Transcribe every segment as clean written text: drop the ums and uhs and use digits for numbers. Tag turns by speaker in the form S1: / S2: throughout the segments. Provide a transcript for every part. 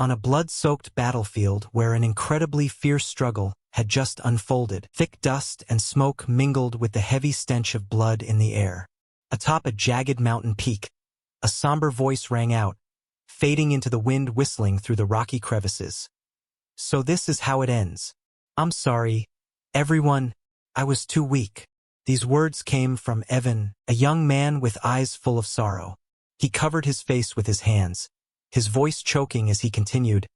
S1: on a blood-soaked battlefield where an incredibly fierce struggle had just unfolded. Thick dust and smoke mingled with the heavy stench of blood in the air. Atop a jagged mountain peak, a somber voice rang out, fading into the wind whistling through the rocky crevices. So this is how it ends. I'm sorry, everyone, I was too weak. These words came from Evan, a young man with eyes full of sorrow. He covered his face with his hands, his voice choking as he continued.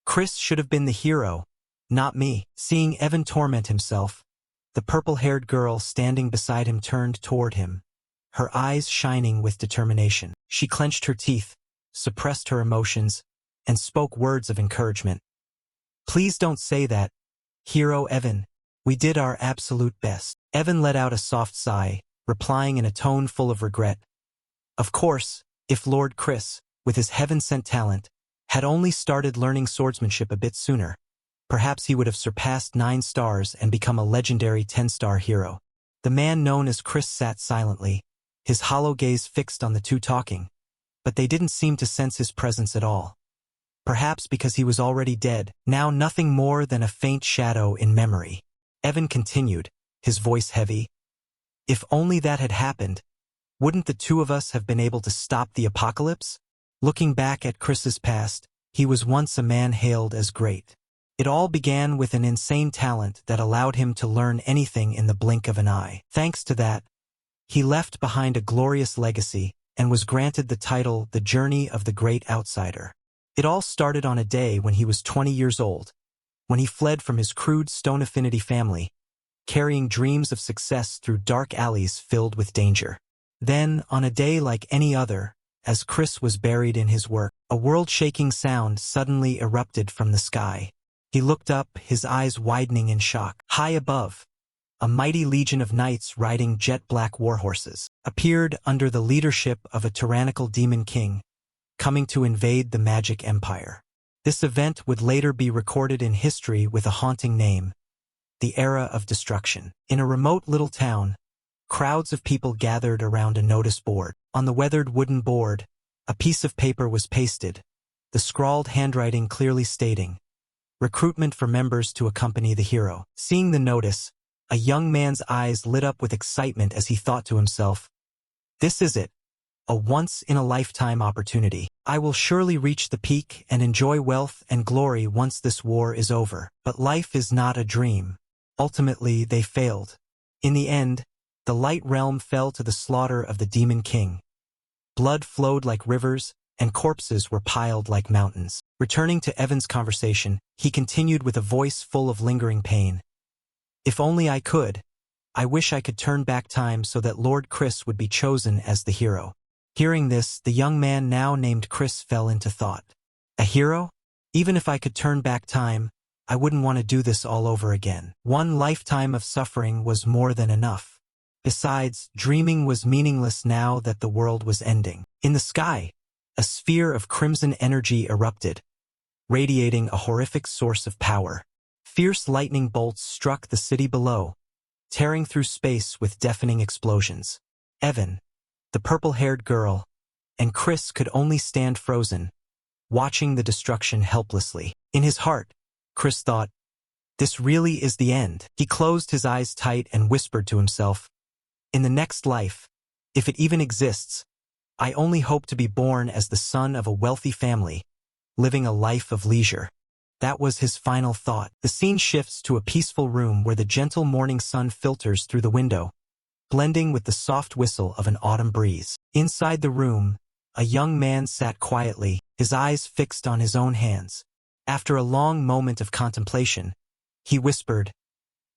S1: Chris should have been the hero, not me. Seeing Evan torment himself, the purple-haired girl standing beside him turned toward him, her eyes shining with determination. She clenched her teeth, suppressed her emotions, and spoke words of encouragement. Please don't say that, hero Evan. We did our absolute best. Evan let out a soft sigh, replying in a tone full of regret. Of course, if Lord Chris, with his heaven-sent talent, had only started learning swordsmanship a bit sooner, perhaps he would have surpassed 9 stars and become a legendary 10-star hero. The man known as Chris sat silently, his hollow gaze fixed on the two talking, but they didn't seem to sense his presence at all. Perhaps because he was already dead, now nothing more than a faint shadow in memory. Evan continued, his voice heavy. If only that had happened, wouldn't the two of us have been able to stop the apocalypse? Looking back at Chris's past, he was once a man hailed as great. It all began with an insane talent that allowed him to learn anything in the blink of an eye. Thanks to that, he left behind a glorious legacy and was granted the title The Journey of the Great Outsider. It all started on a day when he was 20 years old, when he fled from his crude Stone Affinity family, carrying dreams of success through dark alleys filled with danger. Then, on a day like any other, as Chris was buried in his work, a world-shaking sound suddenly erupted from the sky. He looked up, his eyes widening in shock. High above, a mighty legion of knights riding jet-black warhorses appeared under the leadership of a tyrannical demon king, coming to invade the magic empire. This event would later be recorded in history with a haunting name, the Era of Destruction. In a remote little town, crowds of people gathered around a notice board. On the weathered wooden board, a piece of paper was pasted, the scrawled handwriting clearly stating, "Recruitment for members to accompany the hero." Seeing the notice, a young man's eyes lit up with excitement as he thought to himself, "This is it, a once-in-a-lifetime opportunity. I will surely reach the peak and enjoy wealth and glory once this war is over." But life is not a dream. Ultimately, they failed. In the end, the light realm fell to the slaughter of the Demon King. Blood flowed like rivers, and corpses were piled like mountains. Returning to Evan's conversation, he continued with a voice full of lingering pain. "If only I could. I wish I could turn back time so that Lord Chris would be chosen as the hero." Hearing this, the young man now named Chris fell into thought. A hero? Even if I could turn back time, I wouldn't want to do this all over again. One lifetime of suffering was more than enough. Besides, dreaming was meaningless now that the world was ending. In the sky, a sphere of crimson energy erupted, radiating a horrific source of power. Fierce lightning bolts struck the city below, tearing through space with deafening explosions. Evan, the purple-haired girl, and Chris could only stand frozen, watching the destruction helplessly. In his heart, Chris thought, "This really is the end." He closed his eyes tight and whispered to himself, "In the next life, if it even exists, I only hope to be born as the son of a wealthy family, living a life of leisure." That was his final thought. The scene shifts to a peaceful room where the gentle morning sun filters through the window, blending with the soft whistle of an autumn breeze. Inside the room, a young man sat quietly, his eyes fixed on his own hands. After a long moment of contemplation, he whispered,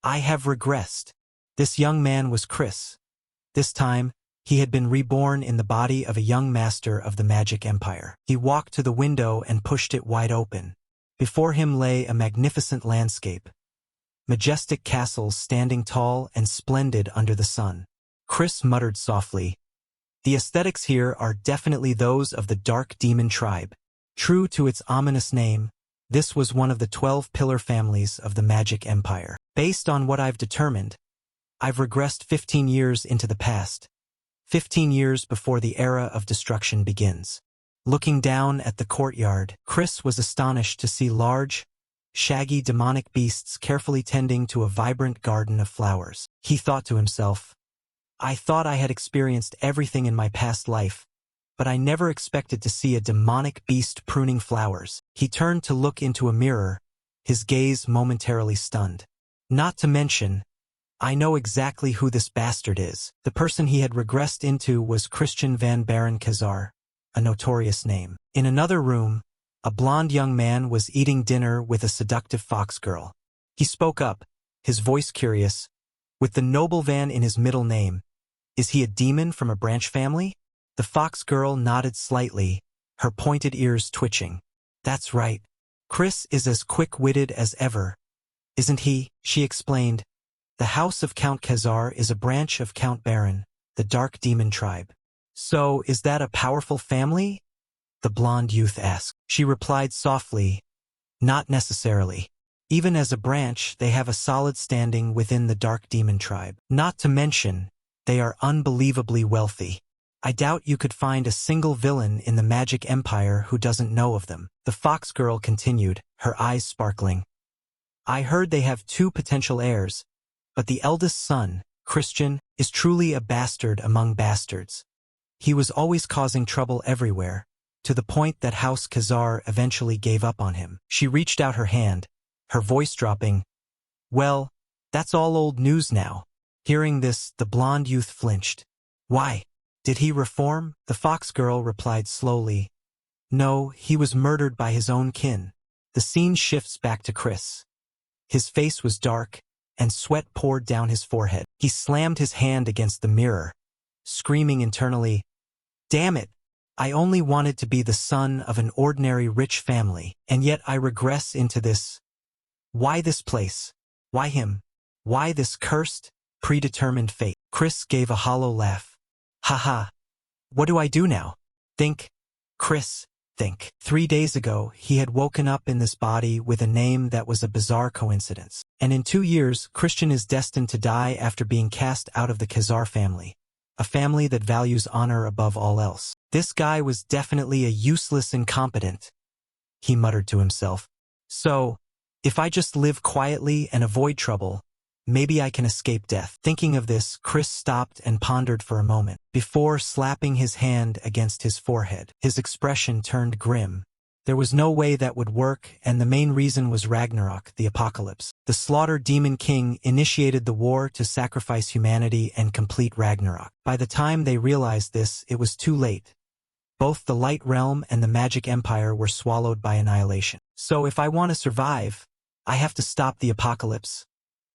S1: "I have regressed." This young man was Chris. This time, he had been reborn in the body of a young master of the magic empire. He walked to the window and pushed it wide open. Before him lay a magnificent landscape, majestic castles standing tall and splendid under the sun. Chris muttered softly, "The aesthetics here are definitely those of the Dark Demon tribe." True to its ominous name, this was one of the 12 pillar families of the magic empire. Based on what I've determined, I've regressed 15 years into the past, 15 years before the Era of Destruction begins. Looking down at the courtyard, Chris was astonished to see large, shaggy demonic beasts carefully tending to a vibrant garden of flowers. He thought to himself, I thought I had experienced everything in my past life, but I never expected to see a demonic beast pruning flowers. He turned to look into a mirror, his gaze momentarily stunned. Not to mention, I know exactly who this bastard is. The person he had regressed into was Christian van Baron Kazar, a notorious name. In another room, a blonde young man was eating dinner with a seductive fox girl. He spoke up, his voice curious, with the noble Van in his middle name. Is he a demon from a branch family? The fox girl nodded slightly, her pointed ears twitching. That's right. Chris is as quick-witted as ever. Isn't he? She explained. The house of Count Kazar is a branch of Count Baron, the dark demon tribe. So, is that a powerful family? The blonde youth asked. She replied softly, not necessarily. Even as a branch, they have a solid standing within the dark demon tribe. Not to mention, they are unbelievably wealthy. I doubt you could find a single villain in the magic empire who doesn't know of them. The fox girl continued, her eyes sparkling. I heard they have 2 potential heirs, but the eldest son, Christian, is truly a bastard among bastards. He was always causing trouble everywhere, to the point that House Kazar eventually gave up on him. She reached out her hand, her voice dropping. Well, that's all old news now. Hearing this, the blonde youth flinched. Why? Did he reform? The fox girl replied slowly. No, he was murdered by his own kin. The scene shifts back to Chris. His face was dark, and sweat poured down his forehead. He slammed his hand against the mirror, screaming internally, Damn it! I only wanted to be the son of an ordinary rich family, and yet I regress into this. Why this place? Why him? Why this cursed, predetermined fate? Chris gave a hollow laugh. Haha. What do I do now? Think. Chris, think. 3 days ago, he had woken up in this body with a name that was a bizarre coincidence. And in 2 years, Christian is destined to die after being cast out of the Kazar family, a family that values honor above all else. This guy was definitely a useless incompetent, he muttered to himself. So, if I just live quietly and avoid trouble, maybe I can escape death. Thinking of this, Chris stopped and pondered for a moment, before slapping his hand against his forehead. His expression turned grim. There was no way that would work, and the main reason was Ragnarok, the apocalypse. The slaughtered demon king initiated the war to sacrifice humanity and complete Ragnarok. By the time they realized this, it was too late. Both the light realm and the magic empire were swallowed by annihilation. So if I want to survive, I have to stop the apocalypse,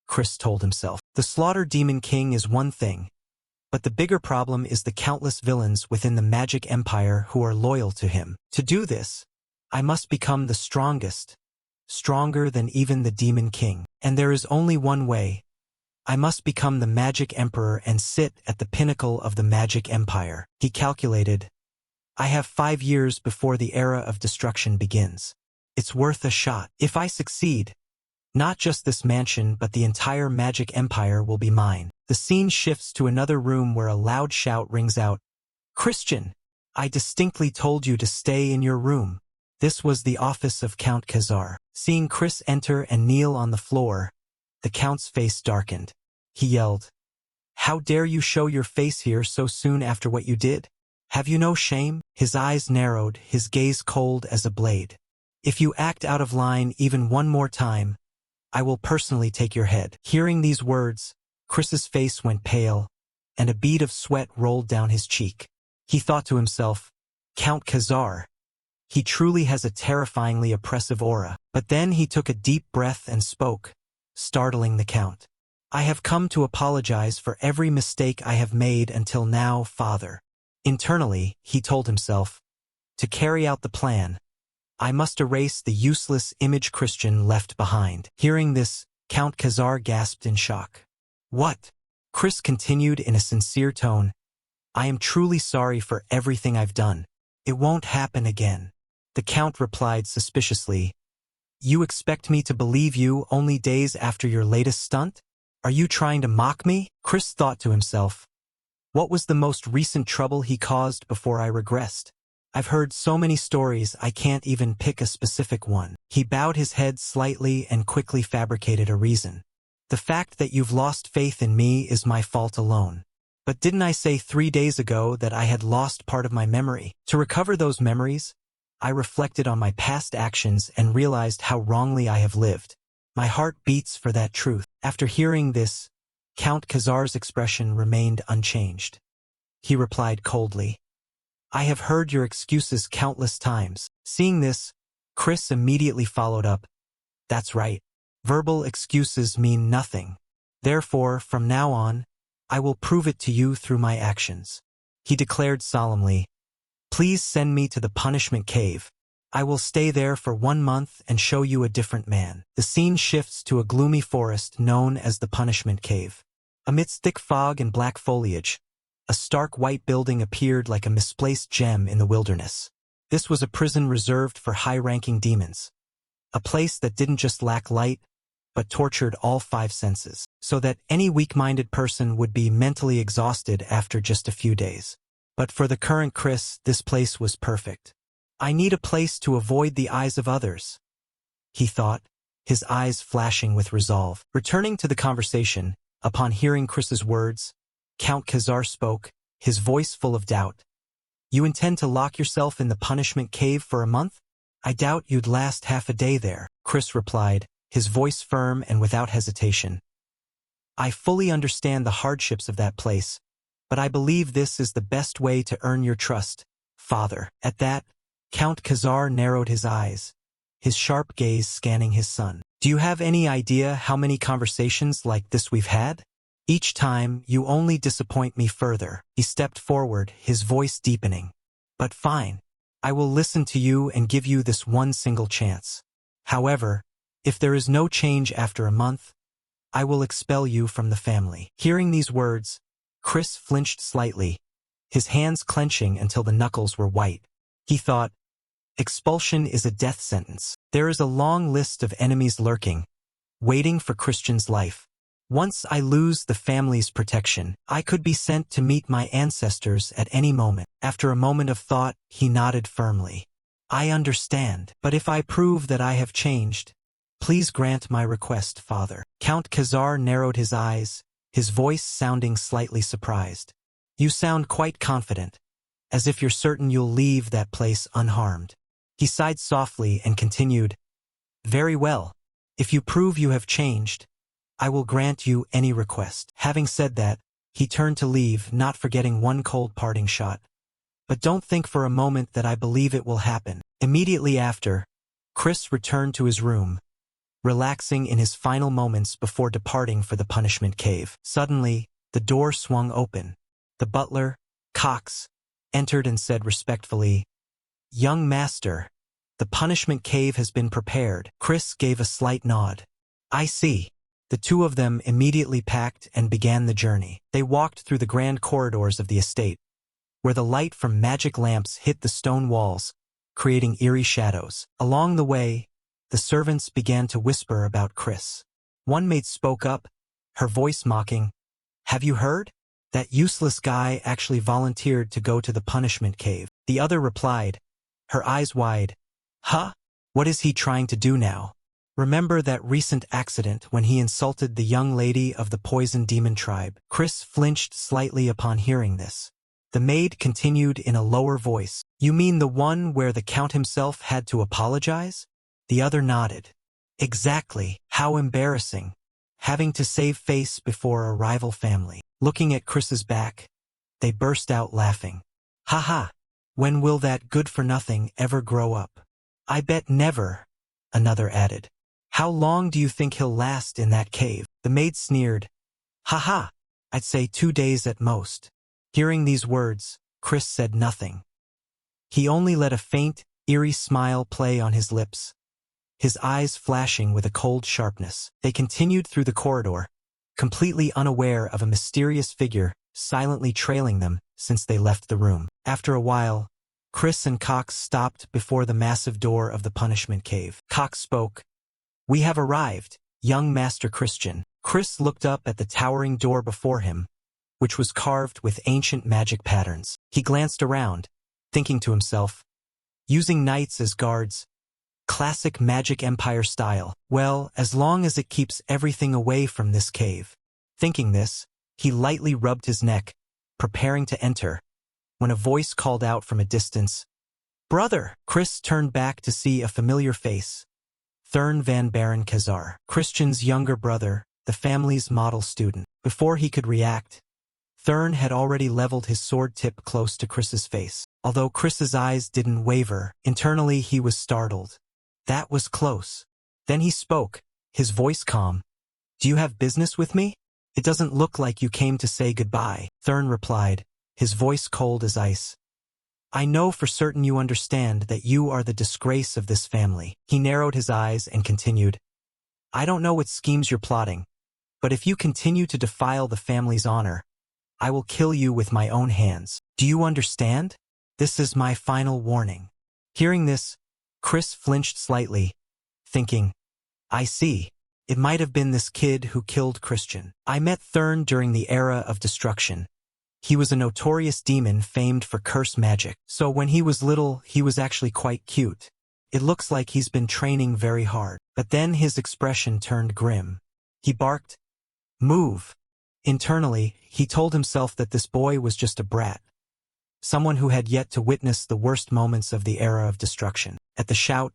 S1: Chris told himself. The slaughtered demon king is one thing, but the bigger problem is the countless villains within the magic empire who are loyal to him. To do this, I must become the strongest, stronger than even the demon king. And there is only one way. I must become the magic emperor and sit at the pinnacle of the magic empire. He calculated, I have 5 years before the era of destruction begins. It's worth a shot. If I succeed, not just this mansion but the entire magic empire will be mine. The scene shifts to another room where a loud shout rings out. Christian, I distinctly told you to stay in your room. This was the office of Count Kazar. Seeing Chris enter and kneel on the floor, the Count's face darkened. He yelled, How dare you show your face here so soon after what you did? Have you no shame? His eyes narrowed, his gaze cold as a blade. If you act out of line even one more time, I will personally take your head. Hearing these words, Chris's face went pale, and a bead of sweat rolled down his cheek. He thought to himself, Count Kazar. He truly has a terrifyingly oppressive aura. But then he took a deep breath and spoke, startling the Count. I have come to apologize for every mistake I have made until now, Father. Internally, he told himself, to carry out the plan, I must erase the useless image Christian left behind. Hearing this, Count Kazar gasped in shock. What? Chris continued in a sincere tone. I am truly sorry for everything I've done. It won't happen again. The Count replied suspiciously. You expect me to believe you only days after your latest stunt? Are you trying to mock me? Chris thought to himself. What was the most recent trouble he caused before I regressed? I've heard so many stories I can't even pick a specific one. He bowed his head slightly and quickly fabricated a reason. The fact that you've lost faith in me is my fault alone. But didn't I say 3 days ago that I had lost part of my memory? To recover those memories, I reflected on my past actions and realized how wrongly I have lived. My heart beats for that truth. After hearing this, Count Khazar's expression remained unchanged. He replied coldly, I have heard your excuses countless times. Seeing this, Chris immediately followed up, That's right. Verbal excuses mean nothing. Therefore, from now on, I will prove it to you through my actions. He declared solemnly, Please send me to the punishment cave. I will stay there for 1 month and show you a different man. The scene shifts to a gloomy forest known as the punishment cave. Amidst thick fog and black foliage, a stark white building appeared like a misplaced gem in the wilderness. This was a prison reserved for high-ranking demons. A place that didn't just lack light, but tortured all 5 senses, so that any weak-minded person would be mentally exhausted after just a few days. But for the current Chris, this place was perfect. I need a place to avoid the eyes of others, he thought, his eyes flashing with resolve. Returning to the conversation, upon hearing Chris's words, Count Khazar spoke, his voice full of doubt. You intend to lock yourself in the punishment cave for a month? I doubt you'd last half a day there, Chris replied, his voice firm and without hesitation. I fully understand the hardships of that place, but I believe this is the best way to earn your trust, Father. At that, Count Khazar narrowed his eyes, his sharp gaze scanning his son. Do you have any idea how many conversations like this we've had? Each time, you only disappoint me further. He stepped forward, his voice deepening. But fine. I will listen to you and give you this one single chance. However, if there is no change after a month, I will expel you from the family. Hearing these words, Chris flinched slightly, his hands clenching until the knuckles were white. He thought, expulsion is a death sentence. There is a long list of enemies lurking, waiting for Christian's life. Once I lose the family's protection, I could be sent to meet my ancestors at any moment. After a moment of thought, he nodded firmly. I understand, but if I prove that I have changed, please grant my request, Father. Count Khazar narrowed his eyes, his voice sounding slightly surprised. You sound quite confident, as if you're certain you'll leave that place unharmed. He sighed softly and continued, Very well. If you prove you have changed, I will grant you any request. Having said that, he turned to leave, not forgetting one cold parting shot. But don't think for a moment that I believe it will happen. Immediately after, Chris returned to his room, relaxing in his final moments before departing for the punishment cave. Suddenly, the door swung open. The butler, Cox, entered and said respectfully, Young master, the punishment cave has been prepared. Chris gave a slight nod. I see. The two of them immediately packed and began the journey. They walked through the grand corridors of the estate, where the light from magic lamps hit the stone walls, creating eerie shadows. Along the way, the servants began to whisper about Chris. One maid spoke up, her voice mocking, Have you heard? That useless guy actually volunteered to go to the punishment cave. The other replied, her eyes wide, Huh? What is he trying to do now? Remember that recent accident when he insulted the young lady of the poison demon tribe? Chris flinched slightly upon hearing this. The maid continued in a lower voice, You mean the one where the Count himself had to apologize? The other nodded. Exactly. How embarrassing. Having to save face before a rival family. Looking at Chris's back, they burst out laughing. Ha. When will that good-for-nothing ever grow up? I bet never, another added. How long do you think he'll last in that cave? The maid sneered. Ha. I'd say 2 days at most. Hearing these words, Chris said nothing. He only let a faint, eerie smile play on his lips, his eyes flashing with a cold sharpness. They continued through the corridor, completely unaware of a mysterious figure silently trailing them since they left the room. After a while, Chris and Cox stopped before the massive door of the punishment cave. Cox spoke. We have arrived, young Master Christian. Chris looked up at the towering door before him, which was carved with ancient magic patterns. He glanced around, thinking to himself, using knights as guards. Classic Magic Empire style. Well, as long as it keeps everything away from this cave. Thinking this, he lightly rubbed his neck, preparing to enter, when a voice called out from a distance, "Brother!" Chris turned back to see a familiar face. Thurn van Baron Kazar, Christian's younger brother, the family's model student. Before he could react, Thurn had already leveled his sword tip close to Chris's face. Although Chris's eyes didn't waver, internally he was startled. That was close. Then he spoke, his voice calm. "Do you have business with me? It doesn't look like you came to say goodbye." Thurn replied, his voice cold as ice. "I know for certain you understand that you are the disgrace of this family." He narrowed his eyes and continued, "I don't know what schemes you're plotting, but if you continue to defile the family's honor, I will kill you with my own hands. Do you understand? This is my final warning." Hearing this, Chris flinched slightly, thinking, "I see. It might have been this kid who killed Christian. I met Thurn during the era of destruction. He was a notorious demon famed for curse magic. So when he was little, he was actually quite cute. It looks like he's been training very hard." But then his expression turned grim. He barked, "Move." Internally, he told himself that this boy was just a brat, someone who had yet to witness the worst moments of the era of destruction. At the shout,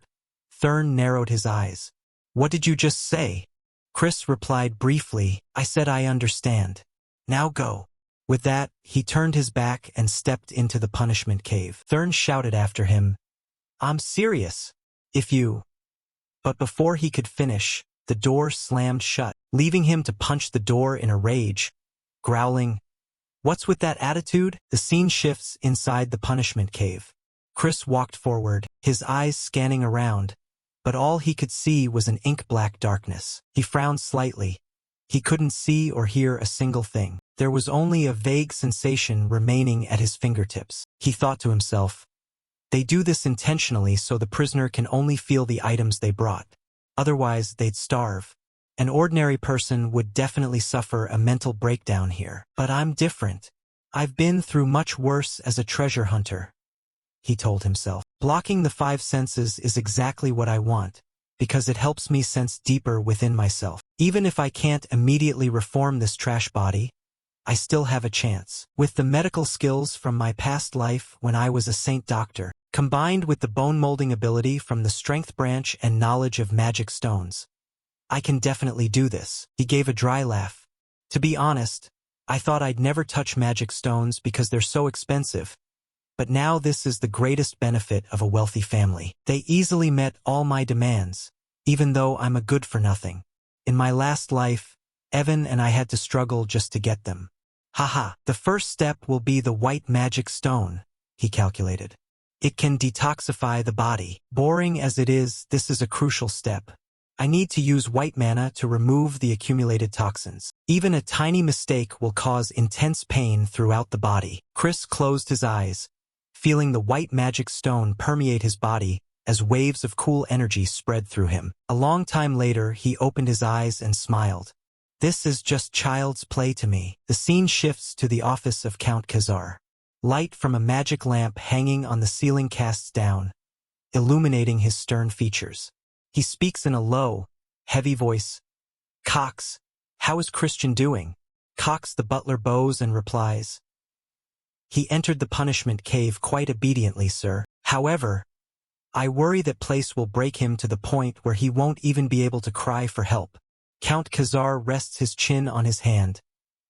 S1: Thurn narrowed his eyes. "What did you just say?" Chris replied briefly, "I said I understand. Now go." With that, he turned his back and stepped into the punishment cave. Thurn shouted after him, "I'm serious. If you—" But before he could finish, the door slammed shut, leaving him to punch the door in a rage, growling, "What's with that attitude?" The scene shifts inside the punishment cave. Chris walked forward, his eyes scanning around, but all he could see was an ink-black darkness. He frowned slightly. He couldn't see or hear a single thing. There was only a vague sensation remaining at his fingertips. He thought to himself, "They do this intentionally so the prisoner can only feel the items they brought. Otherwise, they'd starve. An ordinary person would definitely suffer a mental breakdown here. But I'm different. I've been through much worse as a treasure hunter," he told himself. "Blocking the five senses is exactly what I want, because it helps me sense deeper within myself. Even if I can't immediately reform this trash body, I still have a chance. With the medical skills from my past life when I was a saint doctor, combined with the bone molding ability from the strength branch and knowledge of magic stones, I can definitely do this." He gave a dry laugh. "To be honest, I thought I'd never touch magic stones because they're so expensive. But now this is the greatest benefit of a wealthy family. They easily met all my demands, even though I'm a good-for-nothing. In my last life, Evan and I had to struggle just to get them. Haha, the first step will be the white magic stone," he calculated. "It can detoxify the body. Boring as it is, this is a crucial step. I need to use white mana to remove the accumulated toxins. Even a tiny mistake will cause intense pain throughout the body." Chris closed his eyes, feeling the white magic stone permeate his body as waves of cool energy spread through him. A long time later, he opened his eyes and smiled. "This is just child's play to me." The scene shifts to the office of Count Kazar. Light from a magic lamp hanging on the ceiling casts down, illuminating his stern features. He speaks in a low, heavy voice. "Cox, how is Christian doing?" Cox the butler bows and replies, "He entered the punishment cave quite obediently, sir. However, I worry that place will break him to the point where he won't even be able to cry for help." Count Kazar rests his chin on his hand,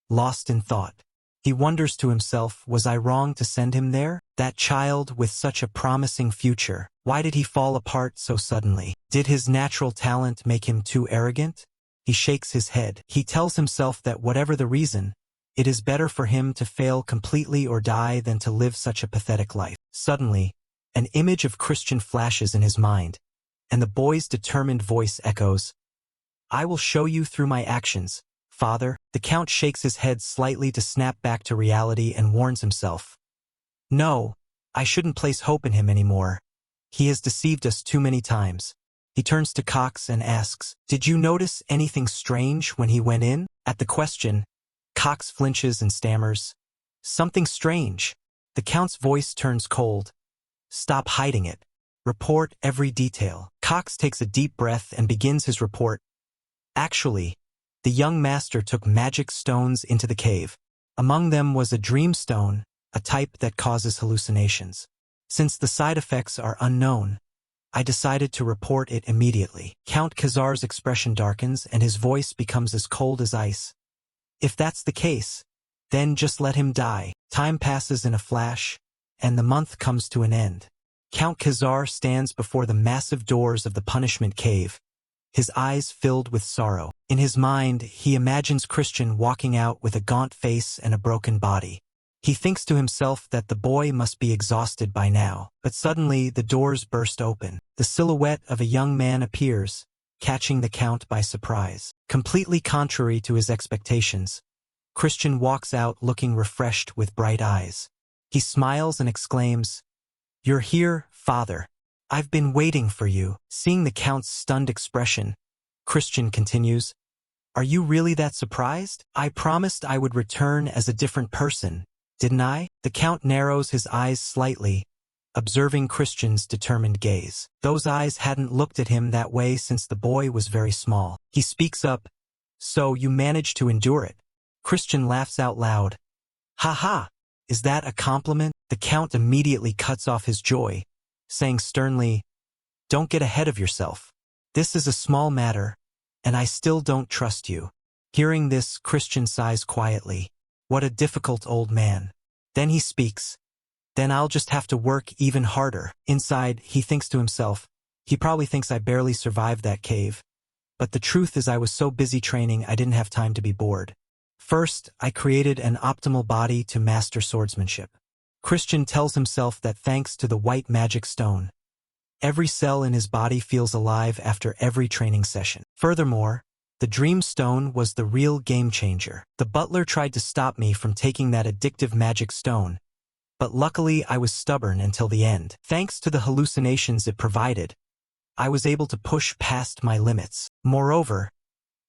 S1: lost in thought. He wonders to himself, was I wrong to send him there? That child with such a promising future. Why did he fall apart so suddenly? Did his natural talent make him too arrogant? He shakes his head. He tells himself that whatever the reason, it is better for him to fail completely or die than to live such a pathetic life. Suddenly, an image of Christian flashes in his mind, and the boy's determined voice echoes, "I will show you through my actions, father." The Count shakes his head slightly to snap back to reality and warns himself, "No, I shouldn't place hope in him anymore. He has deceived us too many times." He turns to Cox and asks, "Did you notice anything strange when he went in?" At the question, Cox flinches and stammers, "Something strange." The Count's voice turns cold. "Stop hiding it. Report every detail. Cox takes a deep breath and begins his report. Actually, the young master took magic stones into the cave. Among them was a dream stone, a type that causes hallucinations. Since the side effects are unknown, I decided to report it immediately. Count Khazar's expression darkens and his voice becomes as cold as ice. If that's the case, then just let him die. Time passes in a flash, and the month comes to an end. Count Khazar stands before the massive doors of the punishment cave, his eyes filled with sorrow. In his mind, he imagines Christian walking out with a gaunt face and a broken body. He thinks to himself that the boy must be exhausted by now. But suddenly, the doors burst open. The silhouette of a young man appears, catching the Count by surprise. Completely contrary to his expectations, Christian walks out looking refreshed with bright eyes. He smiles and exclaims, "You're here, father. I've been waiting for you." Seeing the Count's stunned expression, Christian continues, "Are you really that surprised? I promised I would return as a different person, didn't I?" The Count narrows his eyes slightly, observing Christian's determined gaze. Those eyes hadn't looked at him that way since the boy was very small. He speaks up, "So you managed to endure it?" Christian laughs out loud. "Ha ha! Is that a compliment?" The Count immediately cuts off his joy, saying sternly, "Don't get ahead of yourself. This is a small matter, and I still don't trust you." Hearing this, Christian sighs quietly. What a difficult old man. Then he speaks. "Then I'll just have to work even harder." Inside, he thinks to himself, "He probably thinks I barely survived that cave. But the truth is I was so busy training I didn't have time to be bored. First, I created an optimal body to master swordsmanship." Christian tells himself that thanks to the white magic stone, every cell in his body feels alive after every training session. Furthermore, the dream stone was the real game changer. The butler tried to stop me from taking that addictive magic stone, but luckily I was stubborn until the end. Thanks to the hallucinations it provided, I was able to push past my limits. Moreover,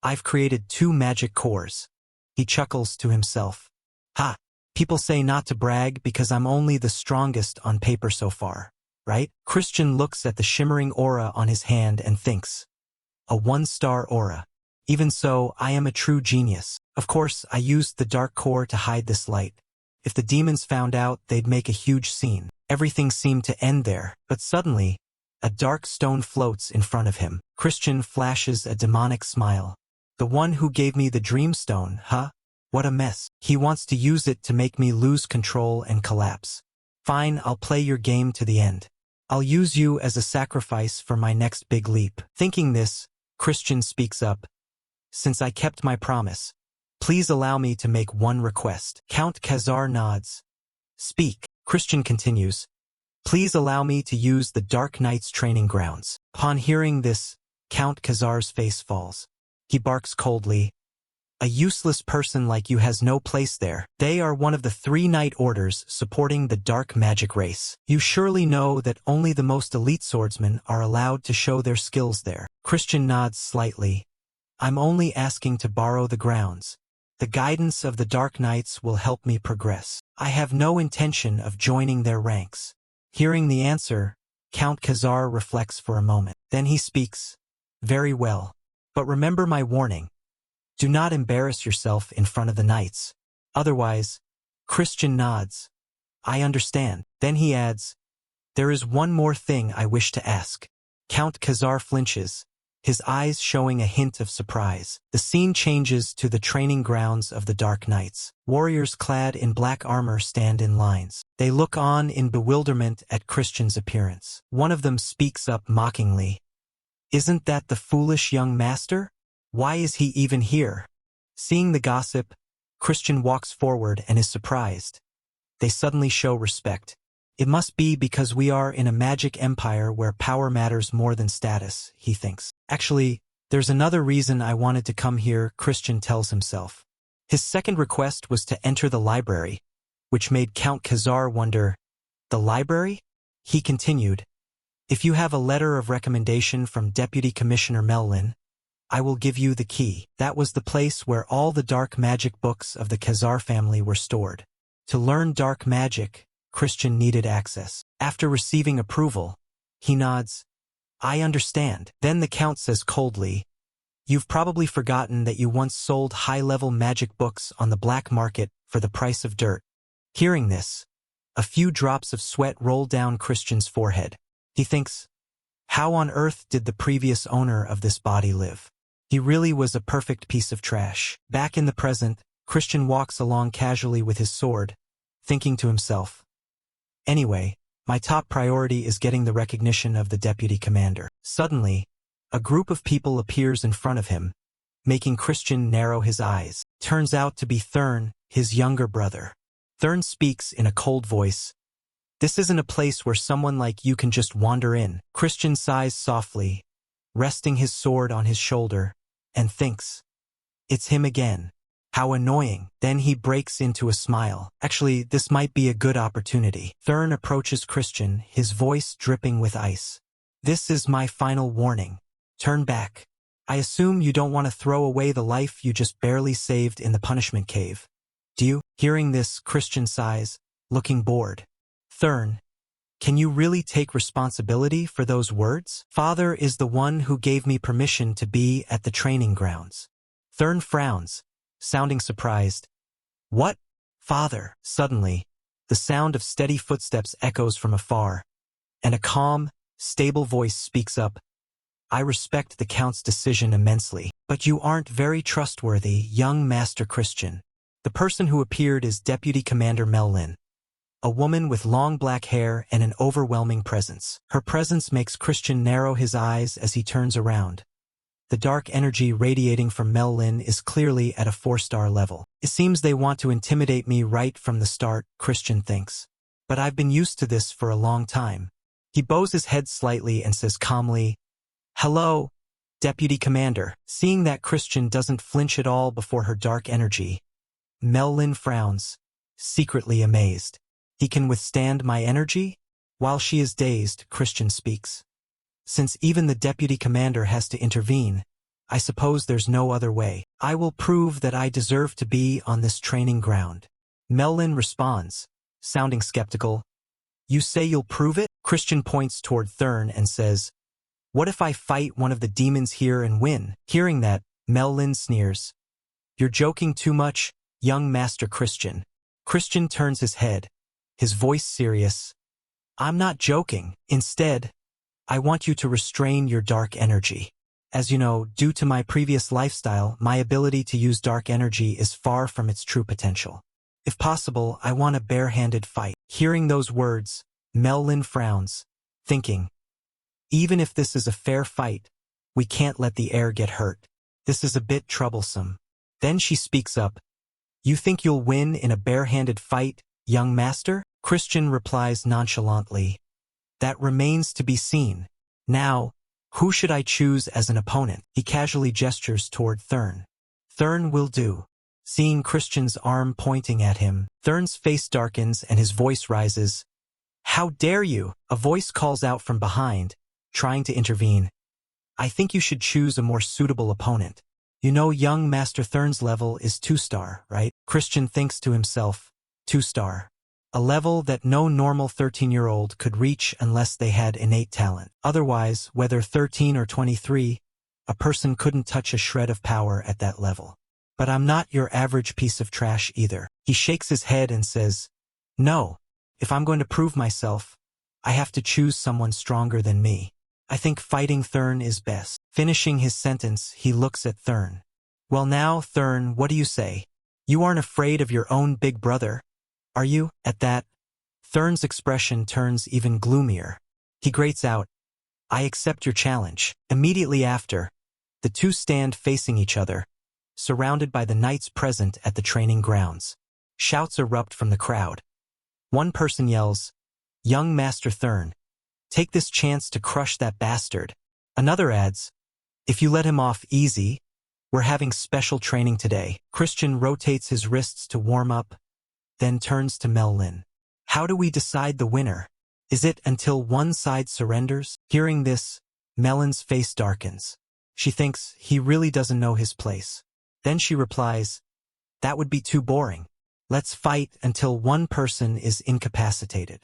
S1: I've created 2 magic cores. He chuckles to himself. Ha! People say not to brag because I'm only the strongest on paper so far, right? Christian looks at the shimmering aura on his hand and thinks, a 1-star aura. Even so, I am a true genius. Of course, I used the dark core to hide this light. If the demons found out, they'd make a huge scene. Everything seemed to end there, but suddenly, a dark stone floats in front of him. Christian flashes a demonic smile. "The one who gave me the dream stone, huh? What a mess. He wants to use it to make me lose control and collapse. Fine, I'll play your game to the end. I'll use you as a sacrifice for my next big leap." Thinking this, Christian speaks up. "Since I kept my promise, please allow me to make one request." Count Khazar nods. "Speak." Christian continues. "Please allow me to use the Dark Knight's training grounds." Upon hearing this, Count Khazar's face falls. He barks coldly. "A useless person like you has no place there. They are one of the 3 knight orders supporting the dark magic race. You surely know that only the most elite swordsmen are allowed to show their skills there." Christian nods slightly. "I'm only asking to borrow the grounds. The guidance of the Dark Knights will help me progress. I have no intention of joining their ranks." Hearing the answer, Count Khazar reflects for a moment. Then he speaks. "Very well. But remember my warning. Do not embarrass yourself in front of the knights. Otherwise," Christian nods. "I understand." Then he adds, "There is one more thing I wish to ask." Count Khazar flinches, his eyes showing a hint of surprise. The scene changes to the training grounds of the Dark Knights. Warriors clad in black armor stand in lines. They look on in bewilderment at Christian's appearance. One of them speaks up mockingly. "Isn't that the foolish young master? Why is he even here?" Seeing the gossip, Christian walks forward and is surprised. They suddenly show respect. "It must be because we are in a magic empire where power matters more than status," he thinks. "Actually, there's another reason I wanted to come here," Christian tells himself. His second request was to enter the library, which made Count Khazar wonder, "The library?" He continued, "If you have a letter of recommendation from Deputy Commissioner Mellin, I will give you the key." That was the place where all the dark magic books of the Khazar family were stored. To learn dark magic, Christian needed access. After receiving approval, He nods. I understand. Then the Count says coldly, you've probably forgotten that you once sold high-level magic books on the black market for the price of dirt. Hearing this, a few drops of sweat roll down Christian's forehead. He thinks, how on earth did the previous owner of this body live? He really was a perfect piece of trash. Back in the present, Christian walks along casually with his sword, thinking to himself, anyway, my top priority is getting the recognition of the deputy commander. Suddenly, a group of people appears in front of him, making Christian narrow his eyes. Turns out to be Thurn, his younger brother. Thurn speaks in a cold voice. This isn't a place where someone like you can just wander in. Christian sighs softly, resting his sword on his shoulder, and thinks, it's him again. How annoying. Then he breaks into a smile. Actually, this might be a good opportunity. Thurn approaches Christian, his voice dripping with ice. This is my final warning. Turn back. I assume you don't want to throw away the life you just barely saved in the punishment cave. Do you? Hearing this, Christian sighs, looking bored. Thurn, can you really take responsibility for those words? Father is the one who gave me permission to be at the training grounds. Thurn frowns, sounding surprised. What? Father? Suddenly, the sound of steady footsteps echoes from afar, and a calm, stable voice speaks up. I respect the Count's decision immensely, but you aren't very trustworthy, young Master Christian. The person who appeared is Deputy Commander Mellin, a woman with long black hair and an overwhelming presence. Her presence makes Christian narrow his eyes as he turns around. The dark energy radiating from Mellin is clearly at a 4-star level. It seems they want to intimidate me right from the start, Christian thinks. But I've been used to this for a long time. He bows his head slightly and says calmly, hello, Deputy Commander. Seeing that Christian doesn't flinch at all before her dark energy, Mellin frowns, secretly amazed. He can withstand my energy? While she is dazed, Christian speaks. Since even the Deputy Commander has to intervene, I suppose there's no other way. I will prove that I deserve to be on this training ground. Mellin responds, sounding skeptical. You say you'll prove it? Christian points toward Thurn and says, what if I fight one of the demons here and win? Hearing that, Mellin sneers. You're joking too much, young Master Christian. Christian turns his head, his voice serious. I'm not joking. Instead, I want you to restrain your dark energy. As you know, due to my previous lifestyle, my ability to use dark energy is far from its true potential. If possible, I want a bare-handed fight. Hearing those words, Mellin frowns, thinking, even if this is a fair fight, we can't let the air get hurt. This is a bit troublesome. Then she speaks up. You think you'll win in a bare-handed fight, young master? Christian replies nonchalantly. That remains to be seen. Now, who should I choose as an opponent? He casually gestures toward Thurn. Thurn will do. Seeing Christian's arm pointing at him, Thurn's face darkens and his voice rises. How dare you? A voice calls out from behind, trying to intervene. I think you should choose a more suitable opponent. You know young Master Thurn's level is 2-star, right? Christian thinks to himself, 2-star. A level that no normal 13-year-old could reach unless they had innate talent. Otherwise, whether 13 or 23, a person couldn't touch a shred of power at that level. But I'm not your average piece of trash either. He shakes his head and says, no, if I'm going to prove myself, I have to choose someone stronger than me. I think fighting Thurn is best. Finishing his sentence, he looks at Thurn. Well now, Thurn, what do you say? You aren't afraid of your own big brother, are you? At that, Thurn's expression turns even gloomier. He grates out, I accept your challenge. Immediately after, the two stand facing each other, surrounded by the knights present at the training grounds. Shouts erupt from the crowd. One person yells, young Master Thurn, take this chance to crush that bastard. Another adds, if you let him off easy, we're having special training today. Christian rotates his wrists to warm up, then turns to Mellin. How do we decide the winner? Is it until one side surrenders? Hearing this, Mellin's face darkens. She thinks he really doesn't know his place. Then she replies, that would be too boring. Let's fight until one person is incapacitated.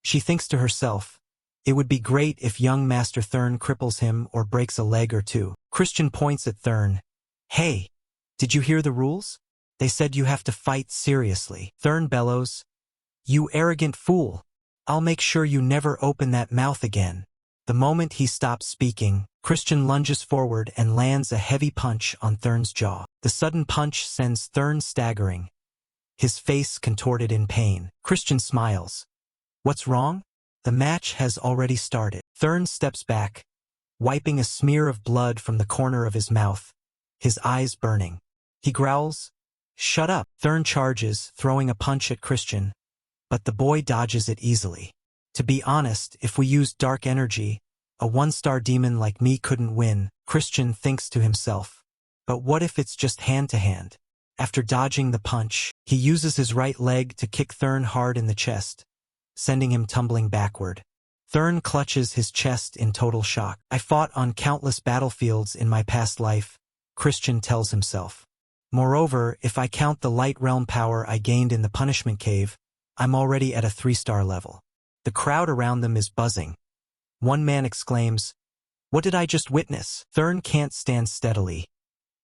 S1: She thinks to herself, It would be great if young Master Thurn cripples him or breaks a leg or two. Christian points at Thurn. Hey, did you hear the rules? They said you have to fight seriously. Thurn bellows. You arrogant fool. I'll make sure you never open that mouth again. The moment he stops speaking, Christian lunges forward and lands a heavy punch on Thurn's jaw. The sudden punch sends Thurn staggering, his face contorted in pain. Christian smiles. What's wrong? The match has already started. Thurn steps back, wiping a smear of blood from the corner of his mouth, his eyes burning. He growls, Shut up. Thurn charges, throwing a punch at Christian, but the boy dodges it easily. To be honest, if we used dark energy, a one-star demon like me couldn't win, Christian thinks to himself. But what if it's just hand-to-hand? After dodging the punch, he uses his right leg to kick Thurn hard in the chest, sending him tumbling backward. Thurn clutches his chest in total shock. I fought on countless battlefields in my past life, Christian tells himself. Moreover, if I count the light realm power I gained in the punishment cave, I'm already at a 3-star level. The crowd around them is buzzing. One man exclaims, What did I just witness? Thurn can't stand steadily.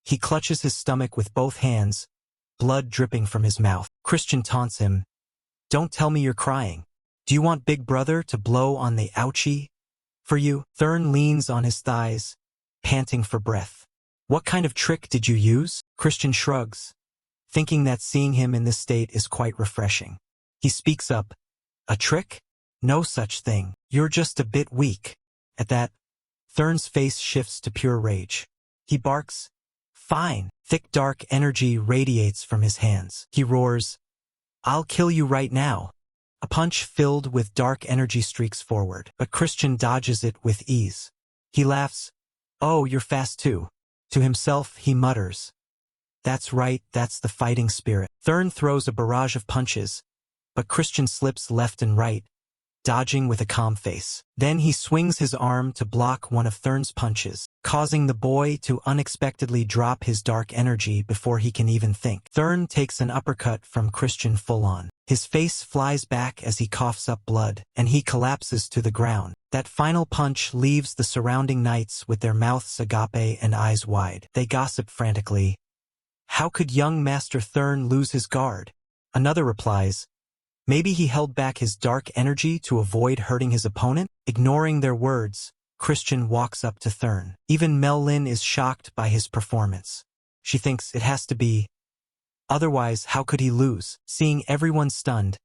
S1: He clutches his stomach with both hands, blood dripping from his mouth. Christian taunts him. Don't tell me you're crying. Do you want Big Brother to blow on the ouchie for you? Thurn leans on his thighs, panting for breath. What kind of trick did you use? Christian shrugs, thinking that seeing him in this state is quite refreshing. He speaks up. A trick? No such thing. You're just a bit weak. At that, Thurn's face shifts to pure rage. He barks. Fine. Thick dark energy radiates from his hands. He roars. I'll kill you right now. A punch filled with dark energy streaks forward, but Christian dodges it with ease. He laughs. Oh, you're fast too. To himself, he mutters. That's right, that's the fighting spirit. Thurn throws a barrage of punches, but Christian slips left and right, dodging with a calm face. Then he swings his arm to block one of Thurn's punches, causing the boy to unexpectedly drop his dark energy before he can even think. Thurn takes an uppercut from Christian full on. His face flies back as he coughs up blood, and he collapses to the ground. That final punch leaves the surrounding knights with their mouths agape and eyes wide. They gossip frantically. How could young Master Thurn lose his guard? Another replies, maybe he held back his dark energy to avoid hurting his opponent? Ignoring their words, Christian walks up to Thurn. Even Mel Lin is shocked by his performance. She thinks it has to be. Otherwise, how could he lose? Seeing everyone stunned,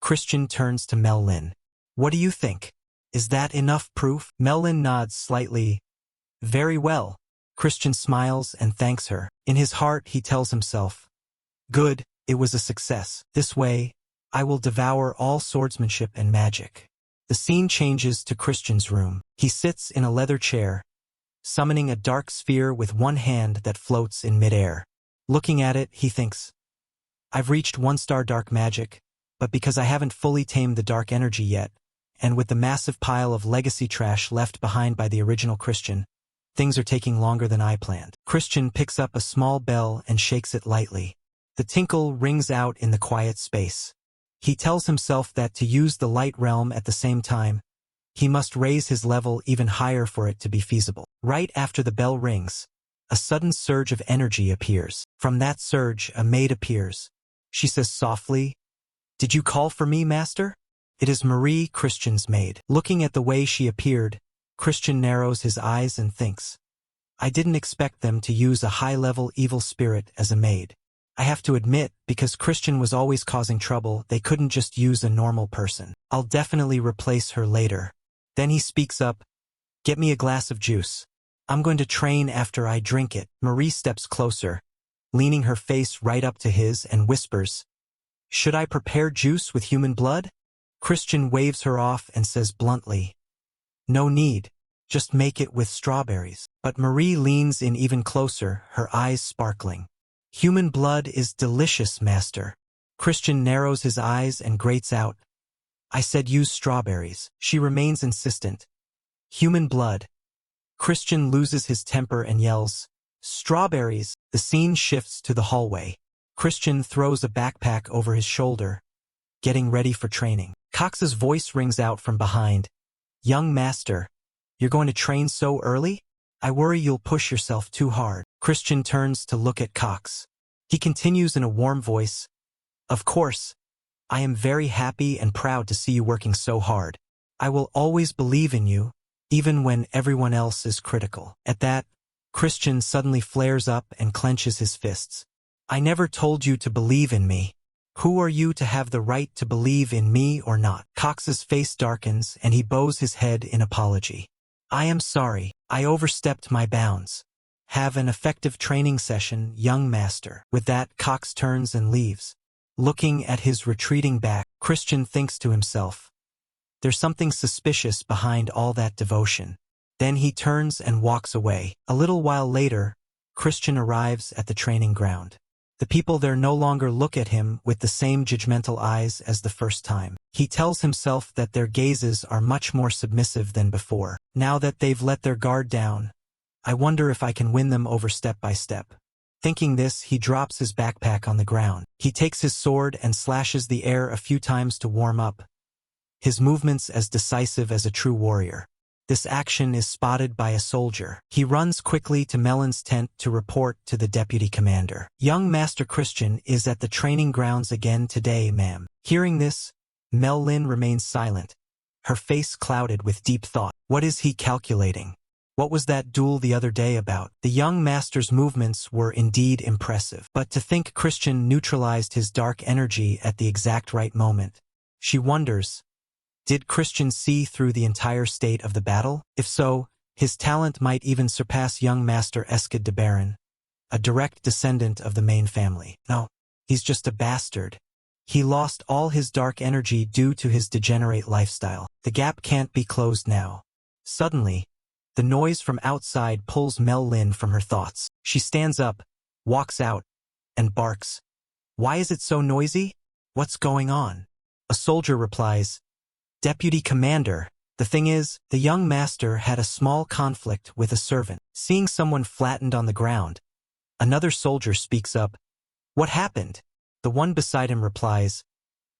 S1: Christian turns to Mel Lin. What do you think? Is that enough proof? Mel Lin nods slightly. Very well. Christian smiles and thanks her. In his heart, he tells himself, Good, it was a success. This way, I will devour all swordsmanship and magic. The scene changes to Christian's room. He sits in a leather chair, summoning a dark sphere with one hand that floats in midair. Looking at it, he thinks, I've reached 1-star dark magic, but because I haven't fully tamed the dark energy yet, and with the massive pile of legacy trash left behind by the original Christian, things are taking longer than I planned. Christian picks up a small bell and shakes it lightly. The tinkle rings out in the quiet space. He tells himself that to use the light realm at the same time, he must raise his level even higher for it to be feasible. Right after the bell rings, a sudden surge of energy appears. From that surge, a maid appears. She says softly, Did you call for me, master? It is Marie, Christian's maid. Looking at the way she appeared, Christian narrows his eyes and thinks, I didn't expect them to use a high-level evil spirit as a maid. I have to admit, because Christian was always causing trouble, they couldn't just use a normal person. I'll definitely replace her later. Then he speaks up, Get me a glass of juice. I'm going to train after I drink it. Marie steps closer, leaning her face right up to his and whispers, Should I prepare juice with human blood? Christian waves her off and says bluntly, No need, just make it with strawberries. But Marie leans in even closer, her eyes sparkling. Human blood is delicious, master. Christian narrows his eyes and grates out, I said use strawberries. She remains insistent. Human blood. Christian loses his temper and yells, Strawberries! The scene shifts to the hallway. Christian throws a backpack over his shoulder, getting ready for training. Cox's voice rings out from behind. Young master, you're going to train so early? I worry you'll push yourself too hard. Christian turns to look at Cox. He continues in a warm voice, of course, I am very happy and proud to see you working so hard. I will always believe in you, even when everyone else is critical. At that, Christian suddenly flares up and clenches his fists. I never told you to believe in me. Who are you to have the right to believe in me or not? Cox's face darkens and he bows his head in apology. I am sorry, I overstepped my bounds. Have an effective training session, young master. With that, Cox turns and leaves. Looking at his retreating back, Christian thinks to himself, there's something suspicious behind all that devotion. Then he turns and walks away. A little while later, Christian arrives at the training ground. The people there no longer look at him with the same judgmental eyes as the first time. He tells himself that their gazes are much more submissive than before. Now that they've let their guard down, I wonder if I can win them over step by step. Thinking this, he drops his backpack on the ground. He takes his sword and slashes the air a few times to warm up, his movements as decisive as a true warrior. This action is spotted by a soldier. He runs quickly to Melon's tent to report to the deputy commander. Young Master Christian is at the training grounds again today, ma'am. Hearing this, Mel Lin remains silent, her face clouded with deep thought. What is he calculating? What was that duel the other day about? The young master's movements were indeed impressive, but to think Christian neutralized his dark energy at the exact right moment. She wonders, did Christian see through the entire state of the battle? If so, his talent might even surpass young Master Eskid de Baron, a direct descendant of the main family. No, he's just a bastard. He lost all his dark energy due to his degenerate lifestyle. The gap can't be closed now. Suddenly, the noise from outside pulls Mel Lin from her thoughts. She stands up, walks out, and barks. Why is it so noisy? What's going on? A soldier replies, Deputy Commander, the thing is, the young master had a small conflict with a servant. Seeing someone flattened on the ground, another soldier speaks up. What happened? The one beside him replies,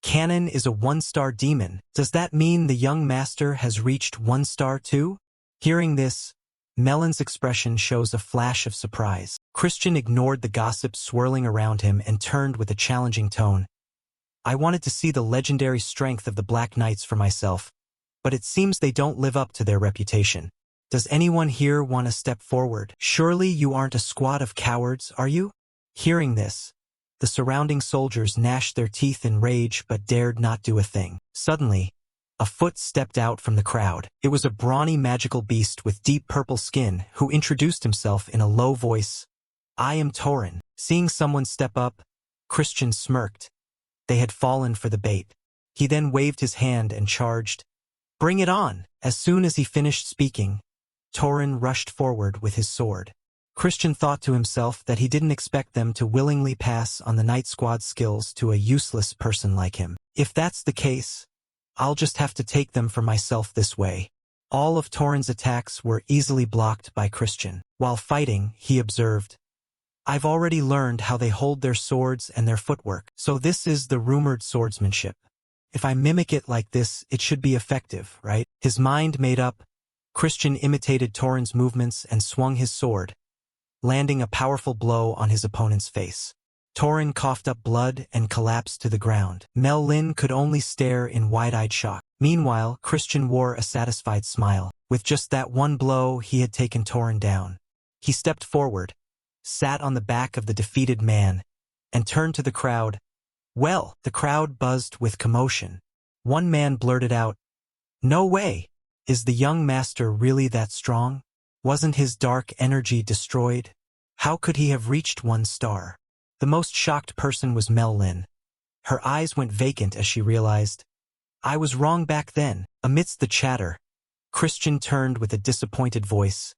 S1: Cannon is a 1-star demon. Does that mean the young master has reached 1 star too? Hearing this, Melon's expression shows a flash of surprise. Christian ignored the gossip swirling around him and turned with a challenging tone. I wanted to see the legendary strength of the Black Knights for myself, but it seems they don't live up to their reputation. Does anyone here want to step forward? Surely you aren't a squad of cowards, are you? Hearing this, the surrounding soldiers gnashed their teeth in rage but dared not do a thing. Suddenly, a foot stepped out from the crowd. It was a brawny magical beast with deep purple skin who introduced himself in a low voice. I am Torin. Seeing someone step up, Christian smirked. They had fallen for the bait. He then waved his hand and charged. Bring it on! As soon as he finished speaking, Torin rushed forward with his sword. Christian thought to himself that he didn't expect them to willingly pass on the Night Squad skills to a useless person like him. If that's the case, I'll just have to take them for myself this way. All of Torin's attacks were easily blocked by Christian. While fighting, he observed, I've already learned how they hold their swords and their footwork, so this is the rumored swordsmanship. If I mimic it like this, it should be effective, right? His mind made up, Christian imitated Torin's movements and swung his sword, landing a powerful blow on his opponent's face. Torin coughed up blood and collapsed to the ground. Mel Lin could only stare in wide-eyed shock. Meanwhile, Christian wore a satisfied smile. With just that one blow, he had taken Torin down. He stepped forward, sat on the back of the defeated man, and turned to the crowd. Well, the crowd buzzed with commotion. One man blurted out, No way! Is the young master really that strong? Wasn't his dark energy destroyed? How could he have reached 1 star? The most shocked person was Mel Lin. Her eyes went vacant as she realized, I was wrong back then. Amidst the chatter, Christian turned with a disappointed voice.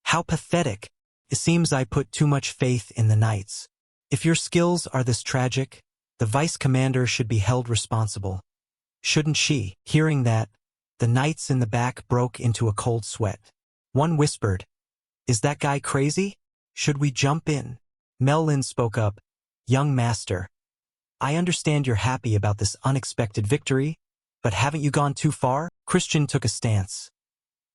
S1: How pathetic. It seems I put too much faith in the knights. If your skills are this tragic, the vice commander should be held responsible. Shouldn't she? Hearing that, the knights in the back broke into a cold sweat. One whispered, Is that guy crazy? Should we jump in? Mel Lin spoke up, Young master, I understand you're happy about this unexpected victory, but haven't you gone too far? Christian took a stance.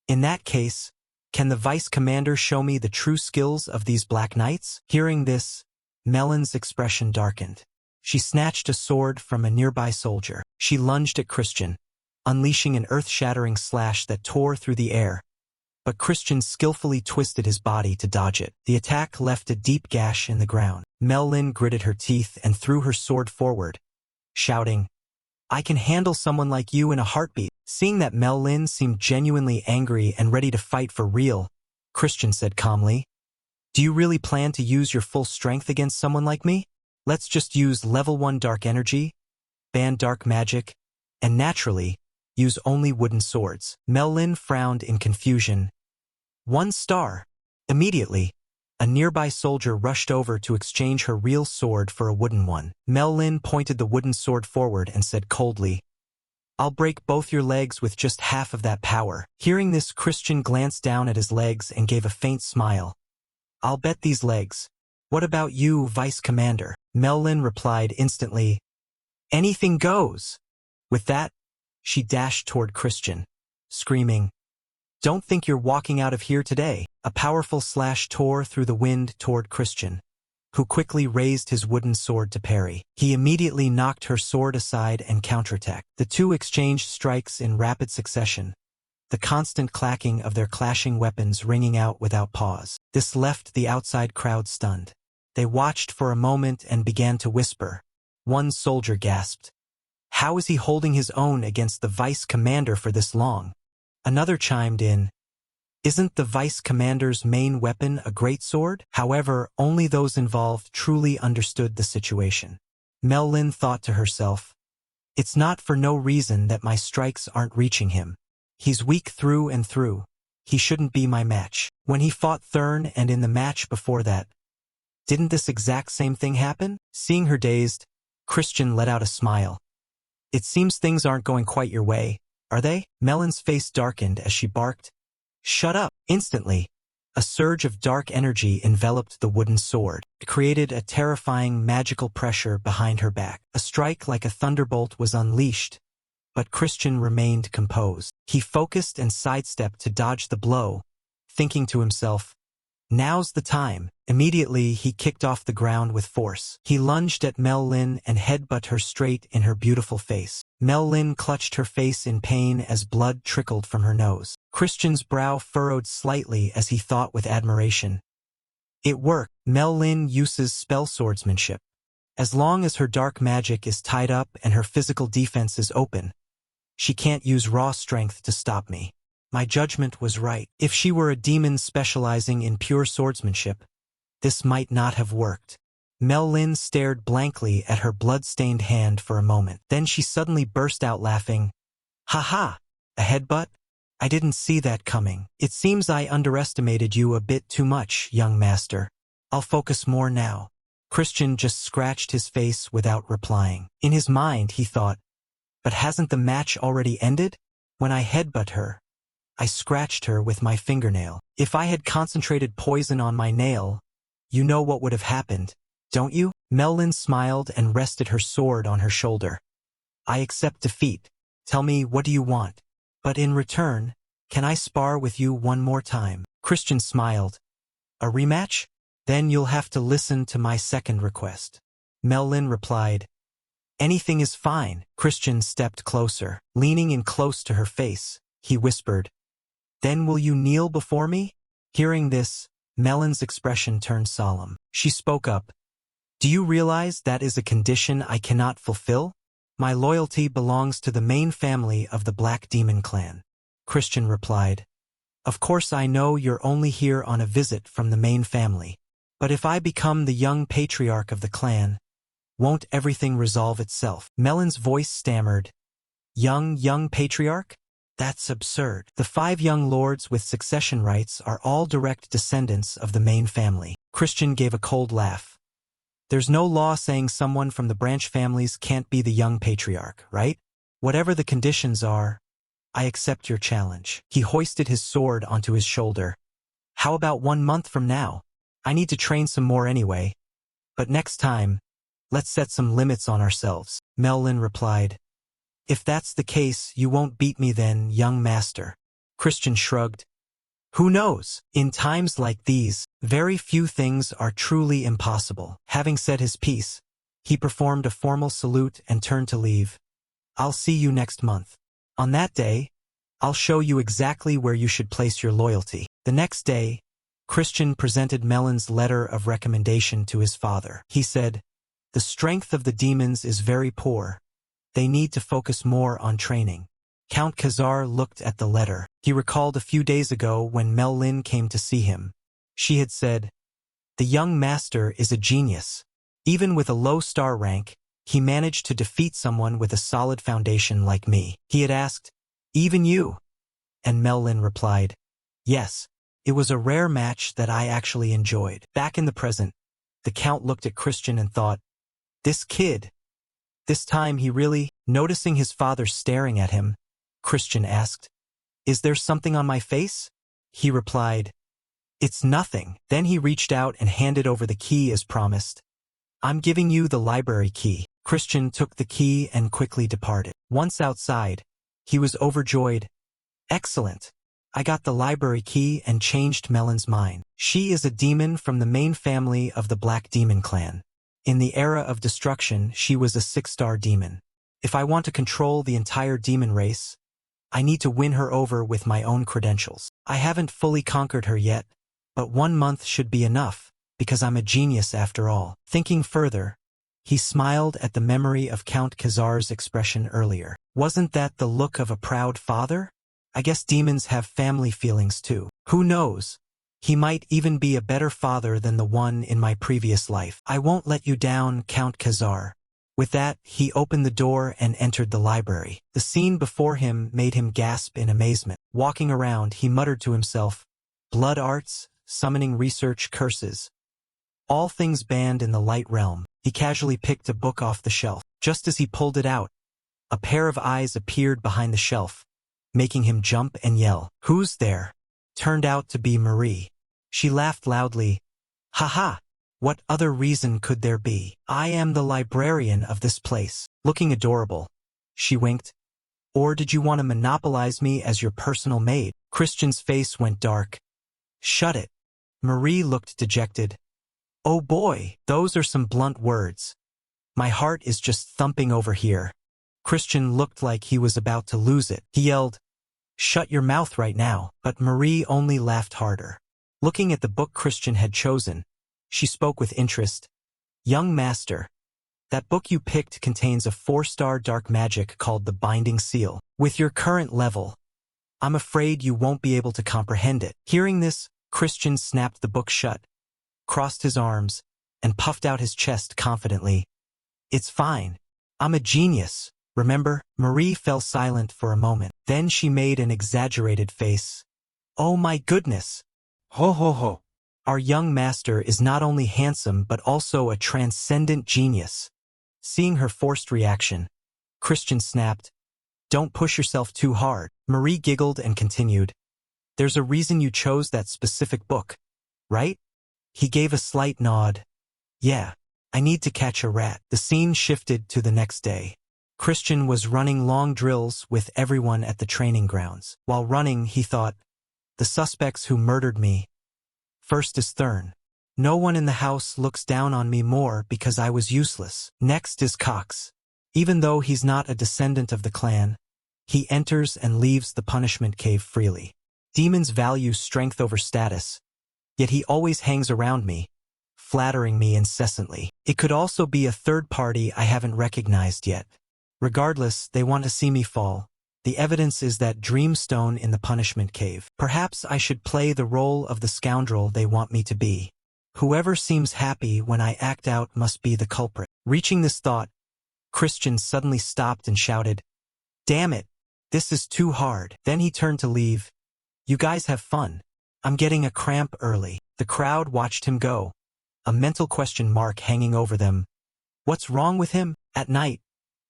S1: In that case, can the vice commander show me the true skills of these black knights? Hearing this, Melon's expression darkened. She snatched a sword from a nearby soldier. She lunged at Christian, unleashing an earth-shattering slash that tore through the air. But Christian skillfully twisted his body to dodge it. The attack left a deep gash in the ground. Mel-Lin gritted her teeth and threw her sword forward, shouting, "I can handle someone like you in a heartbeat." Seeing that Mel-Lin seemed genuinely angry and ready to fight for real, Christian said calmly, "Do you really plan to use your full strength against someone like me? Let's just use level 1 dark energy, ban dark magic, and naturally, use only wooden swords." Mel-Lin frowned in confusion. 1 star. Immediately, a nearby soldier rushed over to exchange her real sword for a wooden one. Mel-Lin pointed the wooden sword forward and said coldly, "I'll break both your legs with just half of that power." Hearing this, Christian glanced down at his legs and gave a faint smile. "I'll bet these legs. What about you, Vice Commander?" Mel-Lin replied instantly, "Anything goes." With that, she dashed toward Christian, screaming, "Don't think you're walking out of here today." A powerful slash tore through the wind toward Christian, who quickly raised his wooden sword to parry. He immediately knocked her sword aside and counterattacked. The two exchanged strikes in rapid succession, the constant clacking of their clashing weapons ringing out without pause. This left the outside crowd stunned. They watched for a moment and began to whisper. One soldier gasped, "How is he holding his own against the vice commander for this long?" Another chimed in, "Isn't the vice commander's main weapon a greatsword?" However, only those involved truly understood the situation. Mel-Lin thought to herself, "It's not for no reason that my strikes aren't reaching him. He's weak through and through. He shouldn't be my match." When he fought Thurn and in the match before that, didn't this exact same thing happen? Seeing her dazed, Christian let out a smile. "It seems things aren't going quite your way, are they?" Melon's face darkened as she barked, "Shut up!" Instantly, a surge of dark energy enveloped the wooden sword. It created a terrifying magical pressure behind her back. A strike like a thunderbolt was unleashed, but Christian remained composed. He focused and sidestepped to dodge the blow, thinking to himself, "Now's the time." Immediately, he kicked off the ground with force. He lunged at Mel-Lin and headbutted her straight in her beautiful face. Mel-Lin clutched her face in pain as blood trickled from her nose. Christian's brow furrowed slightly as he thought with admiration. It worked. Mel-Lin uses spell swordsmanship. As long as her dark magic is tied up and her physical defense is open, she can't use raw strength to stop me. My judgment was right. If she were a demon specializing in pure swordsmanship, this might not have worked. Mel-Lin stared blankly at her blood-stained hand for a moment. Then she suddenly burst out laughing. "Ha ha! A headbutt? I didn't see that coming. It seems I underestimated you a bit too much, young master. I'll focus more now." Christian just scratched his face without replying. In his mind, he thought, "But hasn't the match already ended? When I headbutt her, I scratched her with my fingernail. If I had concentrated poison on my nail, you know what would have happened, don't you?" Mel-Lin smiled and rested her sword on her shoulder. "I accept defeat. Tell me, what do you want? But in return, can I spar with you one more time?" Christian smiled. "A rematch? Then you'll have to listen to my second request." Mel-Lin replied, "Anything is fine." Christian stepped closer. Leaning in close to her face, he whispered, "Then will you kneel before me?" Hearing this, Melon's expression turned solemn. She spoke up. "Do you realize that is a condition I cannot fulfill? My loyalty belongs to the main family of the Black Demon clan." Christian replied, "Of course I know you're only here on a visit from the main family. But if I become the young patriarch of the clan, won't everything resolve itself?" Melon's voice stammered. Young patriarch? That's absurd. The 5 young lords with succession rights are all direct descendants of the main family." Christian gave a cold laugh. "There's no law saying someone from the branch families can't be the young patriarch, right? Whatever the conditions are, I accept your challenge." He hoisted his sword onto his shoulder. "How about 1 month from now? I need to train some more anyway. But next time, let's set some limits on ourselves." Mel-Lin replied, If that's the case, you won't beat me then, young master. Christian shrugged. Who knows? In times like these, very few things are truly impossible. Having said his piece, he performed a formal salute and turned to leave. I'll see you next month. On that day, I'll show you exactly where you should place your loyalty. The next day, Christian presented Melon's letter of recommendation to his father. He said, the strength of the demons is very poor. They need to focus more on training. Count Khazar looked at the letter. He recalled a few days ago when Mel Lin came to see him. She had said, the young master is a genius. Even with a low star rank, he managed to defeat someone with a solid foundation like me. He had asked, even you? And Mel Lin replied, yes. It was a rare match that I actually enjoyed. Back in the present, the Count looked at Christian and thought, this kid. This time he really, noticing his father staring at him, Christian asked, is there something on my face? He replied, it's nothing. Then he reached out and handed over the key as promised. I'm giving you the library key. Christian took the key and quickly departed. Once outside, he was overjoyed. Excellent. I got the library key and changed Melon's mind. She is a demon from the main family of the Black Demon clan. In the era of destruction, she was a 6-star demon. If I want to control the entire demon race, I need to win her over with my own credentials. I haven't fully conquered her yet, but 1 month should be enough, because I'm a genius after all. Thinking further, he smiled at the memory of Count Khazar's expression earlier. Wasn't that the look of a proud father? I guess demons have family feelings too. Who knows? He might even be a better father than the one in my previous life. I won't let you down, Count Khazar. With that, he opened the door and entered the library. The scene before him made him gasp in amazement. Walking around, he muttered to himself, blood arts, summoning research curses. All things banned in the light realm. He casually picked a book off the shelf. Just as he pulled it out, a pair of eyes appeared behind the shelf, making him jump and yell. Who's there? Turned out to be Marie. She laughed loudly. Ha ha! What other reason could there be? I am the librarian of this place. Looking adorable, she winked. Or did you want to monopolize me as your personal maid? Christian's face went dark. Shut it. Marie looked dejected. Oh boy, those are some blunt words. My heart is just thumping over here. Christian looked like he was about to lose it. He yelled, shut your mouth right now. But Marie only laughed harder. Looking at the book Christian had chosen, she spoke with interest. Young master, that book you picked contains a 4-star dark magic called the Binding Seal. With your current level, I'm afraid you won't be able to comprehend it. Hearing this, Christian snapped the book shut, crossed his arms, and puffed out his chest confidently. It's fine. I'm a genius. Remember? Marie fell silent for a moment. Then she made an exaggerated face. Oh my goodness. Ho ho ho. Our young master is not only handsome but also a transcendent genius. Seeing her forced reaction, Christian snapped, don't push yourself too hard. Marie giggled and continued, there's a reason you chose that specific book, right? He gave a slight nod. Yeah, I need to catch a rat. The scene shifted to the next day. Christian was running long drills with everyone at the training grounds. While running, he thought, the suspects who murdered me. First is Thurn. No one in the house looks down on me more because I was useless. Next is Cox. Even though he's not a descendant of the clan, he enters and leaves the punishment cave freely. Demons value strength over status, yet he always hangs around me, flattering me incessantly. It could also be a third party I haven't recognized yet. Regardless, they want to see me fall. The evidence is that Dreamstone in the punishment cave. Perhaps I should play the role of the scoundrel they want me to be. Whoever seems happy when I act out must be the culprit. Reaching this thought, Christian suddenly stopped and shouted, damn it, this is too hard. Then he turned to leave. You guys have fun. I'm getting a cramp early. The crowd watched him go, a mental question mark hanging over them. What's wrong with him? At night,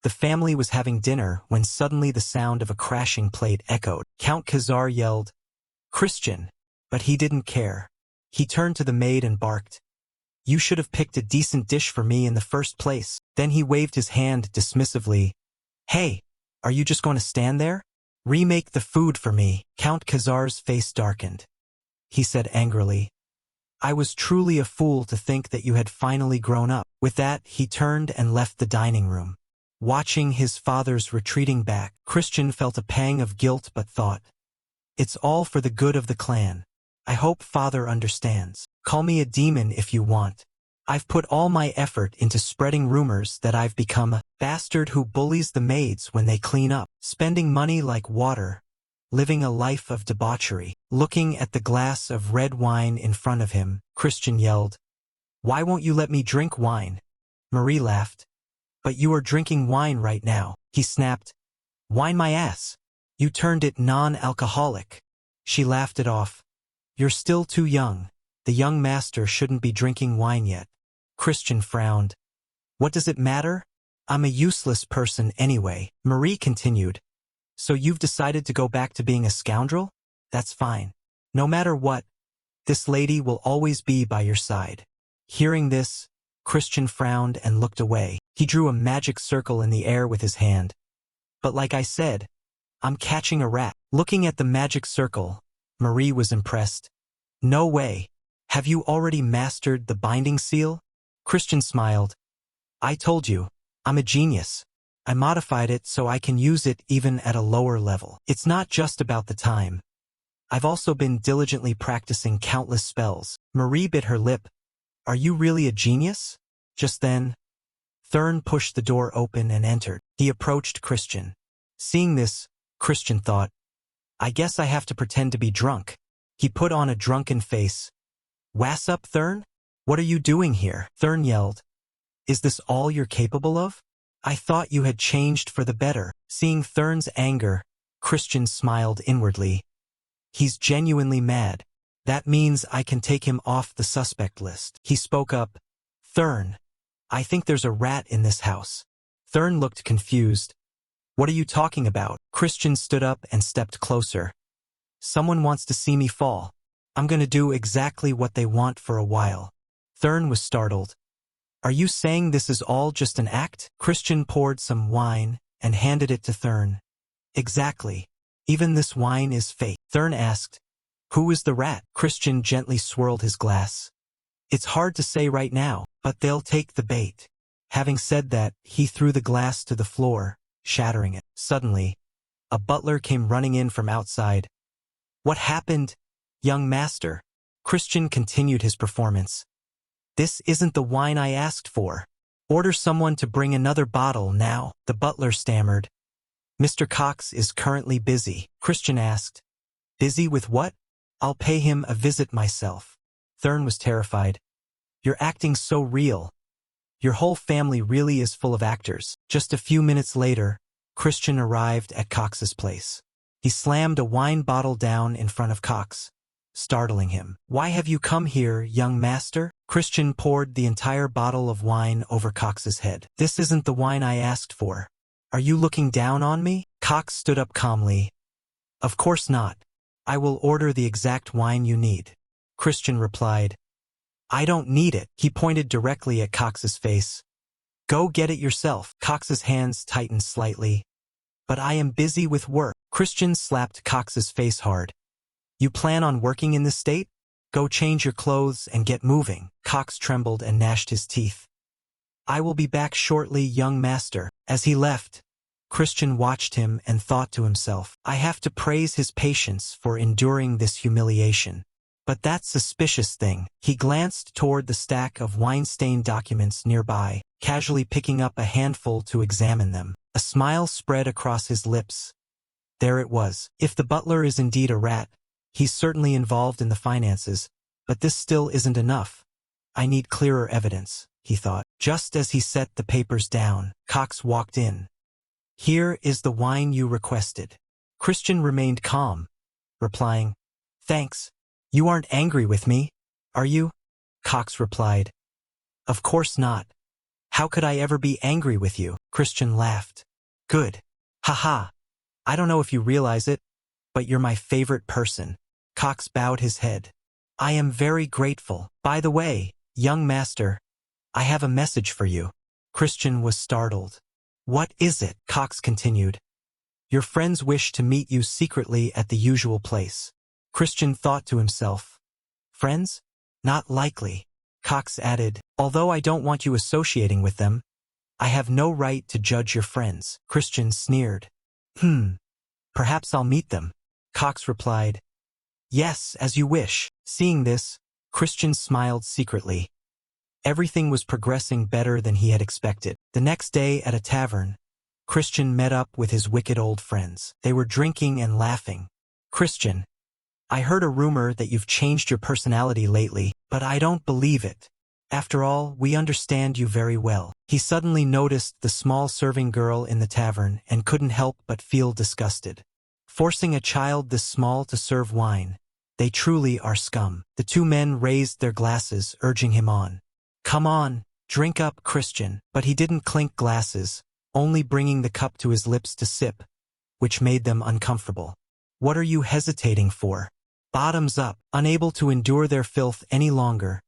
S1: the family was having dinner when suddenly the sound of a crashing plate echoed. Count Khazar yelled, Christian, but he didn't care. He turned to the maid and barked, you should have picked a decent dish for me in the first place. Then he waved his hand dismissively. Hey, Are you just going to stand there? Remake the food for me. Count Khazar's face darkened. He said angrily, I was truly a fool to think that you had finally grown up. With that, he turned and left the dining room. Watching his father's retreating back, Christian felt a pang of guilt but thought, it's all for the good of the clan. I hope father understands. Call me a demon if you want. I've put all my effort into spreading rumors that I've become a bastard who bullies the maids when they clean up, spending money like water, living a life of debauchery. Looking at the glass of red wine in front of him, Christian yelled, Why won't you let me drink wine? Marie laughed. But you are drinking wine right now. He snapped, Wine my ass. You turned it non-alcoholic. She laughed it off. You're still too young. The young master shouldn't be drinking wine yet. Christian frowned. What does it matter? I'm a useless person anyway. Marie continued. So you've decided to go back to being a scoundrel? That's fine. No matter what, this lady will always be by your side. Hearing this, Christian frowned and looked away. He drew a magic circle in the air with his hand. But like I said, I'm catching a rat. Looking at the magic circle, Marie was impressed. No way. Have you already mastered the binding seal? Christian smiled. I told you, I'm a genius. I modified it so I can use it even at a lower level. It's not just about the time. I've also been diligently practicing countless spells. Marie bit her lip. Are you really a genius? Just then, Thurn pushed the door open and entered. He approached Christian. Seeing this, Christian thought, I guess I have to pretend to be drunk. He put on a drunken face. Wass up, Thurn? What are you doing here? Thurn yelled. Is this all you're capable of? I thought you had changed for the better. Seeing Thurn's anger, Christian smiled inwardly. He's genuinely mad. That means I can take him off the suspect list. He spoke up. Thurn, I think there's a rat in this house. Thurn looked confused. What are you talking about? Christian stood up and stepped closer. Someone wants to see me fall. I'm gonna do exactly what they want for a while. Thurn was startled. Are you saying this is all just an act? Christian poured some wine and handed it to Thurn. Exactly. Even this wine is fake. Thurn asked, Who is the rat? Christian gently swirled his glass. It's hard to say right now, but they'll take the bait. Having said that, he threw the glass to the floor, shattering it. Suddenly, a butler came running in from outside. What happened, young master? Christian continued his performance. This isn't the wine I asked for. Order someone to bring another bottle now, the butler stammered. Mr. Cox is currently busy. Christian asked. Busy with what? I'll pay him a visit myself. Thurn was terrified. You're acting so real. Your whole family really is full of actors. Just a few minutes later, Christian arrived at Cox's place. He slammed a wine bottle down in front of Cox, startling him. Why have you come here, young master? Christian poured the entire bottle of wine over Cox's head. This isn't the wine I asked for. Are you looking down on me? Cox stood up calmly. Of course not. I will order the exact wine you need. Christian replied. I don't need it. He pointed directly at Cox's face. Go get it yourself. Cox's hands tightened slightly. But I am busy with work. Christian slapped Cox's face hard. You plan on working in this state? Go change your clothes and get moving. Cox trembled and gnashed his teeth. I will be back shortly, young master. As he left, Christian watched him and thought to himself, I have to praise his patience for enduring this humiliation. But that suspicious thing. He glanced toward the stack of wine-stained documents nearby, casually picking up a handful to examine them. A smile spread across his lips. There it was. If the butler is indeed a rat, he's certainly involved in the finances, but this still isn't enough. I need clearer evidence, he thought. Just as he set the papers down, Cox walked in. Here is the wine you requested. Christian remained calm, replying, Thanks. You aren't angry with me, are you? Cox replied. Of course not. How could I ever be angry with you? Christian laughed. Good. Haha. I don't know if you realize it, but you're my favorite person. Cox bowed his head. I am very grateful. By the way, young master, I have a message for you. Christian was startled. What is it? Cox continued. Your friends wish to meet you secretly at the usual place. Christian thought to himself. Friends? Not likely. Cox added, although I don't want you associating with them, I have no right to judge your friends. Christian sneered. Perhaps I'll meet them. Cox replied, yes, as you wish. Seeing this, Christian smiled secretly. Everything was progressing better than he had expected. The next day at a tavern, Christian met up with his wicked old friends. They were drinking and laughing. Christian, I heard a rumor that you've changed your personality lately, but I don't believe it. After all, we understand you very well. He suddenly noticed the small serving girl in the tavern and couldn't help but feel disgusted. Forcing a child this small to serve wine, they truly are scum. The two men raised their glasses, urging him on. Come on, drink up, Christian. But he didn't clink glasses, only bringing the cup to his lips to sip, which made them uncomfortable. What are you hesitating for? Bottoms up. Unable to endure their filth any longer,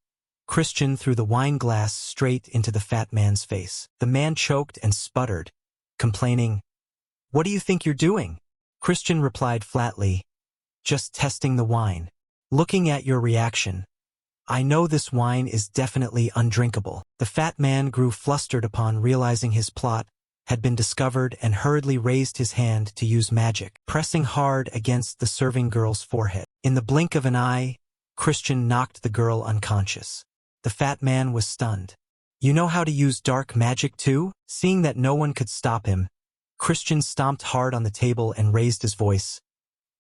S1: Christian threw the wine glass straight into the fat man's face. The man choked and sputtered, complaining, What do you think you're doing? Christian replied flatly, Just testing the wine. Looking at your reaction, I know this wine is definitely undrinkable. The fat man grew flustered upon realizing his plot had been discovered and hurriedly raised his hand to use magic, pressing hard against the serving girl's forehead. In the blink of an eye, Christian knocked the girl unconscious. The fat man was stunned. You know how to use dark magic too? Seeing that no one could stop him, Christian stomped hard on the table and raised his voice.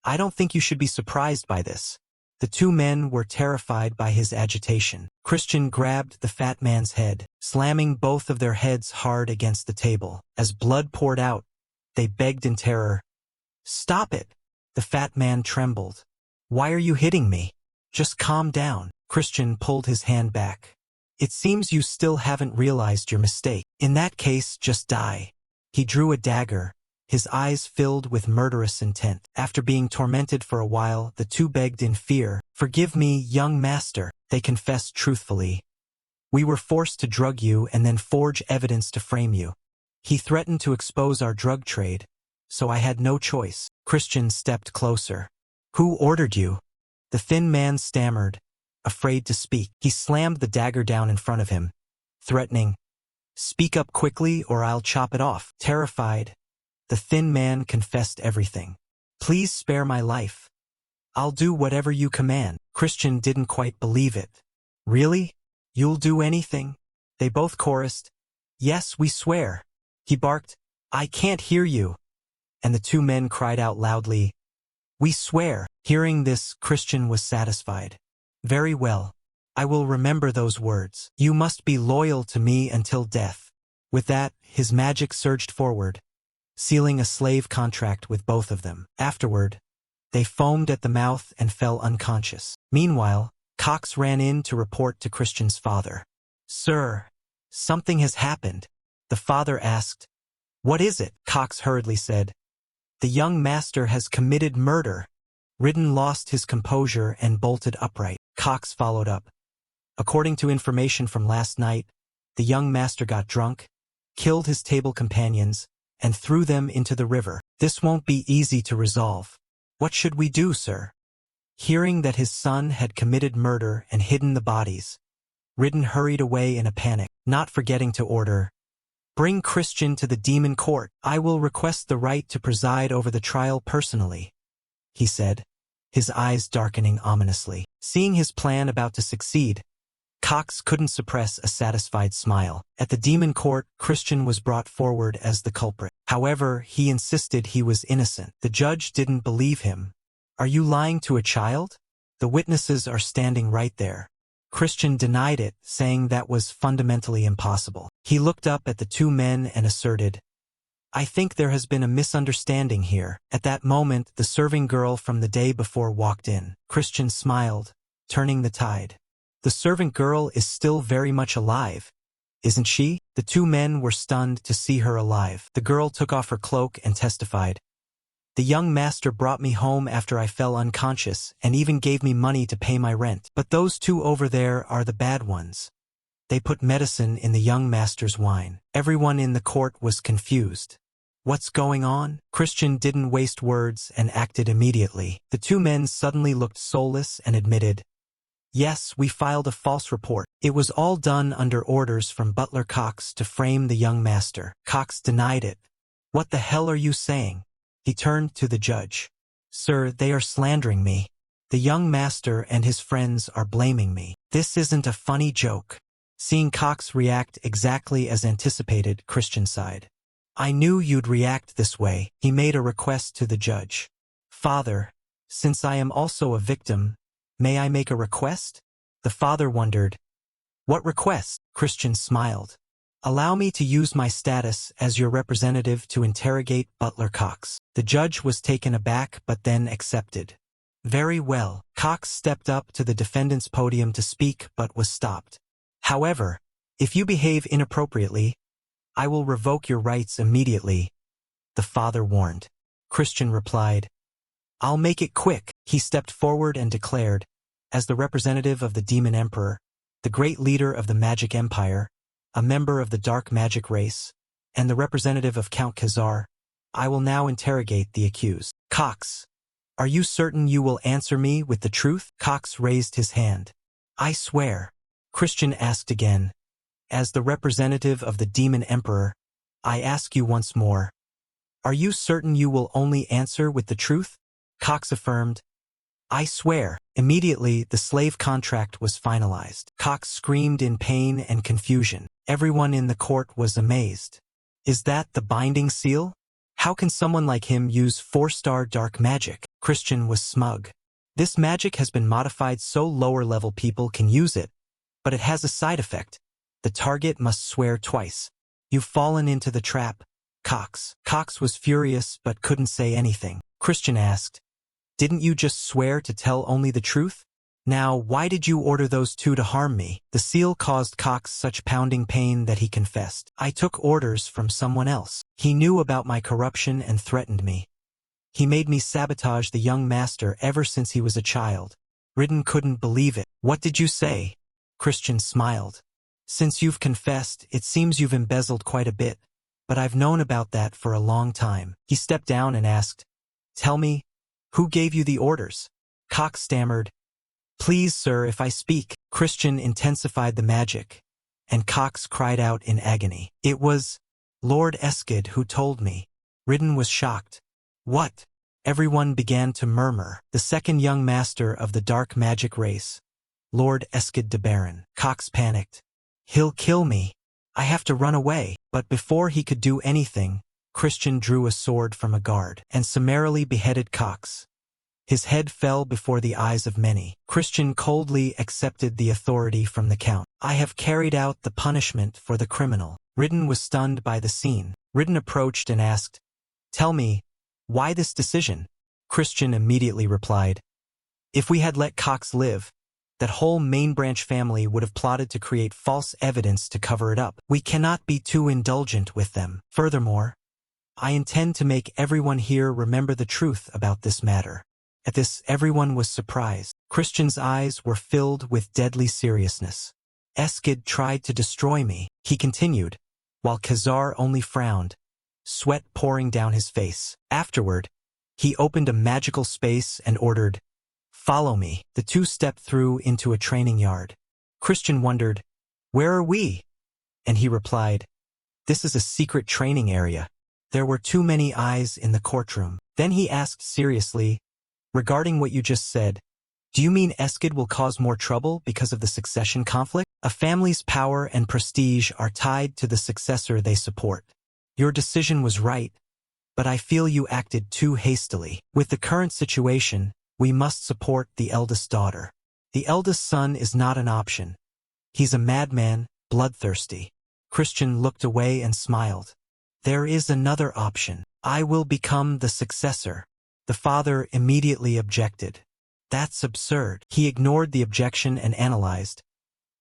S1: I don't think you should be surprised by this. The two men were terrified by his agitation. Christian grabbed the fat man's head, slamming both of their heads hard against the table. As blood poured out, they begged in terror. Stop it! The fat man trembled. Why are you hitting me? Just calm down. Christian pulled his hand back. It seems you still haven't realized your mistake. In that case, just die. He drew a dagger, his eyes filled with murderous intent. After being tormented for a while, the two begged in fear. Forgive me, young master, they confessed truthfully. We were forced to drug you and then forge evidence to frame you. He threatened to expose our drug trade, so I had no choice. Christian stepped closer. Who ordered you? The thin man stammered, afraid to speak. He slammed the dagger down in front of him, threatening, Speak up quickly or I'll chop it off. Terrified, the thin man confessed everything. Please spare my life. I'll do whatever you command. Christian didn't quite believe it. Really? You'll do anything? They both chorused. Yes, we swear. He barked, I can't hear you. And the two men cried out loudly, We swear. Hearing this, Christian was satisfied. Very well. I will remember those words. You must be loyal to me until death. With that, his magic surged forward, sealing a slave contract with both of them. Afterward, they foamed at the mouth and fell unconscious. Meanwhile, Cox ran in to report to Christian's father. Sir, something has happened. The father asked. What is it? Cox hurriedly said. The young master has committed murder. Ridden lost his composure and bolted upright. Cox followed up. According to information from last night, the young master got drunk, killed his table companions, and threw them into the river. This won't be easy to resolve. What should we do, sir? Hearing that his son had committed murder and hidden the bodies, Ridden hurried away in a panic, not forgetting to order, Bring Christian to the demon court. I will request the right to preside over the trial personally, he said, his eyes darkening ominously. Seeing his plan about to succeed, Cox couldn't suppress a satisfied smile. At the demon court, Christian was brought forward as the culprit. However, he insisted he was innocent. The judge didn't believe him. Are you lying to a child? The witnesses are standing right there. Christian denied it, saying that was fundamentally impossible. He looked up at the two men and asserted, I think there has been a misunderstanding here. At that moment, the serving girl from the day before walked in. Christian smiled, turning the tide. The servant girl is still very much alive, isn't she? The two men were stunned to see her alive. The girl took off her cloak and testified. The young master brought me home after I fell unconscious and even gave me money to pay my rent. But those two over there are the bad ones. They put medicine in the young master's wine. Everyone in the court was confused. What's going on? Christian didn't waste words and acted immediately. The two men suddenly looked soulless and admitted, "Yes, we filed a false report. It was all done under orders from Butler Cox to frame the young master." Cox denied it. "What the hell are you saying?" He turned to the judge. "Sir, they are slandering me. The young master and his friends are blaming me. This isn't a funny joke." Seeing Cox react exactly as anticipated, Christian sighed. "I knew you'd react this way." He made a request to the judge. "Father, since I am also a victim, may I make a request?" The father wondered. "What request?" Christian smiled. "Allow me to use my status as your representative to interrogate Butler Cox." The judge was taken aback but then accepted. "Very well." Cox stepped up to the defendant's podium to speak but was stopped. "However, if you behave inappropriately, I will revoke your rights immediately," the father warned. Christian replied, "I'll make it quick." He stepped forward and declared, "As the representative of the Demon Emperor, the great leader of the Magic Empire, a member of the dark magic race, and the representative of Count Khazar, I will now interrogate the accused. Cox, are you certain you will answer me with the truth?" Cox raised his hand. "I swear." Christian asked again, "As the representative of the Demon Emperor, I ask you once more, are you certain you will only answer with the truth?" Cox affirmed, "I swear." Immediately, the slave contract was finalized. Cox screamed in pain and confusion. Everyone in the court was amazed. "Is that the binding seal? How can someone like him use 4-star dark magic?" Christian was smug. "This magic has been modified so lower-level people can use it, but it has a side effect. The target must swear twice. You've fallen into the trap, Cox." Cox was furious but couldn't say anything. Christian asked, "Didn't you just swear to tell only the truth? Now, why did you order those two to harm me?" The seal caused Cox such pounding pain that he confessed, "I took orders from someone else. He knew about my corruption and threatened me. He made me sabotage the young master ever since he was a child." Ridden couldn't believe it. "What did you say?" Christian smiled. "Since you've confessed, it seems you've embezzled quite a bit, but I've known about that for a long time." He stepped down and asked, "Tell me, who gave you the orders?" Cox stammered, "Please, sir, if I speak." Christian intensified the magic, and Cox cried out in agony. "It was Lord Eskid who told me." Ridden was shocked. "What?" Everyone began to murmur. "The second young master of the dark magic race, Lord Eskid de Baron." Cox panicked. "He'll kill me. I have to run away." But before he could do anything, Christian drew a sword from a guard and summarily beheaded Cox. His head fell before the eyes of many. Christian coldly accepted the authority from the count. "I have carried out the punishment for the criminal." Ridden was stunned by the scene. Ridden approached and asked, "Tell me, why this decision?" Christian immediately replied, "If we had let Cox live, that whole main branch family would have plotted to create false evidence to cover it up. We cannot be too indulgent with them. Furthermore, I intend to make everyone here remember the truth about this matter." At this, everyone was surprised. Christian's eyes were filled with deadly seriousness. "Eskid tried to destroy me," he continued, while Khazar only frowned, sweat pouring down his face. Afterward, he opened a magical space and ordered, "Follow me." The two stepped through into a training yard. Christian wondered, "Where are we?" And he replied, "This is a secret training area." There were too many eyes in the courtroom. Then he asked seriously, "Regarding what you just said, do you mean Eskid will cause more trouble because of the succession conflict? A family's power and prestige are tied to the successor they support. Your decision was right, but I feel you acted too hastily. With the current situation, we must support the eldest daughter. The eldest son is not an option. He's a madman, bloodthirsty." Christian looked away and smiled. "There is another option. I will become the successor." The father immediately objected. "That's absurd." He ignored the objection and analyzed.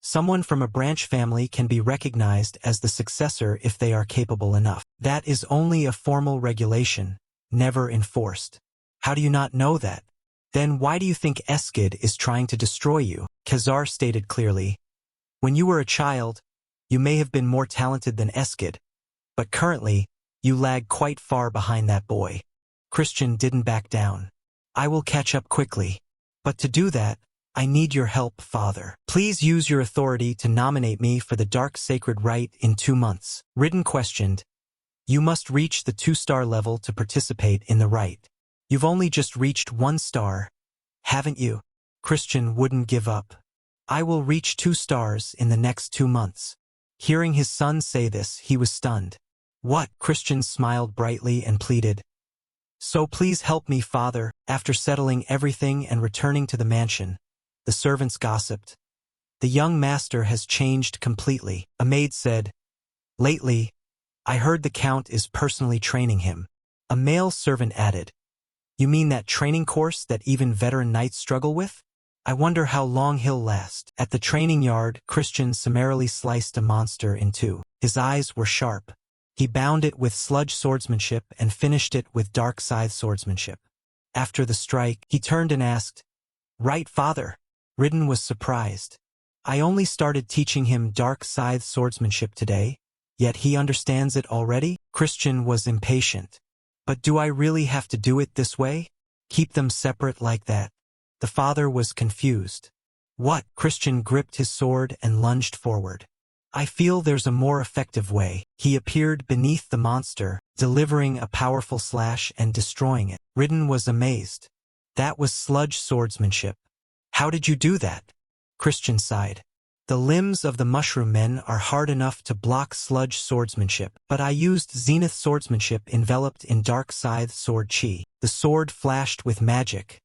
S1: "Someone from a branch family can be recognized as the successor if they are capable enough. That is only a formal regulation, never enforced. How do you not know that? Then why do you think Eskid is trying to destroy you?" Khazar stated clearly, "When you were a child, you may have been more talented than Eskid, but currently, You lag quite far behind that boy. Christian didn't back down. I will catch up quickly. But to do that, I need your help, Father. Please use your authority to nominate me for the Dark Sacred Rite in 2 months. Ridden questioned. You must reach the 2-star level to participate in the rite. You've only just reached 1 star, haven't you? Christian wouldn't give up. I will reach 2 stars in the next 2 months. Hearing his son say this, he was stunned. What? Christian smiled brightly and pleaded. So please help me, Father. After settling everything and returning to the mansion, the servants gossiped. The young master has changed completely. A maid said, lately, I heard the Count is personally training him. A male servant added, you mean that training course that even veteran knights struggle with? I wonder how long he'll last. At the training yard, Christian summarily sliced a monster in 2. His eyes were sharp. He bound it with sludge swordsmanship and finished it with dark scythe swordsmanship. After the strike, he turned and asked, right, Father? Ridden was surprised. I only started teaching him dark scythe swordsmanship today, yet he understands it already? Christian was impatient. But do I really have to do it this way? Keep them separate like that? The father was confused. What? Christian gripped his sword and lunged forward. I feel there's a more effective way. He appeared beneath the monster, delivering a powerful slash and destroying it. Ridden was amazed. That was sludge swordsmanship. How did you do that? Christian sighed. The limbs of the mushroom men are hard enough to block sludge swordsmanship, but I used zenith swordsmanship enveloped in dark scythe sword chi. The sword flashed with magic,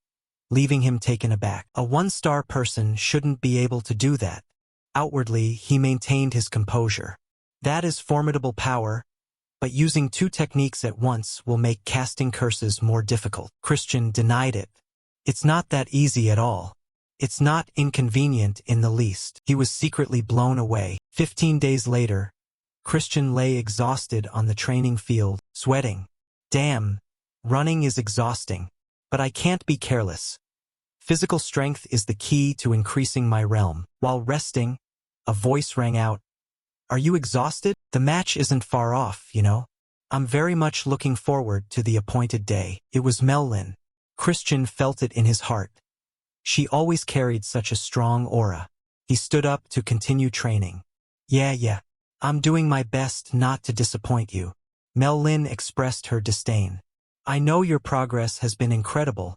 S1: leaving him taken aback. A 1-star person shouldn't be able to do that. Outwardly, he maintained his composure. That is formidable power, but using 2 techniques at once will make casting curses more difficult. Christian denied it. It's not that easy at all. It's not inconvenient in the least. He was secretly blown away. 15 days later, Christian lay exhausted on the training field, sweating. Damn, running is exhausting. But I can't be careless. Physical strength is the key to increasing my realm. While resting, a voice rang out. Are you exhausted? The match isn't far off, you know. I'm very much looking forward to the appointed day. It was Mellin. Christian felt it in his heart. She always carried such a strong aura. He stood up to continue training. Yeah. I'm doing my best not to disappoint you. Mellin expressed her disdain. I know your progress has been incredible,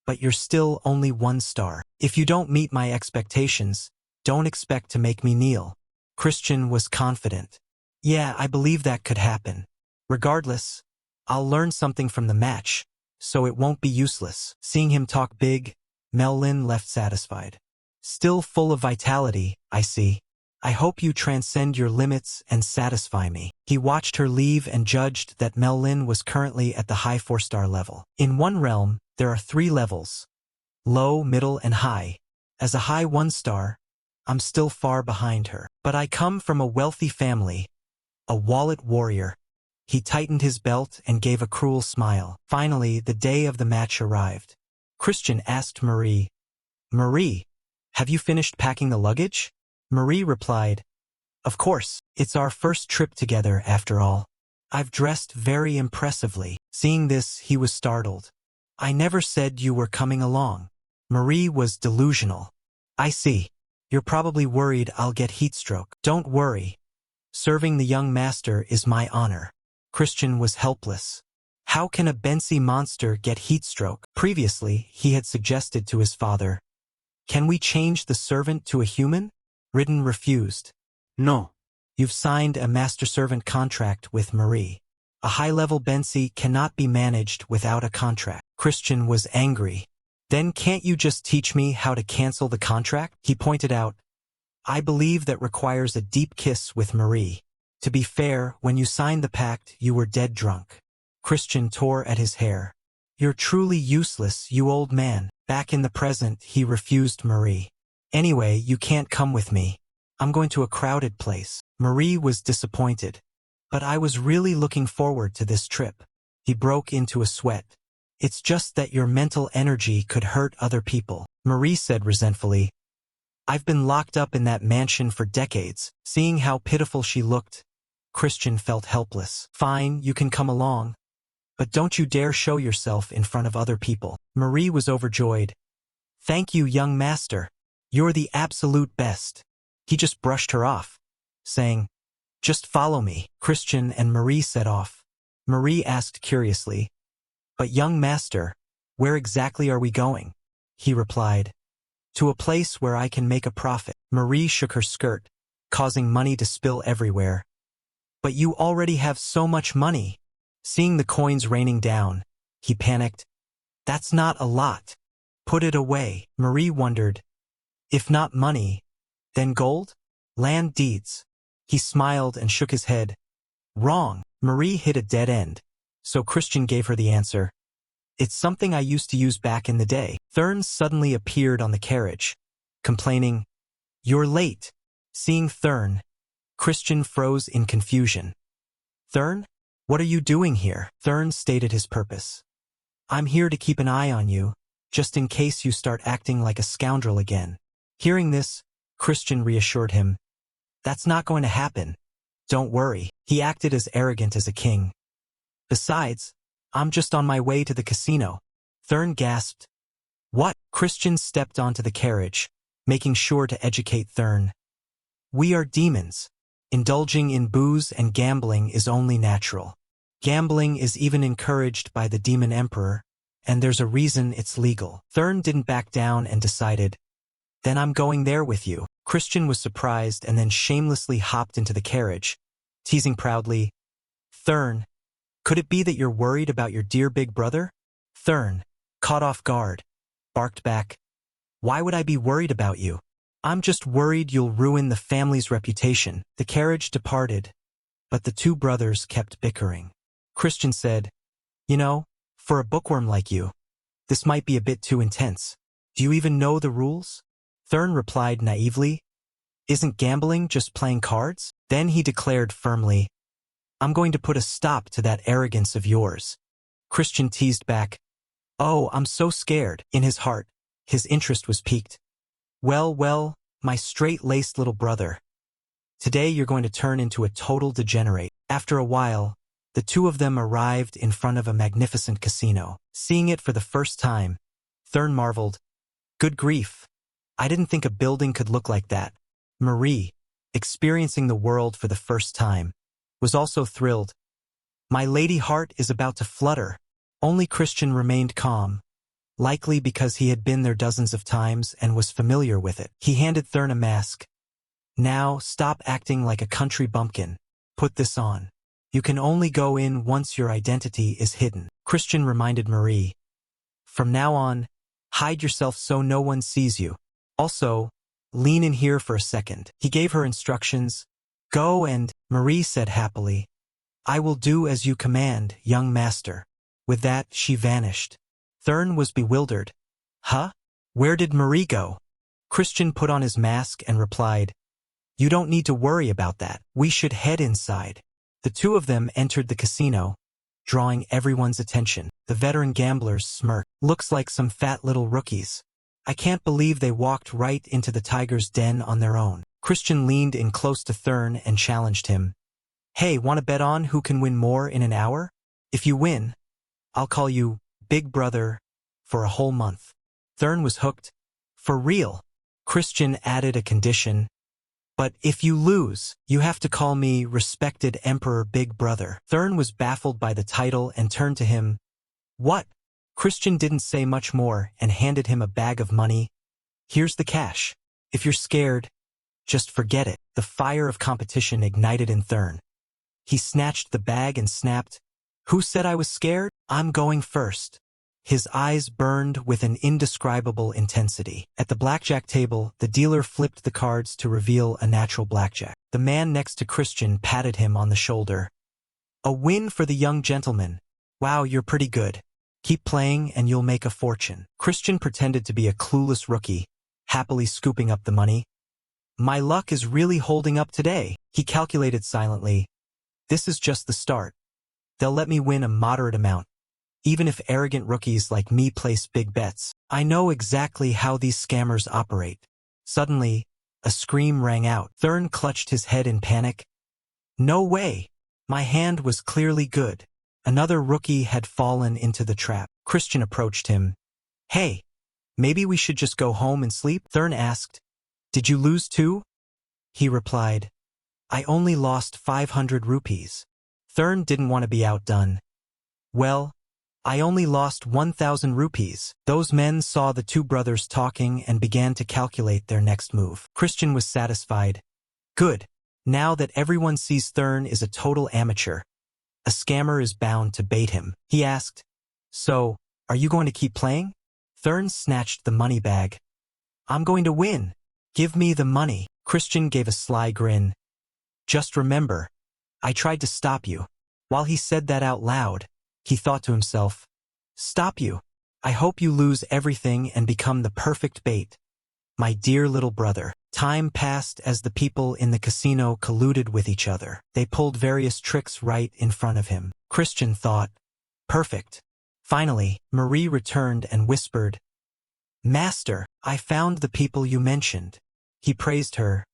S1: but you're still only 1 star. If you don't meet my expectations, don't expect to make me kneel. Christian was confident. Yeah, I believe that could happen. Regardless, I'll learn something from the match, so it won't be useless. Seeing him talk big, Mellin left satisfied. Still full of vitality, I see. I hope you transcend your limits and satisfy me. He watched her leave and judged that Mellin was currently at the high 4-star level. In one realm, there are 3 levels: low, middle, and high. As a high 1-star, I'm still far behind her. But I come from a wealthy family, a wallet warrior. He tightened his belt and gave a cruel smile. Finally, the day of the match arrived. Christian asked Marie, Marie, have you finished packing the luggage? Marie replied, of course, it's our first trip together after all. I've dressed very impressively. Seeing this, he was startled. I never said you were coming along. Marie was delusional. I see. You're probably worried I'll get heatstroke. Don't worry. Serving the young master is my honor. Christian was helpless. How can a Bensi monster get heatstroke? Previously, he had suggested to his father, can we change the servant to a human? Ridden refused. No. You've signed a master-servant contract with Marie. A high-level Bensi cannot be managed without a contract. Christian was angry. Then can't you just teach me how to cancel the contract? He pointed out. I believe that requires a deep kiss with Marie. To be fair, when you signed the pact, you were dead drunk. Christian tore at his hair. You're truly useless, you old man. Back in the present, he refused Marie. Anyway, you can't come with me. I'm going to a crowded place. Marie was disappointed. But I was really looking forward to this trip. He broke into a sweat. It's just that your mental energy could hurt other people. Marie said resentfully. I've been locked up in that mansion for decades. Seeing how pitiful she looked, Christian felt helpless. Fine, you can come along. But don't you dare show yourself in front of other people. Marie was overjoyed. Thank you, young master. You're the absolute best. He just brushed her off, saying, just follow me. Christian and Marie set off. Marie asked curiously, but young master, where exactly are we going? He replied, to a place where I can make a profit. Marie shook her skirt, causing money to spill everywhere. But you already have so much money. Seeing the coins raining down, he panicked. That's not a lot. Put it away. Marie wondered, if not money, then gold? Land deeds. He smiled and shook his head. Wrong. Marie hit a dead end. So Christian gave her the answer. It's something I used to use back in the day. Thurn suddenly appeared on the carriage, complaining, you're late. Seeing Thurn, Christian froze in confusion. Thurn? What are you doing here? Thurn stated his purpose. I'm here to keep an eye on you, just in case you start acting like a scoundrel again. Hearing this, Christian reassured him. That's not going to happen. Don't worry. He acted as arrogant as a king. Besides, I'm just on my way to the casino. Thurn gasped. What? Christian stepped onto the carriage, making sure to educate Thurn. We are demons. Indulging in booze and gambling is only natural. Gambling is even encouraged by the demon emperor, and there's a reason it's legal. Thurn didn't back down and decided, then I'm going there with you. Christian was surprised and then shamelessly hopped into the carriage, teasing proudly, Thurn, could it be that you're worried about your dear big brother? Thurn, caught off guard, barked back, why would I be worried about you? I'm just worried you'll ruin the family's reputation. The carriage departed, but the two brothers kept bickering. Christian said, you know, for a bookworm like you, this might be a bit too intense. Do you even know the rules? Thurn replied naively, isn't gambling just playing cards? Then he declared firmly, I'm going to put a stop to that arrogance of yours. Christian teased back, oh, I'm so scared. In his heart, his interest was piqued. Well, my straight-laced little brother. Today you're going to turn into a total degenerate. After a while, the two of them arrived in front of a magnificent casino. Seeing it for the first time, Thurn marveled, good grief. I didn't think a building could look like that. Marie, experiencing the world for the first time, was also thrilled. My lady heart is about to flutter. Only Christian remained calm, likely because he had been there dozens of times and was familiar with it. He handed Thurn a mask. Now, stop acting like a country bumpkin. Put this on. You can only go in once your identity is hidden. Christian reminded Marie. From now on, hide yourself so no one sees you. Also, lean in here for a second. He gave her instructions. Go and, Marie said happily, I will do as you command, young master. With that, she vanished. Thurn was bewildered. Huh? Where did Marie go? Christian put on his mask and replied, you don't need to worry about that. We should head inside. The two of them entered the casino, drawing everyone's attention. The veteran gamblers smirked. Looks like some fat little rookies. I can't believe they walked right into the tiger's den on their own. Christian leaned in close to Thurn and challenged him. Hey, want to bet on who can win more in an hour? If you win, I'll call you Big Brother for a whole month. Thurn was hooked. For real. Christian added a condition. But if you lose, you have to call me Respected Emperor Big Brother. Thurn was baffled by the title and turned to him. What? Christian didn't say much more and handed him a bag of money. Here's the cash. If you're scared, just forget it. The fire of competition ignited in Thurn. He snatched the bag and snapped, who said I was scared? I'm going first. His eyes burned with an indescribable intensity. At the blackjack table, the dealer flipped the cards to reveal a natural blackjack. The man next to Christian patted him on the shoulder. A win for the young gentleman. Wow, you're pretty good. Keep playing and you'll make a fortune. Christian pretended to be a clueless rookie, happily scooping up the money. My luck is really holding up today, he calculated silently. This is just the start. They'll let me win a moderate amount. Even if arrogant rookies like me place big bets, I know exactly how these scammers operate. Suddenly, a scream rang out. Thurn clutched his head in panic. No way. My hand was clearly good. Another rookie had fallen into the trap. Christian approached him. Hey, maybe we should just go home and sleep? Thurn asked. Did you lose too? He replied. I only lost 500 rupees. Thurn didn't want to be outdone. Well, I only lost 1,000 rupees. Those men saw the two brothers talking and began to calculate their next move. Christian was satisfied. Good. Now that everyone sees Thurn is a total amateur, a scammer is bound to bait him. He asked, So, are you going to keep playing? Thurn snatched the money bag. I'm going to win. Give me the money. Christian gave a sly grin. Just remember, I tried to stop you. While he said that out loud, he thought to himself, Stop you. I hope you lose everything and become the perfect bait. My dear little brother. Time passed as the people in the casino colluded with each other. They pulled various tricks right in front of him. Christian thought, Perfect. Finally, Marie returned and whispered, Master, I found the people you mentioned. He praised her.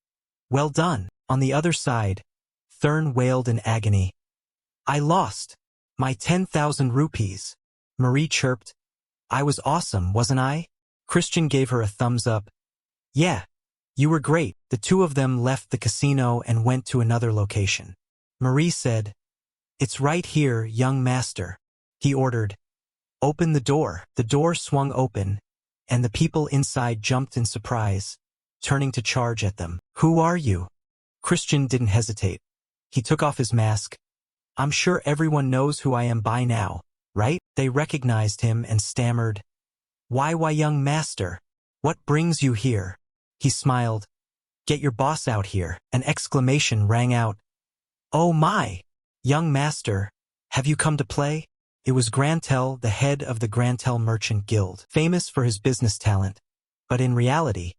S1: Well done. On the other side, Thurn wailed in agony. I lost. My 10,000 rupees. Marie chirped. I was awesome, wasn't I? Christian gave her a thumbs up. Yeah. You were great. The two of them left the casino and went to another location. Marie said, It's right here, young master. He ordered. Open the door. The door swung open, and the people inside jumped in surprise, turning to charge at them. Who are you? Christian didn't hesitate. He took off his mask. I'm sure everyone knows who I am by now, right? They recognized him and stammered. Why, young master? What brings you here? He smiled. Get your boss out here. An exclamation rang out. Oh my! Young master, have you come to play? It was Grantel, the head of the Grantel Merchant Guild, famous for his business talent. But in reality,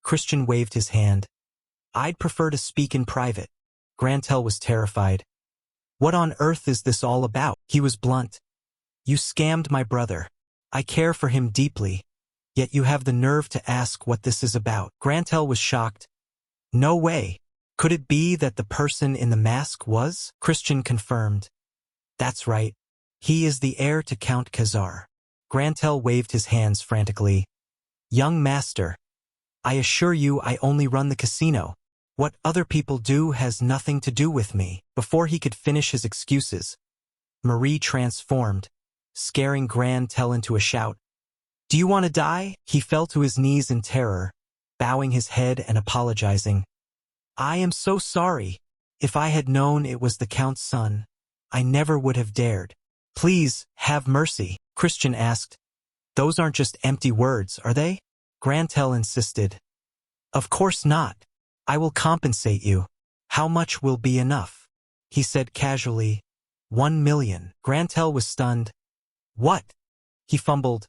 S1: Christian waved his hand. I'd prefer to speak in private. Grantel was terrified. What on earth is this all about? He was blunt. You scammed my brother. I care for him deeply. Yet you have the nerve to ask what this is about. Grantel was shocked. No way. Could it be that the person in the mask was? Christian confirmed. That's right. He is the heir to Count Khazar. Grantel waved his hands frantically. Young master, I assure you I only run the casino. What other people do has nothing to do with me. Before he could finish his excuses, Marie transformed, scaring Grantel into a shout. Do you want to die? He fell to his knees in terror, bowing his head and apologizing. I am so sorry. If I had known it was the Count's son, I never would have dared. Please, have mercy, Christian asked. Those aren't just empty words, are they? Grantel insisted. Of course not. I will compensate you. How much will be enough? He said casually. 1 million. Grantel was stunned. What? He fumbled.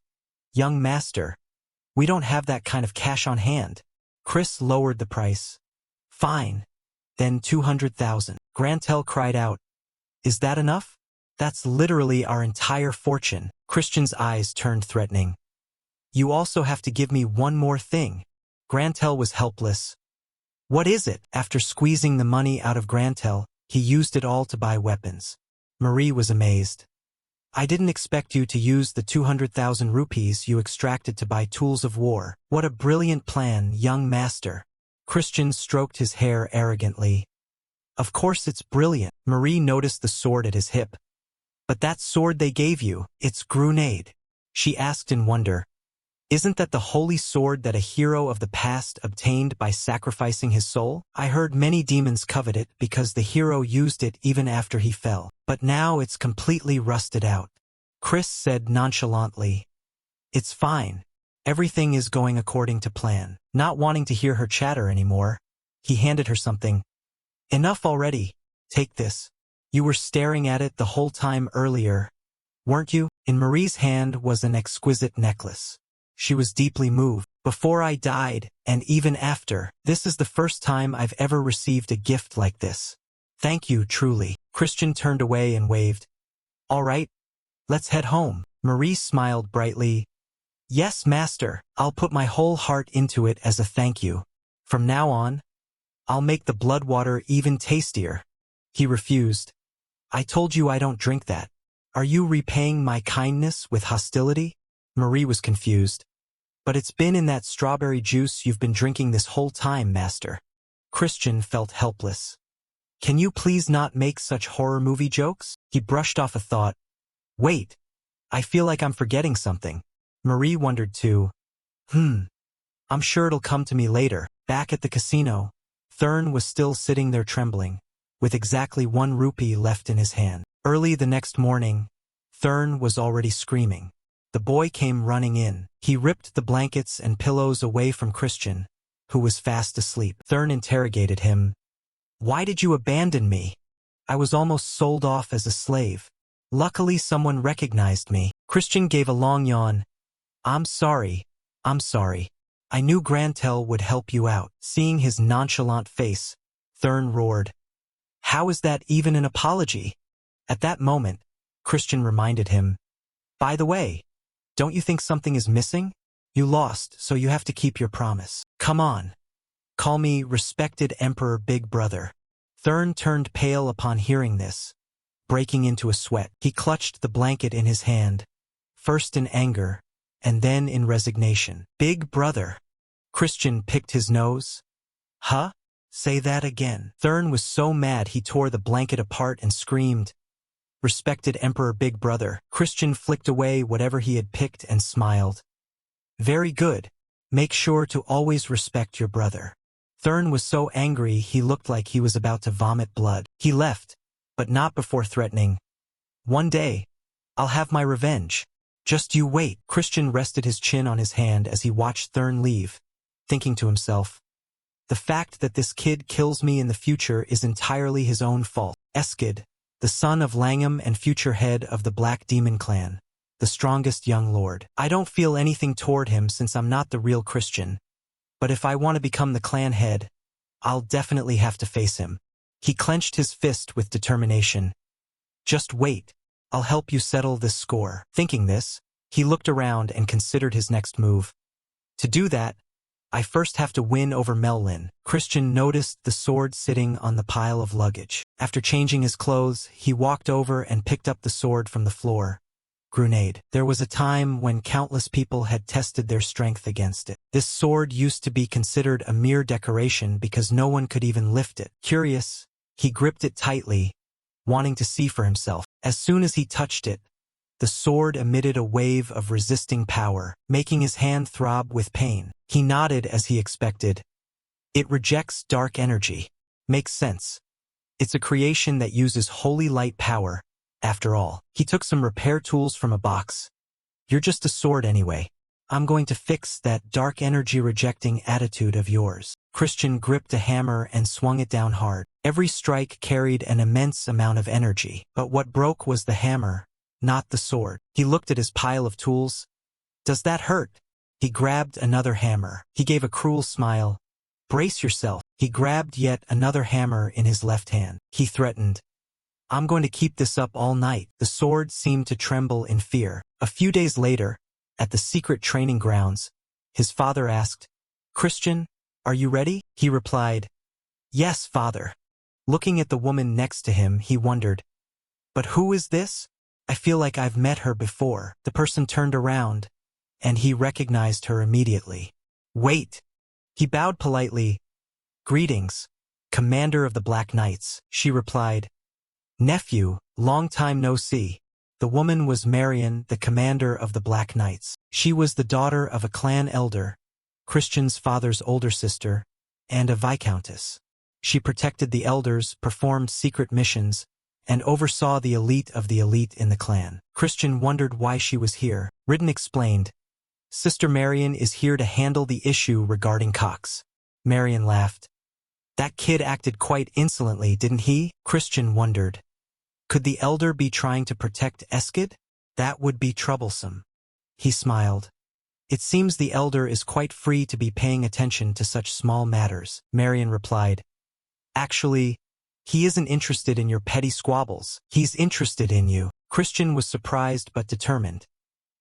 S1: Young master, we don't have that kind of cash on hand. Chris lowered the price. Fine. Then 200,000. Grantel cried out. Is that enough? That's literally our entire fortune. Christian's eyes turned threatening. You also have to give me one more thing. Grantel was helpless. What is it? After squeezing the money out of Grantel, he used it all to buy weapons. Marie was amazed. I didn't expect you to use the 200,000 rupees you extracted to buy tools of war. What a brilliant plan, young master. Christian stroked his hair arrogantly. Of course it's brilliant. Marie noticed the sword at his hip. But that sword they gave you, it's grenade. She asked in wonder. Isn't that the holy sword that a hero of the past obtained by sacrificing his soul? I heard many demons covet it because the hero used it even after he fell. But now it's completely rusted out. Chris said nonchalantly. It's fine. Everything is going according to plan. Not wanting to hear her chatter anymore, he handed her something. Enough already. Take this. You were staring at it the whole time earlier, weren't you? In Marie's hand was an exquisite necklace. She was deeply moved. Before I died, and even after, this is the first time I've ever received a gift like this. Thank you, truly. Christian turned away and waved. All right, let's head home. Marie smiled brightly. Yes, master, I'll put my whole heart into it as a thank you. From now on, I'll make the blood water even tastier. He refused. I told you I don't drink that. Are you repaying my kindness with hostility? Marie was confused. But it's been in that strawberry juice you've been drinking this whole time, master. Christian felt helpless. Can you please not make such horror movie jokes? He brushed off a thought. Wait, I feel like I'm forgetting something. Marie wondered too. I'm sure it'll come to me later. Back at the casino, Thurn was still sitting there trembling, with exactly 1 rupee left in his hand. Early the next morning, Thurn was already screaming. The boy came running in. He ripped the blankets and pillows away from Christian, who was fast asleep. Thurn interrogated him. Why did you abandon me? I was almost sold off as a slave. Luckily someone recognized me. Christian gave a long yawn. I'm sorry. I knew Grantel would help you out. Seeing his nonchalant face, Thurn roared. How is that even an apology? At that moment, Christian reminded him. By the way, don't you think something is missing? You lost, so you have to keep your promise. Come on. Call me respected Emperor Big Brother. Thurn turned pale upon hearing this, breaking into a sweat. He clutched the blanket in his hand, first in anger, and then in resignation. Big Brother. Christian picked his nose. Huh? Say that again. Thurn was so mad he tore the blanket apart and screamed. Respected Emperor Big Brother. Christian flicked away whatever he had picked and smiled. Very good. Make sure to always respect your brother. Thurn was so angry he looked like he was about to vomit blood. He left, but not before threatening. One day, I'll have my revenge. Just you wait. Christian rested his chin on his hand as he watched Thurn leave, thinking to himself, the fact that this kid kills me in the future is entirely his own fault. Eskid, the son of Langham and future head of the Black Demon Clan, the strongest young lord. I don't feel anything toward him since I'm not the real Christian, but if I want to become the clan head, I'll definitely have to face him. He clenched his fist with determination. Just wait. I'll help you settle this score. Thinking this, he looked around and considered his next move. To do that, I first have to win over Mellin. Christian noticed the sword sitting on the pile of luggage. After changing his clothes, he walked over and picked up the sword from the floor. Grenade. There was a time when countless people had tested their strength against it. This sword used to be considered a mere decoration because no one could even lift it. Curious, he gripped it tightly, wanting to see for himself. As soon as he touched it, the sword emitted a wave of resisting power, making his hand throb with pain. He nodded as he expected. It rejects dark energy. Makes sense. It's a creation that uses holy light power. After all, he took some repair tools from a box. You're just a sword anyway. I'm going to fix that dark energy rejecting attitude of yours. Christian gripped a hammer and swung it down hard. Every strike carried an immense amount of energy, but what broke was the hammer, not the sword. He looked at his pile of tools. Does that hurt? He grabbed another hammer. He gave a cruel smile. Brace yourself. He grabbed yet another hammer in his left hand. He threatened. I'm going to keep this up all night. The sword seemed to tremble in fear. A few days later, at the secret training grounds, his father asked, Christian, are you ready? He replied, Yes, father. Looking at the woman next to him, he wondered, But who is this? I feel like I've met her before. The person turned around, and he recognized her immediately. Wait. He bowed politely. Greetings, Commander of the Black Knights. She replied, Nephew, long time no see. The woman was Marion, the commander of the Black Knights. She was the daughter of a clan elder, Christian's father's older sister, and a viscountess. She protected the elders, performed secret missions, and oversaw the elite of the elite in the clan. Christian wondered why she was here. Ridden explained, Sister Marion is here to handle the issue regarding Cox. Marion laughed. That kid acted quite insolently, didn't he? Christian wondered. Could the elder be trying to protect Eskid? That would be troublesome. He smiled. It seems the elder is quite free to be paying attention to such small matters. Marion replied. Actually, he isn't interested in your petty squabbles. He's interested in you. Christian was surprised but determined.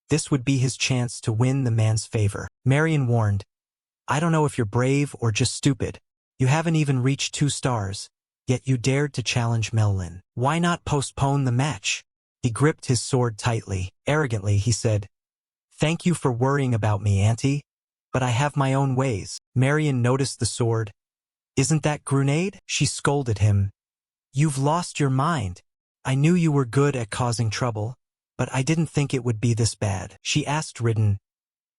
S1: This would be his chance to win the man's favor. Marion warned, I don't know if you're brave or just stupid. You haven't even reached 2 stars. Yet you dared to challenge Mellin. Why not postpone the match? He gripped his sword tightly. Arrogantly, he said, "Thank you for worrying about me, Auntie, but I have my own ways." Marion noticed the sword. "Isn't that grenade?" She scolded him. "You've lost your mind. I knew you were good at causing trouble, but I didn't think it would be this bad." She asked Ridden,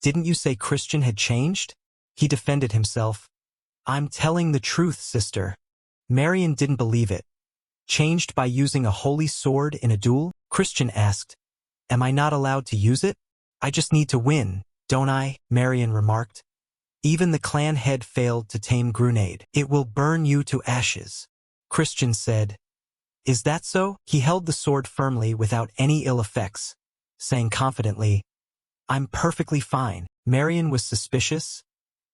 S1: "Didn't you say Christian had changed?" He defended himself. "I'm telling the truth, sister." Marion didn't believe it. "Changed by using a holy sword in a duel?" Christian asked. "Am I not allowed to use it? I just need to win, don't I?" Marion remarked. "Even the clan head failed to tame Grenade. It will burn you to ashes." Christian said, "Is that so?" He held the sword firmly without any ill effects, saying confidently, "I'm perfectly fine." Marion was suspicious.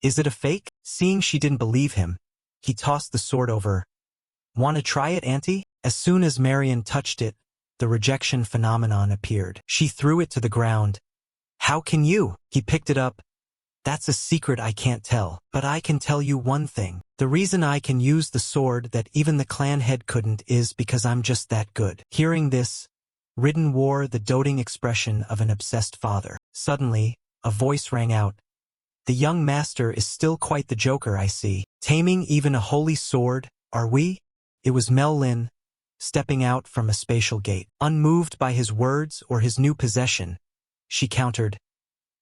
S1: "Is it a fake?" Seeing she didn't believe him, he tossed the sword over. "Want to try it, Auntie?" As soon as Marion touched it, the rejection phenomenon appeared. She threw it to the ground. "How can you?" He picked it up. "That's a secret I can't tell, but I can tell you one thing. The reason I can use the sword that even the clan head couldn't is because I'm just that good." Hearing this, Ridden wore the doting expression of an obsessed father. Suddenly, a voice rang out. "The young master is still quite the joker, I see. Taming even a holy sword, are we?" It was Mellin, stepping out from a spatial gate. Unmoved by his words or his new possession, she countered,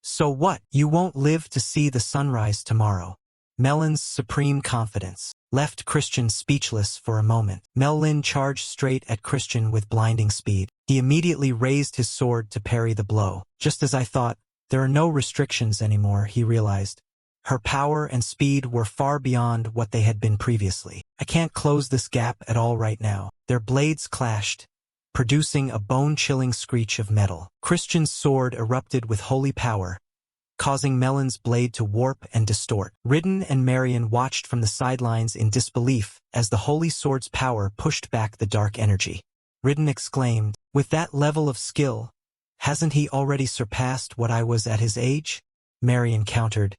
S1: "So what? You won't live to see the sunrise tomorrow." Mellin's supreme confidence left Christian speechless for a moment. Mellin charged straight at Christian with blinding speed. He immediately raised his sword to parry the blow. "Just as I thought, there are no restrictions anymore," he realized. Her power and speed were far beyond what they had been previously. "I can't close this gap at all right now." Their blades clashed, producing a bone-chilling screech of metal. Christian's sword erupted with holy power, causing Mellin's blade to warp and distort. Ridden and Marion watched from the sidelines in disbelief as the holy sword's power pushed back the dark energy. Ridden exclaimed, "With that level of skill, hasn't he already surpassed what I was at his age?" Marion countered,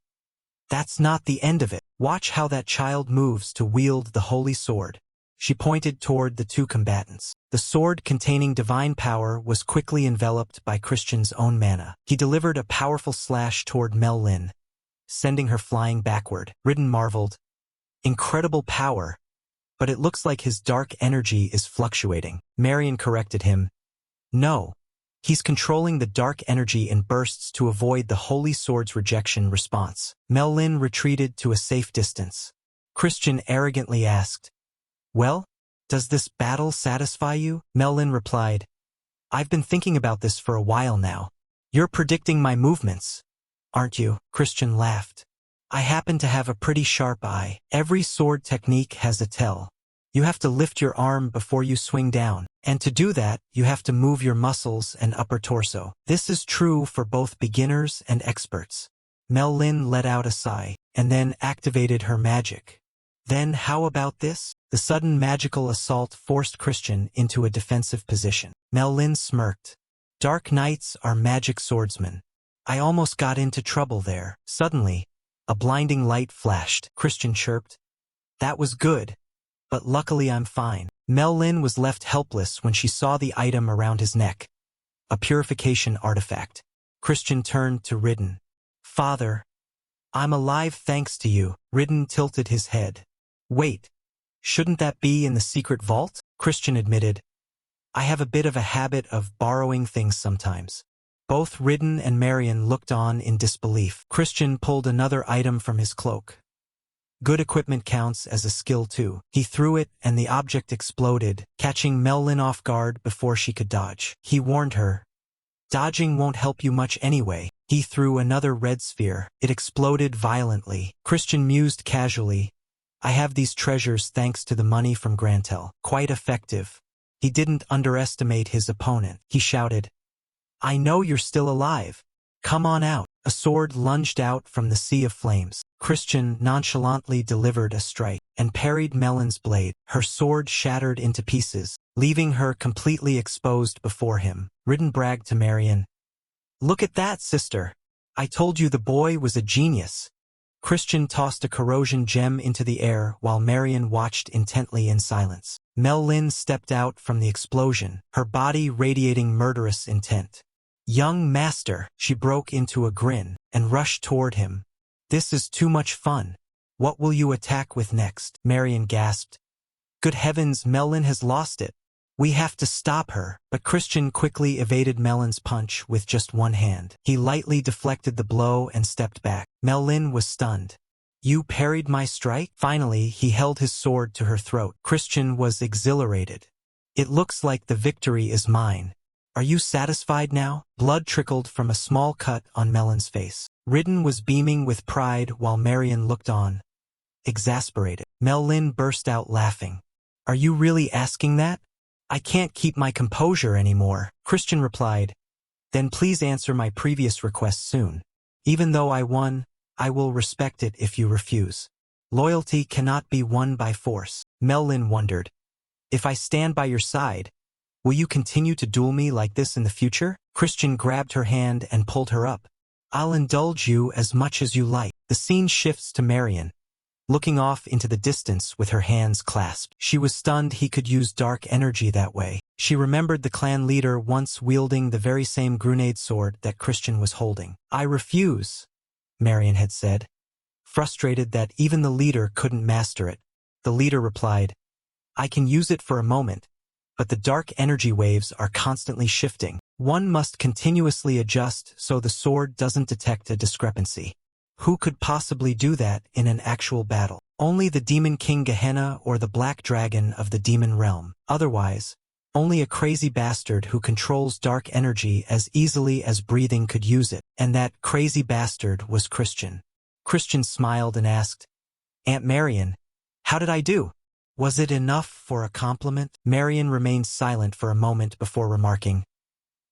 S1: "That's not the end of it. Watch how that child moves to wield the holy sword." She pointed toward the two combatants. The sword containing divine power was quickly enveloped by Christian's own mana. He delivered a powerful slash toward Mellin, sending her flying backward. Ridden marveled, "Incredible power, but it looks like his dark energy is fluctuating." Marion corrected him, "No, he's controlling the dark energy in bursts to avoid the holy sword's rejection response." Mellin retreated to a safe distance. Christian arrogantly asked, "Well, does this battle satisfy you?" Mellin replied, "I've been thinking about this for a while now. You're predicting my movements, aren't you?" Christian laughed. "I happen to have a pretty sharp eye. Every sword technique has a tell. You have to lift your arm before you swing down, and to do that, you have to move your muscles and upper torso. This is true for both beginners and experts." Mellin let out a sigh, and then activated her magic. "Then how about this?" The sudden magical assault forced Christian into a defensive position. Mellin smirked. "Dark knights are magic swordsmen. I almost got into trouble there." Suddenly, a blinding light flashed. Christian chirped, "That was good, but luckily I'm fine." Mellin was left helpless when she saw the item around his neck, a purification artifact. Christian turned to Ridden. "Father, I'm alive thanks to you." Ridden tilted his head. "Wait. Shouldn't that be in the secret vault?" Christian admitted, "I have a bit of a habit of borrowing things sometimes." Both Ridden and Marion looked on in disbelief. Christian pulled another item from his cloak. Good equipment counts as a skill too. He threw it and the object exploded, catching Mellin off guard before she could dodge. He warned her, "Dodging won't help you much anyway." He threw another red sphere. It exploded violently. Christian mused casually, "I have these treasures thanks to the money from Grantel. Quite effective." He didn't underestimate his opponent. He shouted, "I know you're still alive. Come on out." A sword lunged out from the sea of flames. Christian nonchalantly delivered a strike and parried Mellin's blade. Her sword shattered into pieces, leaving her completely exposed before him. Ridden bragged to Marion, "Look at that, sister. I told you the boy was a genius." Christian tossed a corrosion gem into the air while Marion watched intently in silence. Mel Lin stepped out from the explosion, her body radiating murderous intent. "Young master," she broke into a grin and rushed toward him. "This is too much fun. What will you attack with next?" Marion gasped. "Good heavens, Melin has lost it. We have to stop her." But Christian quickly evaded Melin's punch with just one hand. He lightly deflected the blow and stepped back. Melin was stunned. "You parried my strike?" Finally, he held his sword to her throat. Christian was exhilarated. "It looks like the victory is mine. Are you satisfied now?" Blood trickled from a small cut on Melin's face. Ridden was beaming with pride while Marion looked on, exasperated. Mel-Lin burst out laughing. "Are you really asking that? I can't keep my composure anymore." Christian replied, "Then please answer my previous request soon. Even though I won, I will respect it if you refuse. Loyalty cannot be won by force." Mel-Lin wondered, "If I stand by your side, will you continue to duel me like this in the future?" Christian grabbed her hand and pulled her up. "I'll indulge you as much as you like." The scene shifts to Marion, looking off into the distance with her hands clasped. She was stunned he could use dark energy that way. She remembered the clan leader once wielding the very same grenade sword that Christian was holding. "I refuse," Marion had said. Frustrated that even the leader couldn't master it, the leader replied, "I can use it for a moment, but the dark energy waves are constantly shifting. One must continuously adjust so the sword doesn't detect a discrepancy." Who could possibly do that in an actual battle? Only the Demon King Gehenna or the Black Dragon of the Demon Realm. Otherwise, only a crazy bastard who controls dark energy as easily as breathing could use it. And that crazy bastard was Christian. Christian smiled and asked, "Aunt Marion, how did I do? Was it enough for a compliment?" Marion remained silent for a moment before remarking,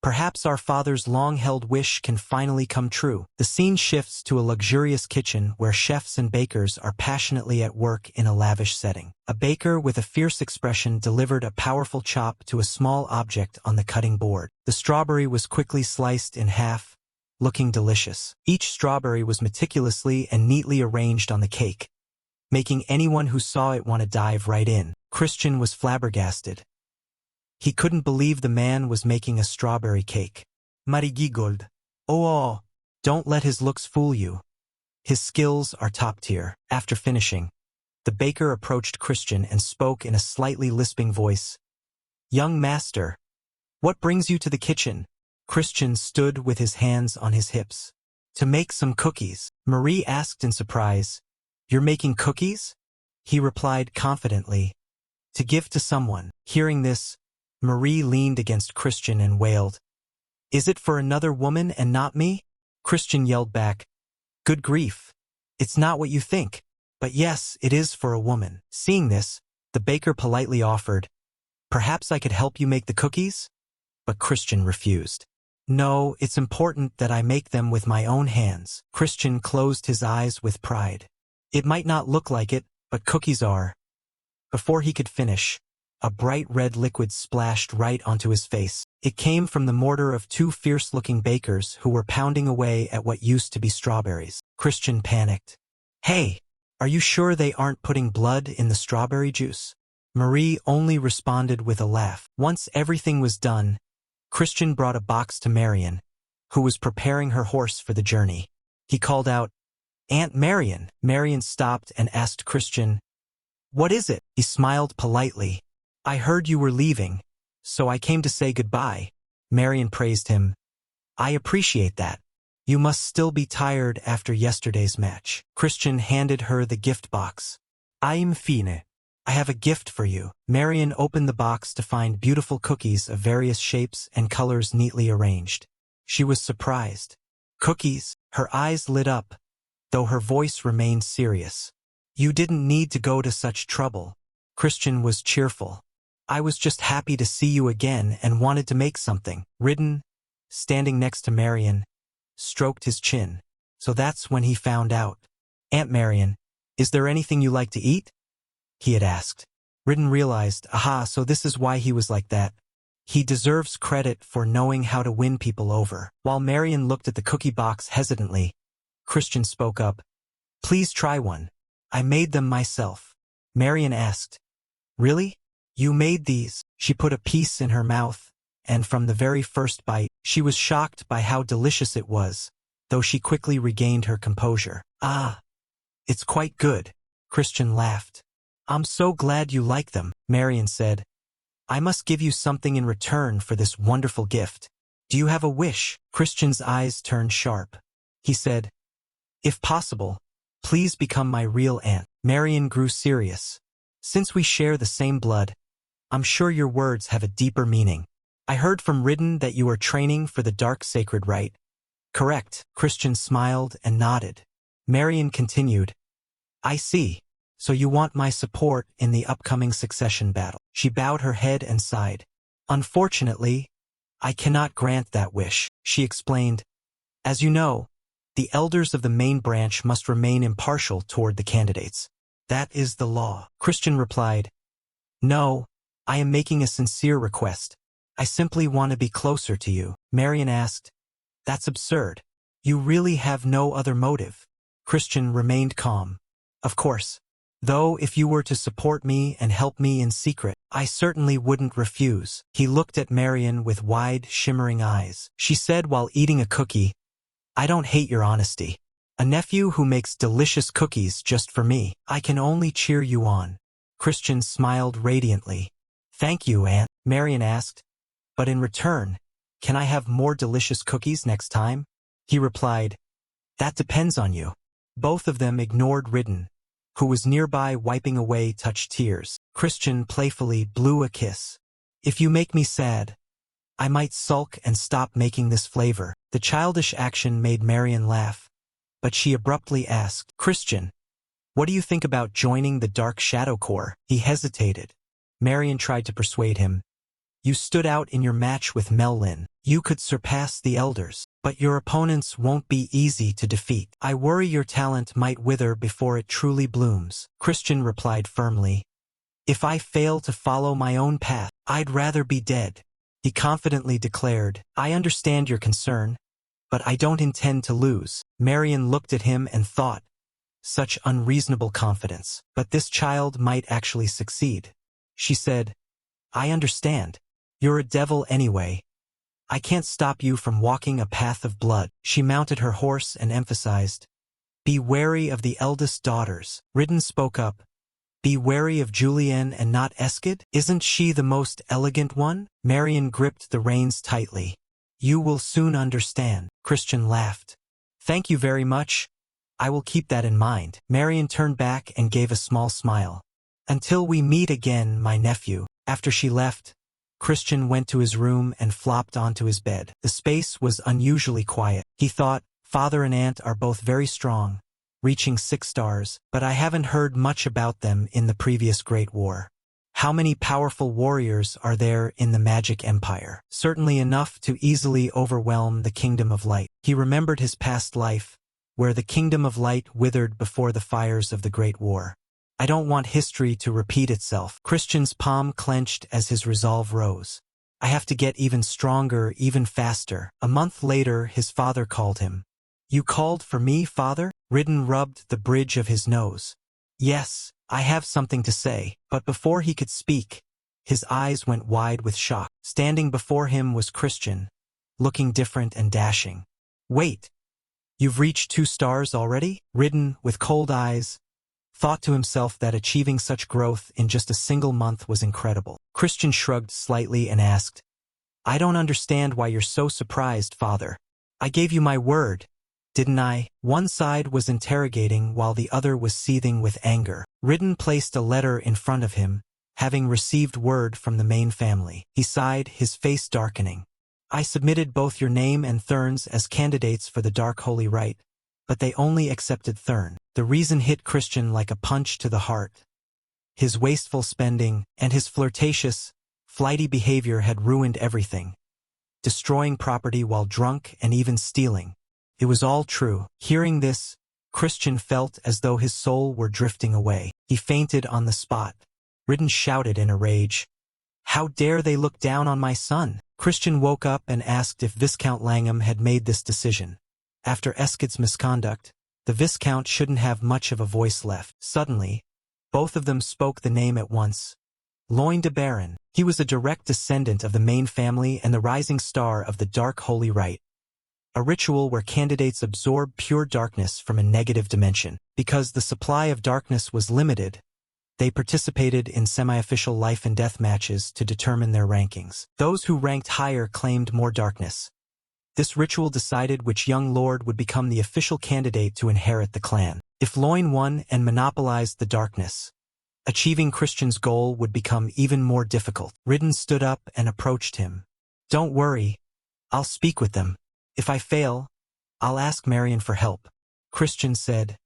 S1: "Perhaps our father's long-held wish can finally come true." The scene shifts to a luxurious kitchen where chefs and bakers are passionately at work in a lavish setting. A baker with a fierce expression delivered a powerful chop to a small object on the cutting board. The strawberry was quickly sliced in half, looking delicious. Each strawberry was meticulously and neatly arranged on the cake, making anyone who saw it want to dive right in. Christian was flabbergasted. He couldn't believe the man was making a strawberry cake. Marigold. Oh, don't let his looks fool you. His skills are top tier. After finishing, the baker approached Christian and spoke in a slightly lisping voice. "Young master, what brings you to the kitchen?" Christian stood with his hands on his hips. "To make some cookies." Marie asked in surprise, "You're making cookies?" He replied confidently, "To give to someone." Hearing this, Marie leaned against Christian and wailed, "Is it for another woman and not me?" Christian yelled back, "Good grief. It's not what you think. But yes, it is for a woman." Seeing this, the baker politely offered, "Perhaps I could help you make the cookies?" But Christian refused. "No, it's important that I make them with my own hands." Christian closed his eyes with pride. "It might not look like it, but cookies are." Before he could finish, a bright red liquid splashed right onto his face. It came from the mortar of two fierce-looking bakers who were pounding away at what used to be strawberries. Christian panicked. "Hey, are you sure they aren't putting blood in the strawberry juice?" Marie only responded with a laugh. Once everything was done, Christian brought a box to Marion, who was preparing her horse for the journey. He called out, "Aunt Marion." Marion stopped and asked Christian, "What is it?" He smiled politely. "I heard you were leaving, so I came to say goodbye." Marion praised him. "I appreciate that. You must still be tired after yesterday's match." Christian handed her the gift box. "I'm fine. I have a gift for you." Marion opened the box to find beautiful cookies of various shapes and colors neatly arranged. She was surprised. "Cookies?" Her eyes lit up, though her voice remained serious. "You didn't need to go to such trouble." Christian was cheerful. "I was just happy to see you again and wanted to make something." Ridden, standing next to Marion, stroked his chin. So that's when he found out. "Aunt Marion, is there anything you like to eat?" he had asked. Ridden realized, aha, so this is why he was like that. He deserves credit for knowing how to win people over. While Marion looked at the cookie box hesitantly, Christian spoke up. Please try one. I made them myself. Marian asked. Really? You made these? She put a piece in her mouth, and from the very first bite, she was shocked by how delicious it was, though she quickly regained her composure. Ah, it's quite good, Christian laughed. I'm so glad you like them, Marian said. I must give you something in return for this wonderful gift. Do you have a wish? Christian's eyes turned sharp. He said, if possible, please become my real aunt. Marian grew serious. Since we share the same blood, I'm sure your words have a deeper meaning. I heard from Ridden that you are training for the dark sacred rite. Correct. Christian smiled and nodded. Marian continued, I see. So you want my support in the upcoming succession battle. She bowed her head and sighed. Unfortunately, I cannot grant that wish, she explained. As you know, the elders of the main branch must remain impartial toward the candidates. That is the law. Christian replied, No, I am making a sincere request. I simply want to be closer to you. Marian asked, That's absurd. You really have no other motive. Christian remained calm. Of course. Though if you were to support me and help me in secret, I certainly wouldn't refuse. He looked at Marian with wide, shimmering eyes. She said while eating a cookie, I don't hate your honesty. A nephew who makes delicious cookies just for me. I can only cheer you on. Christian smiled radiantly. Thank you, Aunt, Marian asked. But in return, can I have more delicious cookies next time? He replied, That depends on you. Both of them ignored Ridden, who was nearby wiping away touched tears. Christian playfully blew a kiss. If you make me sad, I might sulk and stop making this flavor. The childish action made Marian laugh, but she abruptly asked, Christian, what do you think about joining the Dark Shadow Corps? He hesitated. Marian tried to persuade him. You stood out in your match with Mellin. You could surpass the elders, but your opponents won't be easy to defeat. I worry your talent might wither before it truly blooms. Christian replied firmly. If I fail to follow my own path, I'd rather be dead. He confidently declared, I understand your concern, but I don't intend to lose. Marian looked at him and thought, such unreasonable confidence. But this child might actually succeed. She said, I understand. You're a devil anyway. I can't stop you from walking a path of blood. She mounted her horse and emphasized, Be wary of the eldest daughters. Ridden spoke up. Be wary of Julienne and not Eskid? Isn't she the most elegant one? Marian gripped the reins tightly. You will soon understand. Christian laughed. Thank you very much. I will keep that in mind. Marian turned back and gave a small smile. Until we meet again, my nephew. After she left, Christian went to his room and flopped onto his bed. The space was unusually quiet. He thought, Father and Aunt are both very strong, reaching 6 stars, but I haven't heard much about them in the previous Great War. How many powerful warriors are there in the Magic Empire? Certainly enough to easily overwhelm the Kingdom of Light. He remembered his past life, where the Kingdom of Light withered before the fires of the Great War. I don't want history to repeat itself. Christian's palm clenched as his resolve rose. I have to get even stronger, even faster. A month later, his father called him. You called for me, father? Ridden rubbed the bridge of his nose. Yes, I have something to say. But before he could speak, his eyes went wide with shock. Standing before him was Christian, looking different and dashing. Wait, you've reached 2 stars already? Ridden, with cold eyes, thought to himself that achieving such growth in just a single month was incredible. Christian shrugged slightly and asked, I don't understand why you're so surprised, father. I gave you my word, didn't I? One side was interrogating while the other was seething with anger. Ridden placed a letter in front of him, having received word from the main family. He sighed, his face darkening. I submitted both your name and Thurn's as candidates for the Dark Holy Rite, but they only accepted Thurn. The reason hit Christian like a punch to the heart. His wasteful spending and his flirtatious, flighty behavior had ruined everything. Destroying property while drunk and even stealing. It was all true. Hearing this, Christian felt as though his soul were drifting away. He fainted on the spot. Ridden shouted in a rage, How dare they look down on my son? Christian woke up and asked if Viscount Langham had made this decision. After Eskid's misconduct, The Viscount shouldn't have much of a voice left. Suddenly, both of them spoke the name at once. Loin de Baron. He was a direct descendant of the main family and the rising star of the Dark Holy Rite, a ritual where candidates absorb pure darkness from a negative dimension. Because the supply of darkness was limited, they participated in semi-official life and death matches to determine their rankings. Those who ranked higher claimed more darkness. This ritual decided which young lord would become the official candidate to inherit the clan. If Loin won and monopolized the darkness, achieving Christian's goal would become even more difficult. Ridden stood up and approached him. Don't worry, I'll speak with them. If I fail, I'll ask Marion for help. Christian said,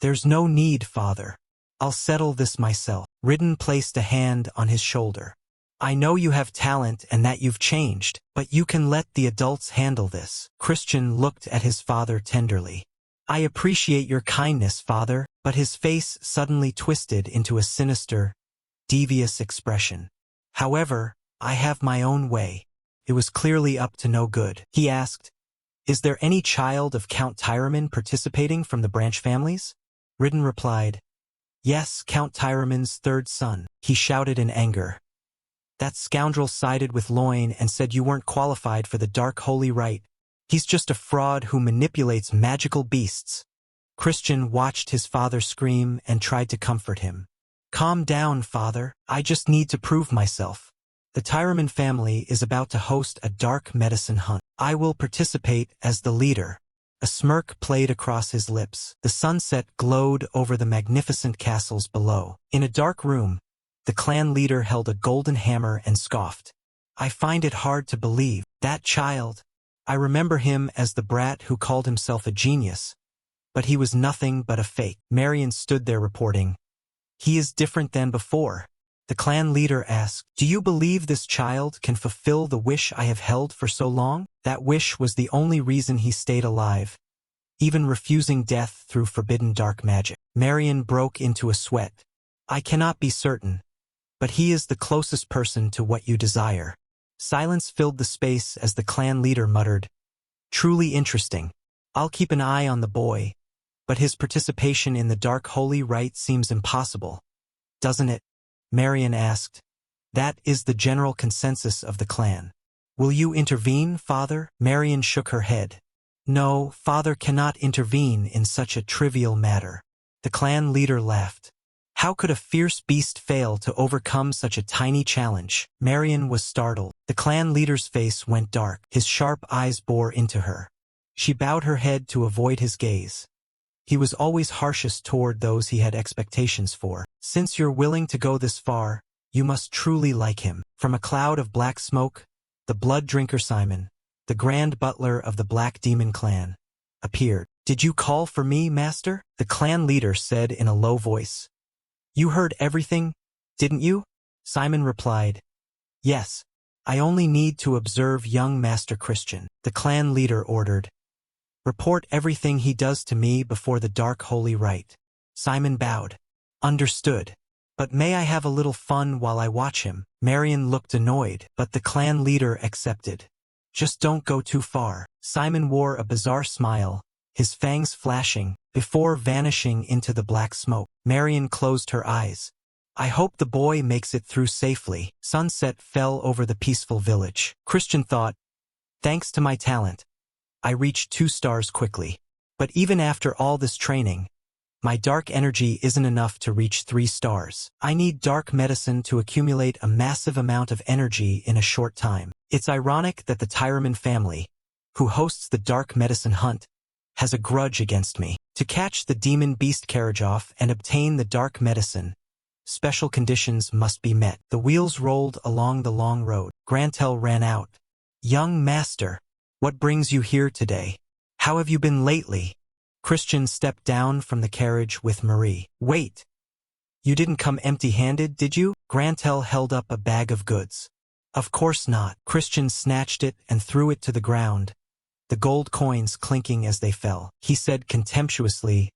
S1: There's no need, father. I'll settle this myself. Ridden placed a hand on his shoulder. I know you have talent and that you've changed, but you can let the adults handle this. Christian looked at his father tenderly. I appreciate your kindness, father, but his face suddenly twisted into a sinister, devious expression. However, I have my own way. It was clearly up to no good. He asked, Is there any child of Count Tyraman participating from the branch families? Ridden replied, Yes, Count Tyraman's third son. He shouted in anger. That scoundrel sided with Loin and said you weren't qualified for the Dark Holy Rite. He's just a fraud who manipulates magical beasts. Christian watched his father scream and tried to comfort him. Calm down, father. I just need to prove myself. The Tyraman family is about to host a dark medicine hunt. I will participate as the leader. A smirk played across his lips. The sunset glowed over the magnificent castles below. In a dark room, the clan leader held a golden hammer and scoffed. I find it hard to believe. That child. I remember him as the brat who called himself a genius, but he was nothing but a fake. Marion stood there reporting. He is different than before. The clan leader asked, Do you believe this child can fulfill the wish I have held for so long? That wish was the only reason he stayed alive, even refusing death through forbidden dark magic. Marion broke into a sweat. I cannot be certain, but he is the closest person to what you desire. Silence filled the space as the clan leader muttered, Truly interesting. I'll keep an eye on the boy, but his participation in the Dark Holy Rite seems impossible. Doesn't it? Marion asked. That is the general consensus of the clan. Will you intervene, father? Marion shook her head. No, father cannot intervene in such a trivial matter. The clan leader laughed. How could a fierce beast fail to overcome such a tiny challenge? Marion was startled. The clan leader's face went dark. His sharp eyes bore into her. She bowed her head to avoid his gaze. He was always harshest toward those he had expectations for. Since you're willing to go this far, you must truly like him. From a cloud of black smoke, the blood drinker Simon, the grand butler of the Black Demon clan, appeared. Did you call for me, master? The clan leader said in a low voice. You heard everything, didn't you? Simon replied. Yes, I only need to observe young Master Christian. The clan leader ordered. Report everything he does to me before the Dark Holy Rite. Simon bowed. Understood. But may I have a little fun while I watch him? Marion looked annoyed, but the clan leader accepted. Just don't go too far. Simon wore a bizarre smile, his fangs flashing, before vanishing into the black smoke. Marion closed her eyes. I hope the boy makes it through safely. Sunset fell over the peaceful village. Christian thought, Thanks to my talent, I reached 2 stars quickly. But even after all this training, my dark energy isn't enough to reach 3 stars. I need dark medicine to accumulate a massive amount of energy in a short time. It's ironic that the Tyraman family, who hosts the dark medicine hunt, has a grudge against me. To catch the demon beast carriage off and obtain the dark medicine, special conditions must be met. The wheels rolled along the long road. Grantel ran out. Young master, what brings you here today? How have you been lately? Christian stepped down from the carriage with Marie. Wait! You didn't come empty-handed, did you? Grantel held up a bag of goods. Of course not. Christian snatched it and threw it to the ground, the gold coins clinking as they fell. He said contemptuously,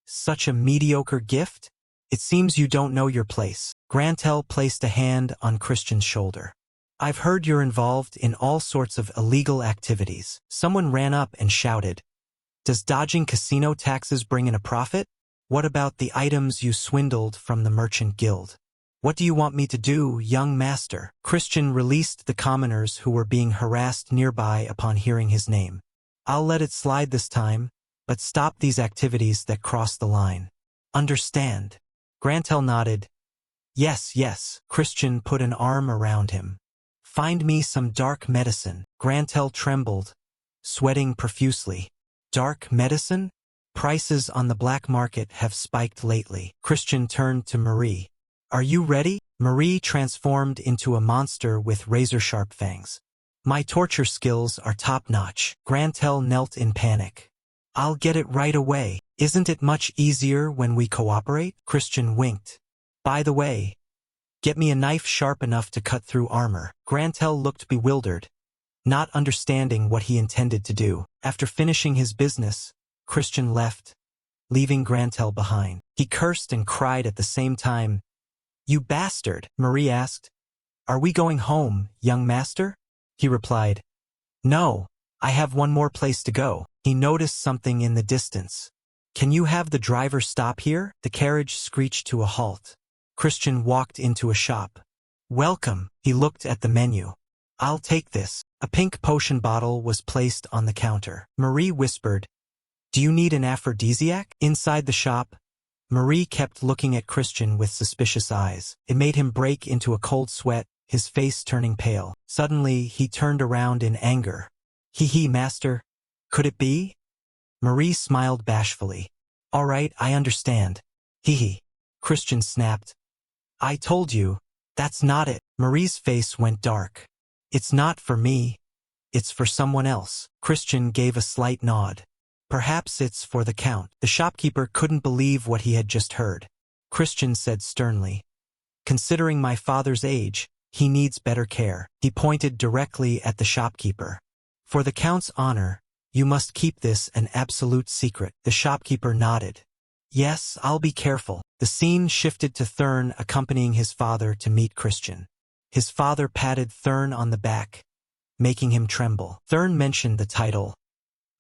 S1: Such a mediocre gift? It seems you don't know your place. Grantel placed a hand on Christian's shoulder. I've heard you're involved in all sorts of illegal activities. Someone ran up and shouted, Does dodging casino taxes bring in a profit? What about the items you swindled from the merchant guild? What do you want me to do, young master? Christian released the commoners who were being harassed nearby upon hearing his name. I'll let it slide this time, but stop these activities that cross the line. Understand? Grantel nodded. Yes, yes. Christian put an arm around him. Find me some dark medicine. Grantel trembled, sweating profusely. Dark medicine? Prices on the black market have spiked lately. Christian turned to Marie. Are you ready? Marie transformed into a monster with razor-sharp fangs. My torture skills are top-notch. Grantel knelt in panic. I'll get it right away. Isn't it much easier when we cooperate? Christian winked. By the way, get me a knife sharp enough to cut through armor. Grantel looked bewildered, not understanding what he intended to do. After finishing his business, Christian left, leaving Grantel behind. He cursed and cried at the same time. You bastard, Marie asked. Are we going home, young master? He replied. No, I have one more place to go. He noticed something in the distance. Can you have the driver stop here? The carriage screeched to a halt. Christian walked into a shop. Welcome. He looked at the menu. I'll take this. A pink potion bottle was placed on the counter. Marie whispered, Do you need an aphrodisiac? Inside the shop, Marie kept looking at Christian with suspicious eyes. It made him break into a cold sweat, his face turning pale. Suddenly, he turned around in anger. Hee, master. Could it be? Marie smiled bashfully. All right, I understand. Hee. Christian snapped. I told you, that's not it. Marie's face went dark. It's not for me. It's for someone else. Christian gave a slight nod. Perhaps it's for the count. The shopkeeper couldn't believe what he had just heard. Christian said sternly, Considering my father's age, he needs better care. He pointed directly at the shopkeeper. For the count's honor, you must keep this an absolute secret. The shopkeeper nodded. Yes, I'll be careful. The scene shifted to Thurn accompanying his father to meet Christian. His father patted Thurn on the back, making him tremble. Thurn mentioned the title.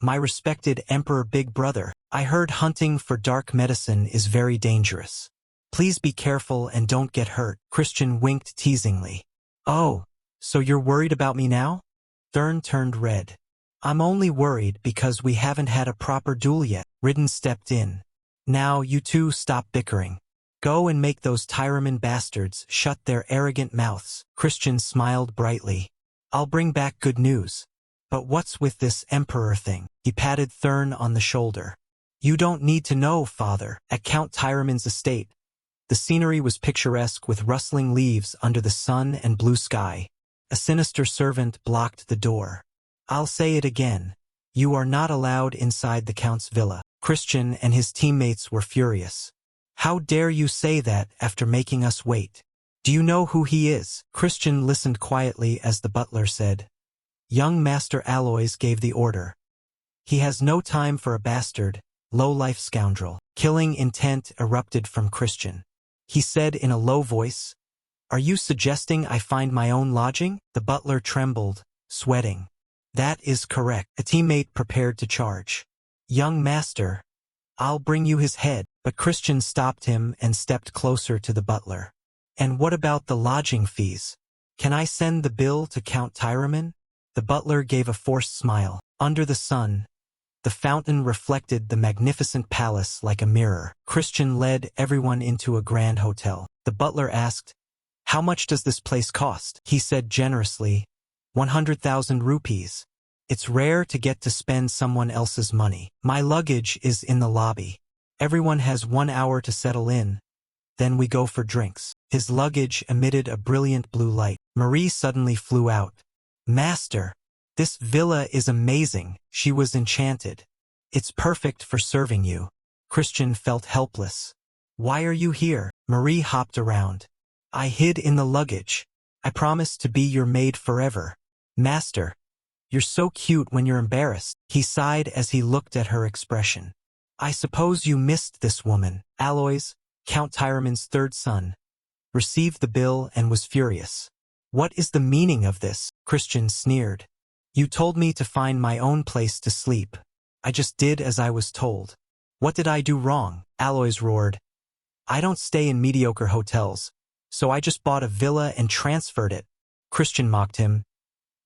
S1: My respected Emperor Big Brother, I heard hunting for dark medicine is very dangerous. Please be careful and don't get hurt. Christian winked teasingly. Oh, so you're worried about me now? Thurn turned red. I'm only worried because we haven't had a proper duel yet. Ridden stepped in. Now you two stop bickering. Go and make those Tyraman bastards shut their arrogant mouths. Christian smiled brightly. I'll bring back good news. But what's with this emperor thing? He patted Thurn on the shoulder. You don't need to know, father. At Count Tyraman's estate, the scenery was picturesque with rustling leaves under the sun and blue sky. A sinister servant blocked the door. I'll say it again. You are not allowed inside the Count's villa. Christian and his teammates were furious. How dare you say that after making us wait? Do you know who he is? Christian listened quietly as the butler said. Young Master Aloys gave the order. He has no time for a bastard, low-life scoundrel. Killing intent erupted from Christian. He said in a low voice, Are you suggesting I find my own lodging? The butler trembled, sweating. That is correct. A teammate prepared to charge. Young master, I'll bring you his head. But Christian stopped him and stepped closer to the butler. And what about the lodging fees? Can I send the bill to Count Tyraman? The butler gave a forced smile. Under the sun, the fountain reflected the magnificent palace like a mirror. Christian led everyone into a grand hotel. The butler asked, How much does this place cost? He said generously, 100,000 rupees. It's rare to get to spend someone else's money. My luggage is in the lobby. Everyone has 1 hour to settle in. Then we go for drinks. His luggage emitted a brilliant blue light. Marie suddenly flew out. Master, this villa is amazing. She was enchanted. It's perfect for serving you. Christian felt helpless. Why are you here? Marie hopped around. I hid in the luggage. I promised to be your maid forever. Master, you're so cute when you're embarrassed. He sighed as he looked at her expression. I suppose you missed this woman. Aloys, Count Tyraman's third son, received the bill and was furious. What is the meaning of this? Christian sneered. You told me to find my own place to sleep. I just did as I was told. What did I do wrong? Aloys roared. I don't stay in mediocre hotels, so I just bought a villa and transferred it. Christian mocked him.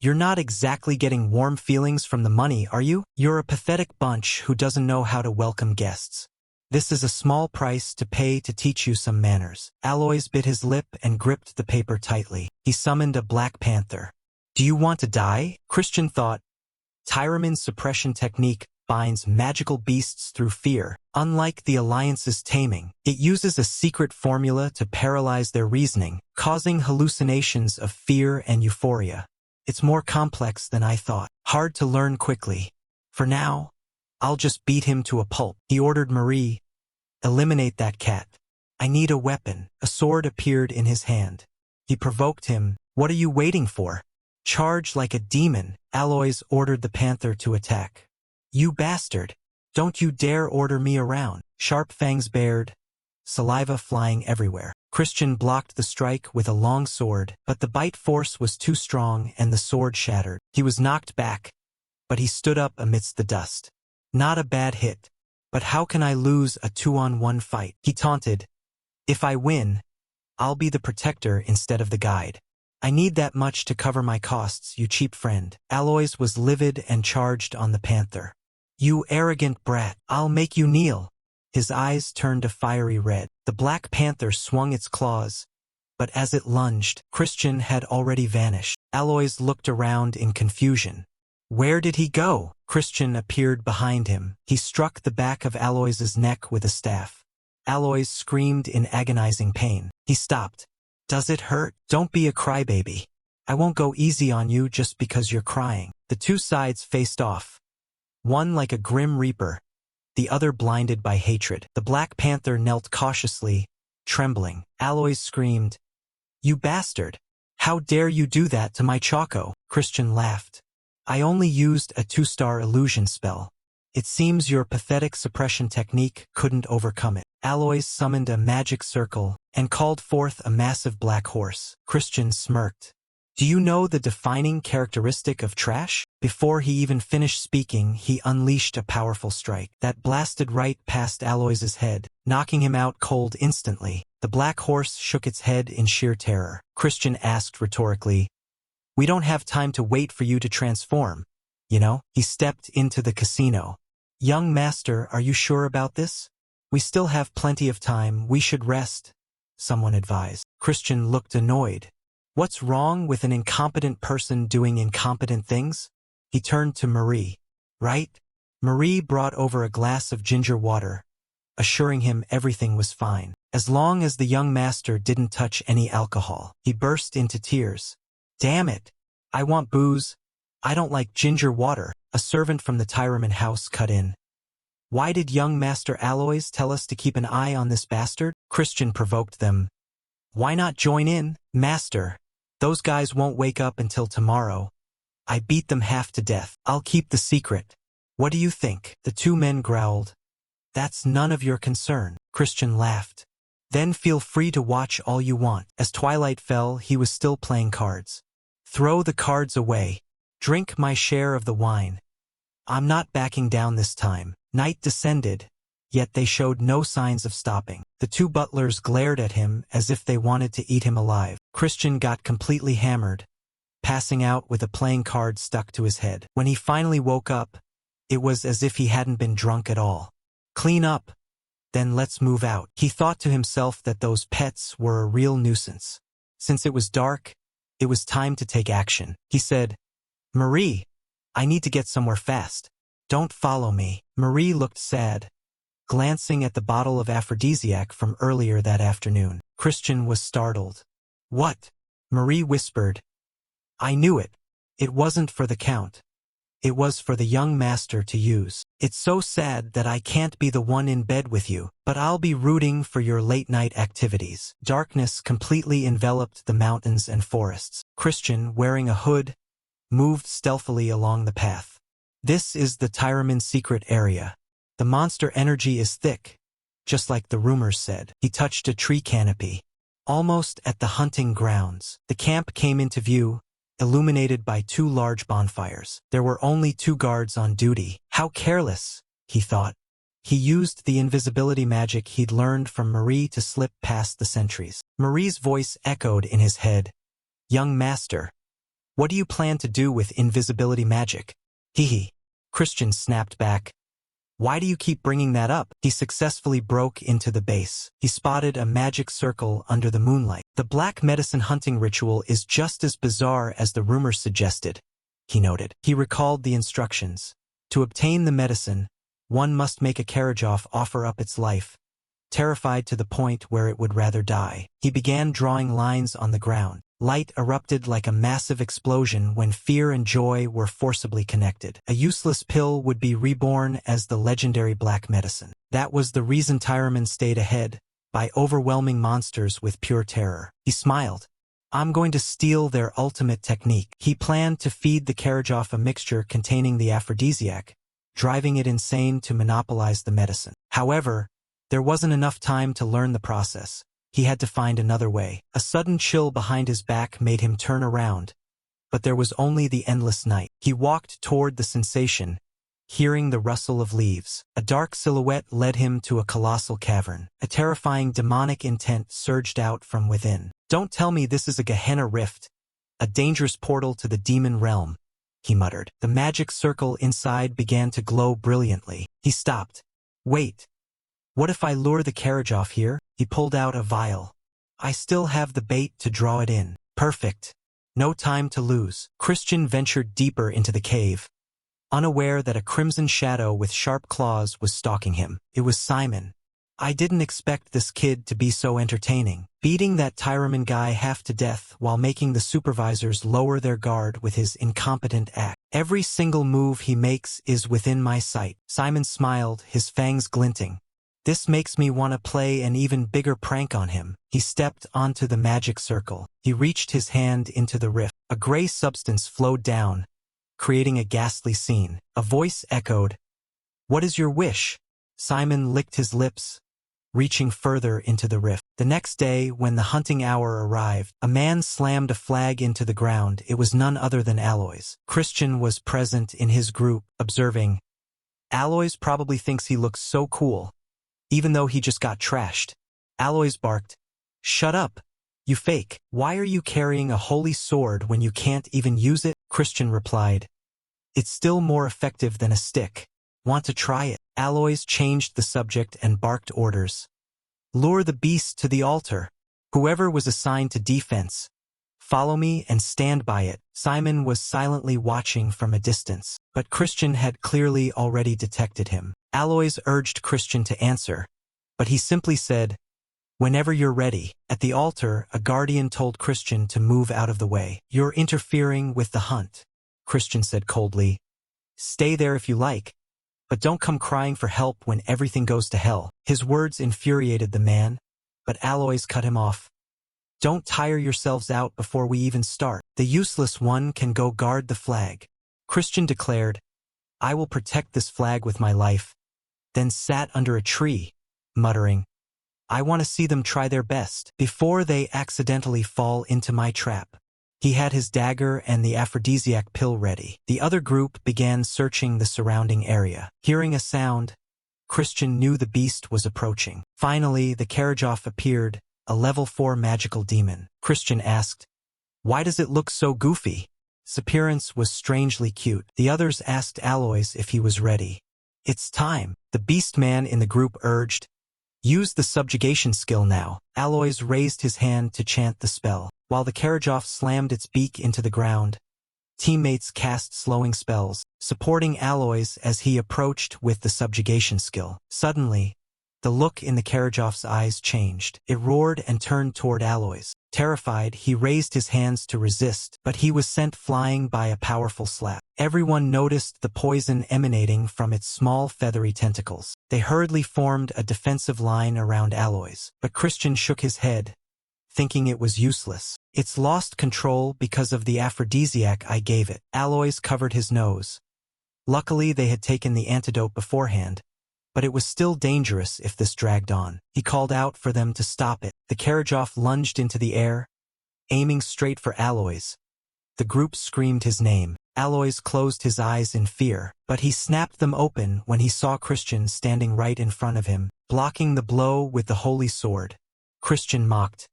S1: You're not exactly getting warm feelings from the money, are you? You're a pathetic bunch who doesn't know how to welcome guests. This is a small price to pay to teach you some manners. Aloys bit his lip and gripped the paper tightly. He summoned a black panther. Do you want to die? Christian thought. Tyramin's suppression technique binds magical beasts through fear. Unlike the Alliance's taming, it uses a secret formula to paralyze their reasoning, causing hallucinations of fear and euphoria. It's more complex than I thought. Hard to learn quickly. For now, I'll just beat him to a pulp. He ordered Marie. Eliminate that cat. I need a weapon. A sword appeared in his hand. He provoked him. What are you waiting for? Charge like a demon. Aloys ordered the panther to attack. You bastard. Don't you dare order me around. Sharp fangs bared, saliva flying everywhere. Christian blocked the strike with a long sword, but the bite force was too strong and the sword shattered. He was knocked back, but he stood up amidst the dust. Not a bad hit, but how can I lose a 2-on-1 fight? He taunted. If I win, I'll be the protector instead of the guide. I need that much to cover my costs, you cheap friend. Aloys was livid and charged on the panther. You arrogant brat, I'll make you kneel. His eyes turned a fiery red. The black panther swung its claws, but as it lunged, Christian had already vanished. Aloys looked around in confusion. Where did he go? Christian appeared behind him. He struck the back of Aloys's neck with a staff. Aloys screamed in agonizing pain. He stopped. Does it hurt? Don't be a crybaby. I won't go easy on you just because you're crying. The two sides faced off. One like a grim reaper, the other blinded by hatred. The Black Panther knelt cautiously, trembling. Aloys screamed, You bastard! How dare you do that to my Choco? Christian laughed. I only used a 2-star illusion spell. It seems your pathetic suppression technique couldn't overcome it. Aloys summoned a magic circle and called forth a massive black horse. Christian smirked. Do you know the defining characteristic of trash? Before he even finished speaking, he unleashed a powerful strike that blasted right past Aloys's head, knocking him out cold instantly. The black horse shook its head in sheer terror. Christian asked rhetorically, We don't have time to wait for you to transform, you know? He stepped into the casino. Young master, are you sure about this? We still have plenty of time, we should rest, someone advised. Christian looked annoyed. What's wrong with an incompetent person doing incompetent things? He turned to Marie. Right? Marie brought over a glass of ginger water, assuring him everything was fine, as long as the young master didn't touch any alcohol. He burst into tears. Damn it! I want booze. I don't like ginger water. A servant from the Tyramin house cut in. Why did young Master Aloys tell us to keep an eye on this bastard? Christian provoked them. Why not join in, Master? Those guys won't wake up until tomorrow. I beat them half to death. I'll keep the secret. What do you think? The two men growled. That's none of your concern. Christian laughed. Then feel free to watch all you want. As twilight fell, he was still playing cards. Throw the cards away. Drink my share of the wine. I'm not backing down this time. Night descended, yet they showed no signs of stopping. The two butlers glared at him as if they wanted to eat him alive. Christian got completely hammered, passing out with a playing card stuck to his head. When he finally woke up, it was as if he hadn't been drunk at all. Clean up, then let's move out. He thought to himself that those pets were a real nuisance. Since it was dark, it was time to take action. He said, Marie, I need to get somewhere fast. Don't follow me. Marie looked sad, glancing at the bottle of aphrodisiac from earlier that afternoon. Christian was startled. What? Marie whispered. I knew it. It wasn't for the Count. It was for the young master to use. It's so sad that I can't be the one in bed with you, but I'll be rooting for your late-night activities. Darkness completely enveloped the mountains and forests. Christian, wearing a hood, moved stealthily along the path. This is the Tyramin secret area. The monster energy is thick, just like the rumors said. He touched a tree canopy. Almost at the hunting grounds, the camp came into view, illuminated by two large bonfires. There were only two guards on duty. How careless, he thought. He used the invisibility magic he'd learned from Marie to slip past the sentries. Marie's voice echoed in his head. Young master, what do you plan to do with invisibility magic? Hee. Christian snapped back. Why do you keep bringing that up? He successfully broke into the base. He spotted a magic circle under the moonlight. The black medicine hunting ritual is just as bizarre as the rumors suggested, he noted. He recalled the instructions. To obtain the medicine, one must make a Karajoff offer up its life, terrified to the point where it would rather die. He began drawing lines on the ground. Light erupted like a massive explosion when fear and joy were forcibly connected. A useless pill would be reborn as the legendary black medicine. That was the reason Tyraman stayed ahead, by overwhelming monsters with pure terror. He smiled. I'm going to steal their ultimate technique. He planned to feed the Karajoff a mixture containing the aphrodisiac, driving it insane to monopolize the medicine. However, there wasn't enough time to learn the process. He had to find another way. A sudden chill behind his back made him turn around, but there was only the endless night. He walked toward the sensation, hearing the rustle of leaves. A dark silhouette led him to a colossal cavern. A terrifying demonic intent surged out from within. Don't tell me this is a Gehenna rift, a dangerous portal to the demon realm, he muttered. The magic circle inside began to glow brilliantly. He stopped. Wait. What if I lure the Karajoff here? He pulled out a vial. I still have the bait to draw it in. Perfect. No time to lose. Christian ventured deeper into the cave, unaware that a crimson shadow with sharp claws was stalking him. It was Simon. I didn't expect this kid to be so entertaining. Beating that Tyraman guy half to death while making the supervisors lower their guard with his incompetent act. Every single move he makes is within my sight. Simon smiled, his fangs glinting. This makes me want to play an even bigger prank on him. He stepped onto the magic circle. He reached his hand into the rift. A gray substance flowed down, creating a ghastly scene. A voice echoed, "What is your wish?" Simon licked his lips, reaching further into the rift. The next day, when the hunting hour arrived, a man slammed a flag into the ground. It was none other than Aloys. Christian was present in his group, observing. Aloys probably thinks he looks so cool, even though he just got trashed. Aloys barked, "Shut up, you fake. Why are you carrying a holy sword when you can't even use it?" Christian replied, "It's still more effective than a stick. Want to try it?" Aloys changed the subject and barked orders. "Lure the beast to the altar. Whoever was assigned to defense, follow me and stand by it." Simon was silently watching from a distance, but Christian had clearly already detected him. Aloys urged Christian to answer, but he simply said, "Whenever you're ready." At the altar, a guardian told Christian to move out of the way. "You're interfering with the hunt," Christian said coldly. "Stay there if you like, but don't come crying for help when everything goes to hell." His words infuriated the man, but Aloys cut him off. "Don't tire yourselves out before we even start. The useless one can go guard the flag," Christian declared. "I will protect this flag with my life," then sat under a tree, muttering, "I want to see them try their best before they accidentally fall into my trap." He had his dagger and the aphrodisiac pill ready. The other group began searching the surrounding area. Hearing a sound, Christian knew the beast was approaching. Finally, the Karajoff appeared, a level 4 magical demon. Christian asked, "Why does it look so goofy?" Its appearance was strangely cute. The others asked Aloys if he was ready. "It's time," the beast man in the group urged. "Use the subjugation skill now." Aloys raised his hand to chant the spell. While the Karajoff slammed its beak into the ground, teammates cast slowing spells, supporting Aloys as he approached with the subjugation skill. Suddenly, the look in the Karajoff's eyes changed. It roared and turned toward Aloys. Terrified, he raised his hands to resist, but he was sent flying by a powerful slap. Everyone noticed the poison emanating from its small feathery tentacles. They hurriedly formed a defensive line around Aloys, but Christian shook his head, thinking it was useless. "It's lost control because of the aphrodisiac I gave it." Aloys covered his nose. Luckily, they had taken the antidote beforehand, but it was still dangerous if this dragged on. He called out for them to stop it. The Karajoff lunged into the air, aiming straight for Aloys, The group screamed his name. Aloys closed his eyes in fear, but he snapped them open when he saw Christian standing right in front of him, blocking the blow with the holy sword. Christian mocked.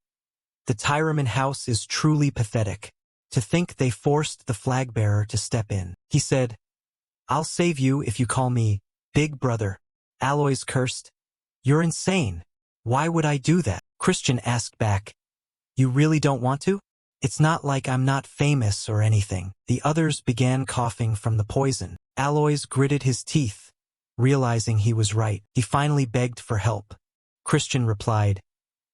S1: The Tyraman house is truly pathetic. To think they forced the flag-bearer to step in. He said, "I'll save you if you call me Big Brother." Aloys cursed. "You're insane. Why would I do that?" Christian asked back, "You really don't want to? It's not like I'm not famous or anything." The others began coughing from the poison. Aloys gritted his teeth, realizing he was right. He finally begged for help. Christian replied,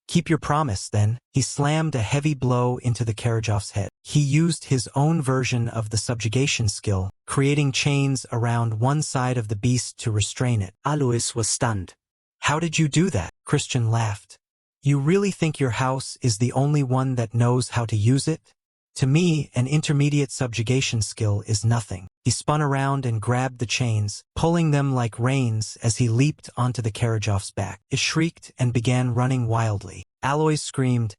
S1: "Keep your promise, then." He slammed a heavy blow into the Karajoff's head. He used his own version of the subjugation skill, creating chains around one side of the beast to restrain it. Aloys was stunned. "How did you do that?" Christian laughed. "You really think your house is the only one that knows how to use it? To me, an intermediate subjugation skill is nothing." He spun around and grabbed the chains, pulling them like reins as he leaped onto the Karajoff's back. It shrieked and began running wildly. Aloys screamed,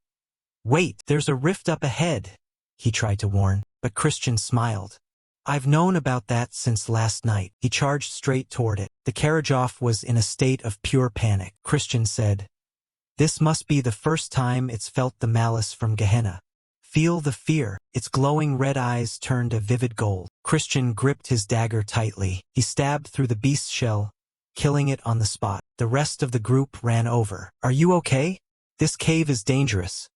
S1: "Wait, there's a rift up ahead," he tried to warn, but Christian smiled. "I've known about that since last night." He charged straight toward it. The Karajoff was in a state of pure panic. Christian said, "This must be the first time it's felt the malice from Gehenna. Feel the fear." Its glowing red eyes turned a vivid gold. Christian gripped his dagger tightly. He stabbed through the beast's shell, killing it on the spot. The rest of the group ran over. "Are you okay? This cave is dangerous.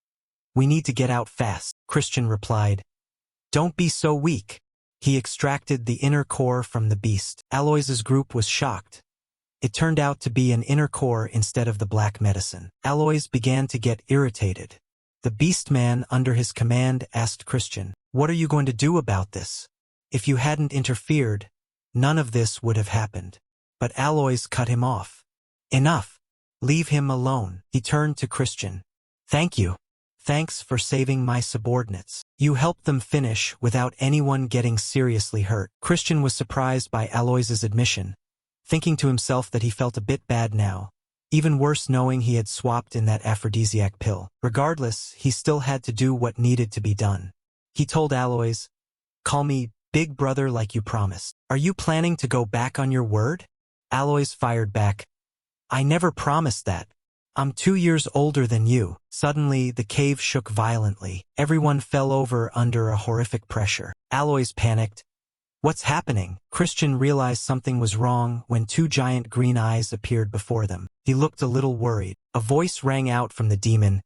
S1: We need to get out fast." Christian replied, "Don't be so weak." He extracted the inner core from the beast. Aloys's group was shocked. It turned out to be an inner core instead of the black medicine. Aloys began to get irritated. The beast man under his command asked Christian, "What are you going to do about this? If you hadn't interfered, none of this would have happened." But Aloys cut him off. "Enough. Leave him alone." He turned to Christian. "Thank you. Thanks for saving my subordinates. You helped them finish without anyone getting seriously hurt." Christian was surprised by Aloys's admission, thinking to himself that he felt a bit bad now. Even worse knowing he had swapped in that aphrodisiac pill. Regardless, he still had to do what needed to be done. He told Aloys, "Call me Big Brother like you promised. Are you planning to go back on your word?" Aloys fired back, "I never promised that. I'm 2 years older than you." Suddenly, the cave shook violently. Everyone fell over under a horrific pressure. Aloys panicked. "What's happening?" Christian realized something was wrong when 2 giant green eyes appeared before them. He looked a little worried. A voice rang out from the demon.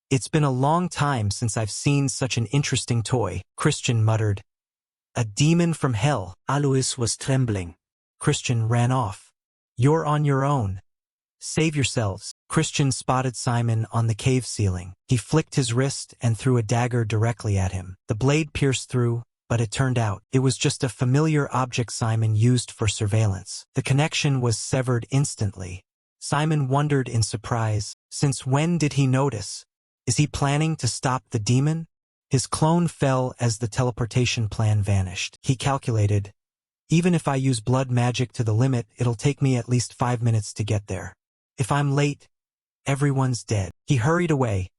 S1: "It's been a long time since I've seen such an interesting toy." Christian muttered, "A demon from hell." Aloys was trembling. Christian ran off. "You're on your own. Save yourselves." Christian spotted Simon on the cave ceiling. He flicked his wrist and threw a dagger directly at him. The blade pierced through, but it turned out it was just a familiar object Simon used for surveillance. The connection was severed instantly. Simon wondered in surprise. Since when did he notice? Is he planning to stop the demon? His clone fell as the teleportation plan vanished. He calculated, "Even if I use blood magic to the limit, it'll take me at least 5 minutes to get there. If I'm late, everyone's dead." He hurried away.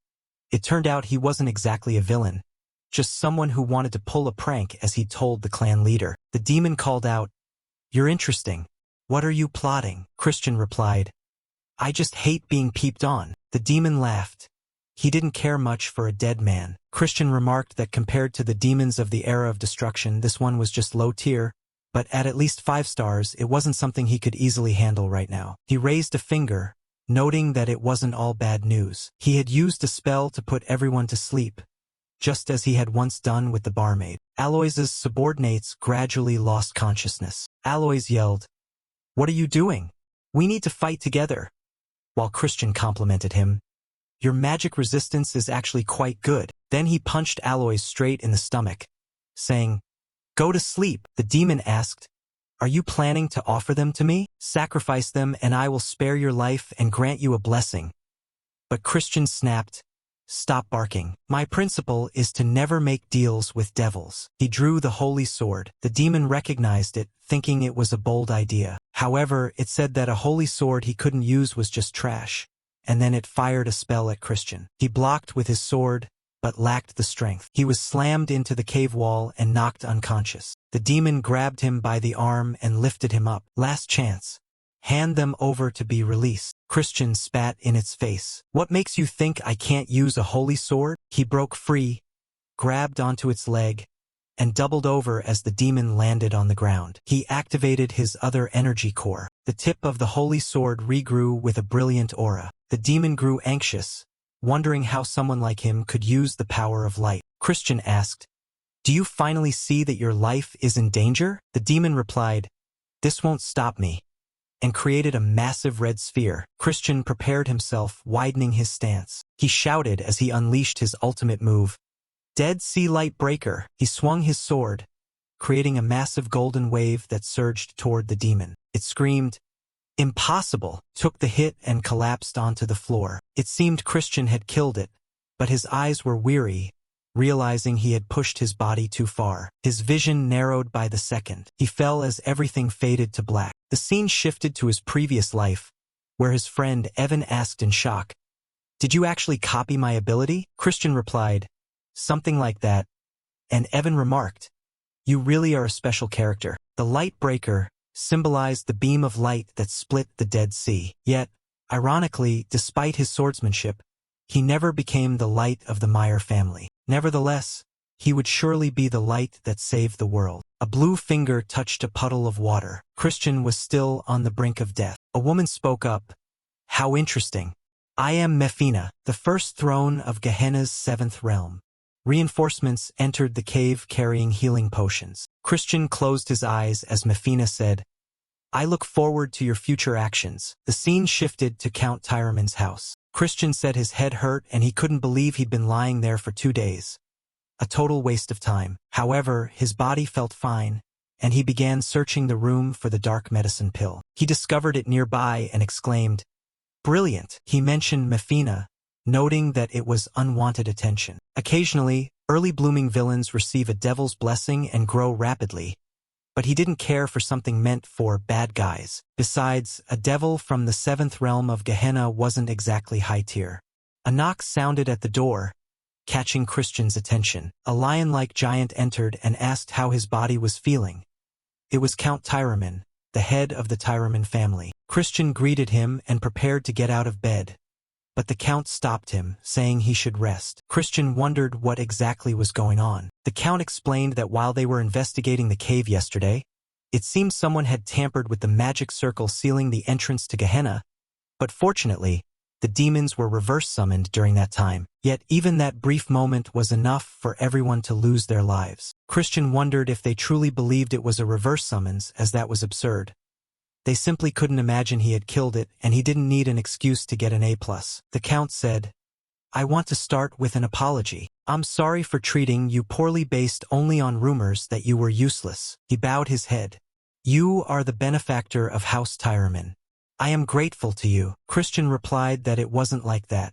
S1: It turned out he wasn't exactly a villain, just someone who wanted to pull a prank, as he told the clan leader. The demon called out, "You're interesting. What are you plotting?" Christian replied, "I just hate being peeped on." The demon laughed. He didn't care much for a dead man. Christian remarked that compared to the demons of the era of destruction, this one was just low tier, but at least 5 stars, it wasn't something he could easily handle right now. He raised a finger, noting that it wasn't all bad news. He had used a spell to put everyone to sleep, just as he had once done with the barmaid. Aloys's subordinates gradually lost consciousness. Aloys yelled, "What are you doing? We need to fight together." While Christian complimented him, "Your magic resistance is actually quite good." Then he punched Aloys straight in the stomach, saying, "Go to sleep." The demon asked, "Are you planning to offer them to me? Sacrifice them and I will spare your life and grant you a blessing." But Christian snapped, "Stop barking. My principle is to never make deals with devils." He drew the holy sword. The demon recognized it, thinking it was a bold idea. However, it said that a holy sword he couldn't use was just trash, and then it fired a spell at Christian. He blocked with his sword, but lacked the strength. He was slammed into the cave wall and knocked unconscious. The demon grabbed him by the arm and lifted him up. Last chance. Hand them over to be released. Christian spat in its face. What makes you think I can't use a holy sword? He broke free, grabbed onto its leg, and doubled over as the demon landed on the ground. He activated his other energy core. The tip of the holy sword regrew with a brilliant aura. The demon grew anxious, wondering how someone like him could use the power of light. Christian asked, "Do you finally see that your life is in danger?" The demon replied, "This won't stop me," and created a massive red sphere. Christian prepared himself, widening his stance. He shouted as he unleashed his ultimate move, Dead Sea Light Breaker. He swung his sword, creating a massive golden wave that surged toward the demon. It screamed, "Impossible!" took the hit and collapsed onto the floor. It seemed Christian had killed it, but his eyes were weary, realizing he had pushed his body too far. His vision narrowed by the second. He fell as everything faded to black. The scene shifted to his previous life, where his friend Evan asked in shock, "Did you actually copy my ability?" Christian replied, "Something like that," and Evan remarked, "You really are a special character." The light breaker symbolized the beam of light that split the Dead Sea. Yet, ironically, despite his swordsmanship, he never became the light of the Meyer family. Nevertheless, he would surely be the light that saved the world. A blue finger touched a puddle of water. Christian was still on the brink of death. A woman spoke up, "How interesting. I am Mefina, the first throne of Gehenna's seventh realm." Reinforcements entered the cave carrying healing potions. Christian closed his eyes as Mefina said, "I look forward to your future actions." The scene shifted to Count Tyraman's house. Christian said his head hurt and he couldn't believe he'd been lying there for 2 days. A total waste of time. However, his body felt fine, and he began searching the room for the dark medicine pill. He discovered it nearby and exclaimed, "Brilliant!" He mentioned Mefina, noting that it was unwanted attention. Occasionally, early blooming villains receive a devil's blessing and grow rapidly, but he didn't care for something meant for bad guys. Besides, a devil from the seventh realm of Gehenna wasn't exactly high tier. A knock sounded at the door, catching Christian's attention. A lion-like giant entered and asked how his body was feeling. It was Count Tyraman, the head of the Tyraman family. Christian greeted him and prepared to get out of bed, but the Count stopped him, saying he should rest. Christian wondered what exactly was going on. The Count explained that while they were investigating the cave yesterday, it seemed someone had tampered with the magic circle sealing the entrance to Gehenna, but fortunately, the demons were reverse summoned during that time. Yet even that brief moment was enough for everyone to lose their lives. Christian wondered if they truly believed it was a reverse summons, as that was absurd. They simply couldn't imagine he had killed it, and he didn't need an excuse to get an A+. The Count said, "I want to start with an apology. I'm sorry for treating you poorly based only on rumors that you were useless." He bowed his head. "You are the benefactor of House Tyraman. I am grateful to you." Christian replied that it wasn't like that.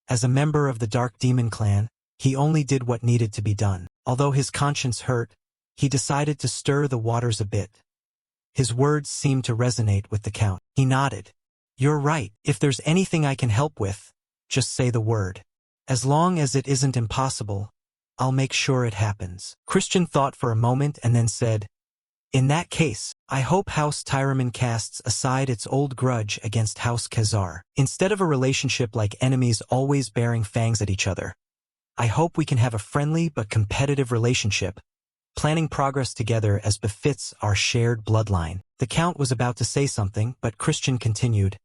S1: As a member of the Dark Demon clan, he only did what needed to be done. Although his conscience hurt, he decided to stir the waters a bit. His words seemed to resonate with the Count. He nodded. "You're right. If there's anything I can help with, just say the word. As long as it isn't impossible, I'll make sure it happens." Christian thought for a moment and then said, "In that case, I hope House Tyraman casts aside its old grudge against House Khazar. Instead of a relationship like enemies always bearing fangs at each other, I hope we can have a friendly but competitive relationship, planning progress together as befits our shared bloodline." The Count was about to say something, but Christian continued,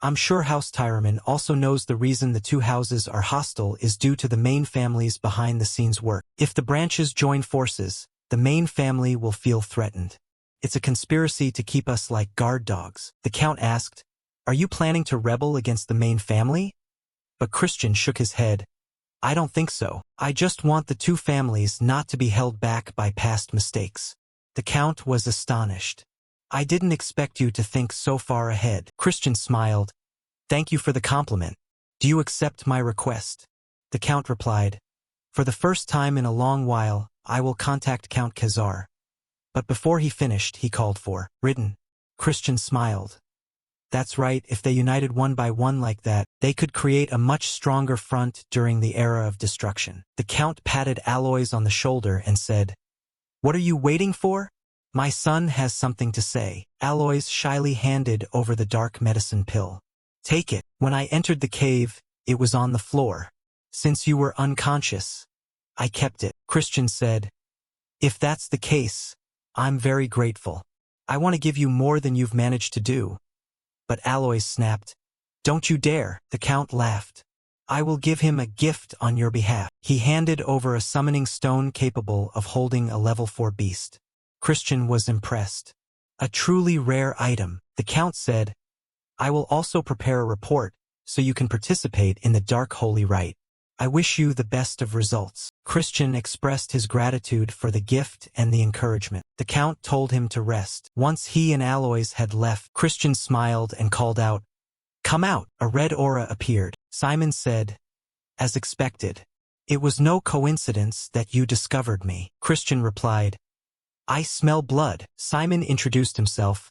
S1: "I'm sure House Tyraman also knows the reason the two houses are hostile is due to the main family's behind-the-scenes work. If the branches join forces, the main family will feel threatened. It's a conspiracy to keep us like guard dogs." The Count asked, "Are you planning to rebel against the main family?" But Christian shook his head. "I don't think so. I just want the two families not to be held back by past mistakes." The Count was astonished. "I didn't expect you to think so far ahead." Christian smiled. "Thank you for the compliment. Do you accept my request?" The Count replied, "For the first time in a long while, I will contact Count Khazar." But before he finished, he called for written. Christian smiled. That's right, if they united one by one like that, they could create a much stronger front during the era of destruction. The Count patted Aloys on the shoulder and said, "What are you waiting for? My son has something to say." Aloys shyly handed over the dark medicine pill. "Take it." "When I entered the cave, it was on the floor. Since you were unconscious, I kept it," Christian said. "If that's the case, I'm very grateful. I want to give you more than you've managed to do." But Aloys snapped, "Don't you dare." The Count laughed. "I will give him a gift on your behalf." He handed over a summoning stone capable of holding a level 4 beast. Christian was impressed. "A truly rare item." The Count said, "I will also prepare a report so you can participate in the Dark Holy Rite. I wish you the best of results." Christian expressed his gratitude for the gift and the encouragement. The Count told him to rest. Once he and Aloys had left, Christian smiled and called out, "Come out." A red aura appeared. Simon said, "As expected. It was no coincidence that you discovered me." Christian replied, "I smell blood." Simon introduced himself.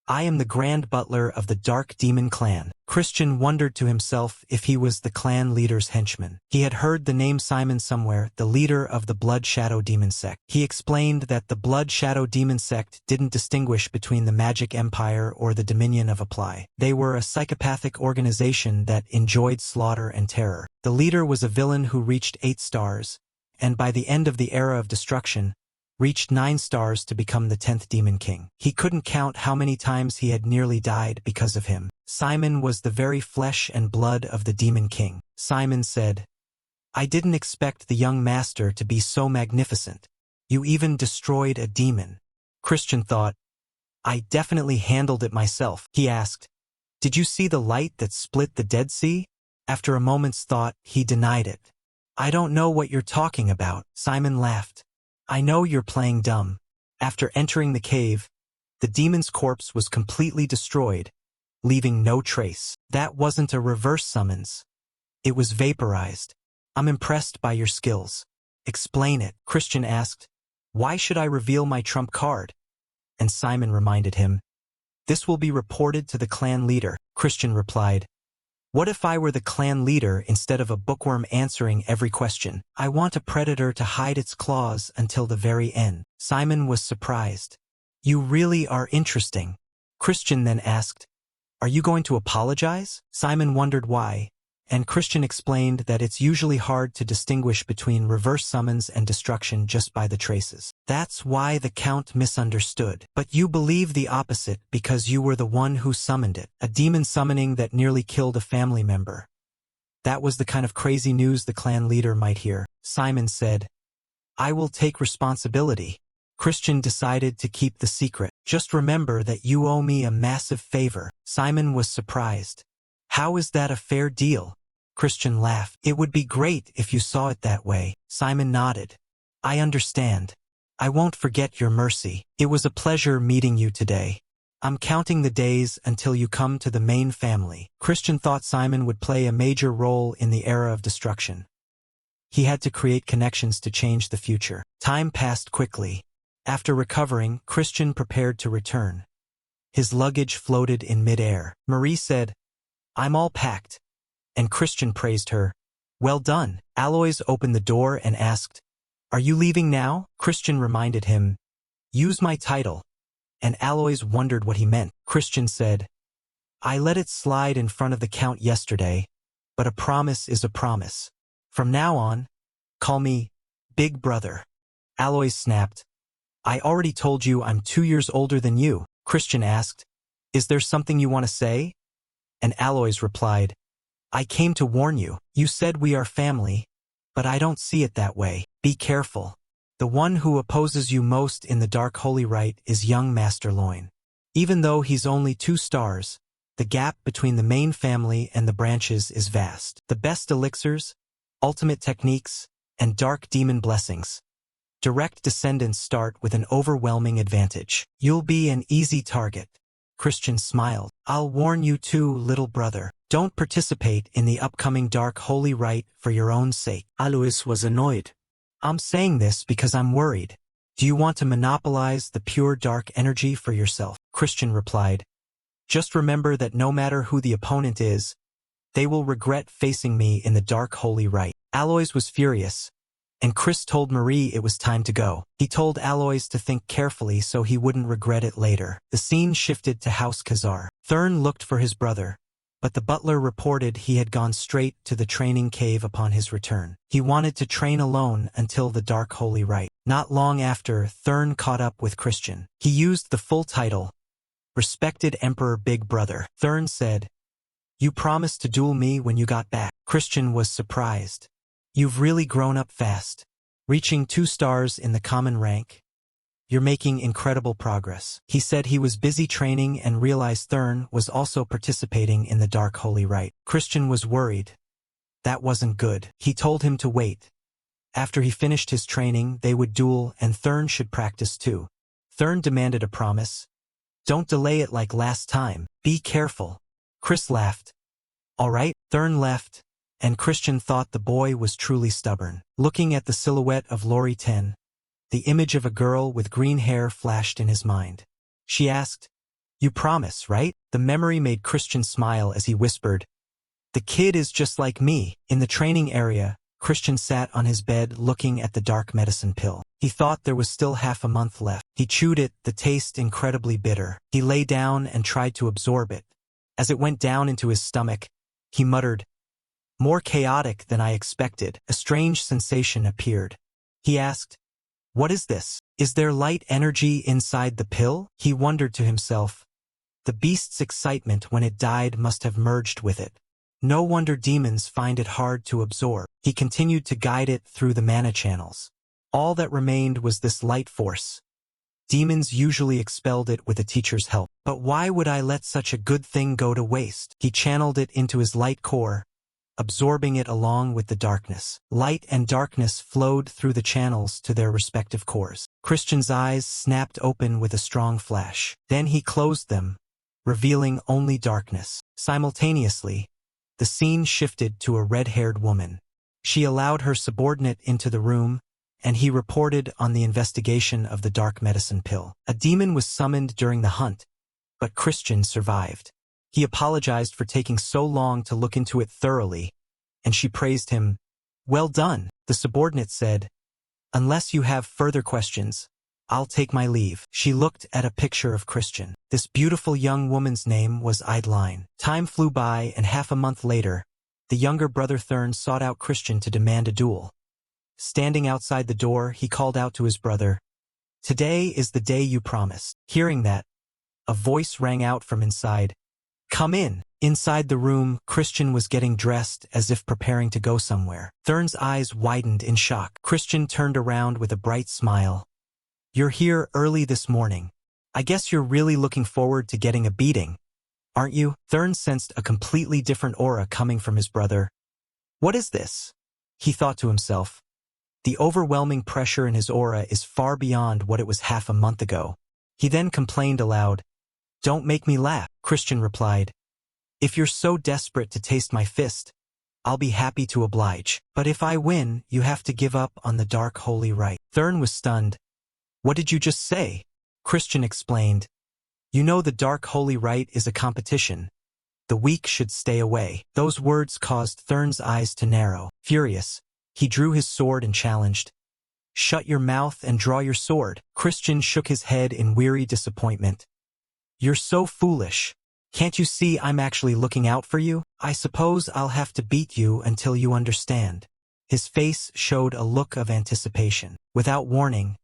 S1: "I am the Grand Butler of the Dark Demon Clan." Christian wondered to himself if he was the clan leader's henchman. He had heard the name Simon somewhere, the leader of the Blood Shadow Demon Sect. He explained that the Blood Shadow Demon Sect didn't distinguish between the Magic Empire or the Dominion of Apply. They were a psychopathic organization that enjoyed slaughter and terror. The leader was a villain who reached 8 stars, and by the end of the Era of Destruction, reached 9 stars to become the 10th Demon King. He couldn't count how many times he had nearly died because of him. Simon was the very flesh and blood of the Demon King. Simon said, "I didn't expect the young master to be so magnificent. You even destroyed a demon." Christian thought, "I definitely handled it myself." He asked, "Did you see the light that split the Dead Sea?" After a moment's thought, he denied it. "I don't know what you're talking about." Simon laughed. "I know you're playing dumb." After entering the cave, the demon's corpse was completely destroyed, leaving no trace. That wasn't a reverse summons. It was vaporized. "I'm impressed by your skills. Explain it." Christian asked, "Why should I reveal my trump card?" And Simon reminded him, "This will be reported to the clan leader." Christian replied, "What if I were the clan leader instead of a bookworm answering every question? I want a predator to hide its claws until the very end." Simon was surprised. "You really are interesting." Christian then asked, "Are you going to apologize?" Simon wondered why, and Christian explained that it's usually hard to distinguish between reverse summons and destruction just by the traces. That's why the Count misunderstood. "But you believe the opposite because you were the one who summoned it. A demon summoning that nearly killed a family member. That was the kind of crazy news the clan leader might hear." Simon said, "I will take responsibility." Christian decided to keep the secret. "Just remember that you owe me a massive favor." Simon was surprised. "How is that a fair deal?" Christian laughed. "It would be great if you saw it that way." Simon nodded. "I understand. I won't forget your mercy. It was a pleasure meeting you today. I'm counting the days until you come to the main family." Christian thought Simon would play a major role in the Era of Destruction. He had to create connections to change the future. Time passed quickly. After recovering, Christian prepared to return. His luggage floated in mid-air. Marie said, "I'm all packed." And Christian praised her. "Well done." Aloys opened the door and asked, "Are you leaving now?" Christian reminded him, "Use my title." And Aloys wondered what he meant. Christian said, "I let it slide in front of the Count yesterday, but a promise is a promise. From now on, call me Big Brother." Aloys snapped, "I already told you I'm 2 years older than you." Christian asked, "Is there something you want to say?" And Aloys replied, "I came to warn you. You said we are family, but I don't see it that way. Be careful. The one who opposes you most in the Dark Holy Rite is young Master Loin. Even though he's only 2 stars, the gap between the main family and the branches is vast. The best elixirs, ultimate techniques, and dark demon blessings. Direct descendants start with an overwhelming advantage. You'll be an easy target." Christian smiled. "I'll warn you too, little brother. Don't participate in the upcoming Dark Holy Rite for your own sake." Alois was annoyed. "I'm saying this because I'm worried. Do you want to monopolize the pure dark energy for yourself?" Christian replied, Just remember that no matter who the opponent is, they will regret facing me in the dark holy rite. Aloys was furious, and Chris told Marie it was time to go. He told Aloys to think carefully so he wouldn't regret it later. The scene shifted to House Khazar. Thurn looked for his brother, but the butler reported he had gone straight to the training cave upon his return. He wanted to train alone until the dark holy rite. Not long after, Thurn caught up with Christian. He used the full title, Respected Emperor Big Brother. Thurn said, "You promised to duel me when you got back." Christian was surprised. "You've really grown up fast. Reaching 2 stars in the common rank. You're making incredible progress." He said he was busy training and realized Thurn was also participating in the Dark Holy Rite. Christian was worried. That wasn't good. He told him to wait. After he finished his training, they would duel and Thurn should practice too. Thurn demanded a promise. "Don't delay it like last time. Be careful." Chris laughed. "All right." Thurn left, and Christian thought the boy was truly stubborn. Looking at the silhouette of Lori 10, the image of a girl with green hair flashed in his mind. She asked, "You promise, right?" The memory made Christian smile as he whispered, "The kid is just like me." In the training area, Christian sat on his bed looking at the dark medicine pill. He thought there was still half a month left. He chewed it, the taste incredibly bitter. He lay down and tried to absorb it. As it went down into his stomach, he muttered, "More chaotic than I expected." A strange sensation appeared. He asked, "What is this? Is there light energy inside the pill?" He wondered to himself. The beast's excitement when it died must have merged with it. No wonder demons find it hard to absorb. He continued to guide it through the mana channels. All that remained was this light force. Demons usually expelled it with a teacher's help. But why would I let such a good thing go to waste? He channeled it into his light core, absorbing it along with the darkness. Light and darkness flowed through the channels to their respective cores. Christian's eyes snapped open with a strong flash. Then he closed them, revealing only darkness. Simultaneously, the scene shifted to a red-haired woman. She allowed her subordinate into the room, and he reported on the investigation of the dark medicine pill. A demon was summoned during the hunt, but Christian survived. He apologized for taking so long to look into it thoroughly, and she praised him. "Well done." The subordinate said, "Unless you have further questions, I'll take my leave." She looked at a picture of Christian. This beautiful young woman's name was Eideline. Time flew by, and half a month later, the younger brother Thurn sought out Christian to demand a duel. Standing outside the door, he called out to his brother, "Today is the day you promised." Hearing that, a voice rang out from inside, "Come in." Inside the room, Christian was getting dressed as if preparing to go somewhere. Thurn's eyes widened in shock. Christian turned around with a bright smile. "You're here early this morning. I guess you're really looking forward to getting a beating, aren't you?" Thurn sensed a completely different aura coming from his brother. "What is this?" he thought to himself. The overwhelming pressure in his aura is far beyond what it was half a month ago. He then complained aloud, "Don't make me laugh." Christian replied, "If you're so desperate to taste my fist, I'll be happy to oblige. But if I win, you have to give up on the dark holy rite." Thurn was stunned. "What did you just say?" Christian explained, "You know the dark holy rite is a competition. The weak should stay away." Those words caused Thurn's eyes to narrow. Furious, he drew his sword and challenged, "Shut your mouth and draw your sword." Christian shook his head in weary disappointment. "You're so foolish. Can't you see I'm actually looking out for you? I suppose I'll have to beat you until you understand." His face showed a look of anticipation. Without warning,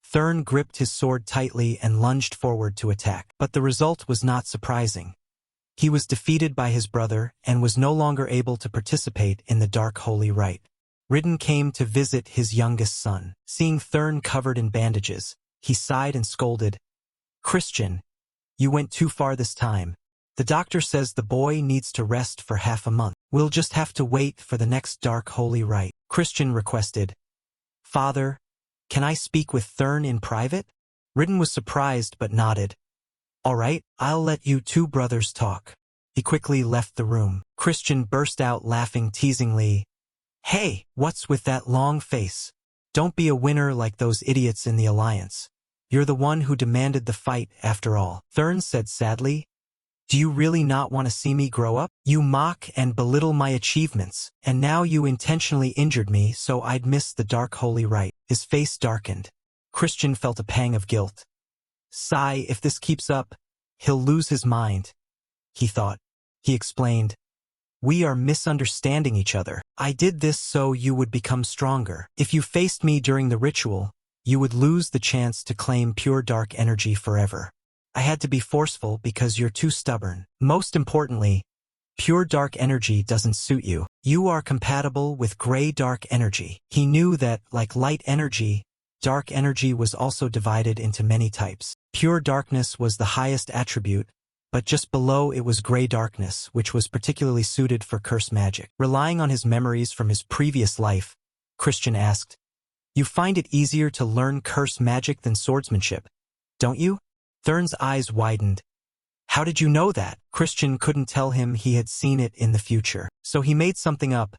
S1: Thurn gripped his sword tightly and lunged forward to attack. But the result was not surprising. He was defeated by his brother and was no longer able to participate in the dark holy rite. Ridden came to visit his youngest son. Seeing Thurn covered in bandages, he sighed and scolded, "Christian, you went too far this time. The doctor says the boy needs to rest for half a month. We'll just have to wait for the next dark holy rite." Christian requested, "Father, can I speak with Thurn in private?" Ridden was surprised but nodded. "All right, I'll let you two brothers talk." He quickly left the room. Christian burst out laughing teasingly. "Hey, what's with that long face? Don't be a winner like those idiots in the Alliance. You're the one who demanded the fight after all." Thurn said sadly, Do you really not want to see me grow up? You mock and belittle my achievements, and now you intentionally injured me so I'd miss the dark holy rite. His face darkened. Christian felt a pang of guilt. Sigh, if this keeps up, he'll lose his mind, he thought. He explained, we are misunderstanding each other. I did this so you would become stronger. If you faced me during the ritual, you would lose the chance to claim pure dark energy forever. I had to be forceful because you're too stubborn. Most importantly, pure dark energy doesn't suit you. You are compatible with gray dark energy. He knew that, like light energy, dark energy was also divided into many types. Pure darkness was the highest attribute, but just below it was gray darkness, which was particularly suited for curse magic. Relying on his memories from his previous life, Christian asked, you find it easier to learn curse magic than swordsmanship, don't you? Thurn's eyes widened. How did you know that? Christian couldn't tell him he had seen it in the future, so he made something up.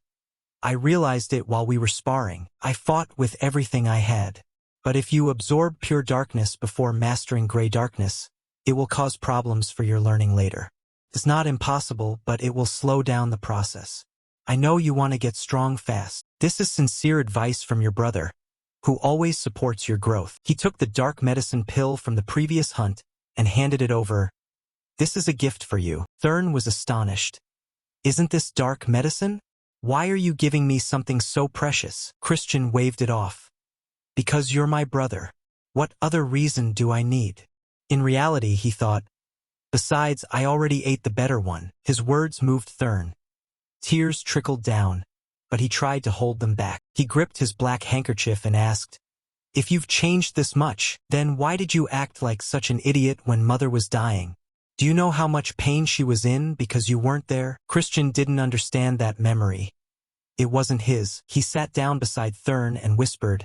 S1: I realized it while we were sparring. I fought with everything I had. But if you absorb pure darkness before mastering gray darkness, it will cause problems for your learning later. It's not impossible, but it will slow down the process. I know you want to get strong fast. This is sincere advice from your brother, who always supports your growth. He took the dark medicine pill from the previous hunt and handed it over. This is a gift for you. Thurn was astonished. Isn't this dark medicine? Why are you giving me something so precious? Christian waved it off. Because you're my brother. What other reason do I need? In reality, he thought, besides, I already ate the better one. His words moved Thurn. Tears trickled down, but he tried to hold them back. He gripped his black handkerchief and asked, if you've changed this much, then why did you act like such an idiot when Mother was dying? Do you know how much pain she was in because you weren't there? Christian didn't understand that memory. It wasn't his. He sat down beside Thurn and whispered,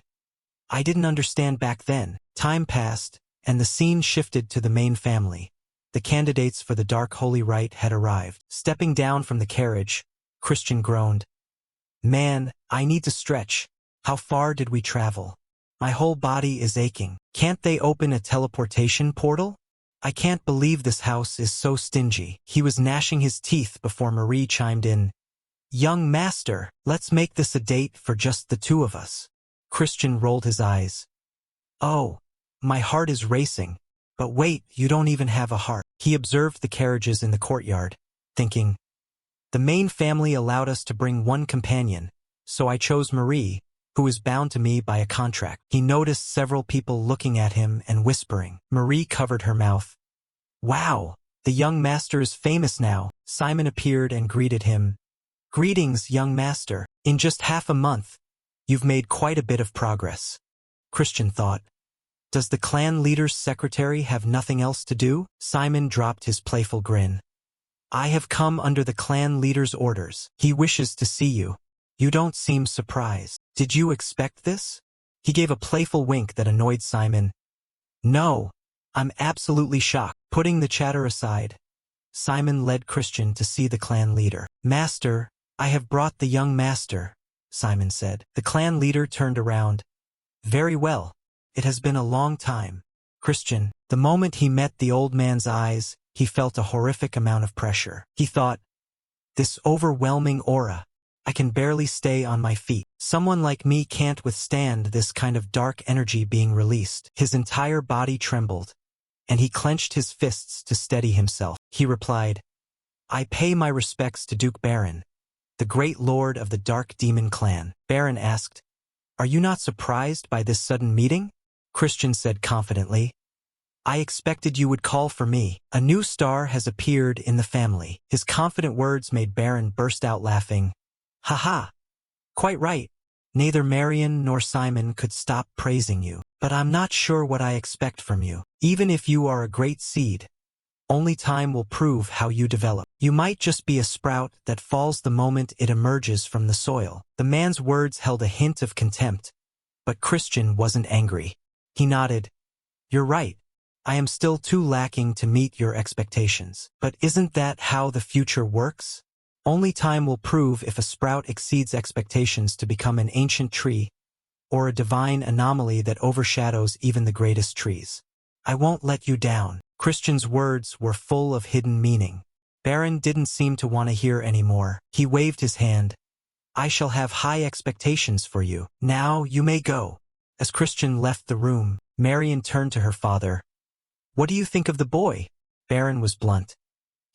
S1: I didn't understand back then. Time passed, and the scene shifted to the main family. The candidates for the Dark Holy Rite had arrived. Stepping down from the carriage, Christian groaned, man, I need to stretch. How far did we travel? My whole body is aching. Can't they open a teleportation portal? I can't believe this house is so stingy. He was gnashing his teeth before Marie chimed in. Young master, let's make this a date for just the two of us. Christian rolled his eyes. Oh, my heart is racing. But wait, you don't even have a heart. He observed the carriages in the courtyard, thinking, the main family allowed us to bring one companion, so I chose Marie, who is bound to me by a contract. He noticed several people looking at him and whispering. Marie covered her mouth. Wow, the young master is famous now. Simon appeared and greeted him. Greetings, young master. In just half a month, you've made quite a bit of progress. Christian thought. Does the clan leader's secretary have nothing else to do? Simon dropped his playful grin. I have come under the clan leader's orders. He wishes to see you. You don't seem surprised. Did you expect this? He gave a playful wink that annoyed Simon. No, I'm absolutely shocked. Putting the chatter aside, Simon led Christian to see the clan leader. Master, I have brought the young master, Simon said. The clan leader turned around. Very well. It has been a long time. Christian, the moment he met the old man's eyes, he felt a horrific amount of pressure. He thought, this overwhelming aura. I can barely stay on my feet. Someone like me can't withstand this kind of dark energy being released. His entire body trembled, and he clenched his fists to steady himself. He replied, I pay my respects to Duke Baron, the great lord of the Dark Demon clan. Baron asked, are you not surprised by this sudden meeting? Christian said confidently, I expected you would call for me. A new star has appeared in the family. His confident words made Baron burst out laughing. Ha! Quite right. Neither Marion nor Simon could stop praising you. But I'm not sure what I expect from you. Even if you are a great seed, only time will prove how you develop. You might just be a sprout that falls the moment it emerges from the soil. The man's words held a hint of contempt, but Christian wasn't angry. He nodded. You're right. I am still too lacking to meet your expectations. But isn't that how the future works? Only time will prove if a sprout exceeds expectations to become an ancient tree, or a divine anomaly that overshadows even the greatest trees. I won't let you down. Christian's words were full of hidden meaning. Baron didn't seem to want to hear anymore. He waved his hand. I shall have high expectations for you. Now you may go. As Christian left the room, Marion turned to her father. What do you think of the boy? Baron was blunt.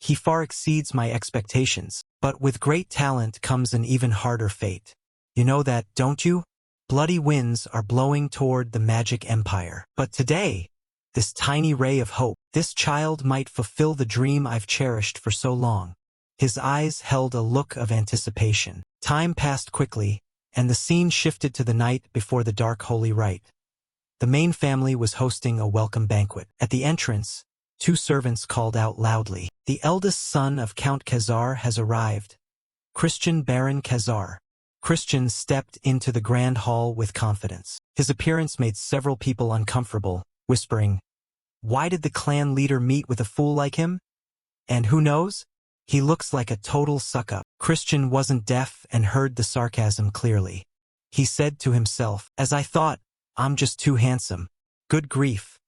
S1: He far exceeds my expectations, but with great talent comes an even harder fate. You know that, don't you? Bloody winds are blowing toward the magic empire. But today, this tiny ray of hope, this child might fulfill the dream I've cherished for so long. His eyes held a look of anticipation. Time passed quickly, and the scene shifted to the night before the dark holy rite. The main family was hosting a welcome banquet. At the entrance, 2 servants called out loudly, "The eldest son of Count Khazar has arrived. Christian Baron Khazar." Christian stepped into the grand hall with confidence. His appearance made several people uncomfortable, whispering, "Why did the clan leader meet with a fool like him? And who knows? He looks like a total suck-up." Christian wasn't deaf and heard the sarcasm clearly. He said to himself, "As I thought, I'm just too handsome. Good grief.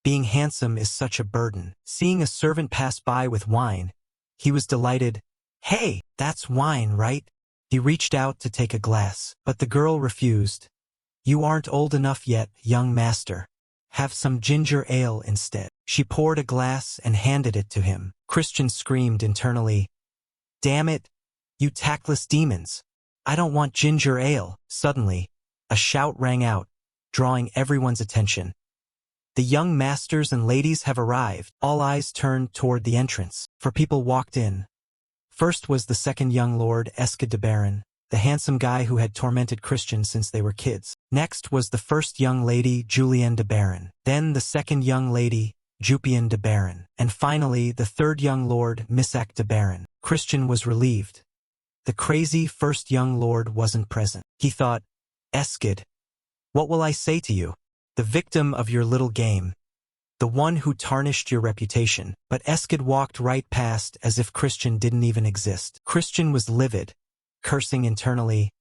S1: Being handsome is such a burden." Seeing a servant pass by with wine, he was delighted. "Hey, that's wine, right?" He reached out to take a glass, but the girl refused. "You aren't old enough yet, young master. Have some ginger ale instead." She poured a glass and handed it to him. Christian screamed internally, "Damn it, you tactless demons. I don't want ginger ale." Suddenly, a shout rang out, drawing everyone's attention. "The young masters and ladies have arrived." All eyes turned toward the entrance, for people walked in. First was the second young lord, Eskid de Baron, the handsome guy who had tormented Christian since they were kids. Next was the first young lady, Julienne de Baron. Then the second young lady, Jupian de Baron. And finally, the third young lord, Misak de Baron. Christian was relieved. The crazy first young lord wasn't present. He thought, "Eskid, what will I say to you? The victim of your little game. The one who tarnished your reputation." But Eskid walked right past as if Christian didn't even exist. Christian was livid, cursing internally,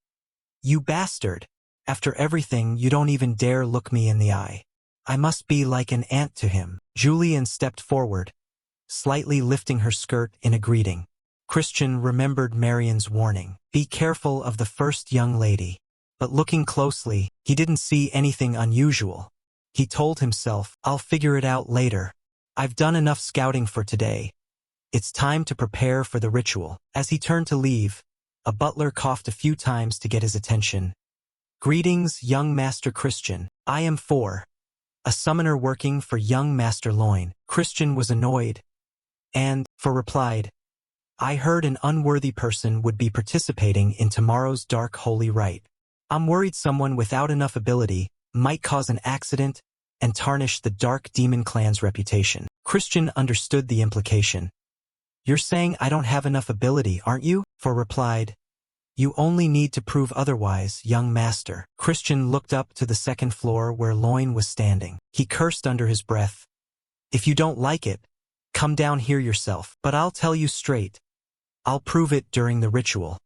S1: "You bastard! After everything, you don't even dare look me in the eye. I must be like an ant to him." Julian stepped forward, slightly lifting her skirt in a greeting. Christian remembered Marion's warning, "Be careful of the first young lady." But looking closely, he didn't see anything unusual. He told himself, "I'll figure it out later. I've done enough scouting for today. It's time to prepare for the ritual." As he turned to leave, a butler coughed a few times to get his attention. "Greetings, young Master Christian. I am a summoner working for young Master Loin." Christian was annoyed, and, replied, "I heard an unworthy person would be participating in tomorrow's dark holy rite. I'm worried someone without enough ability might cause an accident and tarnish the Dark Demon Clan's reputation." Christian understood the implication. "You're saying I don't have enough ability, aren't you?" replied, "You only need to prove otherwise, young master." Christian looked up to the second floor where Loin was standing. He cursed under his breath, "If you don't like it, come down here yourself. But I'll tell you straight. I'll prove it during the ritual."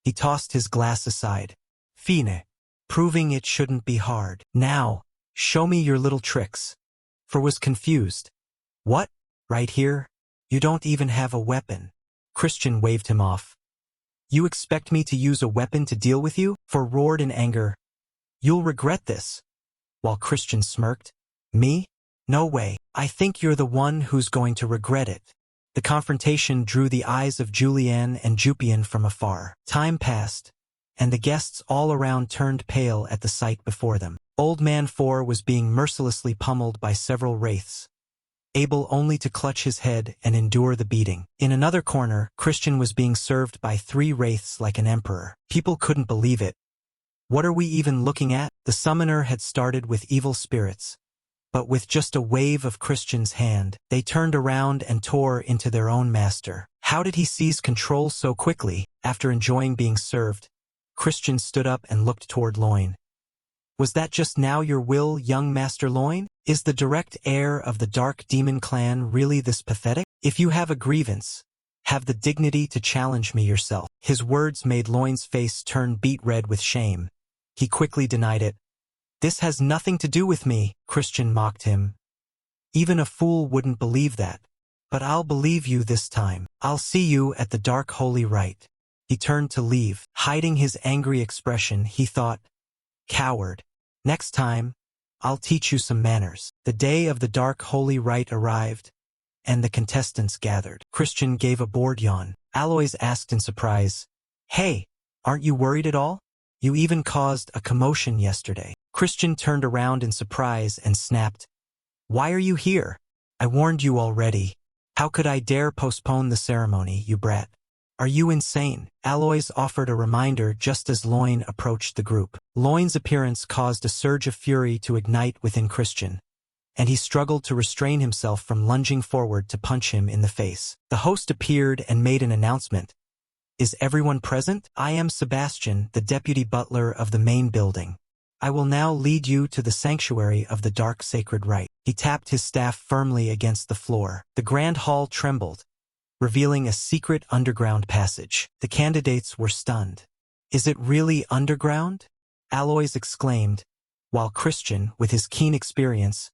S1: He tossed his glass aside. "Fine. Proving it shouldn't be hard. Now, show me your little tricks." Was confused. "What? Right here? You don't even have a weapon." Christian waved him off. "You expect me to use a weapon to deal with you?" Roared in anger. "You'll regret this." While Christian smirked, "Me? No way. I think you're the one who's going to regret it." The confrontation drew the eyes of Julienne and Jupian from afar. Time passed, and the guests all around turned pale at the sight before them. Old Man 4 was being mercilessly pummeled by several wraiths, able only to clutch his head and endure the beating. In another corner, Christian was being served by 3 wraiths like an emperor. People couldn't believe it. What are we even looking at? The summoner had started with evil spirits, but with just a wave of Christian's hand, they turned around and tore into their own master. How did he seize control so quickly? After enjoying being served, Christian stood up and looked toward Loin. "Was that just now your will, young Master Loin? Is the direct heir of the Dark Demon Clan really this pathetic? If you have a grievance, have the dignity to challenge me yourself." His words made Loin's face turn beet red with shame. He quickly denied it. "This has nothing to do with me," Christian mocked him. Even a fool wouldn't believe that. But I'll believe you this time. I'll see you at the dark holy rite. He turned to leave. Hiding his angry expression, he thought, coward. Next time, I'll teach you some manners. The day of the dark holy rite arrived, and the contestants gathered. Christian gave a bored yawn. Aloys asked in surprise, "Hey, aren't you worried at all? You even caused a commotion yesterday." Christian turned around in surprise and snapped, "Why are you here? I warned you already. How could I dare postpone the ceremony, you brat? Are you insane?" Aloys offered a reminder just as Loin approached the group. Loin's appearance caused a surge of fury to ignite within Christian, and he struggled to restrain himself from lunging forward to punch him in the face. The host appeared and made an announcement. "Is everyone present? I am Sebastian, the deputy butler of the main building. I will now lead you to the sanctuary of the dark sacred rite." He tapped his staff firmly against the floor. The grand hall trembled, revealing a secret underground passage. The candidates were stunned. "Is it really underground?" Aloys exclaimed, while Christian, with his keen experience,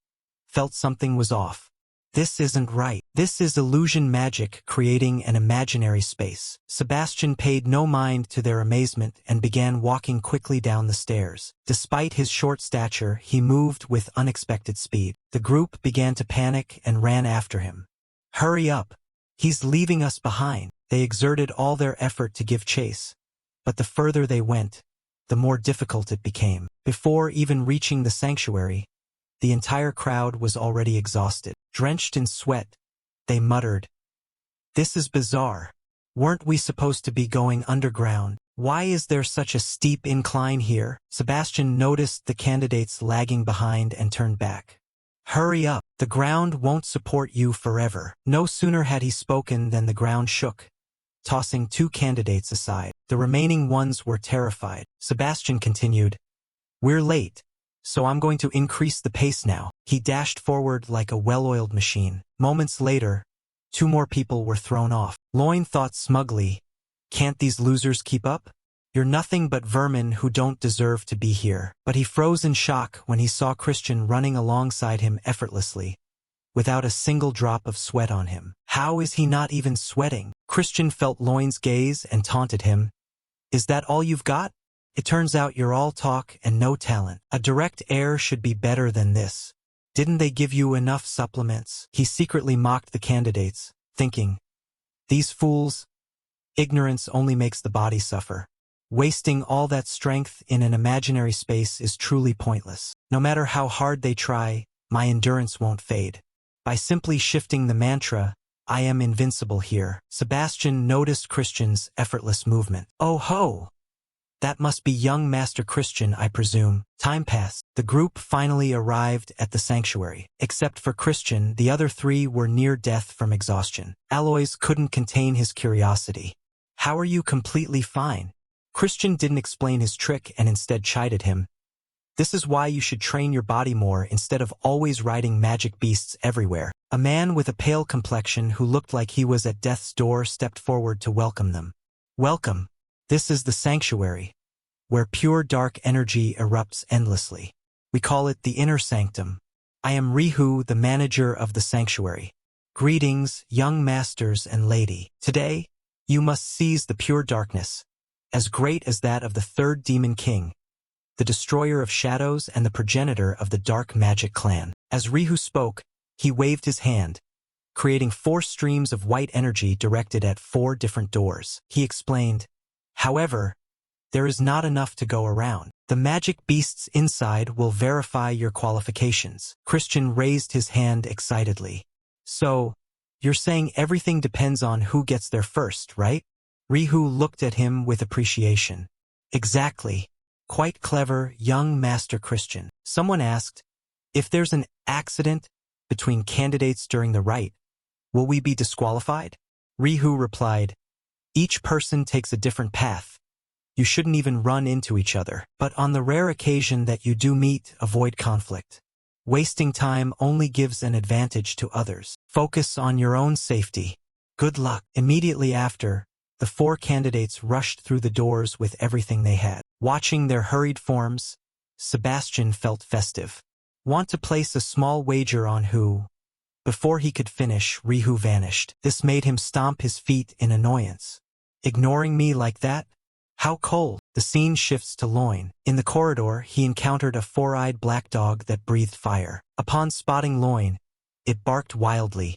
S1: felt something was off. "This isn't right. This is illusion magic creating an imaginary space." Sebastian paid no mind to their amazement and began walking quickly down the stairs. Despite his short stature, he moved with unexpected speed. The group began to panic and ran after him. "Hurry up! He's leaving us behind." They exerted all their effort to give chase, but the further they went, the more difficult it became. Before even reaching the sanctuary, the entire crowd was already exhausted. Drenched in sweat, they muttered, "This is bizarre. Weren't we supposed to be going underground? Why is there such a steep incline here?" Sebastian noticed the candidates lagging behind and turned back. "Hurry up. The ground won't support you forever." No sooner had he spoken than the ground shook, tossing two candidates aside. The remaining ones were terrified. Sebastian continued, "We're late, so I'm going to increase the pace now." He dashed forward like a well-oiled machine. Moments later, two more people were thrown off. Loin thought smugly, "Can't these losers keep up? You're nothing but vermin who don't deserve to be here." But he froze in shock when he saw Christian running alongside him effortlessly, without a single drop of sweat on him. How is he not even sweating? Christian felt Loin's gaze and taunted him, "Is that all you've got? It turns out you're all talk and no talent. A direct air should be better than this. Didn't they give you enough supplements?" He secretly mocked the candidates, thinking, "These fools, ignorance only makes the body suffer. Wasting all that strength in an imaginary space is truly pointless. No matter how hard they try, my endurance won't fade. By simply shifting the mantra, I am invincible here." Sebastian noticed Christian's effortless movement. "Oh ho! That must be young Master Christian, I presume." Time passed. The group finally arrived at the sanctuary. Except for Christian, the other three were near death from exhaustion. Aloys couldn't contain his curiosity. "How are you completely fine?" Christian didn't explain his trick and instead chided him. "This is why you should train your body more instead of always riding magic beasts everywhere." A man with a pale complexion who looked like he was at death's door stepped forward to welcome them. "Welcome. This is the sanctuary, where pure dark energy erupts endlessly. We call it the inner sanctum. I am Rihu, the manager of the sanctuary. Greetings, young masters and lady. Today, you must seize the pure darkness, as great as that of the third demon king, the destroyer of shadows and the progenitor of the dark magic clan." As Rihu spoke, he waved his hand, creating 4 streams of white energy directed at 4 different doors. He explained, "However, there is not enough to go around. The magic beasts inside will verify your qualifications." Christian raised his hand excitedly. "So, you're saying everything depends on who gets there first, right?" Rihu looked at him with appreciation. "Exactly. Quite clever, young Master Christian." Someone asked, "If there's an accident between candidates during the rite, will we be disqualified?" Rihu replied, "Each person takes a different path. You shouldn't even run into each other. But on the rare occasion that you do meet, avoid conflict. Wasting time only gives an advantage to others. Focus on your own safety. Good luck." Immediately after, the 4 candidates rushed through the doors with everything they had. Watching their hurried forms, Sebastian felt festive. "Want to place a small wager on who Before he could finish, Rihu vanished. This made him stomp his feet in annoyance. Ignoring me like that? How cold. The scene shifts to Loin. In the corridor, he encountered a four-eyed black dog that breathed fire. Upon spotting Loin, it barked wildly,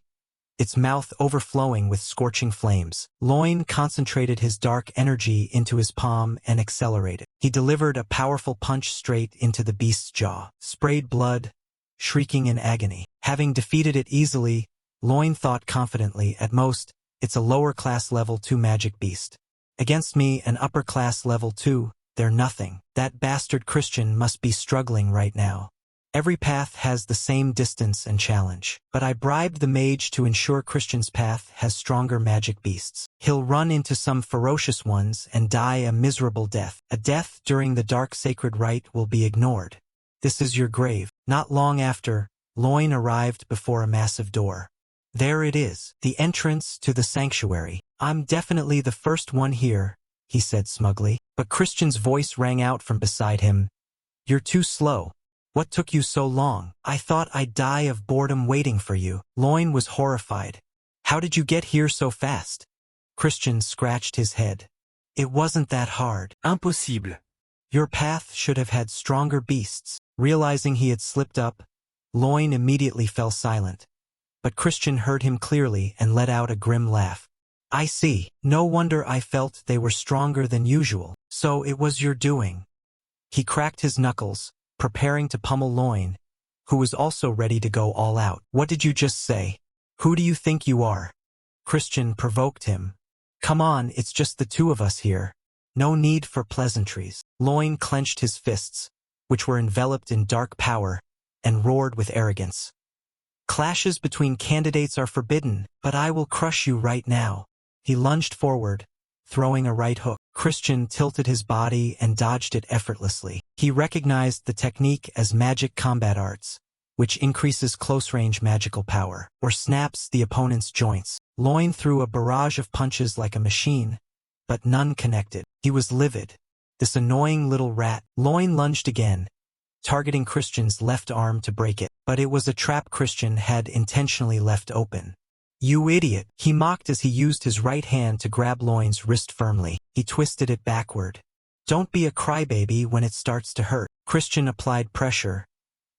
S1: its mouth overflowing with scorching flames. Loin concentrated his dark energy into his palm and accelerated. He delivered a powerful punch straight into the beast's jaw, sprayed blood, shrieking in agony. Having defeated it easily, Loin thought confidently, at most, it's a lower-class level 2 magic beast. Against me, an upper-class level 2, they're nothing. That bastard Christian must be struggling right now. Every path has the same distance and challenge, but I bribed the mage to ensure Christian's path has stronger magic beasts. He'll run into some ferocious ones and die a miserable death. A death during the dark sacred rite will be ignored. This is your grave. Not long after, Loin arrived before a massive door. There it is, the entrance to the sanctuary. I'm definitely the first one here, he said smugly. But Christian's voice rang out from beside him. You're too slow. What took you so long? I thought I'd die of boredom waiting for you. Loin was horrified. How did you get here so fast? Christian scratched his head. It wasn't that hard.
S2: Impossible.
S1: Your path should have had stronger beasts. Realizing he had slipped up, Loin immediately fell silent. But Christian heard him clearly and let out a grim laugh. I see. No wonder I felt they were stronger than usual. So it was your doing. He cracked his knuckles, preparing to pummel Loin, who was also ready to go all out. What did you just say? Who do you think you are? Christian provoked him. Come on, it's just the two of us here. No need for pleasantries. Loin clenched his fists, which were enveloped in dark power, and roared with arrogance. Clashes between candidates are forbidden, but I will crush you right now. He lunged forward, throwing a right hook. Christian tilted his body and dodged it effortlessly. He recognized the technique as magic combat arts, which increases close-range magical power, or snaps the opponent's joints. Loin threw a barrage of punches like a machine, but none connected. He was livid. This annoying little rat. Loin lunged again, targeting Christian's left arm to break it, but it was a trap Christian had intentionally left open. You idiot, he mocked as he used his right hand to grab Loin's wrist firmly. He twisted it backward. Don't be a crybaby when it starts to hurt. Christian applied pressure,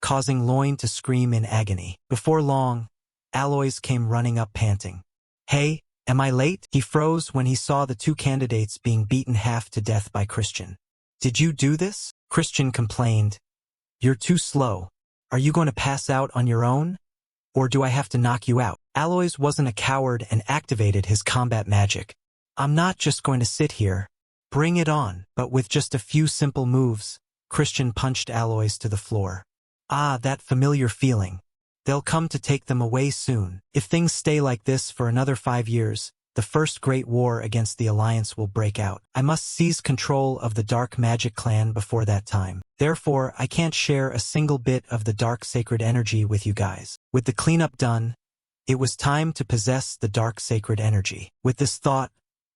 S1: causing Loin to scream in agony. Before long, Aloys came running up panting. Hey, am I late? He froze when he saw the two candidates being beaten half to death by Christian. Did you do this? Christian complained. You're too slow. Are you going to pass out on your own? Or do I have to knock you out? Aloys wasn't a coward and activated his combat magic. I'm not just going to sit here. Bring it on. But with just a few simple moves, Christian punched Aloys to the floor. Ah, that familiar feeling. They'll come to take them away soon. If things stay like this for another 5 years, the first great war against the Alliance will break out. I must seize control of the Dark Magic Clan before that time. Therefore, I can't share a single bit of the dark sacred energy with you guys. With the cleanup done, it was time to possess the dark sacred energy. With this thought,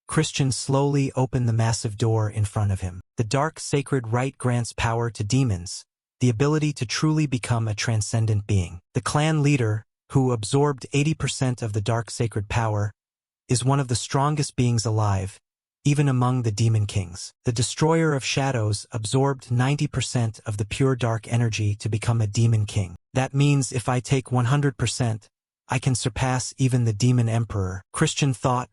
S1: Christian slowly opened the massive door in front of him. The dark sacred rite grants power to demons, the ability to truly become a transcendent being. The clan leader, who absorbed 80% of the dark sacred power, is one of the strongest beings alive, even among the demon kings. The destroyer of shadows absorbed 90% of the pure dark energy to become a demon king. That means if I take 100%, I can surpass even the demon emperor. Christian thought,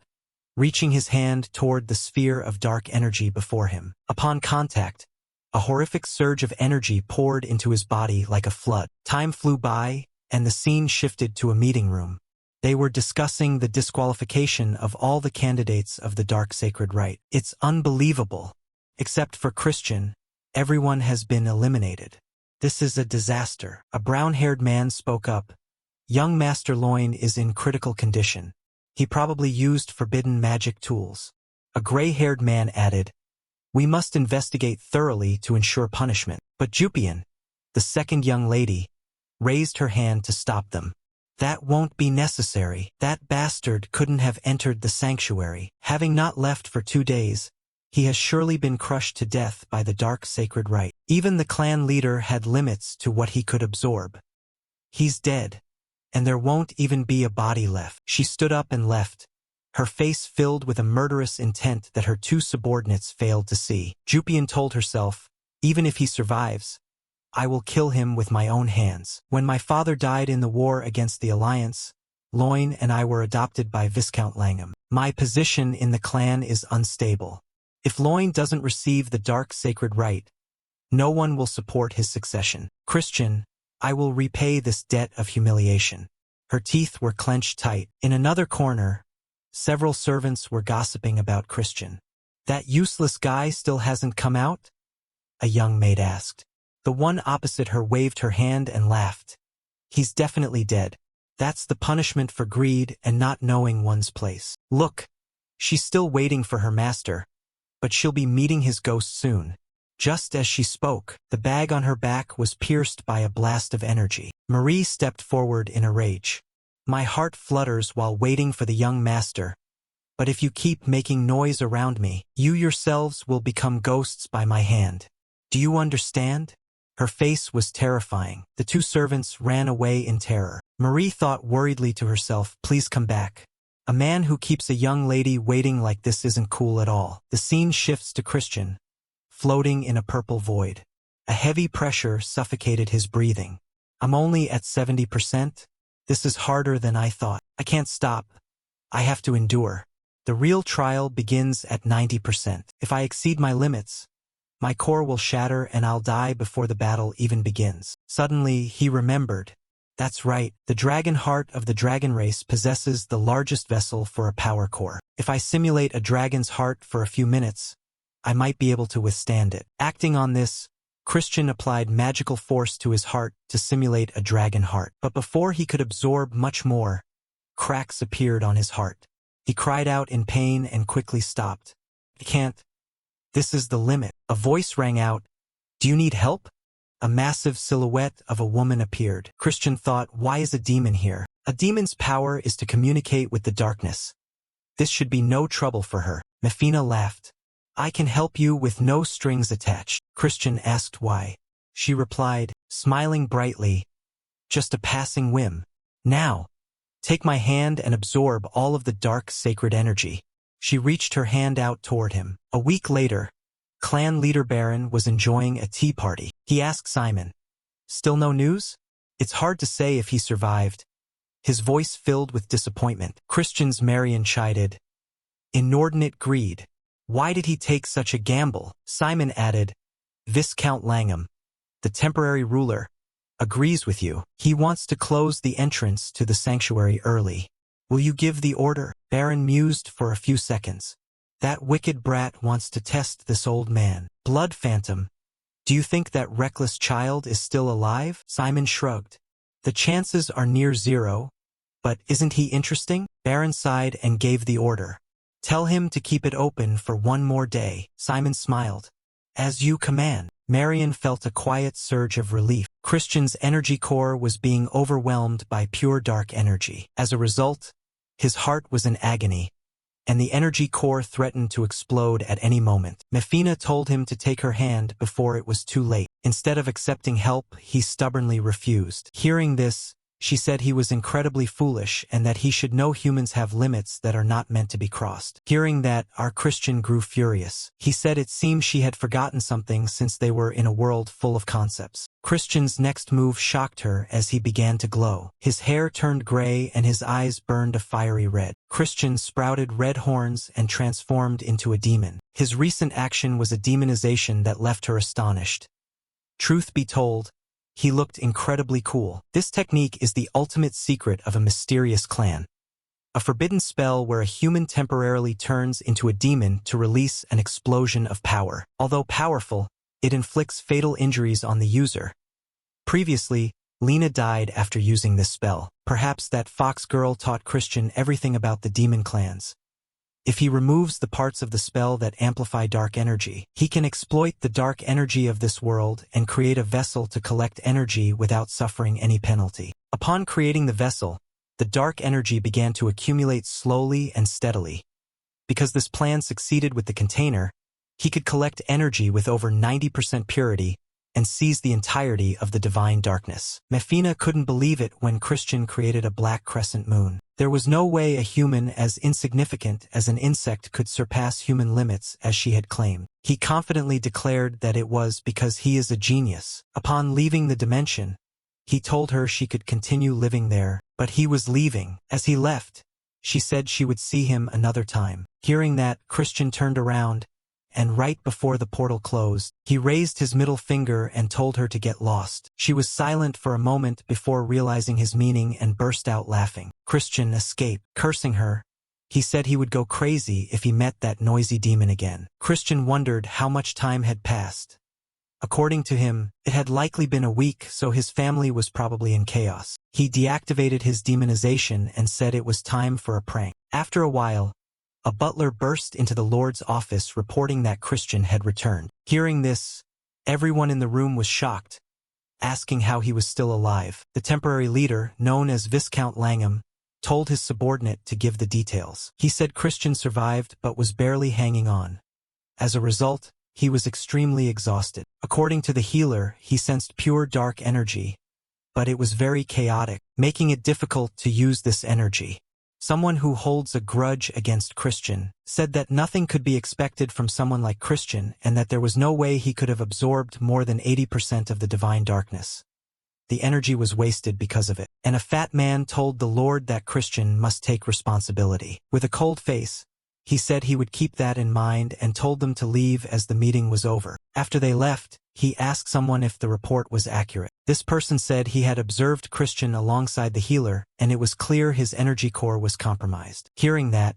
S1: reaching his hand toward the sphere of dark energy before him. Upon contact, a horrific surge of energy poured into his body like a flood. Time flew by, and the scene shifted to a meeting room. They were discussing the disqualification of all the candidates of the Dark Sacred Rite. It's unbelievable. Except for Christian, everyone has been eliminated. This is a disaster. A brown-haired man spoke up. Young Master Loin is in critical condition. He probably used forbidden magic tools. A gray-haired man added, we must investigate thoroughly to ensure punishment. But Jupian, the second young lady, raised her hand to stop them. That won't be necessary. That bastard couldn't have entered the sanctuary. Having not left for 2 days, he has surely been crushed to death by the dark sacred rite. Even the clan leader had limits to what he could absorb. He's dead, and there won't even be a body left. She stood up and left, her face filled with a murderous intent that her two subordinates failed to see. Jupian told herself, even if he survives, I will kill him with my own hands. When my father died in the war against the Alliance, Loin and I were adopted by Viscount Langham. My position in the clan is unstable. If Loin doesn't receive the dark sacred rite, no one will support his succession. Christian, I will repay this debt of humiliation. Her teeth were clenched tight. In another corner, several servants were gossiping about Christian. That useless guy still hasn't come out? A young maid asked. The one opposite her waved her hand and laughed. He's definitely dead. That's the punishment for greed and not knowing one's place. Look, she's still waiting for her master, but she'll be meeting his ghost soon. Just as she spoke, the bag on her back was pierced by a blast of energy. Marie stepped forward in a rage. My heart flutters while waiting for the young master, but if you keep making noise around me, you yourselves will become ghosts by my hand. Do you understand? Her face was terrifying. The two servants ran away in terror. Marie thought worriedly to herself, please come back. A man who keeps a young lady waiting like this isn't cool at all. The scene shifts to Christian, floating in a purple void. A heavy pressure suffocated his breathing. I'm only at 70%. This is harder than I thought. I can't stop. I have to endure. The real trial begins at 90%. If I exceed my limits, my core will shatter and I'll die before the battle even begins. Suddenly, he remembered. That's right, the dragon heart of the dragon race possesses the largest vessel for a power core. If I simulate a dragon's heart for a few minutes, I might be able to withstand it. Acting on this, Christian applied magical force to his heart to simulate a dragon heart. But before he could absorb much more, cracks appeared on his heart. He cried out in pain and quickly stopped. I can't. This is the limit. A voice rang out. Do you need help? A massive silhouette of a woman appeared. Christian thought, why is a demon here? A demon's power is to communicate with the darkness. This should be no trouble for her. Mefina laughed. I can help you with no strings attached. Christian asked why. She replied, smiling brightly, just a passing whim. Now, take my hand and absorb all of the dark sacred energy. She reached her hand out toward him. A week later, clan leader Baron was enjoying a tea party. He asked Simon, still no news? It's hard to say if he survived. His voice filled with disappointment. Christian's Marion chided. Inordinate greed. Why did he take such a gamble? Simon added, Viscount Langham, the temporary ruler, agrees with you. He wants to close the entrance to the sanctuary early. Will you give the order? Baron mused for a few seconds. That wicked brat wants to test this old man. Blood Phantom. Do you think that reckless child is still alive? Simon shrugged. The chances are near zero, but isn't he interesting? Baron sighed and gave the order. Tell him to keep it open for one more day. Simon smiled. As you command. Marion felt a quiet surge of relief. Christian's energy core was being overwhelmed by pure dark energy. As a result, his heart was in agony, and the energy core threatened to explode at any moment. Mefina told him to take her hand before it was too late. Instead of accepting help, he stubbornly refused. Hearing this, she said he was incredibly foolish and that he should know humans have limits that are not meant to be crossed. Hearing that, our Christian grew furious. He said it seemed she had forgotten something since they were in a world full of concepts. Christian's next move shocked her as he began to glow. His hair turned gray and his eyes burned a fiery red. Christian sprouted red horns and transformed into a demon. His recent action was a demonization that left her astonished. Truth be told, he looked incredibly cool. This technique is the ultimate secret of a mysterious clan. A forbidden spell where a human temporarily turns into a demon to release an explosion of power. Although powerful, it inflicts fatal injuries on the user. Previously, Lena died after using this spell. Perhaps that fox girl taught Christian everything about the demon clans. If he removes the parts of the spell that amplify dark energy, he can exploit the dark energy of this world and create a vessel to collect energy without suffering any penalty. Upon creating the vessel, the dark energy began to accumulate slowly and steadily. Because this plan succeeded with the container, he could collect energy with over 90% purity and seized the entirety of the divine darkness. Mefina couldn't believe it when Christian created a black crescent moon. There was no way a human as insignificant as an insect could surpass human limits as she had claimed. He confidently declared that it was because he is a genius. Upon leaving the dimension, he told her she could continue living there, but he was leaving. As he left, she said she would see him another time. Hearing that, Christian turned around, and right before the portal closed, he raised his middle finger and told her to get lost. She was silent for a moment before realizing his meaning and burst out laughing. Christian escaped, cursing her. He said he would go crazy if he met that noisy demon again. Christian wondered how much time had passed. According to him, it had likely been a week, so his family was probably in chaos. He deactivated his demonization and said it was time for a prank. After a while, a butler burst into the Lord's office reporting that Christian had returned. Hearing this, everyone in the room was shocked, asking how he was still alive. The temporary leader, known as Viscount Langham, told his subordinate to give the details. He said Christian survived but was barely hanging on. As a result, he was extremely exhausted. According to the healer, he sensed pure dark energy, but it was very chaotic, making it difficult to use this energy. Someone who holds a grudge against Christian said that nothing could be expected from someone like Christian and that there was no way he could have absorbed more than 80% of the divine darkness. The energy was wasted because of it. And a fat man told the Lord that Christian must take responsibility. With a cold face, he said he would keep that in mind and told them to leave as the meeting was over. After they left, he asked someone if the report was accurate. This person said he had observed Christian alongside the healer, and it was clear his energy core was compromised. Hearing that,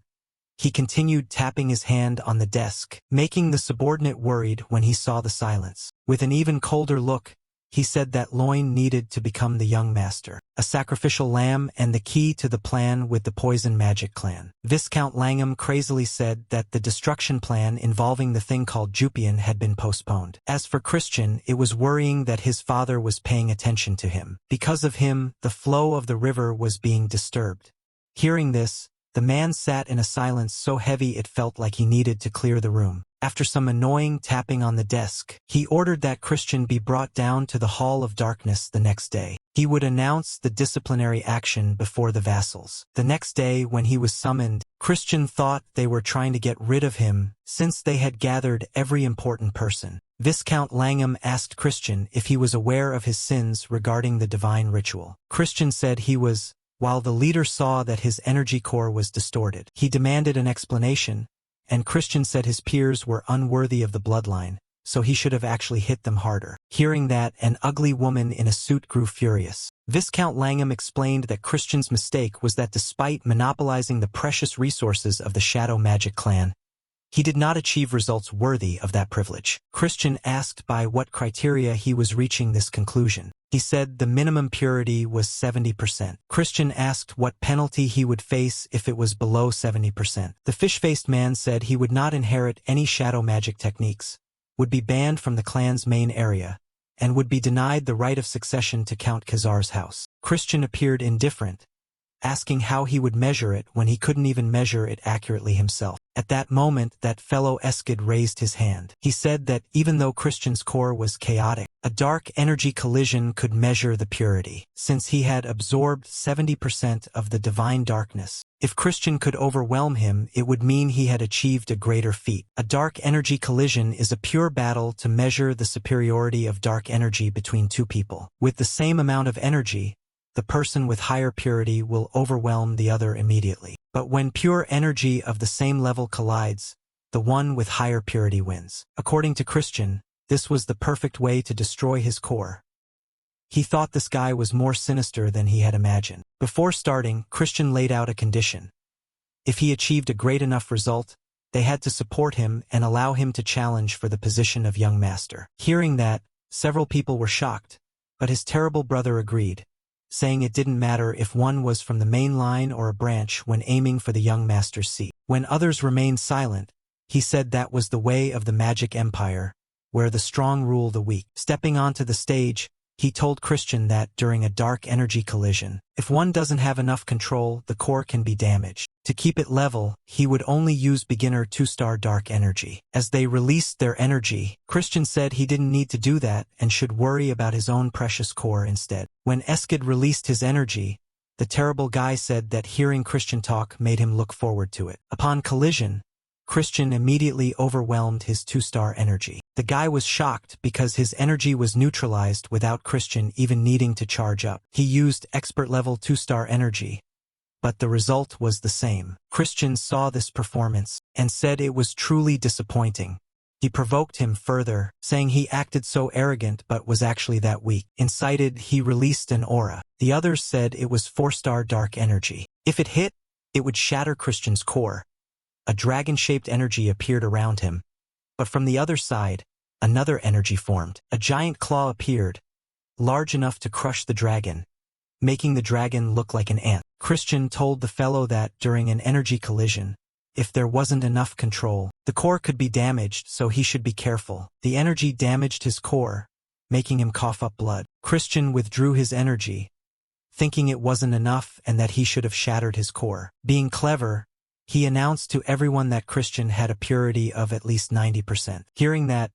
S1: he continued tapping his hand on the desk, making the subordinate worried when he saw the silence. With an even colder look, he said that Loin needed to become the young master, a sacrificial lamb and the key to the plan with the poison magic clan. Viscount Langham crazily said that the destruction plan involving the thing called Jupian had been postponed. As for Christian, it was worrying that his father was paying attention to him. Because of him, the flow of the river was being disturbed. Hearing this, the man sat in a silence so heavy it felt like he needed to clear the room. After some annoying tapping on the desk, he ordered that Christian be brought down to the Hall of Darkness the next day. He would announce the disciplinary action before the vassals. The next day, when he was summoned, Christian thought they were trying to get rid of him since they had gathered every important person. Viscount Langham asked Christian if he was aware of his sins regarding the divine ritual. Christian said he was, while the leader saw that his energy core was distorted. He demanded an explanation, and Christian said his peers were unworthy of the bloodline, so he should have actually hit them harder. Hearing that, an ugly woman in a suit grew furious. Viscount Langham explained that Christian's mistake was that despite monopolizing the precious resources of the Shadow Magic clan, he did not achieve results worthy of that privilege. Christian asked by what criteria he was reaching this conclusion. He said the minimum purity was 70%. Christian asked what penalty he would face if it was below 70%. The fish-faced man said he would not inherit any shadow magic techniques, would be banned from the clan's main area, and would be denied the right of succession to Count Khazar's house. Christian appeared indifferent, asking how he would measure it when he couldn't even measure it accurately himself. At that moment, that fellow Eskid raised his hand. He said that even though Christian's core was chaotic, a dark energy collision could measure the purity, since he had absorbed 70% of the divine darkness. If Christian could overwhelm him, it would mean he had achieved a greater feat. A dark energy collision is a pure battle to measure the superiority of dark energy between two people. With the same amount of energy, the person with higher purity will overwhelm the other immediately. But when pure energy of the same level collides, the one with higher purity wins. According to Christian, this was the perfect way to destroy his core. He thought this guy was more sinister than he had imagined. Before starting, Christian laid out a condition. If he achieved a great enough result, they had to support him and allow him to challenge for the position of young master. Hearing that, several people were shocked, but his terrible brother agreed, saying it didn't matter if one was from the main line or a branch when aiming for the young master's seat. When others remained silent, he said that was the way of the magic empire, where the strong rule the weak. Stepping onto the stage, he told Christian that during a dark energy collision, if one doesn't have enough control, the core can be damaged. To keep it level, he would only use beginner 2-star dark energy. As they released their energy, Christian said he didn't need to do that and should worry about his own precious core instead. When Eskid released his energy, the terrible guy said that hearing Christian talk made him look forward to it. Upon collision, Christian immediately overwhelmed his 2-star energy. The guy was shocked because his energy was neutralized without Christian even needing to charge up. He used expert level 2-star energy, but the result was the same. Christian saw this performance and said it was truly disappointing. He provoked him further, saying he acted so arrogant but was actually that weak. Incited, he released an aura. The others said it was 4-star dark energy. If it hit, it would shatter Christian's core. A dragon-shaped energy appeared around him, but from the other side, another energy formed. A giant claw appeared, large enough to crush the dragon, making the dragon look like an ant. Christian told the fellow that during an energy collision, if there wasn't enough control, the core could be damaged, so he should be careful. The energy damaged his core, making him cough up blood. Christian withdrew his energy, thinking it wasn't enough and that he should have shattered his core. Being clever, he announced to everyone that Christian had a purity of at least 90%. Hearing that,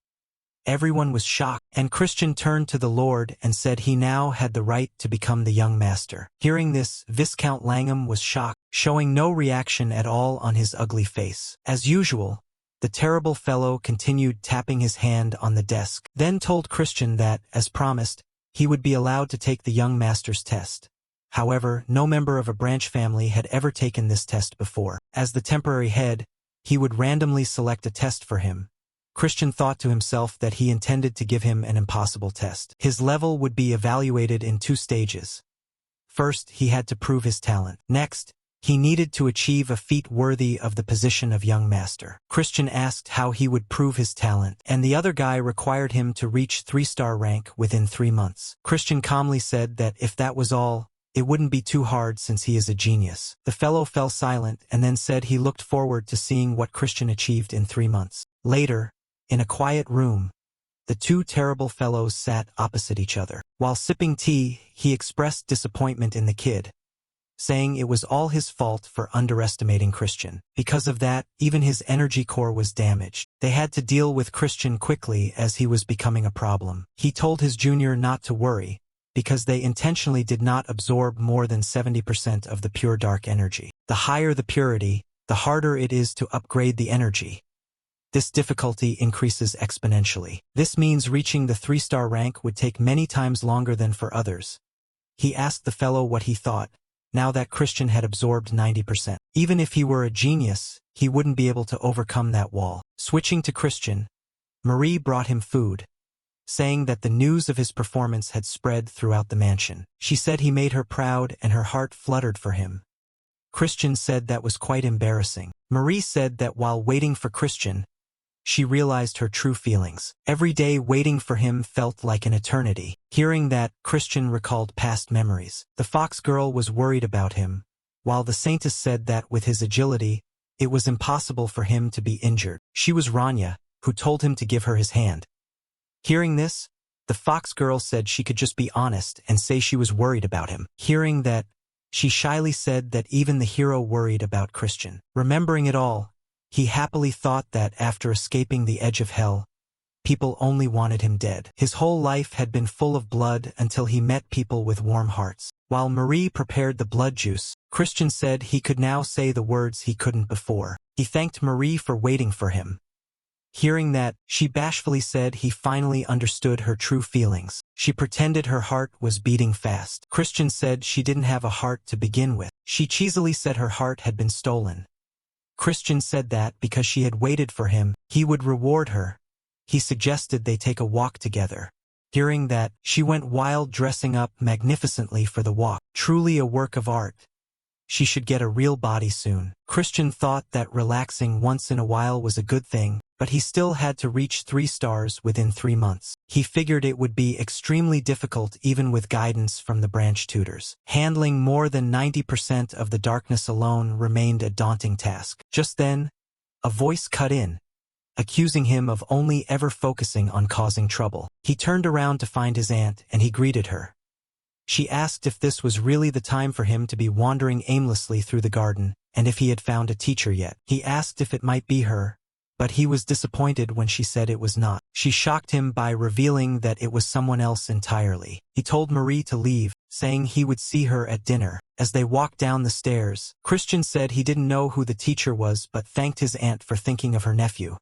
S1: everyone was shocked, and Christian turned to the Lord and said he now had the right to become the young master. Hearing this, Viscount Langham was shocked, showing no reaction at all on his ugly face. As usual, the terrible fellow continued tapping his hand on the desk, then told Christian that, as promised, he would be allowed to take the young master's test. However, no member of a branch family had ever taken this test before. As the temporary head, he would randomly select a test for him. Christian thought to himself that he intended to give him an impossible test. His level would be evaluated in 2 stages. First, he had to prove his talent. Next, he needed to achieve a feat worthy of the position of young master. Christian asked how he would prove his talent, and the other guy required him to reach 3-star rank within 3 months. Christian calmly said that if that was all, it wouldn't be too hard since he is a genius. The fellow fell silent and then said he looked forward to seeing what Christian achieved in 3 months. Later, in a quiet room, the 2 terrible fellows sat opposite each other. While sipping tea, he expressed disappointment in the kid, saying it was all his fault for underestimating Christian. Because of that, even his energy core was damaged. They had to deal with Christian quickly as he was becoming a problem. He told his junior not to worry, because they intentionally did not absorb more than 70% of the pure dark energy. The higher the purity, the harder it is to upgrade the energy. This difficulty increases exponentially. This means reaching the 3-star rank would take many times longer than for others. He asked the fellow what he thought, now that Christian had absorbed 90%. Even if he were a genius, he wouldn't be able to overcome that wall. Switching to Christian, Marie brought him food, saying that the news of his performance had spread throughout the mansion. She said he made her proud and her heart fluttered for him. Christian said that was quite embarrassing. Marie said that while waiting for Christian, she realized her true feelings. Every day waiting for him felt like an eternity. Hearing that, Christian recalled past memories. The fox girl was worried about him, while the saintess said that with his agility, it was impossible for him to be injured. She was Rania, who told him to give her his hand. Hearing this, the fox girl said she could just be honest and say she was worried about him. Hearing that, she shyly said that even the hero worried about Christian. Remembering it all, he happily thought that after escaping the edge of hell, people only wanted him dead. His whole life had been full of blood until he met people with warm hearts. While Marie prepared the blood juice, Christian said he could now say the words he couldn't before. He thanked Marie for waiting for him. Hearing that, she bashfully said he finally understood her true feelings. She pretended her heart was beating fast. Christian said she didn't have a heart to begin with. She cheesily said her heart had been stolen. Christian said that because she had waited for him, he would reward her. He suggested they take a walk together. Hearing that, she went wild, dressing up magnificently for the walk. Truly a work of art. She should get a real body soon. Christian thought that relaxing once in a while was a good thing, but he still had to reach 3 stars within 3 months. He figured it would be extremely difficult even with guidance from the branch tutors. Handling more than 90% of the darkness alone remained a daunting task. Just then, a voice cut in, accusing him of only ever focusing on causing trouble. He turned around to find his aunt and he greeted her. She asked if this was really the time for him to be wandering aimlessly through the garden, and if he had found a teacher yet. He asked if it might be her, but he was disappointed when she said it was not. She shocked him by revealing that it was someone else entirely. He told Marie to leave, saying he would see her at dinner. As they walked down the stairs, Christian said he didn't know who the teacher was but thanked his aunt for thinking of her nephew.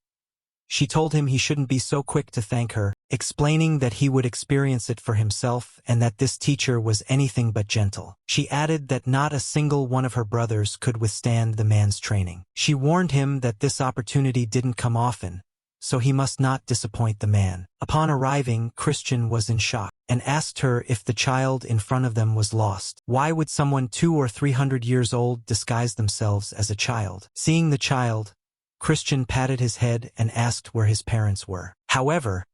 S1: She told him he shouldn't be so quick to thank her, explaining that he would experience it for himself and that this teacher was anything but gentle. She added that not a single one of her brothers could withstand the man's training. She warned him that this opportunity didn't come often, so he must not disappoint the man. Upon arriving, Christian was in shock and asked her if the child in front of them was lost. Why would someone 200 or 300 years old disguise themselves as a child? Seeing the child, Christian patted his head and asked where his parents were. However,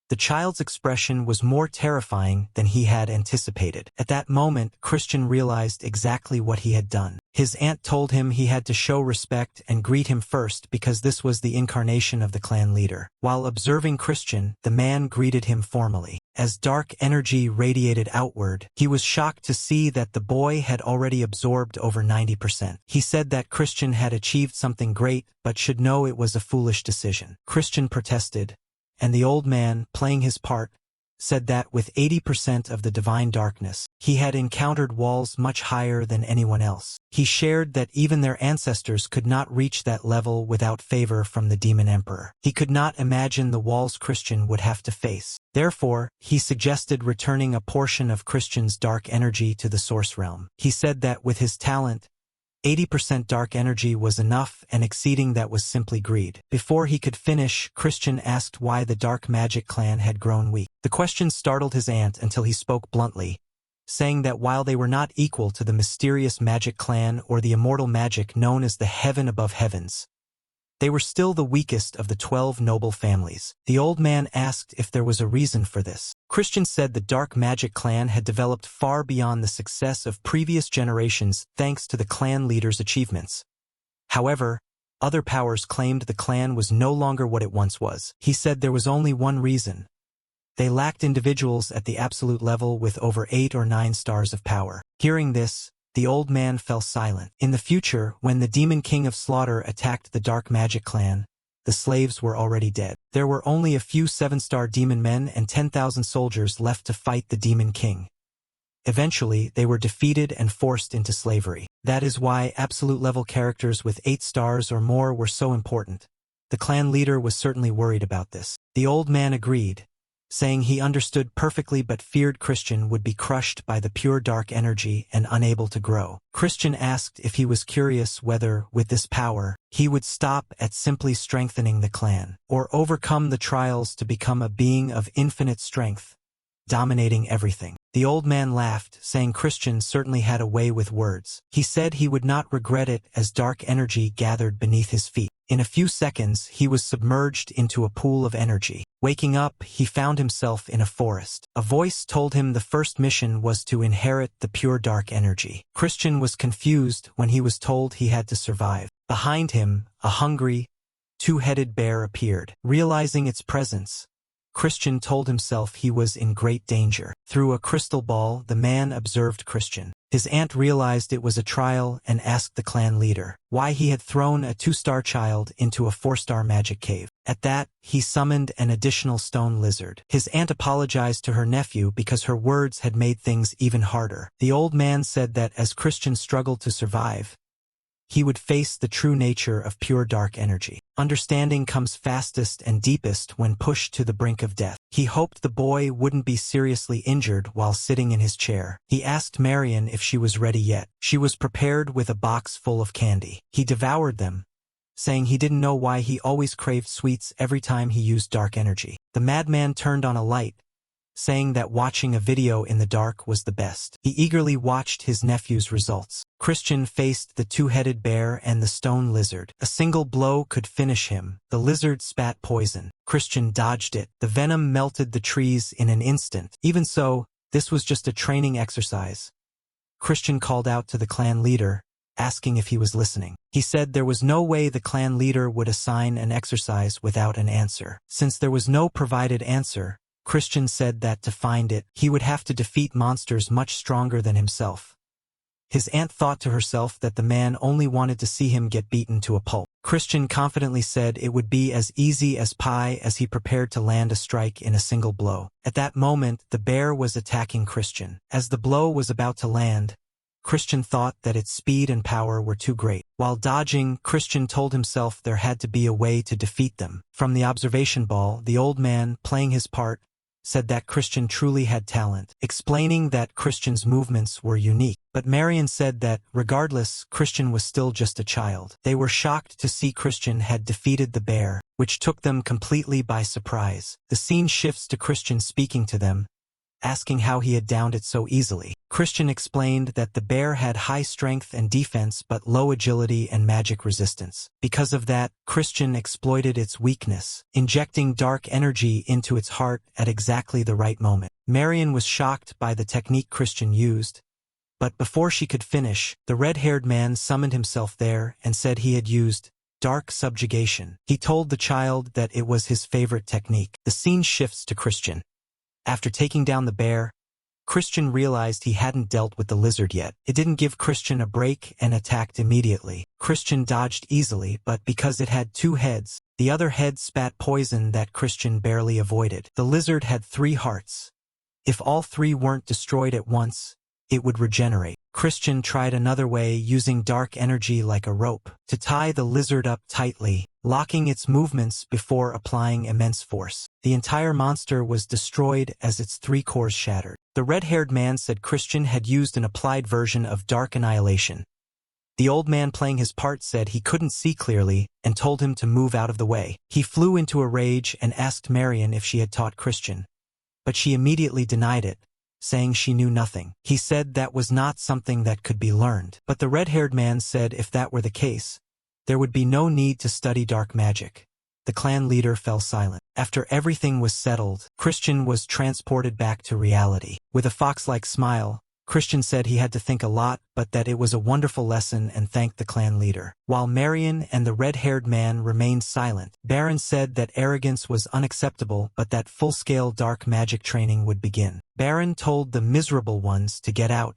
S1: the child's expression was more terrifying than he had anticipated. At that moment, Christian realized exactly what he had done. His aunt told him he had to show respect and greet him first because this was the incarnation of the clan leader. While observing Christian, the man greeted him formally. As dark energy radiated outward, he was shocked to see that the boy had already absorbed over 90%. He said that Christian had achieved something great but should know it was a foolish decision. Christian protested, and the old man, playing his part, said that with 80% of the divine darkness, he had encountered walls much higher than anyone else. He shared that even their ancestors could not reach that level without favor from the demon emperor. He could not imagine the walls Christian would have to face. Therefore, he suggested returning a portion of Christian's dark energy to the source realm. He said that with his talent, 80% dark energy was enough, and exceeding that was simply greed. Before he could finish, Christian asked why the dark magic clan had grown weak. The question startled his aunt until he spoke bluntly, saying that while they were not equal to the mysterious magic clan or the immortal magic known as the heaven above heavens, they were still the weakest of the 12 noble families. The old man asked if there was a reason for this. Christian said the dark magic clan had developed far beyond the success of previous generations thanks to the clan leader's achievements. However, other powers claimed the clan was no longer what it once was. He said there was only one reason. They lacked individuals at the absolute level with over 8 or 9 stars of power. Hearing this, the old man fell silent. In the future, when the Demon King of Slaughter attacked the Dark Magic Clan, the slaves were already dead. There were only a few 7-star demon men and 10,000 soldiers left to fight the Demon King. Eventually, they were defeated and forced into slavery. That is why absolute-level characters with 8 stars or more were so important. The clan leader was certainly worried about this. The old man agreed, saying he understood perfectly but feared Christian would be crushed by the pure dark energy and unable to grow. Christian asked if he was curious whether, with this power, he would stop at simply strengthening the clan, or overcome the trials to become a being of infinite strength, dominating everything. The old man laughed, saying Christian certainly had a way with words. He said he would not regret it as dark energy gathered beneath his feet. In a few seconds, he was submerged into a pool of energy. Waking up, he found himself in a forest. A voice told him the first mission was to inherit the pure dark energy. Christian was confused when he was told he had to survive. Behind him, a hungry, two-headed bear appeared. Realizing its presence, Christian told himself he was in great danger. Through a crystal ball, the man observed Christian. His aunt realized it was a trial and asked the clan leader why he had thrown a 2-star child into a 4-star magic cave. At that, he summoned an additional stone lizard. His aunt apologized to her nephew because her words had made things even harder. The old man said that as Christian struggled to survive, he would face the true nature of pure dark energy. Understanding comes fastest and deepest when pushed to the brink of death. He hoped the boy wouldn't be seriously injured while sitting in his chair. He asked Marion if she was ready yet. She was prepared with a box full of candy. He devoured them, saying he didn't know why he always craved sweets every time he used dark energy. The madman turned on a light, saying that watching a video in the dark was the best. He eagerly watched his nephew's results. Christian faced the two-headed bear and the stone lizard. A single blow could finish him. The lizard spat poison. Christian dodged it. The venom melted the trees in an instant. Even so, this was just a training exercise. Christian called out to the clan leader, asking if he was listening. He said there was no way the clan leader would assign an exercise without an answer. Since there was no provided answer, Christian said that to find it, he would have to defeat monsters much stronger than himself. His aunt thought to herself that the man only wanted to see him get beaten to a pulp. Christian confidently said it would be as easy as pie as he prepared to land a strike in a single blow. At that moment, the bear was attacking Christian. As the blow was about to land, Christian thought that its speed and power were too great. While dodging, Christian told himself there had to be a way to defeat them. From the observation ball, the old man, playing his part, said that Christian truly had talent, explaining that Christian's movements were unique. But Marion said that, regardless, Christian was still just a child. They were shocked to see Christian had defeated the bear, which took them completely by surprise. The scene shifts to Christian speaking to them, asking how he had downed it so easily. Christian explained that the bear had high strength and defense but low agility and magic resistance. Because of that, Christian exploited its weakness, injecting dark energy into its heart at exactly the right moment. Marion was shocked by the technique Christian used, but before she could finish, the red-haired man summoned himself there and said he had used dark subjugation. He told the child that it was his favorite technique. The scene shifts to Christian. After taking down the bear, Christian realized he hadn't dealt with the lizard yet. It didn't give Christian a break and attacked immediately. Christian dodged easily, but because it had two heads, the other head spat poison that Christian barely avoided. The lizard had 3 hearts. If all 3 weren't destroyed at once, it would regenerate. Christian tried another way, using dark energy like a rope to tie the lizard up tightly, locking its movements before applying immense force. The entire monster was destroyed as its 3 cores shattered. The red-haired man said Christian had used an applied version of dark annihilation. The old man playing his part said he couldn't see clearly and told him to move out of the way. He flew into a rage and asked Marion if she had taught Christian, but she immediately denied it, saying she knew nothing. He said that was not something that could be learned. But the red-haired man said if that were the case, there would be no need to study dark magic. The clan leader fell silent. After everything was settled, Christian was transported back to reality. With a fox-like smile, Christian said he had to think a lot, but that it was a wonderful lesson and thanked the clan leader. While Marion and the red-haired man remained silent, Baron said that arrogance was unacceptable but that full-scale dark magic training would begin. Baron told the miserable ones to get out,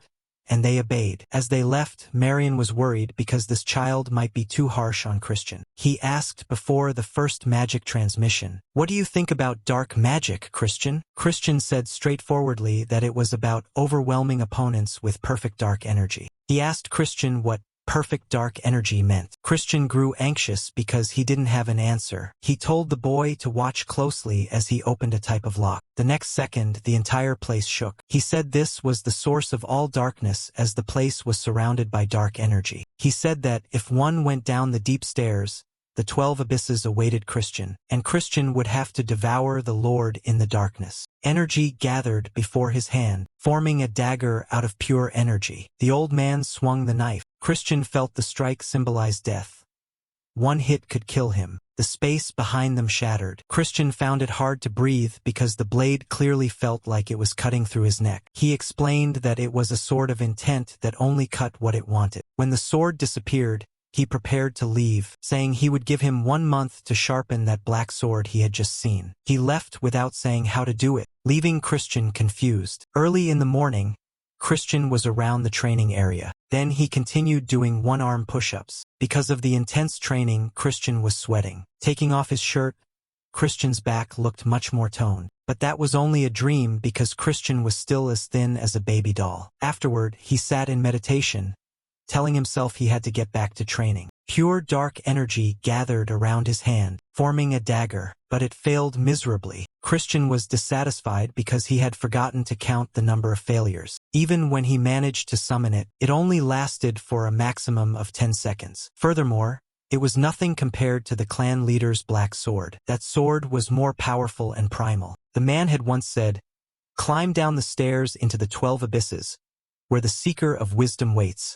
S1: and they obeyed. As they left, Marion was worried because this child might be too harsh on Christian. He asked before the first magic transmission, "What do you think about dark magic, Christian?" Christian said straightforwardly that it was about overwhelming opponents with perfect dark energy. He asked Christian what perfect dark energy meant. Christian grew anxious because he didn't have an answer. He told the boy to watch closely as he opened a type of lock. The next second, the entire place shook. He said this was the source of all darkness as the place was surrounded by dark energy. He said that if one went down the deep stairs, the 12 abysses awaited Christian, and Christian would have to devour the Lord in the darkness. Energy gathered before his hand, forming a dagger out of pure energy. The old man swung the knife. Christian felt the strike symbolized death. One hit could kill him. The space behind them shattered. Christian found it hard to breathe because the blade clearly felt like it was cutting through his neck. He explained that it was a sword of intent that only cut what it wanted. When the sword disappeared, he prepared to leave, saying he would give him 1 month to sharpen that black sword he had just seen. He left without saying how to do it, leaving Christian confused. Early in the morning, Christian was around the training area. Then he continued doing one-arm push-ups. Because of the intense training, Christian was sweating. Taking off his shirt, Christian's back looked much more toned. But that was only a dream because Christian was still as thin as a baby doll. Afterward, he sat in meditation, telling himself he had to get back to training. Pure dark energy gathered around his hand, forming a dagger, but it failed miserably. Christian was dissatisfied because he had forgotten to count the number of failures. Even when he managed to summon it, it only lasted for a maximum of 10 seconds. Furthermore, it was nothing compared to the clan leader's black sword. That sword was more powerful and primal. The man had once said, "Climb down the stairs into the 12 abysses, where the seeker of wisdom waits.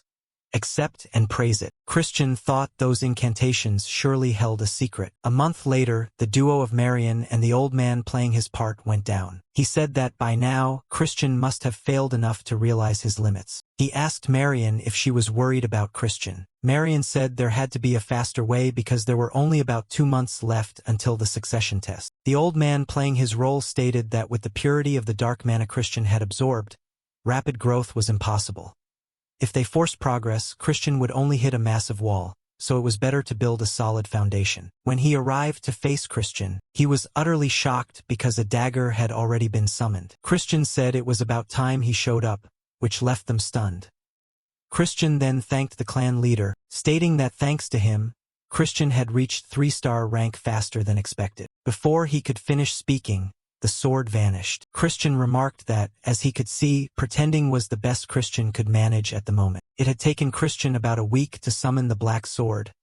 S1: Accept and praise it." Christian thought those incantations surely held a secret. A month later, the duo of Marion and the old man playing his part went down. He said that by now, Christian must have failed enough to realize his limits. He asked Marion if she was worried about Christian. Marion said there had to be a faster way because there were only about 2 months left until the succession test. The old man playing his role stated that with the purity of the dark mana Christian had absorbed, rapid growth was impossible. If they forced progress, Christian would only hit a massive wall, so it was better to build a solid foundation. When he arrived to face Christian, he was utterly shocked because a dagger had already been summoned. Christian said it was about time he showed up, which left them stunned. Christian then thanked the clan leader, stating that thanks to him, Christian had reached 3-star rank faster than expected. Before he could finish speaking, the sword vanished. Christian remarked that, as he could see, pretending was the best Christian could manage at the moment. It had taken Christian about a week to summon the black sword,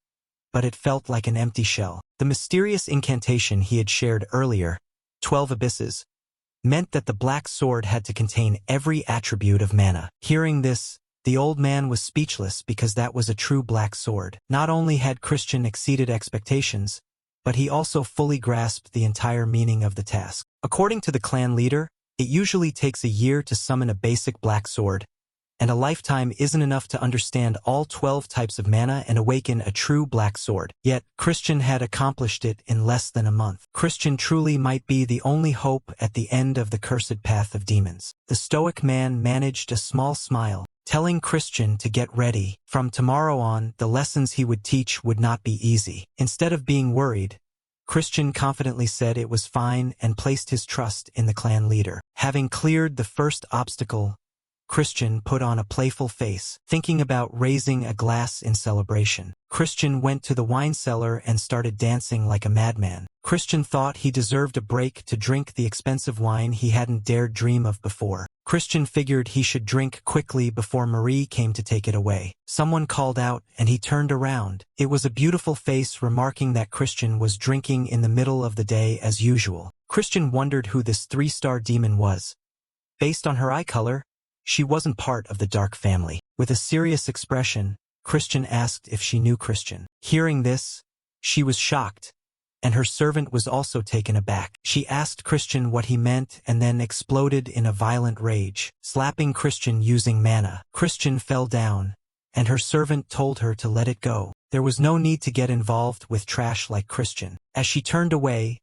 S1: but it felt like an empty shell. The mysterious incantation he had shared earlier, 12 abysses, meant that the black sword had to contain every attribute of mana. Hearing this, the old man was speechless because that was a true black sword. Not only had Christian exceeded expectations, but he also fully grasped the entire meaning of the task. According to the clan leader, it usually takes a year to summon a basic black sword, and a lifetime isn't enough to understand all 12 types of mana and awaken a true black sword. Yet, Christian had accomplished it in less than a month. Christian truly might be the only hope at the end of the cursed path of demons. The stoic man managed a small smile, telling Christian to get ready. From tomorrow on, the lessons he would teach would not be easy. Instead of being worried, Christian confidently said it was fine and placed his trust in the clan leader. Having cleared the first obstacle, Christian put on a playful face, thinking about raising a glass in celebration. Christian went to the wine cellar and started dancing like a madman. Christian thought he deserved a break to drink the expensive wine he hadn't dared dream of before. Christian figured he should drink quickly before Marie came to take it away. Someone called out, and he turned around. It was a beautiful face remarking that Christian was drinking in the middle of the day as usual. Christian wondered who this 3-star demon was. Based on her eye color, she wasn't part of the dark family. With a serious expression, Christian asked if she knew Christian. Hearing this, she was shocked, and her servant was also taken aback. She asked Christian what he meant and then exploded in a violent rage, slapping Christian using mana. Christian fell down, and her servant told her to let it go. There was no need to get involved with trash like Christian. As she turned away,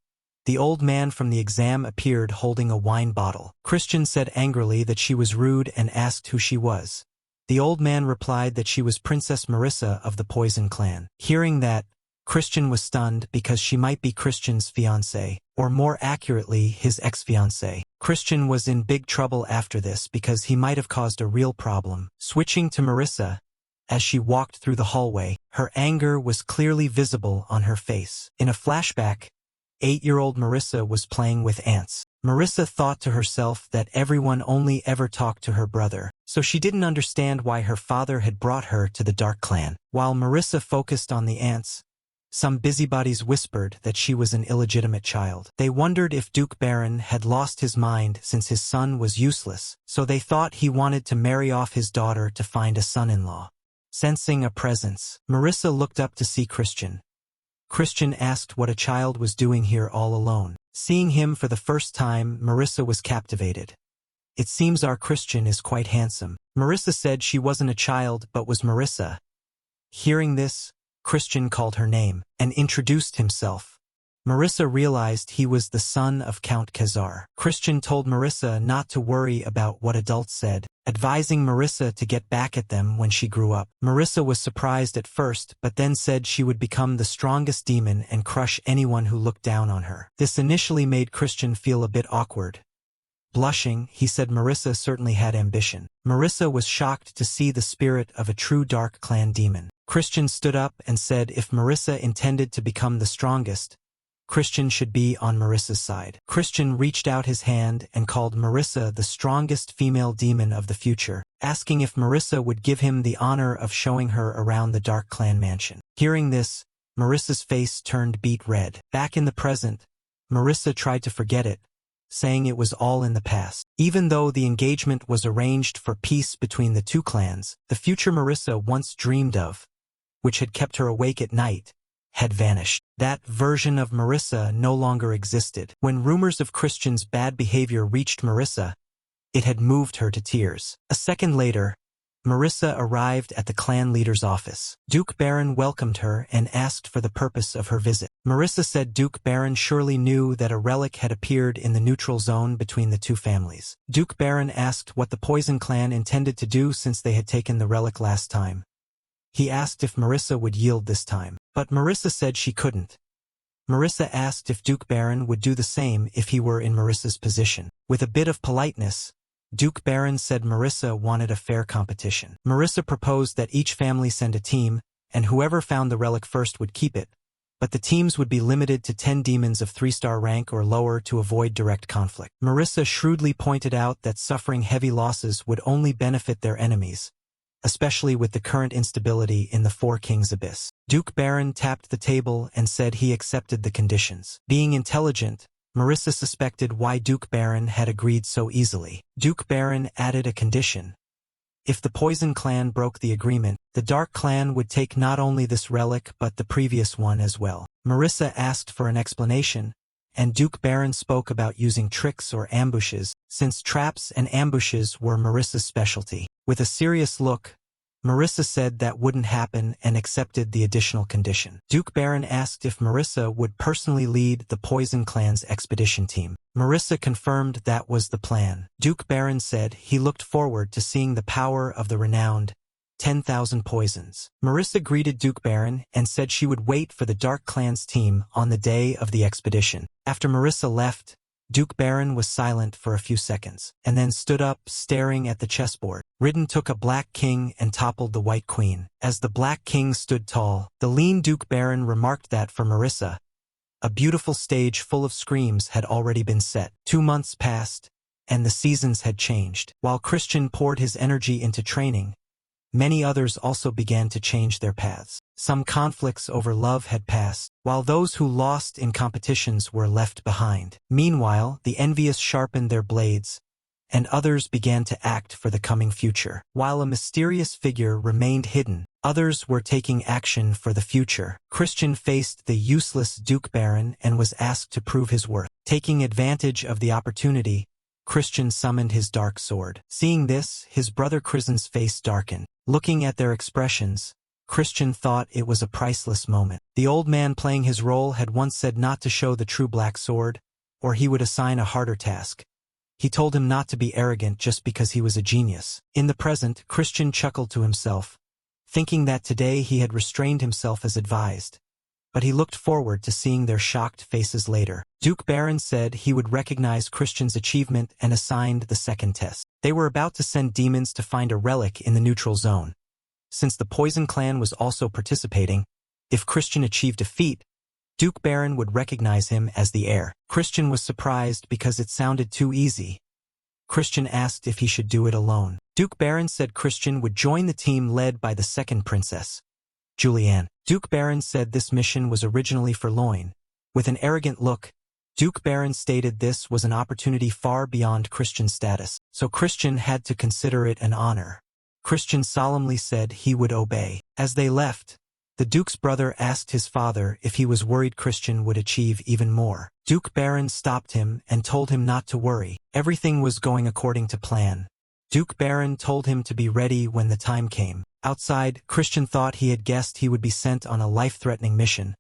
S1: the old man from the exam appeared holding a wine bottle. Christian said angrily that she was rude and asked who she was. The old man replied that she was Princess Marissa of the Poison Clan. Hearing that, Christian was stunned because she might be Christian's fiancée, or more accurately, his ex-fiancée. Christian was in big trouble after this because he might have caused a real problem. Switching to Marissa, as she walked through the hallway, her anger was clearly visible on her face. In a flashback, 8-year-old Marissa was playing with ants. Marissa thought to herself that everyone only ever talked to her brother, so she didn't understand why her father had brought her to the Dark Clan. While Marissa focused on the ants, some busybodies whispered that she was an illegitimate child. They wondered if Duke Baron had lost his mind since his son was useless, so they thought he wanted to marry off his daughter to find a son-in-law. Sensing a presence, Marissa looked up to see Christian. Christian asked what a child was doing here all alone. Seeing him for the first time, Marissa was captivated. It seems our Christian is quite handsome. Marissa said she wasn't a child but was Marissa. Hearing this, Christian called her name and introduced himself. Marissa realized he was the son of Count Khazar. Christian told Marissa not to worry about what adults said, advising Marissa to get back at them when she grew up. Marissa was surprised at first but then said she would become the strongest demon and crush anyone who looked down on her. This initially made Christian feel a bit awkward. Blushing, he said Marissa certainly had ambition. Marissa was shocked to see the spirit of a true Dark Clan demon. Christian stood up and said if Marissa intended to become the strongest, Christian should be on Marissa's side. Christian reached out his hand and called Marissa the strongest female demon of the future, asking if Marissa would give him the honor of showing her around the Dark Clan mansion. Hearing this, Marissa's face turned beet red. Back in the present, Marissa tried to forget it, saying it was all in the past. Even though the engagement was arranged for peace between the two clans, the future Marissa once dreamed of, which had kept her awake at night, had vanished. That version of Marissa no longer existed. When rumors of Christian's bad behavior reached Marissa, it had moved her to tears. A second later, Marissa arrived at the clan leader's office. Duke Baron welcomed her and asked for the purpose of her visit. Marissa said Duke Baron surely knew that a relic had appeared in the neutral zone between the two families. Duke Baron asked what the Poison Clan intended to do since they had taken the relic last time. He asked if Marissa would yield this time, but Marissa said she couldn't. Marissa asked if Duke Baron would do the same if he were in Marissa's position. With a bit of politeness, Duke Baron said Marissa wanted a fair competition. Marissa proposed that each family send a team, and whoever found the relic first would keep it, but the teams would be limited to 10 demons of 3-star rank or lower to avoid direct conflict. Marissa shrewdly pointed out that suffering heavy losses would only benefit their enemies, especially with the current instability in the Four Kings Abyss. Duke Baron tapped the table and said he accepted the conditions. Being intelligent, Marissa suspected why Duke Baron had agreed so easily. Duke Baron added a condition. If the Poison Clan broke the agreement, the Dark Clan would take not only this relic but the previous one as well. Marissa asked for an explanation, and Duke Baron spoke about using tricks or ambushes, since traps and ambushes were Marissa's specialty. With a serious look, Marissa said that wouldn't happen and accepted the additional condition. Duke Baron asked if Marissa would personally lead the Poison Clan's expedition team. Marissa confirmed that was the plan. Duke Baron said he looked forward to seeing the power of the renowned 10,000 Poisons. Marissa greeted Duke Baron and said she would wait for the Dark Clan's team on the day of the expedition. After Marissa left, Duke Baron was silent for a few seconds, and then stood up, staring at the chessboard. Ridden took a black king and toppled the white queen. As the black king stood tall, the lean Duke Baron remarked that for Marissa, a beautiful stage full of screams had already been set. 2 months passed, and the seasons had changed. While Christian poured his energy into training, many others also began to change their paths. Some conflicts over love had passed, while those who lost in competitions were left behind. Meanwhile, the envious sharpened their blades, and others began to act for the coming future. While a mysterious figure remained hidden, others were taking action for the future. Christian faced the useless Duke Baron and was asked to prove his worth. Taking advantage of the opportunity, Christian summoned his dark sword. Seeing this, his brother Krisen's face darkened. Looking at their expressions, Christian thought it was a priceless moment. The old man playing his role had once said not to show the true black sword, or he would assign a harder task. He told him not to be arrogant just because he was a genius. In the present, Christian chuckled to himself, thinking that today he had restrained himself as advised. But he looked forward to seeing their shocked faces later. Duke Baron said he would recognize Christian's achievement and assigned the second test. They were about to send demons to find a relic in the neutral zone. Since the Poison Clan was also participating, if Christian achieved a feat, Duke Baron would recognize him as the heir. Christian was surprised because it sounded too easy. Christian asked if he should do it alone. Duke Baron said Christian would join the team led by the second princess, Julianne. Duke Baron said this mission was originally for Loin. With an arrogant look, Duke Baron stated this was an opportunity far beyond Christian's status, so Christian had to consider it an honor. Christian solemnly said he would obey. As they left, the Duke's brother asked his father if he was worried Christian would achieve even more. Duke Baron stopped him and told him not to worry. Everything was going according to plan. Duke Baron told him to be ready when the time came. Outside, Christian thought he had guessed he would be sent on a life-threatening mission,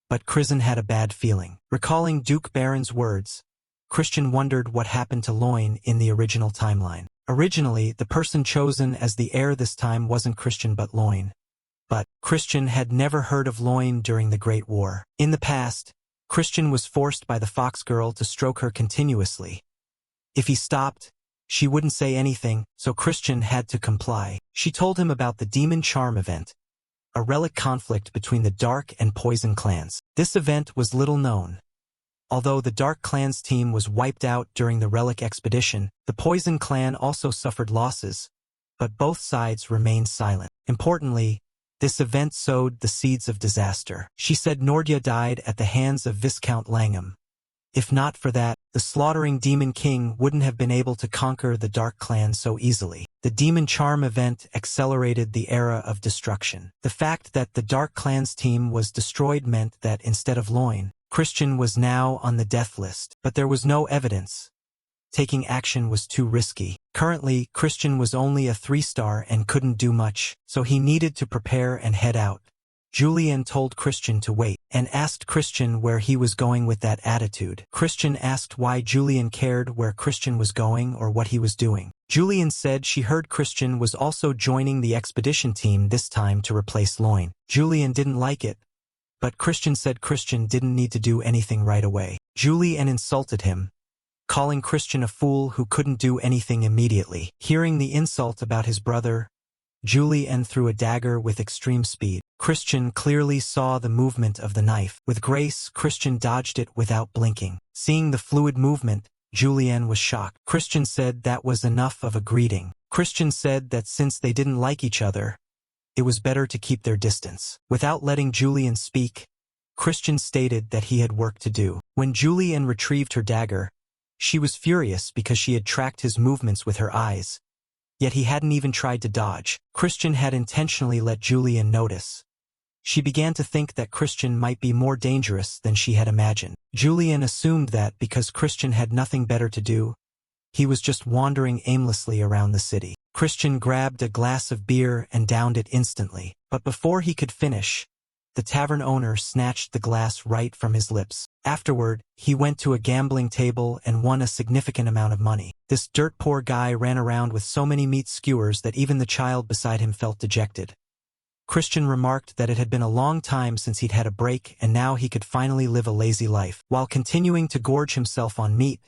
S1: but Krisen had a bad feeling. Recalling Duke Baron's words, Christian wondered what happened to Loin in the original timeline. Originally, the person chosen as the heir this time wasn't Christian but Loin. But Christian had never heard of Loin during the Great War. In the past, Christian was forced by the fox girl to stroke her continuously. If he stopped, she wouldn't say anything, so Christian had to comply. She told him about the Demon Charm event, a relic conflict between the Dark and Poison clans. This event was little known. Although the Dark Clan's team was wiped out during the relic expedition, the Poison Clan also suffered losses, but both sides remained silent. Importantly, this event sowed the seeds of disaster. She said Nordia died at the hands of Viscount Langham. If not for that, the slaughtering Demon King wouldn't have been able to conquer the Dark Clan so easily. The Demon Charm event accelerated the era of destruction. The fact that the Dark Clan's team was destroyed meant that instead of Loin, Christian was now on the death list. But there was no evidence, taking action was too risky. Currently, Christian was only a 3-star and couldn't do much, so he needed to prepare and head out. Julian told Christian to wait, and asked Christian where he was going with that attitude. Christian asked why Julian cared where Christian was going or what he was doing. Julian said she heard Christian was also joining the expedition team this time to replace Loin. Julian didn't like it, but Christian said Christian didn't need to do anything right away. Julian insulted him, calling Christian a fool who couldn't do anything immediately. Hearing the insult about his brother, Julian threw a dagger with extreme speed. Christian clearly saw the movement of the knife. With grace, Christian dodged it without blinking. Seeing the fluid movement, Julian was shocked. Christian said that was enough of a greeting. Christian said that since they didn't like each other, it was better to keep their distance. Without letting Julian speak, Christian stated that he had work to do. When Julian retrieved her dagger, she was furious because she had tracked his movements with her eyes, yet he hadn't even tried to dodge. Christian had intentionally let Julian notice. She began to think that Christian might be more dangerous than she had imagined. Julian assumed that because Christian had nothing better to do, he was just wandering aimlessly around the city. Christian grabbed a glass of beer and downed it instantly, but before he could finish, the tavern owner snatched the glass right from his lips. Afterward, he went to a gambling table and won a significant amount of money. This dirt-poor guy ran around with so many meat skewers that even the child beside him felt dejected. Christian remarked that it had been a long time since he'd had a break and now he could finally live a lazy life. While continuing to gorge himself on meat,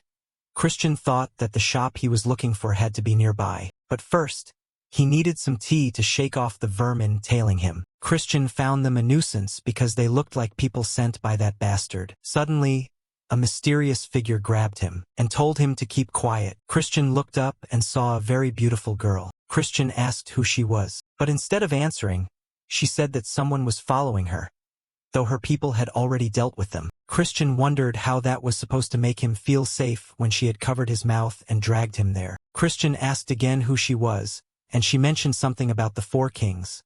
S1: Christian thought that the shop he was looking for had to be nearby. But first, he needed some tea to shake off the vermin tailing him. Christian found them a nuisance because they looked like people sent by that bastard. Suddenly, a mysterious figure grabbed him and told him to keep quiet. Christian looked up and saw a very beautiful girl. Christian asked who she was, but instead of answering, she said that someone was following her, though her people had already dealt with them. Christian wondered how that was supposed to make him feel safe when she had covered his mouth and dragged him there. Christian asked again who she was, and she mentioned something about the 4 kings.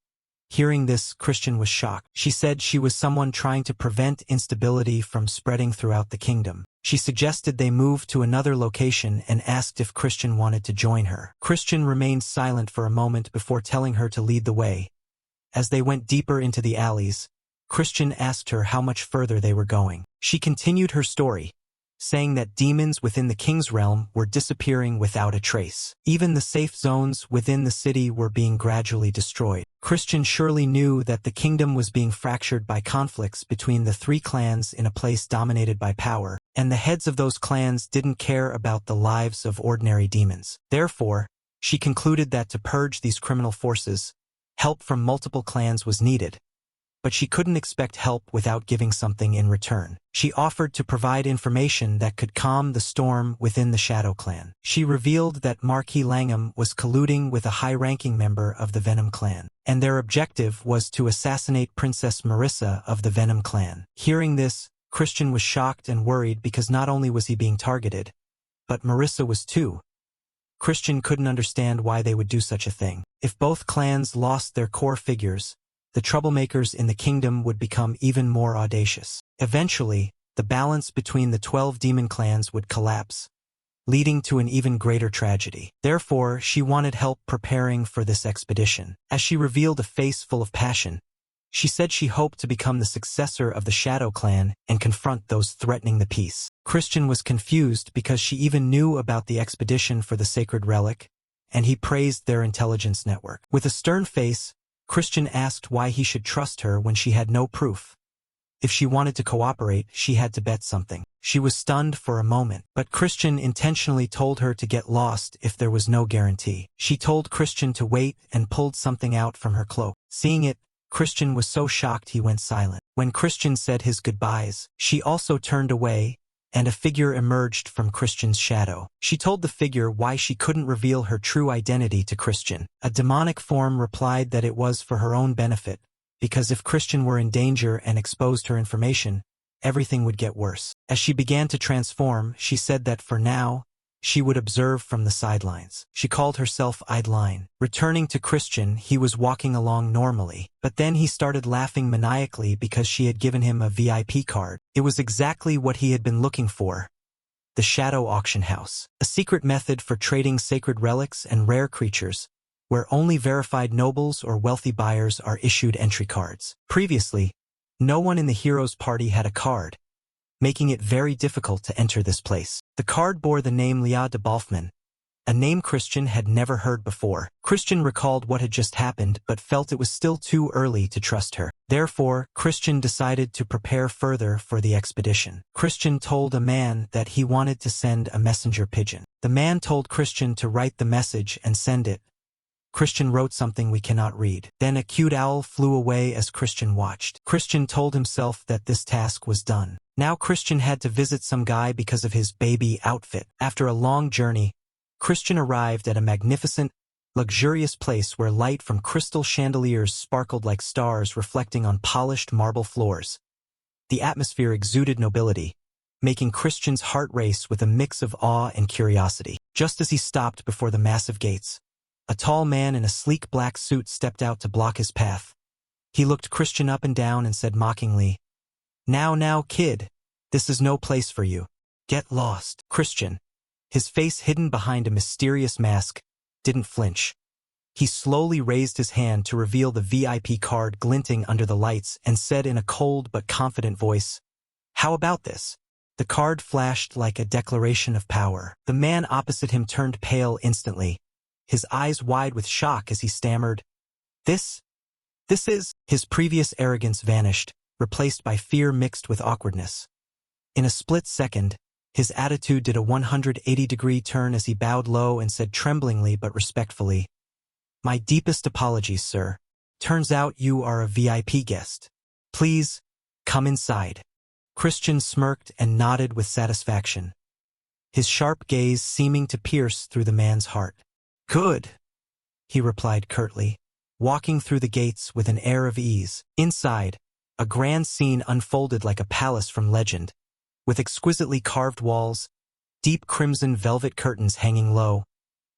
S1: Hearing this, Christian was shocked. She said she was someone trying to prevent instability from spreading throughout the kingdom. She suggested they move to another location and asked if Christian wanted to join her. Christian remained silent for a moment before telling her to lead the way. As they went deeper into the alleys, Christian asked her how much further they were going. She continued her story, saying that demons within the king's realm were disappearing without a trace. Even the safe zones within the city were being gradually destroyed. Christian surely knew that the kingdom was being fractured by conflicts between the 3 clans in a place dominated by power, and the heads of those clans didn't care about the lives of ordinary demons. Therefore, she concluded that to purge these criminal forces, help from multiple clans was needed, but she couldn't expect help without giving something in return. She offered to provide information that could calm the storm within the Shadow Clan. She revealed that Marquis Langham was colluding with a high-ranking member of the Venom Clan, and their objective was to assassinate Princess Marissa of the Venom Clan. Hearing this, Christian was shocked and worried because not only was he being targeted, but Marissa was too. Christian couldn't understand why they would do such a thing. If both clans lost their core figures, the troublemakers in the kingdom would become even more audacious. Eventually, the balance between the 12 demon clans would collapse, leading to an even greater tragedy. Therefore, she wanted help preparing for this expedition. As she revealed a face full of passion, she said she hoped to become the successor of the Shadow Clan and confront those threatening the peace. Christian was confused because she even knew about the expedition for the sacred relic, and he praised their intelligence network. With a stern face, Christian asked why he should trust her when she had no proof. If she wanted to cooperate, she had to bet something. She was stunned for a moment, but Christian intentionally told her to get lost if there was no guarantee. She told Christian to wait and pulled something out from her cloak. Seeing it, Christian was so shocked he went silent. When Christian said his goodbyes, she also turned away, and a figure emerged from Christian's shadow. She told the figure why she couldn't reveal her true identity to Christian. A demonic form replied that it was for her own benefit, because if Christian were in danger and exposed her information, everything would get worse. As she began to transform, she said that for now, she would observe from the sidelines. She called herself Idline. Returning to Christian, he was walking along normally, but then he started laughing maniacally because she had given him a VIP card. It was exactly what he had been looking for. the Shadow Auction House, a secret method for trading sacred relics and rare creatures, where only verified nobles or wealthy buyers are issued entry cards. Previously, no one in the hero's party had a card, making it very difficult to enter this place. The card bore the name Leah de Balfman, a name Christian had never heard before. Christian recalled what had just happened but felt it was still too early to trust her. Therefore, Christian decided to prepare further for the expedition. Christian told a man that he wanted to send a messenger pigeon. The man told Christian to write the message and send it. Christian wrote something we cannot read. Then a cute owl flew away as Christian watched. Christian told himself that this task was done. Now Christian had to visit some guy because of his baby outfit. After a long journey, Christian arrived at a magnificent, luxurious place where light from crystal chandeliers sparkled like stars reflecting on polished marble floors. The atmosphere exuded nobility, making Christian's heart race with a mix of awe and curiosity. Just as he stopped before the massive gates, a tall man in a sleek black suit stepped out to block his path. He looked Christian up and down and said mockingly, Now, kid, this is no place for you. Get lost." Christian, his face hidden behind a mysterious mask, didn't flinch. He slowly raised his hand to reveal the VIP card glinting under the lights and said in a cold but confident voice, "How about this?" The card flashed like a declaration of power. The man opposite him turned pale instantly, his eyes wide with shock as he stammered, This is..." His previous arrogance vanished, replaced by fear mixed with awkwardness. In a split second, his attitude did a 180-degree turn as he bowed low and said tremblingly but respectfully, "My deepest apologies, sir. Turns out you are a VIP guest. Please, come inside." Christian smirked and nodded with satisfaction, his sharp gaze seeming to pierce through the man's heart. "Good," he replied curtly, walking through the gates with an air of ease. Inside, a grand scene unfolded like a palace from legend, with exquisitely carved walls, deep crimson velvet curtains hanging low,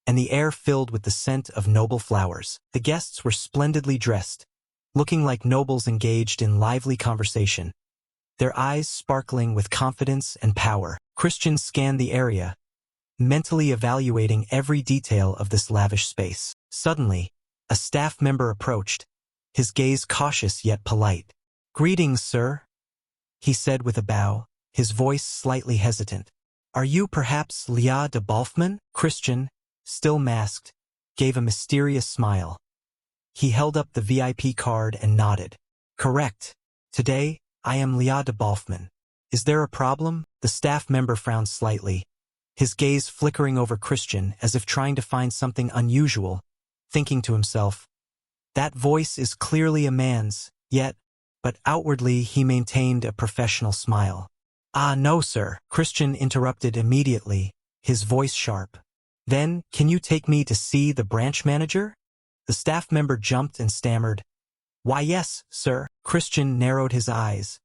S1: and the air filled with the scent of noble flowers. The guests were splendidly dressed, looking like nobles engaged in lively conversation, their eyes sparkling with confidence and power. Christian scanned the area, mentally evaluating every detail of this lavish space. Suddenly, a staff member approached, his gaze cautious yet polite. "Greetings, sir," he said with a bow, his voice slightly hesitant. "Are you perhaps Leah de Balfman?" Christian, still masked, gave a mysterious smile. He held up the VIP card and nodded. "Correct. Today, I am Leah de Balfman. Is there a problem?" The staff member frowned slightly, his gaze flickering over Christian as if trying to find something unusual, thinking to himself, "That voice is clearly a man's, but outwardly he maintained a professional smile." "Ah, no, sir," Christian interrupted immediately, his voice sharp. "Then, can you take me to see the branch manager?" The staff member jumped and stammered, "Why, yes, sir." Christian narrowed his eyes,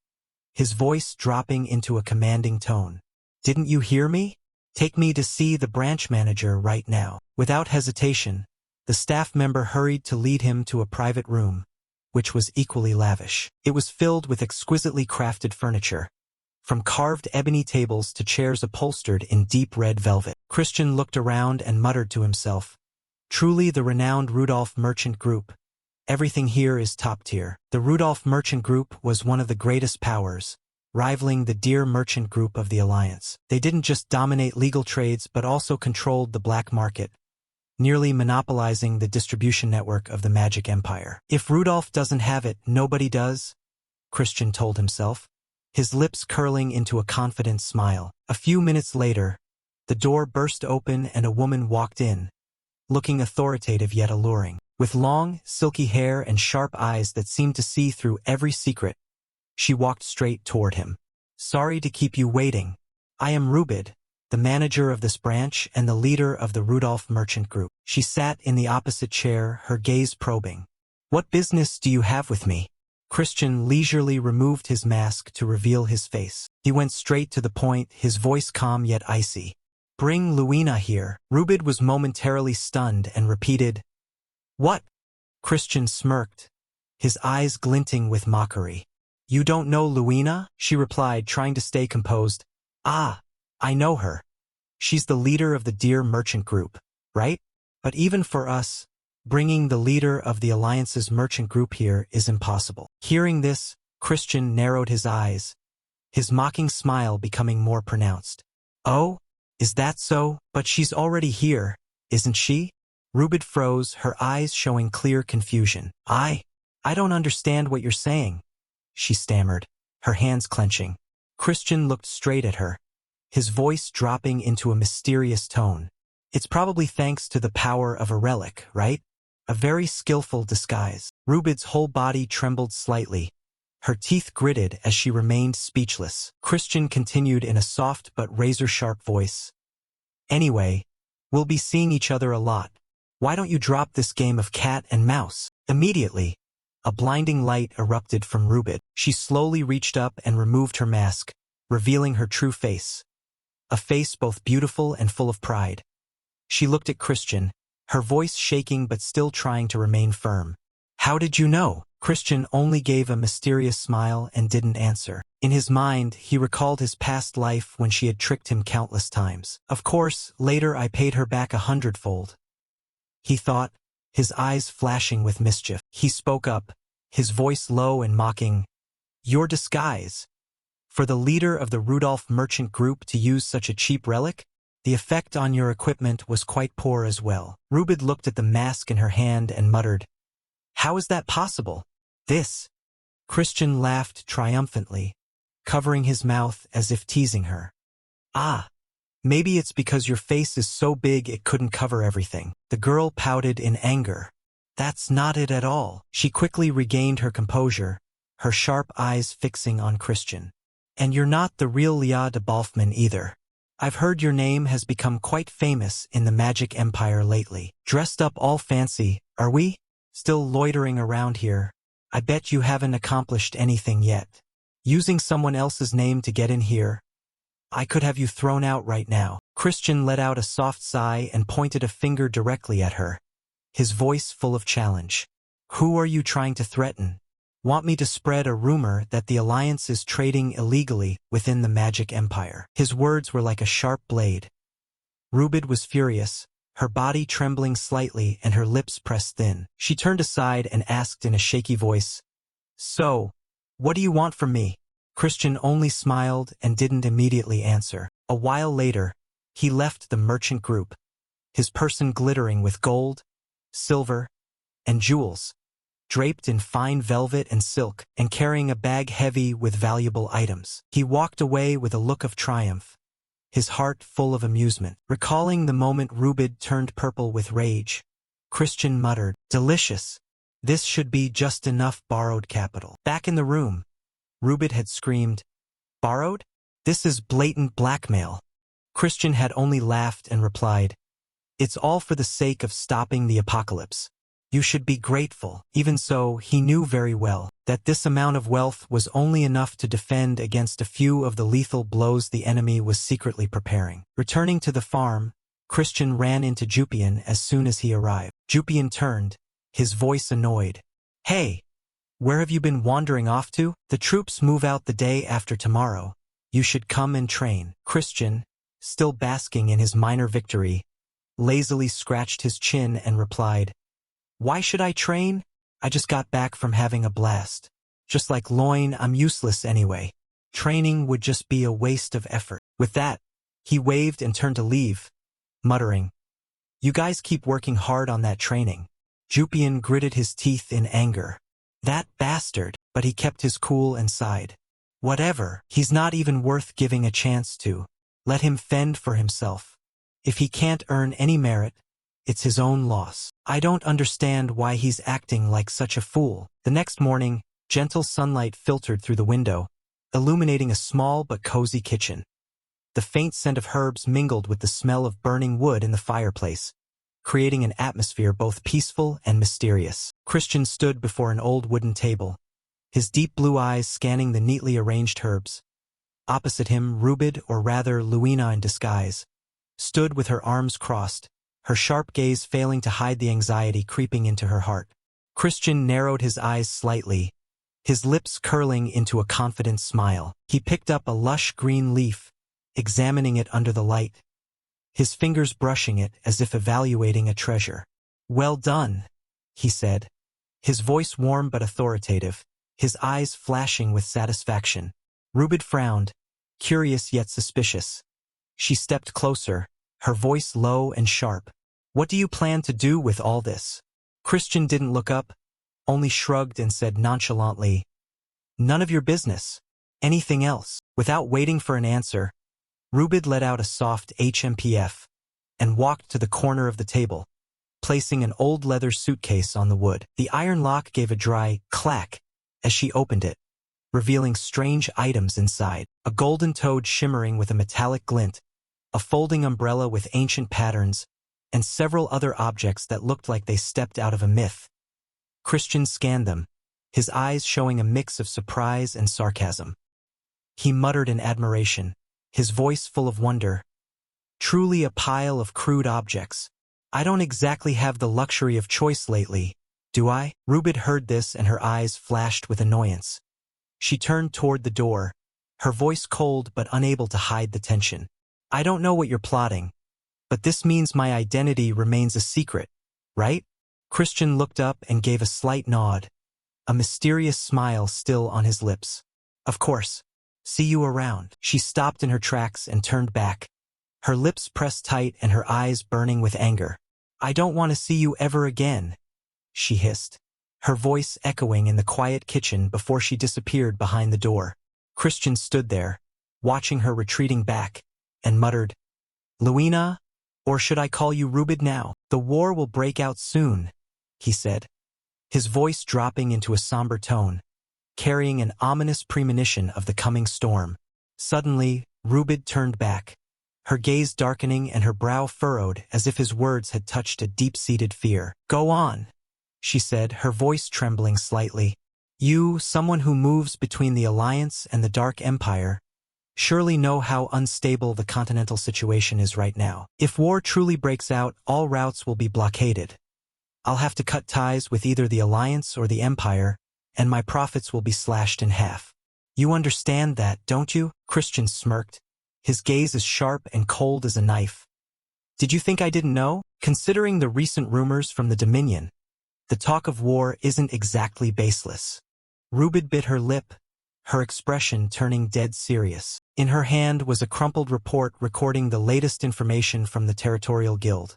S1: his voice dropping into a commanding tone. "Didn't you hear me? Take me to see the branch manager right now." Without hesitation, the staff member hurried to lead him to a private room, which was equally lavish. It was filled with exquisitely crafted furniture, from carved ebony tables to chairs upholstered in deep red velvet. Christian looked around and muttered to himself, "Truly the renowned Rudolph Merchant Group. Everything here is top tier." The Rudolph Merchant Group was one of the greatest powers, rivaling the Deer Merchant Group of the Alliance. They didn't just dominate legal trades but also controlled the black market, nearly monopolizing the distribution network of the Magic Empire. "If Rudolph doesn't have it, nobody does," Christian told himself, his lips curling into a confident smile. A few minutes later, the door burst open and a woman walked in, looking authoritative yet alluring. With long, silky hair and sharp eyes that seemed to see through every secret, she walked straight toward him. "Sorry to keep you waiting. I am Rubid, the manager of this branch and the leader of the Rudolph Merchant Group." She sat in the opposite chair, her gaze probing. "What business do you have with me?" Christian leisurely removed his mask to reveal his face. He went straight to the point, his voice calm yet icy. "Bring Luina here." Rubid was momentarily stunned and repeated, "What?" Christian smirked, his eyes glinting with mockery. "You don't know Luina?" she replied, trying to stay composed. "Ah, I know her. She's the leader of the Deer Merchant Group, right? But even for us, bringing the leader of the Alliance's merchant group here is impossible. Hearing this, Christian narrowed his eyes, his mocking smile becoming more pronounced. Oh, is that so? But she's already here, isn't she? Rubid froze, her eyes showing clear confusion. I don't understand what you're saying, she stammered, her hands clenching. Christian looked straight at her, his voice dropping into a mysterious tone. It's probably thanks to the power of a relic, right? A very skillful disguise. Rubid's whole body trembled slightly. Her teeth gritted as she remained speechless. Christian continued in a soft but razor-sharp voice. Anyway, we'll be seeing each other a lot. Why don't you drop this game of cat and mouse? Immediately, a blinding light erupted from Rubid. She slowly reached up and removed her mask, revealing her true face. A face both beautiful and full of pride. She looked at Christian, her voice shaking but still trying to remain firm. How did you know? Christian only gave a mysterious smile and didn't answer. In his mind, he recalled his past life when she had tricked him countless times. Of course, later I paid her back 100-fold. He thought, his eyes flashing with mischief. He spoke up, his voice low and mocking. Your disguise. For the leader of the Rudolph Merchant Group to use such a cheap relic? The effect on your equipment was quite poor as well. Rubid looked at the mask in her hand and muttered, How is that possible? This. Christian laughed triumphantly, covering his mouth as if teasing her. Ah, maybe it's because your face is so big it couldn't cover everything. The girl pouted in anger. That's not it at all. She quickly regained her composure, her sharp eyes fixing on Christian. And you're not the real Lia de Balfman either. I've heard your name has become quite famous in the Magic Empire lately. Dressed up all fancy, are we? Still loitering around here. I bet you haven't accomplished anything yet. Using someone else's name to get in here. I could have you thrown out right now. Christian let out a soft sigh and pointed a finger directly at her, his voice full of challenge. Who are you trying to threaten? Want me to spread a rumor that the Alliance is trading illegally within the Magic Empire? His words were like a sharp blade. Rubid was furious, her body trembling slightly and her lips pressed thin. She turned aside and asked in a shaky voice, So, what do you want from me? Christian only smiled and didn't immediately answer. A while later, he left the merchant group, his person glittering with gold, silver, and jewels, draped in fine velvet and silk, and carrying a bag heavy with valuable items. He walked away with a look of triumph, his heart full of amusement. Recalling the moment Rubid turned purple with rage, Christian muttered, Delicious. This should be just enough borrowed capital. Back in the room, Rubid had screamed, Borrowed? This is blatant blackmail. Christian had only laughed and replied, It's all for the sake of stopping the apocalypse. You should be grateful. Even so, he knew very well that this amount of wealth was only enough to defend against a few of the lethal blows the enemy was secretly preparing. Returning to the farm, Christian ran into Jupian as soon as he arrived. Jupian turned, his voice annoyed. Hey, where have you been wandering off to? The troops move out the day after tomorrow. You should come and train. Christian, still basking in his minor victory, lazily scratched his chin and replied, Why should I train? I just got back from having a blast. Just like Loin, I'm useless anyway. Training would just be a waste of effort. With that, he waved and turned to leave, muttering, You guys keep working hard on that training. Jupian gritted his teeth in anger. That bastard, but he kept his cool and sighed. Whatever, he's not even worth giving a chance to. Let him fend for himself. If he can't earn any merit, it's his own loss. I don't understand why he's acting like such a fool. The next morning, gentle sunlight filtered through the window, illuminating a small but cozy kitchen. The faint scent of herbs mingled with the smell of burning wood in the fireplace, creating an atmosphere both peaceful and mysterious. Christian stood before an old wooden table, his deep blue eyes scanning the neatly arranged herbs. Opposite him, Rubid, or rather Luina in disguise, stood with her arms crossed, her sharp gaze failing to hide the anxiety creeping into her heart. Christian narrowed his eyes slightly, his lips curling into a confident smile. He picked up a lush green leaf, examining it under the light, his fingers brushing it as if evaluating a treasure. "Well done," he said, his voice warm but authoritative, his eyes flashing with satisfaction. Rubid frowned, curious yet suspicious. She stepped closer, her voice low and sharp. "What do you plan to do with all this?" Christian didn't look up, only shrugged and said nonchalantly, "None of your business. Anything else?" Without waiting for an answer, Rubid let out a soft HMPF and walked to the corner of the table, placing an old leather suitcase on the wood. The iron lock gave a dry clack as she opened it, revealing strange items inside. A golden toad shimmering with a metallic glint, a folding umbrella with ancient patterns, and several other objects that looked like they stepped out of a myth. Christian scanned them, his eyes showing a mix of surprise and sarcasm. He muttered in admiration, his voice full of wonder. "Truly a pile of crude objects. I don't exactly have the luxury of choice lately, do I?" Rubid heard this and her eyes flashed with annoyance. She turned toward the door, her voice cold but unable to hide the tension. "I don't know what you're plotting, but this means my identity remains a secret, right?" Christian looked up and gave a slight nod, a mysterious smile still on his lips. "Of course. See you around." She stopped in her tracks and turned back, her lips pressed tight and her eyes burning with anger. "I don't want to see you ever again," she hissed, her voice echoing in the quiet kitchen before she disappeared behind the door. Christian stood there, watching her retreating back, and muttered, "Luina, or should I call you Rubid now? The war will break out soon," he said, his voice dropping into a somber tone, carrying an ominous premonition of the coming storm. Suddenly, Rubid turned back, her gaze darkening and her brow furrowed as if his words had touched a deep-seated fear. "Go on," she said, her voice trembling slightly. "You, someone who moves between the Alliance and the Dark Empire, surely know how unstable the continental situation is right now. If war truly breaks out, all routes will be blockaded. I'll have to cut ties with either the Alliance or the Empire, and my profits will be slashed in half. You understand that, don't you?" Christian smirked, his gaze as sharp and cold as a knife. "Did you think I didn't know? Considering the recent rumors from the Dominion, the talk of war isn't exactly baseless." Rubid bit her lip, her expression turning dead serious. In her hand was a crumpled report recording the latest information from the Territorial Guild.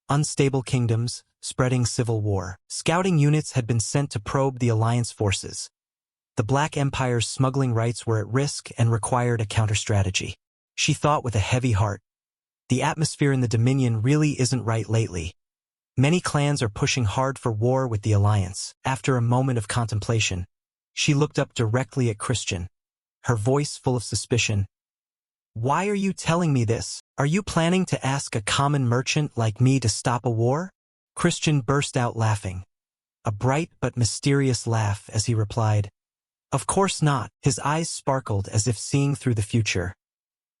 S1: Unstable kingdoms, spreading civil war. Scouting units had been sent to probe the Alliance forces. The Black Empire's smuggling rights were at risk and required a counter-strategy. She thought with a heavy heart. The atmosphere in the Dominion really isn't right lately. Many clans are pushing hard for war with the Alliance. After a moment of contemplation, she looked up directly at Christian, her voice full of suspicion. "Why are you telling me this? Are you planning to ask a common merchant like me to stop a war?" Christian burst out laughing, a bright but mysterious laugh as he replied, "Of course not." His eyes sparkled as if seeing through the future.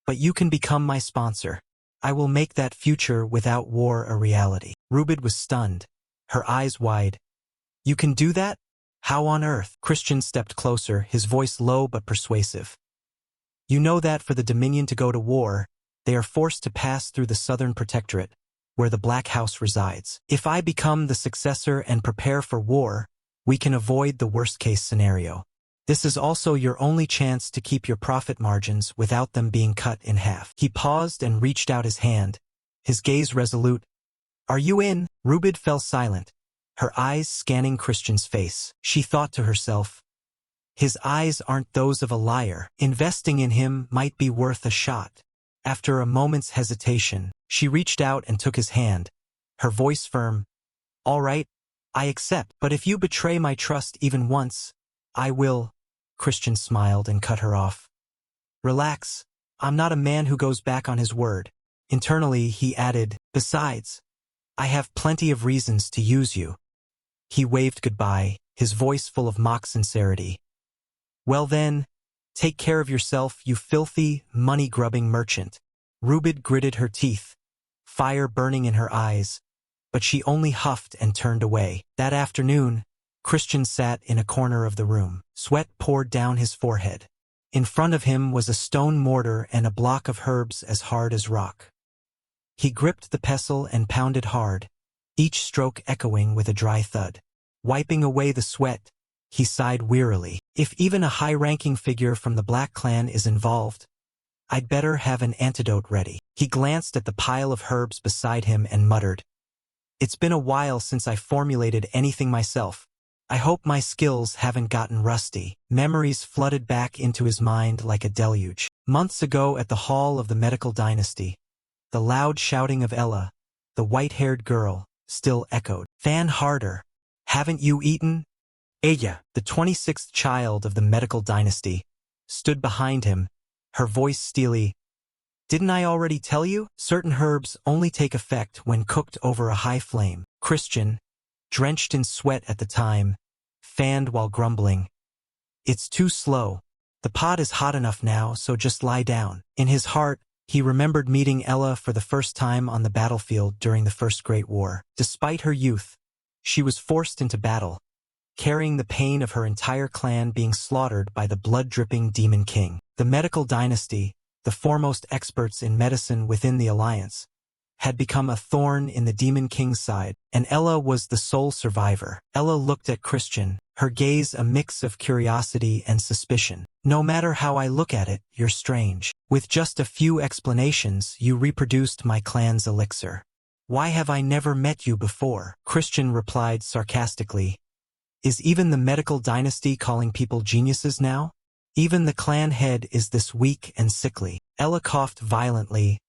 S1: "But you can become my sponsor. I will make that future without war a reality." Rubid was stunned, her eyes wide. "You can do that? How on earth?" Christian stepped closer, his voice low but persuasive. "You know that for the Dominion to go to war, they are forced to pass through the Southern Protectorate, where the Black House resides. If I become the successor and prepare for war, we can avoid the worst-case scenario. This is also your only chance to keep your profit margins without them being cut in half." He paused and reached out his hand, his gaze resolute. "Are you in?" Rubid fell silent, her eyes scanning Christian's face. She thought to herself, his eyes aren't those of a liar. Investing in him might be worth a shot. After a moment's hesitation, she reached out and took his hand, her voice firm. "All right, I accept, but if you betray my trust even once, I will." Christian smiled and cut her off. "Relax, I'm not a man who goes back on his word." Internally, he added, "Besides, I have plenty of reasons to use you." He waved goodbye, his voice full of mock sincerity. "Well then, take care of yourself, you filthy, money-grubbing merchant." Rubid gritted her teeth, fire burning in her eyes, but she only huffed and turned away. That afternoon, Christian sat in a corner of the room. Sweat poured down his forehead. In front of him was a stone mortar and a block of herbs as hard as rock. He gripped the pestle and pounded hard, each stroke echoing with a dry thud. Wiping away the sweat, he sighed wearily. If even a high-ranking figure from the Black Clan is involved, I'd better have an antidote ready. He glanced at the pile of herbs beside him and muttered, "It's been a while since I formulated anything myself. I hope my skills haven't gotten rusty." Memories flooded back into his mind like a deluge. Months ago at the Hall of the Medical Dynasty, the loud shouting of Ella, the white-haired girl, still echoed. "Fan harder. Haven't you eaten?" Ella, the 26th child of the Medical Dynasty, stood behind him, her voice steely. "Didn't I already tell you? Certain herbs only take effect when cooked over a high flame." Christian, drenched in sweat at the time, fanned while grumbling, "It's too slow. The pot is hot enough now, so just lie down." In his heart, he remembered meeting Ella for the first time on the battlefield during the First Great War. Despite her youth, she was forced into battle, carrying the pain of her entire clan being slaughtered by the blood-dripping Demon King. The Medical Dynasty, the foremost experts in medicine within the Alliance, had become a thorn in the Demon King's side, and Ella was the sole survivor. Ella looked at Christian, her gaze a mix of curiosity and suspicion. "No matter how I look at it, you're strange. With just a few explanations, you reproduced my clan's elixir. Why have I never met you before?" Christian replied sarcastically, "Is even the Medical Dynasty calling people geniuses now? Even the clan head is this weak and sickly." Ella coughed violently,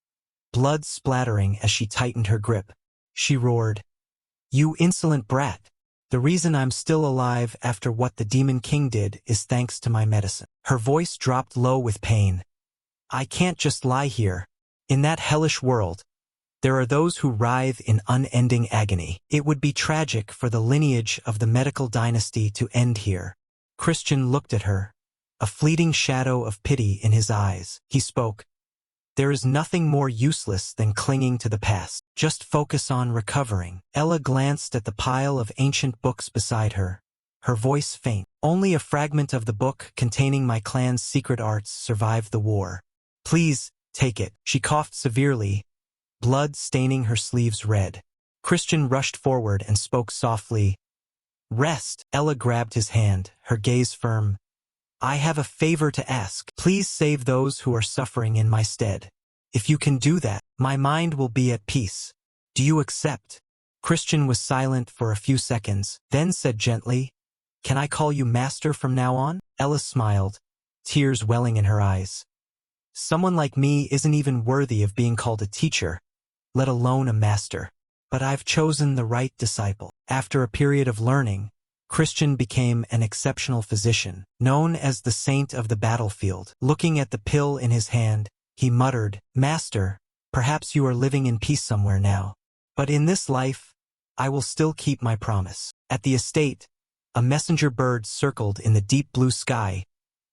S1: blood splattering as she tightened her grip. She roared, "You insolent brat! The reason I'm still alive after what the Demon King did is thanks to my medicine." Her voice dropped low with pain. "I can't just lie here. In that hellish world, there are those who writhe in unending agony. It would be tragic for the lineage of the Medical Dynasty to end here." Christian looked at her, a fleeting shadow of pity in his eyes. He spoke, "There is nothing more useless than clinging to the past. Just focus on recovering." Ella glanced at the pile of ancient books beside her, her voice faint. "Only a fragment of the book containing my clan's secret arts survived the war. Please, take it." She coughed severely, blood staining her sleeves red. Christian rushed forward and spoke softly, "Rest." Ella grabbed his hand, her gaze firm. "I have a favor to ask. Please save those who are suffering in my stead. If you can do that, my mind will be at peace. Do you accept?" Christian was silent for a few seconds, then said gently, "Can I call you master from now on?" Ella smiled, tears welling in her eyes. "Someone like me isn't even worthy of being called a teacher, let alone a master. But I've chosen the right disciple." After a period of learning, Christian became an exceptional physician, known as the Saint of the Battlefield. Looking at the pill in his hand, he muttered, "Master, perhaps you are living in peace somewhere now. But in this life, I will still keep my promise." At the estate, a messenger bird circled in the deep blue sky,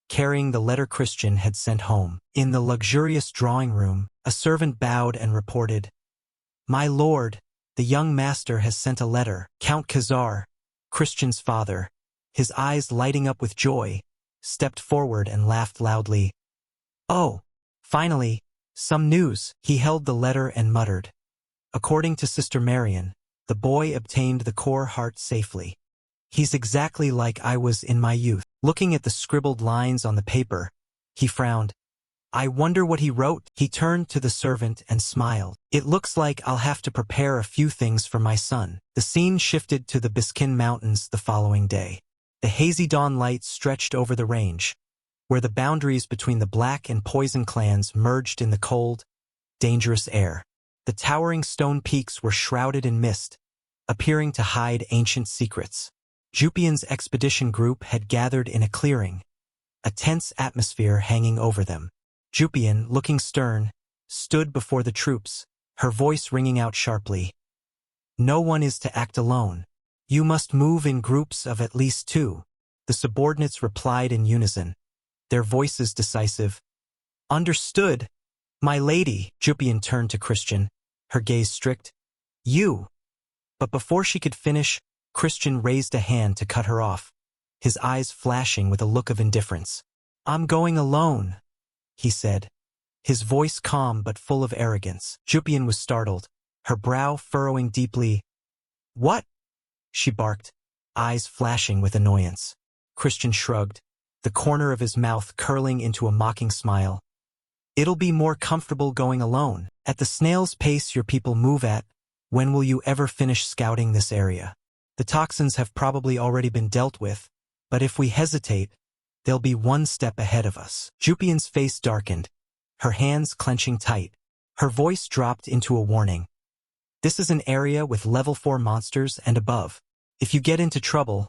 S1: carrying the letter Christian had sent home. In the luxurious drawing room, a servant bowed and reported, "My lord, the young master has sent a letter." Count Khazar, Christian's father, his eyes lighting up with joy, stepped forward and laughed loudly. "Oh, finally, some news." He held the letter and muttered, "According to Sister Marion, the boy obtained the core heart safely. He's exactly like I was in my youth." Looking at the scribbled lines on the paper, he frowned. "I wonder what he wrote." He turned to the servant and smiled. "It looks like I'll have to prepare a few things for my son." The scene shifted to the Biskin Mountains the following day. The hazy dawn light stretched over the range, where the boundaries between the Black and Poison clans merged in the cold, dangerous air. The towering stone peaks were shrouded in mist, appearing to hide ancient secrets. Jupian's expedition group had gathered in a clearing, a tense atmosphere hanging over them. Jupian, looking stern, stood before the troops, her voice ringing out sharply. "No one is to act alone. You must move in groups of at least 2. The subordinates replied in unison, their voices decisive. "Understood, my lady." Jupian turned to Christian, her gaze strict. "You." But before she could finish, Christian raised a hand to cut her off, his eyes flashing with a look of indifference. "I'm going alone," he said. his voice calm but full of arrogance. Jupian was startled, her brow furrowing deeply. "What?" she barked, eyes flashing with annoyance. Christian shrugged, the corner of his mouth curling into a mocking smile. "It'll be more comfortable going alone. At the snail's pace your people move at, when will you ever finish scouting this area? The toxins have probably already been dealt with, but if we hesitate, they'll be one step ahead of us." Jupian's face darkened, her hands clenching tight. Her voice dropped into a warning. "This is an area with level 4 monsters and above. If you get into trouble,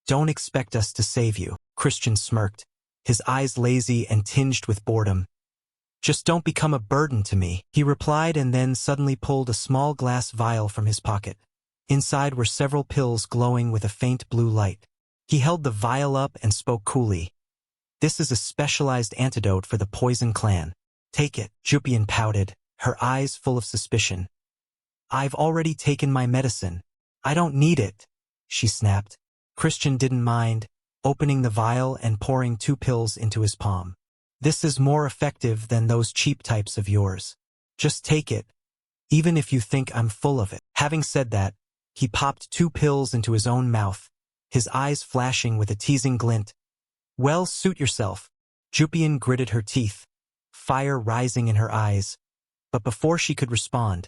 S1: don't expect us to save you." Christian smirked, his eyes lazy and tinged with boredom. "Just don't become a burden to me," he replied, and then suddenly pulled a small glass vial from his pocket. Inside were several pills glowing with a faint blue light. He held the vial up and spoke coolly. "This is a specialized antidote for the Poison Clan. Take it." Jupian pouted, her eyes full of suspicion. "I've already taken my medicine. I don't need it," she snapped. Christian didn't mind, opening the vial and pouring 2 pills into his palm. "This is more effective than those cheap types of yours. Just take it, even if you think I'm full of it." Having said that, he popped 2 pills into his own mouth, his eyes flashing with a teasing glint. "Well, suit yourself." Jupian gritted her teeth, fire rising in her eyes. But before she could respond,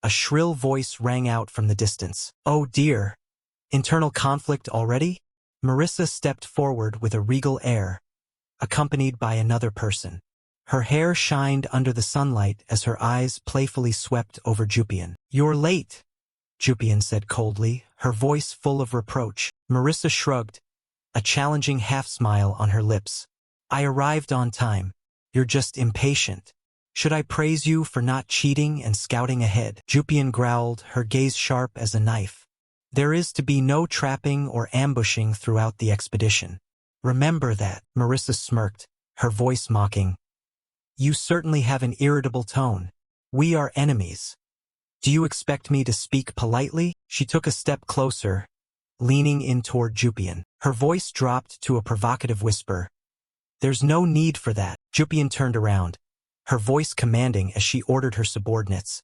S1: a shrill voice rang out from the distance. "Oh dear. Internal conflict already?" Marissa stepped forward with a regal air, accompanied by another person. Her hair shined under the sunlight as her eyes playfully swept over Jupian. "You're late," Jupian said coldly, her voice full of reproach. Marissa shrugged, a challenging half-smile on her lips. "I arrived on time. You're just impatient. Should I praise you for not cheating and scouting ahead?" Jupian growled, her gaze sharp as a knife. "There is to be no trapping or ambushing throughout the expedition. Remember that." Marissa smirked, her voice mocking. "You certainly have an irritable tone. We are enemies. Do you expect me to speak politely?" She took a step closer, leaning in toward Jupian. Her voice dropped to a provocative whisper. "There's no need for that." Jupian turned around, her voice commanding as she ordered her subordinates.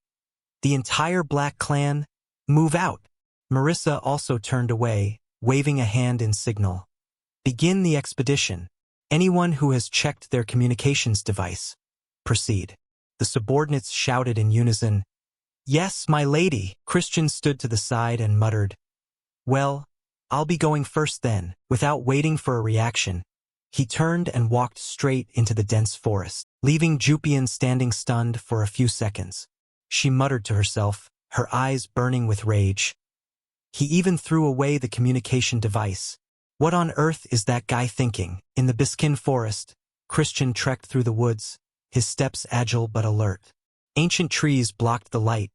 S1: "The entire Black Clan, move out." Marissa also turned away, waving a hand in signal. "Begin the expedition. Anyone who has checked their communications device, proceed." The subordinates shouted in unison, "Yes, my lady." Christian stood to the side and muttered, "Well, I'll be going first then." Without waiting for a reaction, he turned and walked straight into the dense forest, leaving Jupian standing stunned for a few seconds. She muttered to herself, her eyes burning with rage. He even threw away the communication device. What on earth is that guy thinking? In the Biskin forest, Christian trekked through the woods, his steps agile but alert. Ancient trees blocked the light,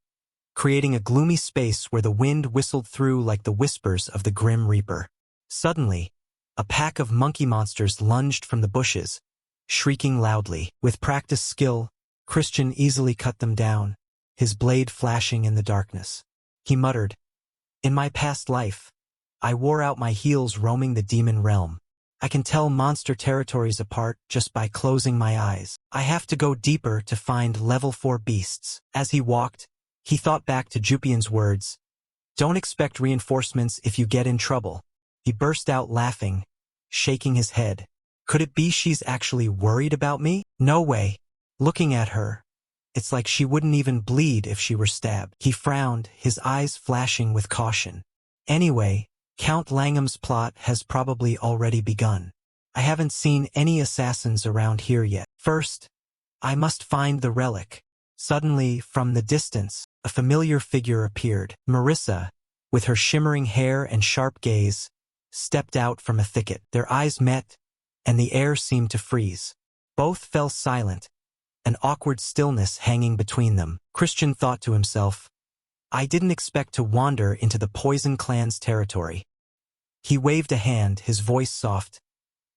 S1: creating a gloomy space where the wind whistled through like the whispers of the Grim Reaper. Suddenly, a pack of monkey monsters lunged from the bushes, shrieking loudly. With practiced skill, Christian easily cut them down, his blade flashing in the darkness. He muttered, "In my past life, I wore out my heels roaming the demon realm. I can tell monster territories apart just by closing my eyes. I have to go deeper to find level 4 beasts." As he walked, he thought back to Jupian's words. "Don't expect reinforcements if you get in trouble." He burst out laughing, shaking his head. Could it be she's actually worried about me? No way. Looking at her, it's like she wouldn't even bleed if she were stabbed. He frowned, his eyes flashing with caution. Anyway, Count Langham's plot has probably already begun. I haven't seen any assassins around here yet. First, I must find the relic. Suddenly, from the distance, a familiar figure appeared. Marissa, with her shimmering hair and sharp gaze, stepped out from a thicket. Their eyes met, and the air seemed to freeze. Both fell silent, an awkward stillness hanging between them. Christian thought to himself, I didn't expect to wander into the Poison Clan's territory. He waved a hand, his voice soft.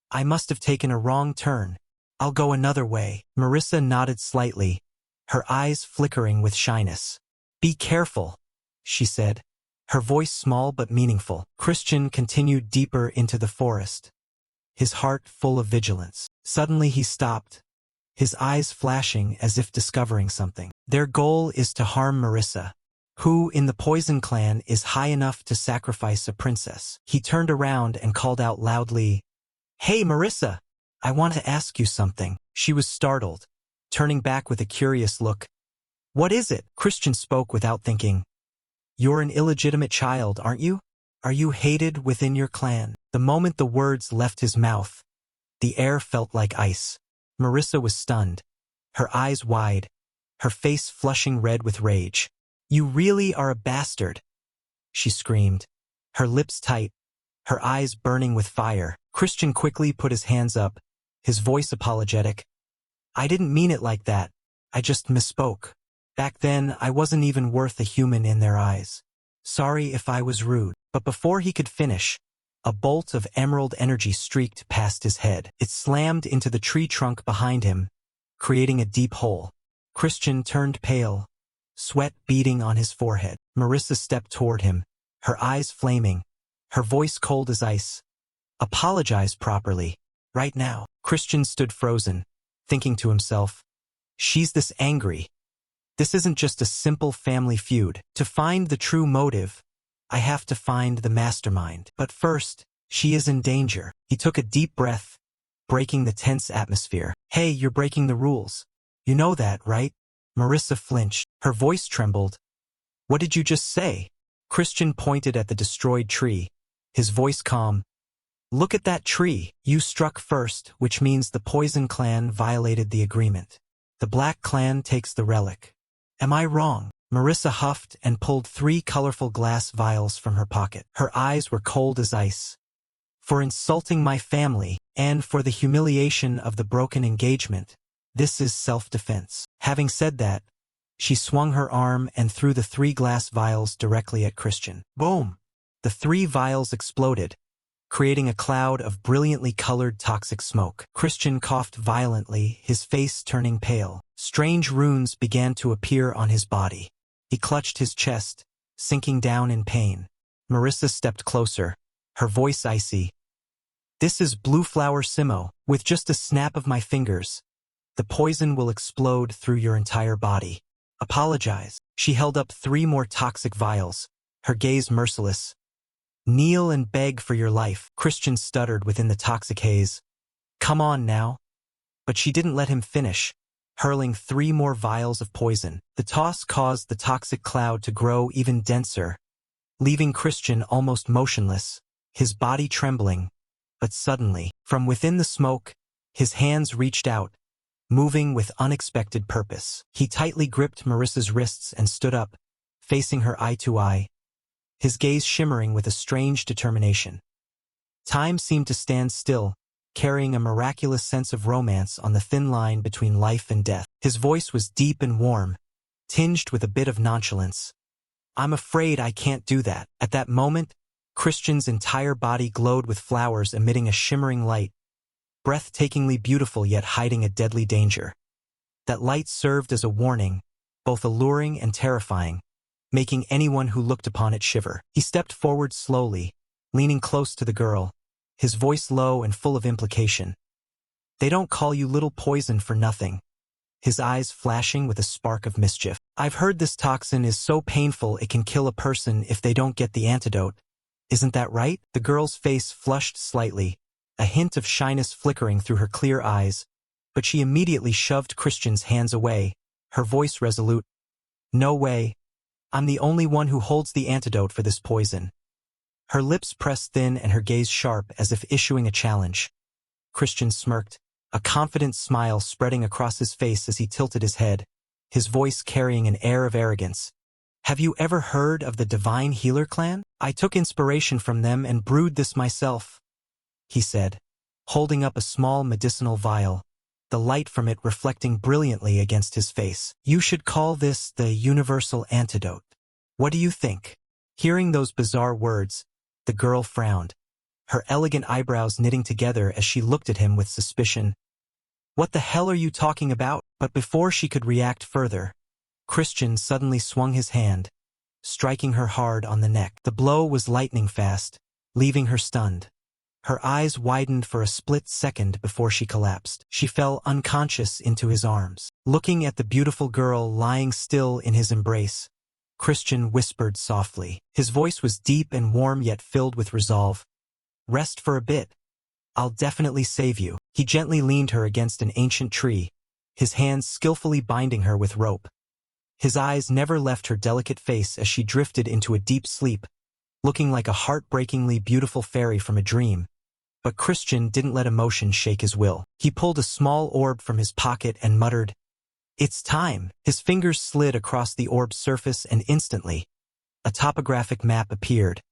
S1: I must have taken a wrong turn. I'll go another way. Marissa nodded slightly, her eyes flickering with shyness. Be careful, she said, her voice small but meaningful. Christian continued deeper into the forest, his heart full of vigilance. Suddenly he stopped, his eyes flashing as if discovering something. Their goal is to harm Marissa, who, in the Poison Clan, is high enough to sacrifice a princess. He turned around and called out loudly, "Hey, Marissa! I want to ask you something." She was startled, turning back with a curious look. "What is it?" Christian spoke without thinking. "You're an illegitimate child, aren't you? Are you hated within your clan?" The moment the words left his mouth, the air felt like ice. Marissa was stunned, her eyes wide, her face flushing red with rage. "You really are a bastard," she screamed, her lips tight, her eyes burning with fire. Christian quickly put his hands up, his voice apologetic. "I didn't mean it like that. I just misspoke. Back then, I wasn't even worth a human in their eyes. Sorry if I was rude." But before he could finish, a bolt of emerald energy streaked past his head. It slammed into the tree trunk behind him, creating a deep hole. Christian turned pale, sweat beading on his forehead. Marissa stepped toward him, her eyes flaming, her voice cold as ice. "Apologize properly, right now." Christian stood frozen, thinking to himself, "She's this angry. This isn't just a simple family feud. To find the true motive, I have to find the mastermind. But first, she is in danger." He took a deep breath, breaking the tense atmosphere. "Hey, you're breaking the rules. You know that, right?" Marissa flinched. Her voice trembled. "What did you just say?" Christian pointed at the destroyed tree, his voice calm. "Look at that tree. You struck first, which means the Poison Clan violated the agreement. The Black Clan takes the relic. Am I wrong?" Marissa huffed and pulled 3 colorful glass vials from her pocket. Her eyes were cold as ice. "For insulting my family, and for the humiliation of the broken engagement, this is self-defense." Having said that, she swung her arm and threw the 3 glass vials directly at Christian. Boom! The 3 vials exploded, creating a cloud of brilliantly colored toxic smoke. Christian coughed violently, his face turning pale. Strange runes began to appear on his body. He clutched his chest, sinking down in pain. Marissa stepped closer, her voice icy. "This is Blue Flower Simo. With just a snap of my fingers, the poison will explode through your entire body. Apologize." She held up 3 more toxic vials, her gaze merciless. "Kneel and beg for your life." Christian stuttered within the toxic haze. "Come on now." But she didn't let him finish, hurling 3 more vials of poison. The toss caused the toxic cloud to grow even denser, leaving Christian almost motionless, his body trembling. But suddenly, from within the smoke, his hands reached out, moving with unexpected purpose. He tightly gripped Marissa's wrists and stood up, facing her eye to eye, his gaze shimmering with a strange determination. Time seemed to stand still, carrying a miraculous sense of romance on the thin line between life and death. His voice was deep and warm, tinged with a bit of nonchalance. "I'm afraid I can't do that." At that moment, Christian's entire body glowed with flowers emitting a shimmering light, breathtakingly beautiful yet hiding a deadly danger. That light served as a warning, both alluring and terrifying, making anyone who looked upon it shiver. He stepped forward slowly, leaning close to the girl, his voice low and full of implication. "They don't call you Little Poison for nothing." His eyes flashing with a spark of mischief. "I've heard this toxin is so painful it can kill a person if they don't get the antidote. Isn't that right?" The girl's face flushed slightly, a hint of shyness flickering through her clear eyes, but she immediately shoved Christian's hands away, her voice resolute. "No way. I'm the only one who holds the antidote for this poison." Her lips pressed thin and her gaze sharp as if issuing a challenge. Christian smirked, a confident smile spreading across his face as he tilted his head, his voice carrying an air of arrogance. "Have you ever heard of the Divine Healer Clan? I took inspiration from them and brewed this myself," he said, holding up a small medicinal vial, the light from it reflecting brilliantly against his face. "You should call this the universal antidote. What do you think?" Hearing those bizarre words, the girl frowned, her elegant eyebrows knitting together as she looked at him with suspicion. "What the hell are you talking about?" But before she could react further, Christian suddenly swung his hand, striking her hard on the neck. The blow was lightning fast, leaving her stunned, Her eyes widened for a split second before she collapsed. She fell unconscious into his arms. Looking at the beautiful girl lying still in his embrace, Christian whispered softly. His voice was deep and warm yet filled with resolve. "Rest for a bit. I'll definitely save you." He gently leaned her against an ancient tree, his hands skillfully binding her with rope. His eyes never left her delicate face as she drifted into a deep sleep, looking like a heartbreakingly beautiful fairy from a dream. But Christian didn't let emotion shake his will. He pulled a small orb from his pocket and muttered, "It's time." His fingers slid across the orb's surface and instantly, a topographic map appeared,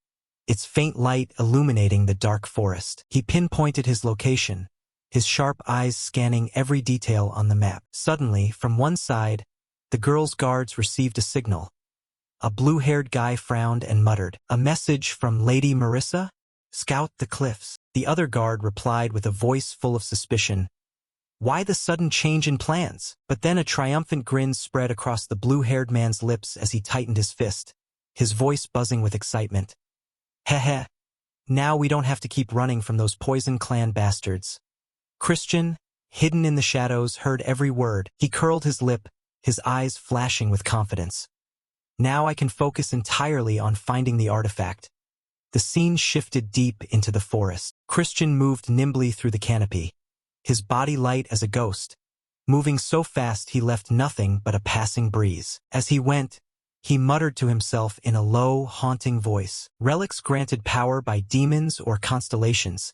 S1: its faint light illuminating the dark forest. He pinpointed his location, his sharp eyes scanning every detail on the map. Suddenly, from one side, the girl's guards received a signal. A blue-haired guy frowned and muttered, "A message from Lady Marissa? Scout the cliffs." The other guard replied with a voice full of suspicion, "Why the sudden change in plans?" But then a triumphant grin spread across the blue-haired man's lips as he tightened his fist, his voice buzzing with excitement. "Heh, now we don't have to keep running from those Poison Clan bastards." Christian, hidden in the shadows, heard every word. He curled his lip, his eyes flashing with confidence. "Now I can focus entirely on finding the artifact." The scene shifted deep into the forest. Christian moved nimbly through the canopy, his body light as a ghost, moving so fast he left nothing but a passing breeze. As he went, he muttered to himself in a low, haunting voice, "Relics granted power by demons or constellations.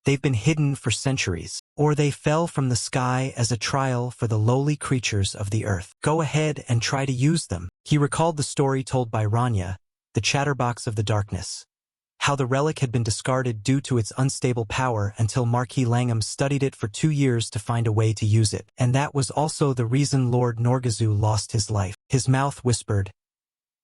S1: They've been hidden for centuries, or they fell from the sky as a trial for the lowly creatures of the earth. Go ahead and try to use them." He recalled the story told by Rania, the chatterbox of the darkness, how the relic had been discarded due to its unstable power until Marquis Langham studied it for 2 years to find a way to use it. And that was also the reason Lord Norgazu lost his life. His mouth whispered,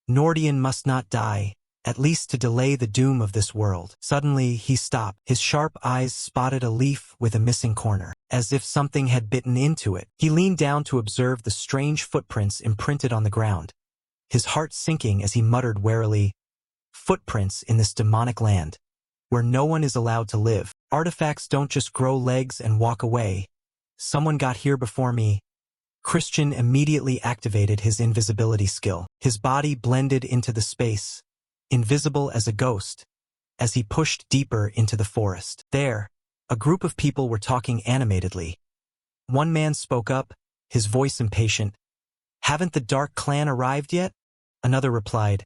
S1: "Nordian must not die, at least to delay the doom of this world." Suddenly he stopped. His sharp eyes spotted a leaf with a missing corner, as if something had bitten into it. He leaned down to observe the strange footprints imprinted on the ground, his heart sinking as he muttered warily, "Footprints in this demonic land, where no one is allowed to live. Artifacts don't just grow legs and walk away. Someone got here before me." Christian immediately activated his invisibility skill. His body blended into the space, invisible as a ghost, as he pushed deeper into the forest. There, a group of people were talking animatedly. One man spoke up, his voice impatient. "Haven't the Dark Clan arrived yet?" Another replied,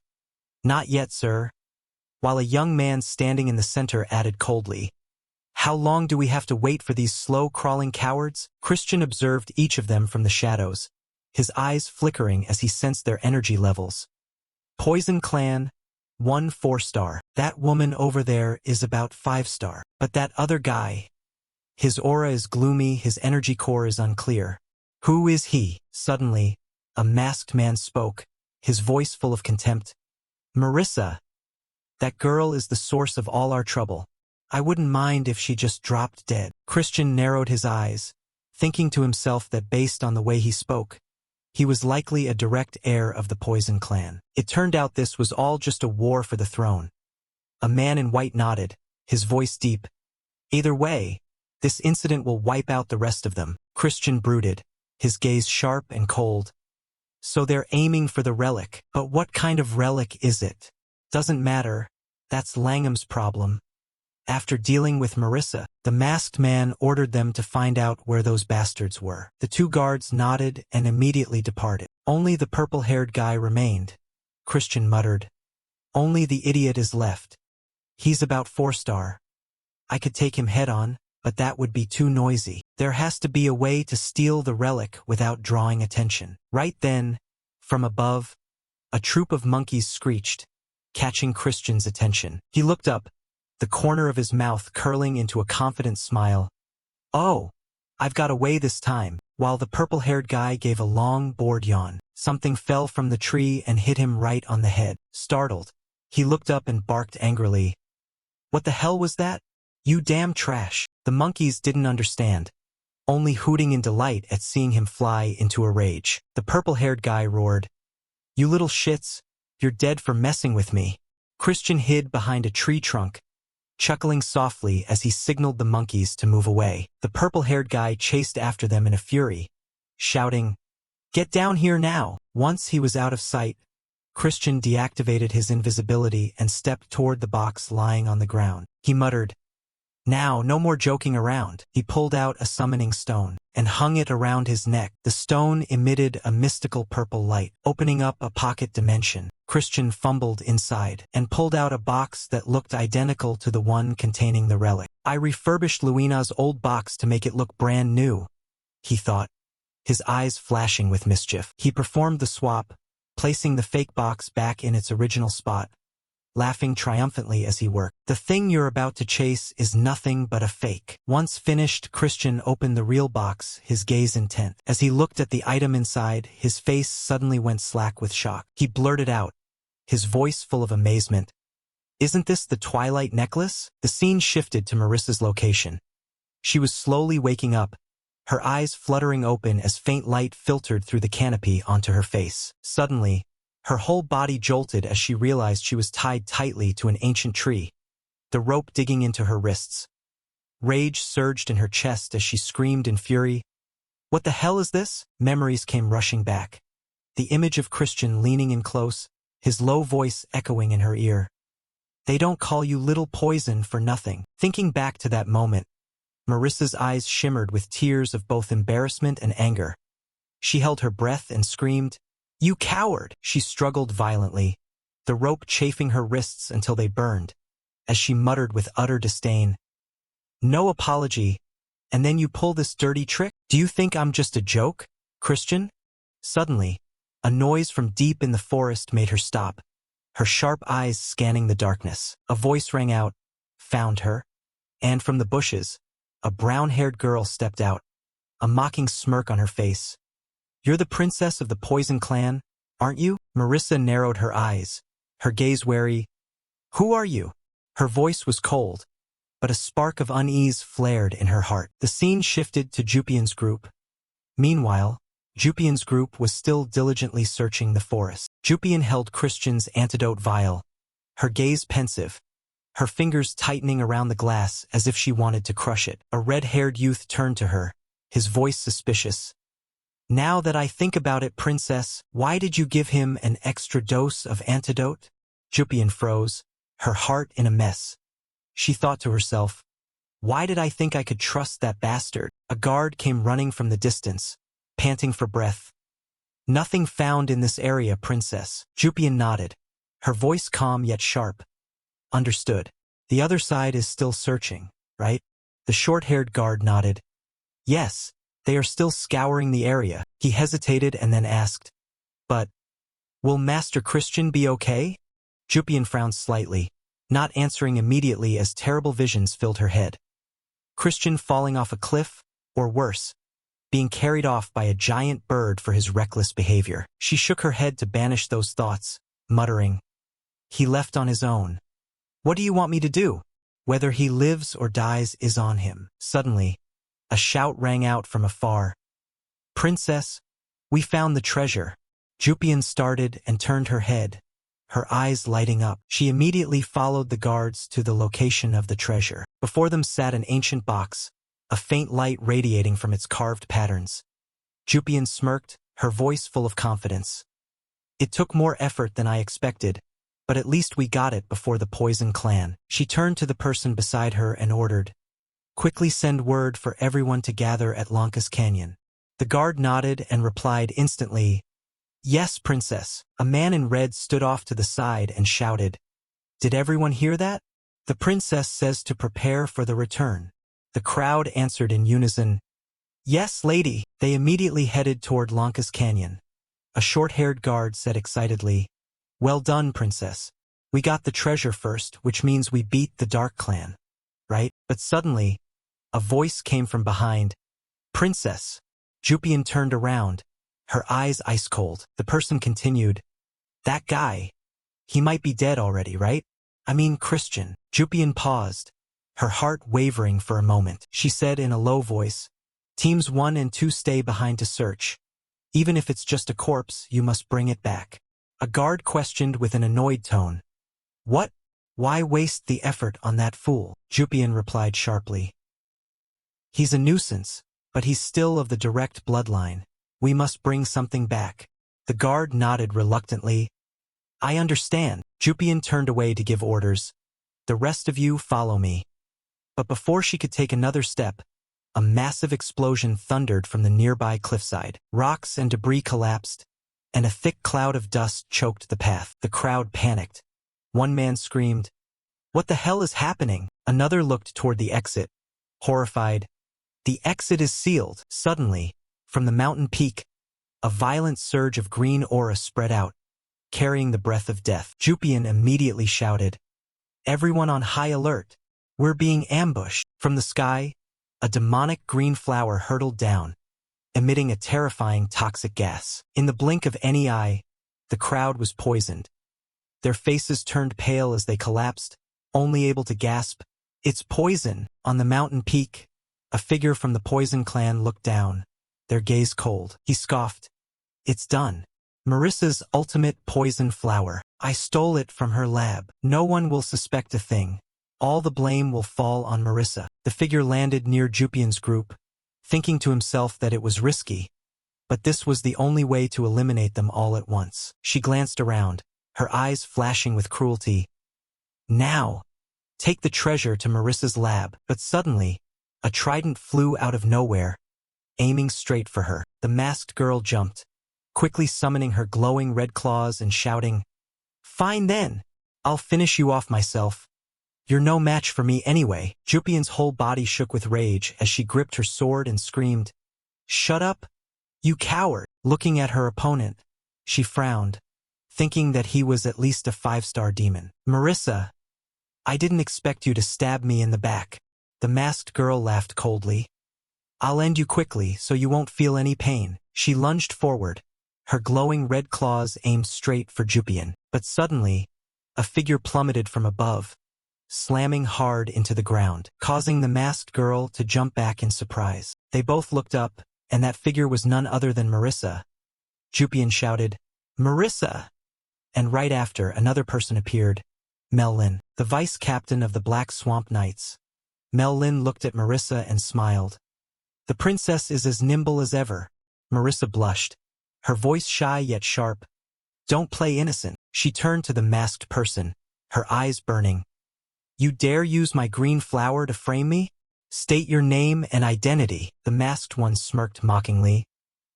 S1: "Not yet, sir," while a young man standing in the center added coldly, "How long do we have to wait for these slow-crawling cowards?" Christian observed each of them from the shadows, his eyes flickering as he sensed their energy levels. Poison Clan, 1 4-star. That woman over there is about 5-star. But that other guy, his aura is gloomy, his energy core is unclear. Who is he? Suddenly, a masked man spoke, his voice full of contempt. "Marissa. That girl is the source of all our trouble. I wouldn't mind if she just dropped dead." Christian narrowed his eyes, thinking to himself that based on the way he spoke, he was likely a direct heir of the Poison Clan. It turned out this was all just a war for the throne. A man in white nodded, his voice deep. "Either way, this incident will wipe out the rest of them." Christian brooded, his gaze sharp and cold. "So they're aiming for the relic. But what kind of relic is it?" "Doesn't matter. That's Langham's problem." After dealing with Marissa, the masked man ordered them to find out where those bastards were. The 2 guards nodded and immediately departed. Only the purple-haired guy remained. Christian muttered, "Only the idiot is left. He's about 4-star. I could take him head-on, but that would be too noisy. There has to be a way to steal the relic without drawing attention." Right then, from above, a troop of monkeys screeched, catching Christian's attention. He looked up, the corner of his mouth curling into a confident smile. "Oh, I've got away this time." While the purple-haired guy gave a long, bored yawn, something fell from the tree and hit him right on the head. Startled, he looked up and barked angrily. "What the hell was that? You damn trash." The monkeys didn't understand, only hooting in delight at seeing him fly into a rage. The purple-haired guy roared, "You little shits, you're dead for messing with me." Christian hid behind a tree trunk, chuckling softly as he signaled the monkeys to move away. The purple-haired guy chased after them in a fury, shouting, "Get down here now!" Once he was out of sight, Christian deactivated his invisibility and stepped toward the box lying on the ground. He muttered, "Now, no more joking around." He pulled out a summoning stone and hung it around his neck. The stone emitted a mystical purple light, opening up a pocket dimension. Christian fumbled inside and pulled out a box that looked identical to the one containing the relic. "I refurbished Luina's old box to make it look brand new," he thought, his eyes flashing with mischief. He performed the swap, placing the fake box back in its original spot, laughing triumphantly as he worked. "The thing you're about to chase is nothing but a fake." Once finished, Christian opened the real box, his gaze intent. As he looked at the item inside, his face suddenly went slack with shock. He blurted out, his voice full of amazement, "Isn't this the Twilight necklace?" The scene shifted to Marissa's location. She was slowly waking up, her eyes fluttering open as faint light filtered through the canopy onto her face. Suddenly, her whole body jolted as she realized she was tied tightly to an ancient tree, the rope digging into her wrists. Rage surged in her chest as she screamed in fury. "What the hell is this?" Memories came rushing back. The image of Christian leaning in close, his low voice echoing in her ear. "They don't call you Little Poison for nothing." Thinking back to that moment, Marissa's eyes shimmered with tears of both embarrassment and anger. She held her breath and screamed, "You coward!" She struggled violently, the rope chafing her wrists until they burned, as she muttered with utter disdain, "No apology, and then you pull this dirty trick? Do you think I'm just a joke, Christian?" Suddenly, a noise from deep in the forest made her stop, her sharp eyes scanning the darkness. A voice rang out, "Found her?" And from the bushes, a brown-haired girl stepped out, a mocking smirk on her face. "You're the princess of the Poison Clan, aren't you?" Marissa narrowed her eyes, her gaze wary. "Who are you?" Her voice was cold, but a spark of unease flared in her heart. The scene shifted to Jupian's group. Meanwhile, Jupian's group was still diligently searching the forest. Jupian held Christian's antidote vial, her gaze pensive, her fingers tightening around the glass as if she wanted to crush it. A red-haired youth turned to her, his voice suspicious. "Now that I think about it, princess, why did you give him an extra dose of antidote?" Jupian froze, her heart in a mess. She thought to herself, "Why did I think I could trust that bastard?" A guard came running from the distance, panting for breath. "Nothing found in this area, princess." Jupian nodded, her voice calm yet sharp. "Understood. The other side is still searching, right?" The short-haired guard nodded. "Yes, they are still scouring the area." He hesitated and then asked, "But, will Master Christian be okay?" Jupian frowned slightly, not answering immediately as terrible visions filled her head. Christian falling off a cliff, or worse, being carried off by a giant bird for his reckless behavior. She shook her head to banish those thoughts, muttering, "He left on his own. What do you want me to do? Whether he lives or dies is on him." Suddenly, a shout rang out from afar. "Princess, we found the treasure." Jupian started and turned her head, her eyes lighting up. She immediately followed the guards to the location of the treasure. Before them sat an ancient box, a faint light radiating from its carved patterns. Jupian smirked, her voice full of confidence. "It took more effort than I expected, but at least we got it before the Poison Clan." She turned to the person beside her and ordered, "Quickly send word for everyone to gather at Lanka's Canyon." The guard nodded and replied instantly, "Yes, princess." A man in red stood off to the side and shouted, "Did everyone hear that? The princess says to prepare for the return." The crowd answered in unison, "Yes, lady." They immediately headed toward Lanka's Canyon. A short-haired guard said excitedly, "Well done, princess. We got the treasure first, which means we beat the Dark Clan, right?" But suddenly, a voice came from behind. "Princess." Jupian turned around, her eyes ice-cold. The person continued, "That guy, he might be dead already, right? I mean Christian." Jupian paused, her heart wavering for a moment. She said in a low voice, "Teams 1 and 2 stay behind to search. Even if it's just a corpse, you must bring it back." A guard questioned with an annoyed tone, "What? Why waste the effort on that fool? Jupian replied sharply. He's a nuisance, but he's still of the direct bloodline. We must bring something back. The guard nodded reluctantly. I understand. Jupian turned away to give orders. The rest of you follow me. But before she could take another step, a massive explosion thundered from the nearby cliffside. Rocks and debris collapsed, and a thick cloud of dust choked the path. The crowd panicked. One man screamed, "What the hell is happening?" Another looked toward the exit, horrified. The exit is sealed. Suddenly, from the mountain peak, a violent surge of green aura spread out, carrying the breath of death. Jupian immediately shouted, "Everyone on high alert! We're being ambushed!" From the sky, a demonic green flower hurtled down, emitting a terrifying toxic gas. In the blink of any eye, the crowd was poisoned. Their faces turned pale as they collapsed, only able to gasp, "It's poison!" On the mountain peak, a figure from the Poison clan looked down, their gaze cold. He scoffed, "It's done. Marissa's ultimate poison flower. I stole it from her lab. No one will suspect a thing. All the blame will fall on Marissa." The figure landed near Jupian's group, thinking to himself that it was risky, but this was the only way to eliminate them all at once. She glanced around, her eyes flashing with cruelty. "Now, take the treasure to Marissa's lab." But suddenly, a trident flew out of nowhere, aiming straight for her. The masked girl jumped, quickly summoning her glowing red claws and shouting, "Fine then! I'll finish you off myself. You're no match for me anyway." Jupian's whole body shook with rage as she gripped her sword and screamed, "Shut up, you coward!" Looking at her opponent, she frowned, thinking that he was at least a 5-star demon. "Marissa, I didn't expect you to stab me in the back." The masked girl laughed coldly. "I'll end you quickly so you won't feel any pain." She lunged forward, her glowing red claws aimed straight for Jupian. But suddenly, a figure plummeted from above, slamming hard into the ground, causing the masked girl to jump back in surprise. They both looked up, and that figure was none other than Marissa. Jupian shouted, "Marissa!" And right after, another person appeared, Mel Lin, the vice captain of the Black Swamp Knights. Mel Lin looked at Marissa and smiled. "The princess is as nimble as ever." Marissa blushed, her voice shy yet sharp. "Don't play innocent." She turned to the masked person, her eyes burning. "You dare use my green flower to frame me? State your name and identity." The masked one smirked mockingly.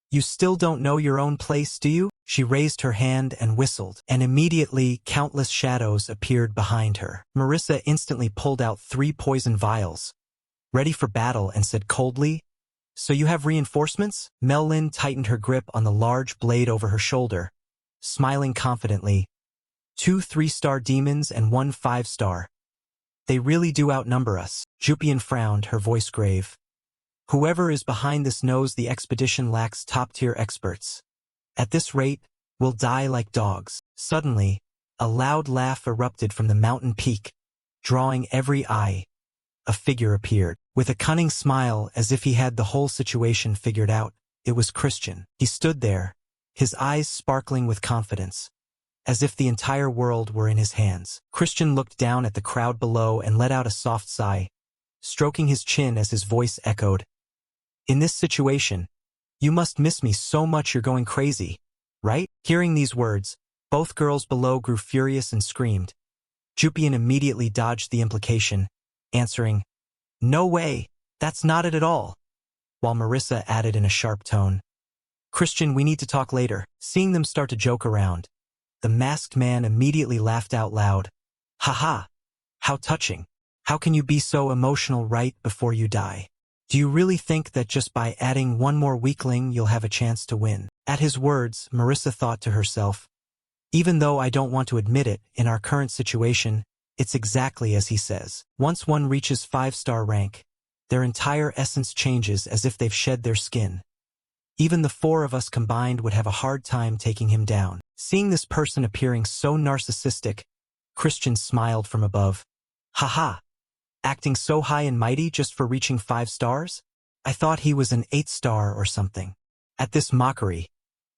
S1: "You still don't know your own place, do you?" She raised her hand and whistled, and immediately countless shadows appeared behind her. Marissa instantly pulled out 3 poison vials, ready for battle, and said coldly, "So you have reinforcements?" Mel Lin tightened her grip on the large blade over her shoulder, smiling confidently. 2 3-star demons and 1 5-star. They really do outnumber us." Jupian frowned, her voice grave. "Whoever is behind this knows the expedition lacks top-tier experts. At this rate, we'll die like dogs." Suddenly, a loud laugh erupted from the mountain peak, drawing every eye. A figure appeared, with a cunning smile as if he had the whole situation figured out. It was Christian. He stood there, his eyes sparkling with confidence, as if the entire world were in his hands. Christian looked down at the crowd below and let out a soft sigh, stroking his chin as his voice echoed, "In this situation, you must miss me so much you're going crazy, right?" Hearing these words, both girls below grew furious and screamed. Jupian immediately dodged the implication, answering, "No way, that's not it at all," while Marissa added in a sharp tone, "Christian, we need to talk later." Seeing them start to joke around, the masked man immediately laughed out loud. "Haha, how touching. How can you be so emotional right before you die? Do you really think that just by adding one more weakling you'll have a chance to win?" At his words, Marissa thought to herself, "Even though I don't want to admit it, in our current situation, it's exactly as he says. Once one reaches 5-star rank, their entire essence changes as if they've shed their skin. Even the 4 of us combined would have a hard time taking him down." Seeing this person appearing so narcissistic, Christian smiled from above. "Haha, acting so high and mighty just for reaching 5 stars? I thought he was an 8-star or something." At this mockery,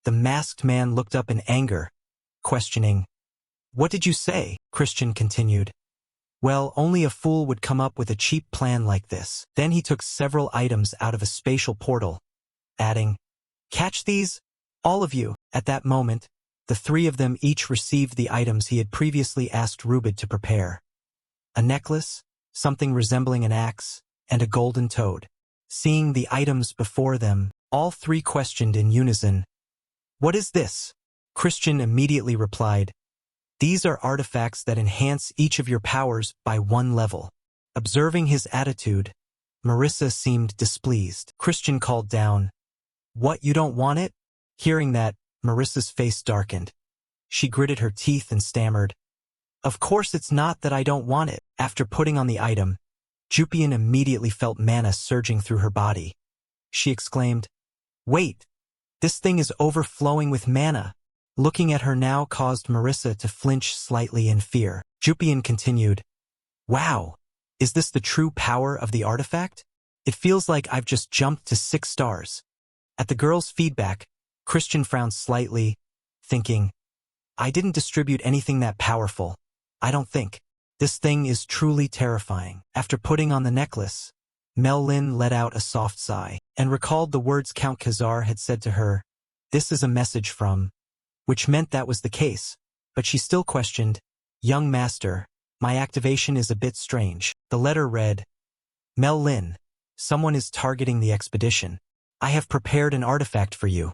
S1: the masked man looked up in anger, questioning, "What did you say?" Christian continued, Well, only a fool would come up with a cheap plan like this. Then he took several items out of a spatial portal, adding, "Catch these, all of you." At that moment, the three of them each received the items he had previously asked Rubid to prepare. A necklace, something resembling an axe, and a golden toad. Seeing the items before them, all three questioned in unison, "What is this?" Christian immediately replied, "These are artifacts that enhance each of your powers by 1 level." Observing his attitude, Marissa seemed displeased. Christian called down, "What, you don't want it?" Hearing that, Marissa's face darkened. She gritted her teeth and stammered, "Of course it's not that I don't want it." After putting on the item, Jupian immediately felt mana surging through her body. She exclaimed, "Wait, this thing is overflowing with mana." Looking at her now caused Marissa to flinch slightly in fear. Jupian continued, "Wow, is this the true power of the artifact? It feels like I've just jumped to 6 stars. At the girl's feedback, Christian frowned slightly, thinking, "I didn't distribute anything that powerful. I don't think. This thing is truly terrifying." After putting on the necklace, Mel Lin let out a soft sigh, and recalled the words Count Khazar had said to her, "This is a message from," which meant that was the case, but she still questioned, "Young master, my activation is a bit strange." The letter read, "Mel Lin, someone is targeting the expedition. I have prepared an artifact for you.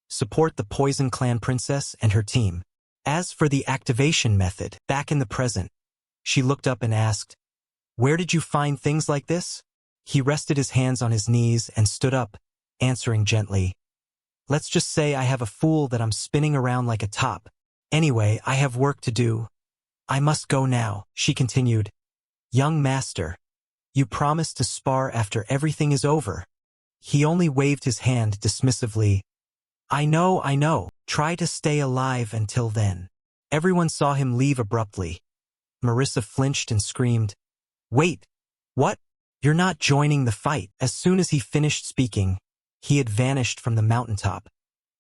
S1: Support the Poison Clan princess and her team." As for the activation method, back in the present, she looked up and asked, "Where did you find things like this?" He rested his hands on his knees and stood up, answering gently, "Let's just say I have a fool that I'm spinning around like a top. Anyway, I have work to do. I must go now." She continued, "Young master, you promised to spar after everything is over." He only waved his hand dismissively. I know. Try to stay alive until then." Everyone saw him leave abruptly. Marissa flinched and screamed, "Wait, what? You're not joining the fight." As soon as he finished speaking, he had vanished from the mountaintop.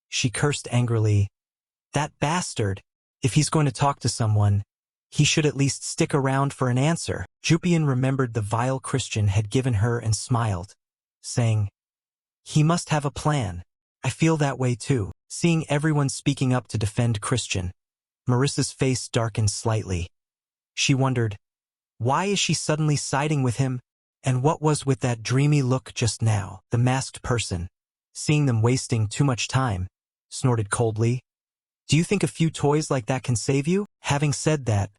S1: She cursed angrily, "That bastard! If he's going to talk to someone, he should at least stick around for an answer." Jupian remembered the vile Christian had given her and smiled, saying, "He must have a plan. I feel that way too." Seeing everyone speaking up to defend Christian, Marissa's face darkened slightly. She wondered, why is she suddenly siding with him, and what was with that dreamy look just now? The masked person, seeing them wasting too much time, snorted coldly, "Do you think a few toys like that can save you?" Having said that,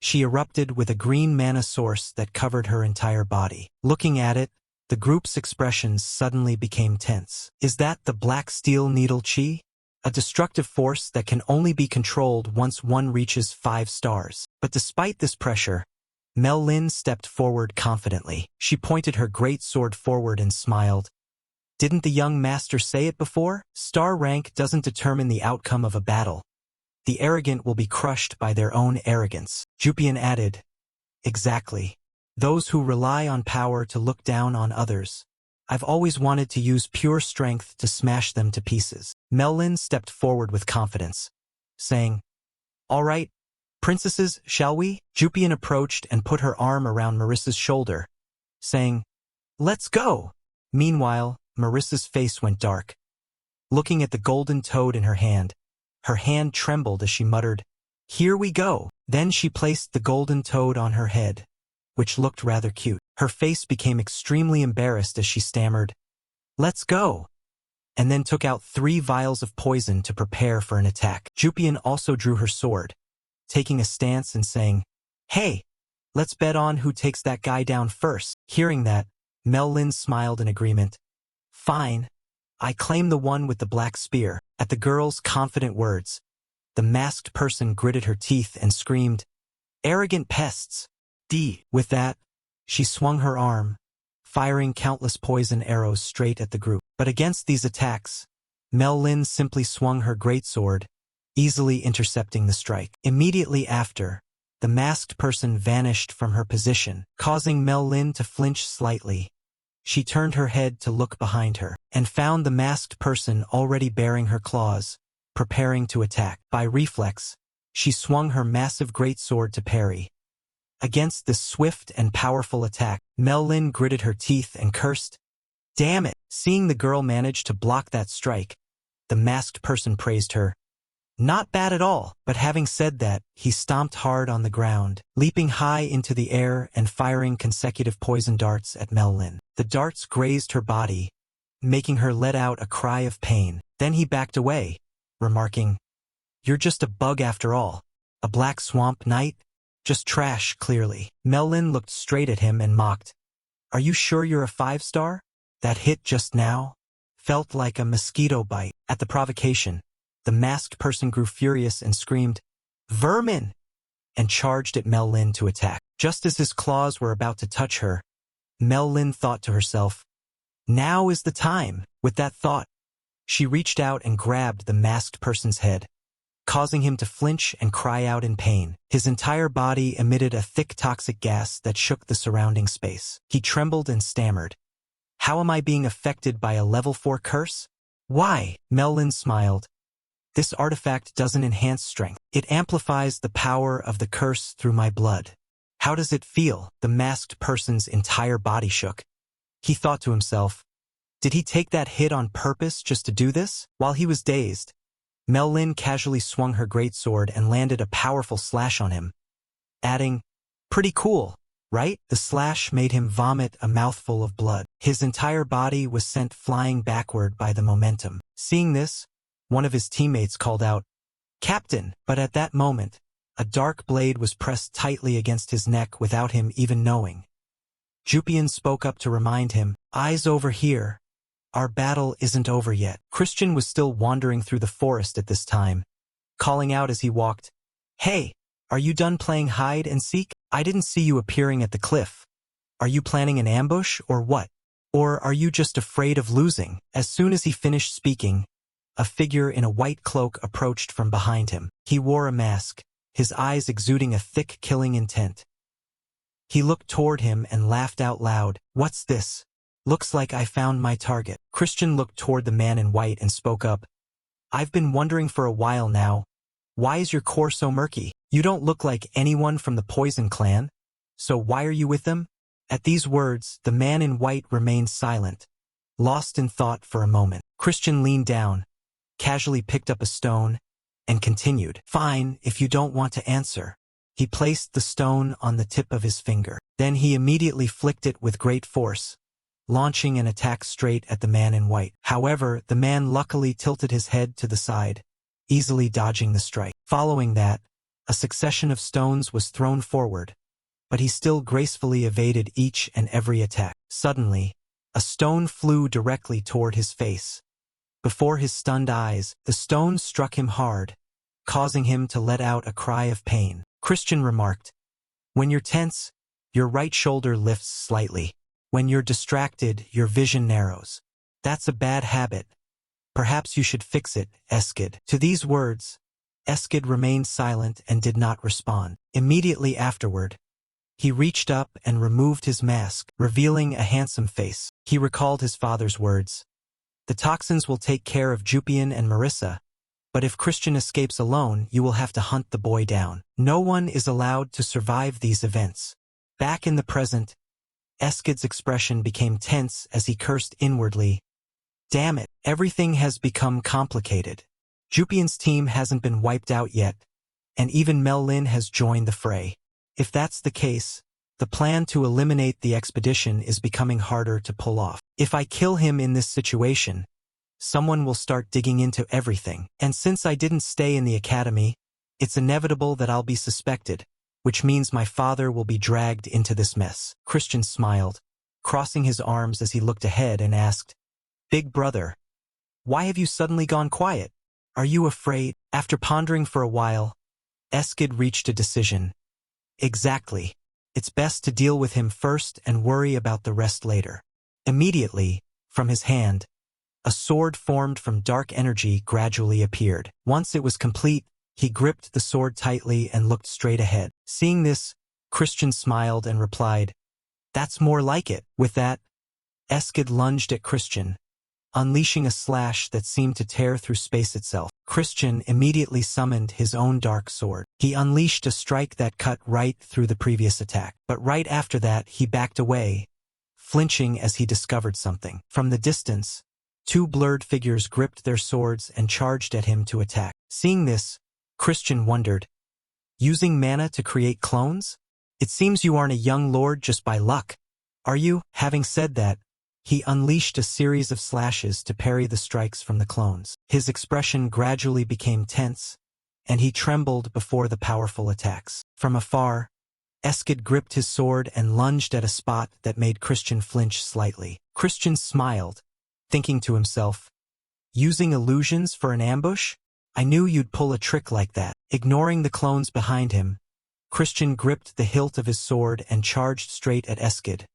S1: she erupted with a green mana source that covered her entire body. Looking at it, the group's expressions suddenly became tense. Is that the Black Steel Needle Chi? A destructive force that can only be controlled once one reaches 5 stars. But despite this pressure, Mel Lin stepped forward confidently. She pointed her great sword forward and smiled. "Didn't the young master say it before? Star rank doesn't determine the outcome of a battle. The arrogant will be crushed by their own arrogance." Jupian added, "Exactly. Those who rely on power to look down on others. I've always wanted to use pure strength to smash them to pieces." Mel Lin stepped forward with confidence, saying, "All right, princesses, shall we?" Jupian approached and put her arm around Marissa's shoulder, saying, "Let's go." Meanwhile, Marissa's face went dark. Looking at the golden toad in her hand trembled as she muttered, "Here we go." Then she placed the golden toad on her head, which looked rather cute. Her face became extremely embarrassed as she stammered, "Let's go," and then took out 3 vials of poison to prepare for an attack. Jupian also drew her sword, taking a stance and saying, "Hey, let's bet on who takes that guy down first." Hearing that, Mel Lin smiled in agreement. "Fine. I claim the one with the black spear." At the girl's confident words, the masked person gritted her teeth and screamed, "Arrogant pests! D." With that, she swung her arm, firing countless poison arrows straight at the group. But against these attacks, Mel Lin simply swung her greatsword, easily intercepting the strike. Immediately after, the masked person vanished from her position, causing Mel Lin to flinch slightly. She turned her head to look behind her, and found the masked person already baring her claws, preparing to attack. By reflex, she swung her massive greatsword to parry. Against this swift and powerful attack, Mel-Lin gritted her teeth and cursed, "Damn it!" Seeing the girl manage to block that strike, the masked person praised her. "Not bad at all." But having said that, he stomped hard on the ground, leaping high into the air and firing consecutive poison darts at Mel-Lin. The darts grazed her body, making her let out a cry of pain. Then he backed away, remarking, "You're just a bug after all. A black swamp knight? Just trash, clearly." Mel-Lin looked straight at him and mocked, "Are you sure you're a 5-star? That hit just now felt like a mosquito bite." At the provocation, the masked person grew furious and screamed, "Vermin!" and charged at Mel-Lin to attack. Just as his claws were about to touch her, Mel-Lin thought to herself, "Now is the time." With that thought, she reached out and grabbed the masked person's head, causing him to flinch and cry out in pain. His entire body emitted a thick toxic gas that shook the surrounding space. He trembled and stammered, "How am I being affected by a level 4 curse?" "Why?" Mel-Lin smiled. "This artifact doesn't enhance strength. It amplifies the power of the curse through my blood." "How does it feel?" The masked person's entire body shook. He thought to himself, did he take that hit on purpose just to do this? While he was dazed, Mel-Lin casually swung her greatsword and landed a powerful slash on him, adding, "Pretty cool, right?" The slash made him vomit a mouthful of blood. His entire body was sent flying backward by the momentum. Seeing this, one of his teammates called out, "Captain!" But at that moment, a dark blade was pressed tightly against his neck without him even knowing. Jupian spoke up to remind him, "Eyes over here. Our battle isn't over yet." Christian was still wandering through the forest at this time, calling out as he walked, "Hey, are you done playing hide and seek? I didn't see you appearing at the cliff. Are you planning an ambush or what? Or are you just afraid of losing?" As soon as he finished speaking, a figure in a white cloak approached from behind him. He wore a mask, his eyes exuding a thick killing intent. He looked toward him and laughed out loud. "What's this? Looks like I found my target." Christian looked toward the man in white and spoke up, "I've been wondering for a while now, why is your core so murky? You don't look like anyone from the Poison clan, so why are you with them?" At these words, the man in white remained silent, lost in thought for a moment. Christian leaned down, casually picked up a stone, and continued, "Fine, if you don't want to answer." He placed the stone on the tip of his finger. Then he immediately flicked it with great force, launching an attack straight at the man in white. However, the man luckily tilted his head to the side, easily dodging the strike. Following that, a succession of stones was thrown forward, but he still gracefully evaded each and every attack. Suddenly, a stone flew directly toward his face. Before his stunned eyes, the stone struck him hard, causing him to let out a cry of pain. Christian remarked, "When you're tense, your right shoulder lifts slightly. When you're distracted, your vision narrows. That's a bad habit. Perhaps you should fix it, Eskid." To these words, Eskid remained silent and did not respond. Immediately afterward, he reached up and removed his mask, revealing a handsome face. He recalled his father's words, "The toxins will take care of Jupian and Marissa, but if Christian escapes alone, you will have to hunt the boy down. No one is allowed to survive these events." Back in the present, Eskid's expression became tense as he cursed inwardly, "Damn it, everything has become complicated. Jupian's team hasn't been wiped out yet, and even Mel-Lin has joined the fray. If that's the case, the plan to eliminate the expedition is becoming harder to pull off. If I kill him in this situation, someone will start digging into everything. And since I didn't stay in the academy, it's inevitable that I'll be suspected, which means my father will be dragged into this mess." Christian smiled, crossing his arms as he looked ahead and asked, "Big brother, why have you suddenly gone quiet? Are you afraid?" After pondering for a while, Eskid reached a decision. "Exactly. It's best to deal with him first and worry about the rest later." Immediately, from his hand, a sword formed from dark energy gradually appeared. Once it was complete, he gripped the sword tightly and looked straight ahead. Seeing this, Christian smiled and replied, "That's more like it." With that, Eskid lunged at Christian, unleashing a slash that seemed to tear through space itself. Christian immediately summoned his own dark sword. He unleashed a strike that cut right through the previous attack. But right after that, he backed away, flinching as he discovered something. From the distance, two blurred figures gripped their swords and charged at him to attack. Seeing this, Christian wondered, using mana to create clones? It seems you aren't a young lord just by luck, are you? Having said that, he unleashed a series of slashes to parry the strikes from the clones. His expression gradually became tense, and he trembled before the powerful attacks. From afar, Eskid gripped his sword and lunged at a spot that made Christian flinch slightly. Christian smiled, thinking to himself, using illusions for an ambush? I knew you'd pull a trick like that. Ignoring the clones behind him, Christian gripped the hilt of his sword and charged straight at Eskid,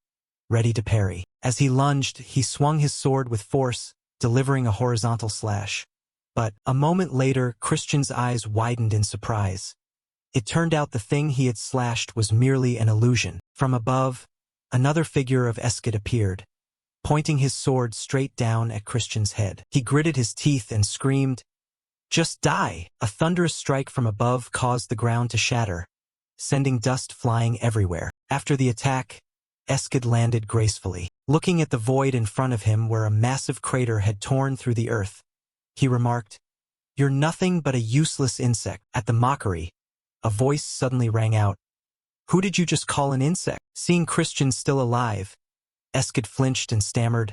S1: ready to parry. As he lunged, he swung his sword with force, delivering a horizontal slash. But, a moment later, Christian's eyes widened in surprise. It turned out the thing he had slashed was merely an illusion. From above, another figure of Eskid appeared, pointing his sword straight down at Christian's head. He gritted his teeth and screamed, "Just die!" A thunderous strike from above caused the ground to shatter, sending dust flying everywhere. After the attack, Eskid landed gracefully. Looking at the void in front of him where a massive crater had torn through the earth, he remarked, "You're nothing but a useless insect." At the mockery, a voice suddenly rang out, "Who did you just call an insect?" Seeing Christian still alive, Eskid flinched and stammered,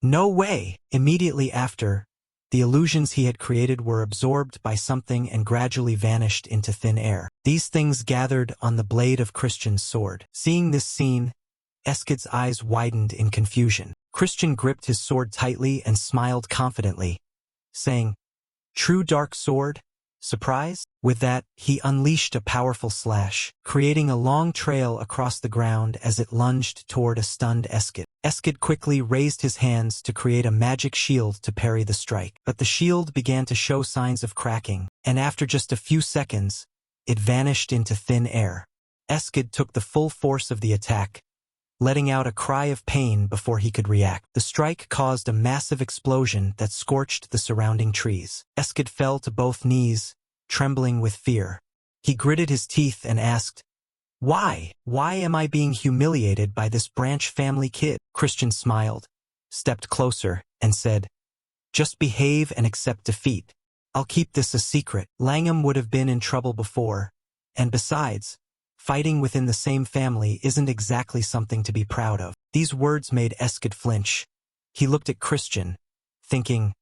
S1: "No way!" Immediately after, the illusions he had created were absorbed by something and gradually vanished into thin air. These things gathered on the blade of Christian's sword. Seeing this scene, Eskid's eyes widened in confusion. Christian gripped his sword tightly and smiled confidently, saying, "True dark sword? Surprise?" With that, he unleashed a powerful slash, creating a long trail across the ground as it lunged toward a stunned Eskid. Eskid quickly raised his hands to create a magic shield to parry the strike. But the shield began to show signs of cracking, and after just a few seconds, it vanished into thin air. Eskid took the full force of the attack, letting out a cry of pain before he could react. The strike caused a massive explosion that scorched the surrounding trees. Eskid fell to both knees, trembling with fear. He gritted his teeth and asked, "Why? Why am I being humiliated by this branch family kid?" Christian smiled, stepped closer, and said, "Just behave and accept defeat. I'll keep this a secret." Langham would have been in trouble before, and besides, fighting within the same family isn't exactly something to be proud of. These words made Eskid flinch. He looked at Christian, thinking,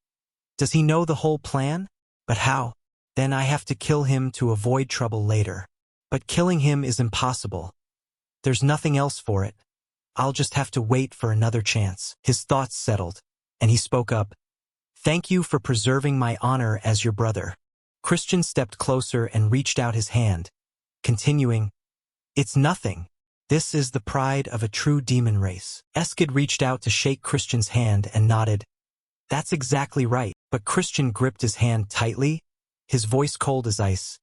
S1: does he know the whole plan? But how? Then I have to kill him to avoid trouble later. But killing him is impossible. There's nothing else for it. I'll just have to wait for another chance. His thoughts settled, and he spoke up, "Thank you for preserving my honor as your brother." Christian stepped closer and reached out his hand, continuing, "It's nothing. This is the pride of a true demon race." Eskid reached out to shake Christian's hand and nodded, "That's exactly right." But Christian gripped his hand tightly, his voice cold as ice.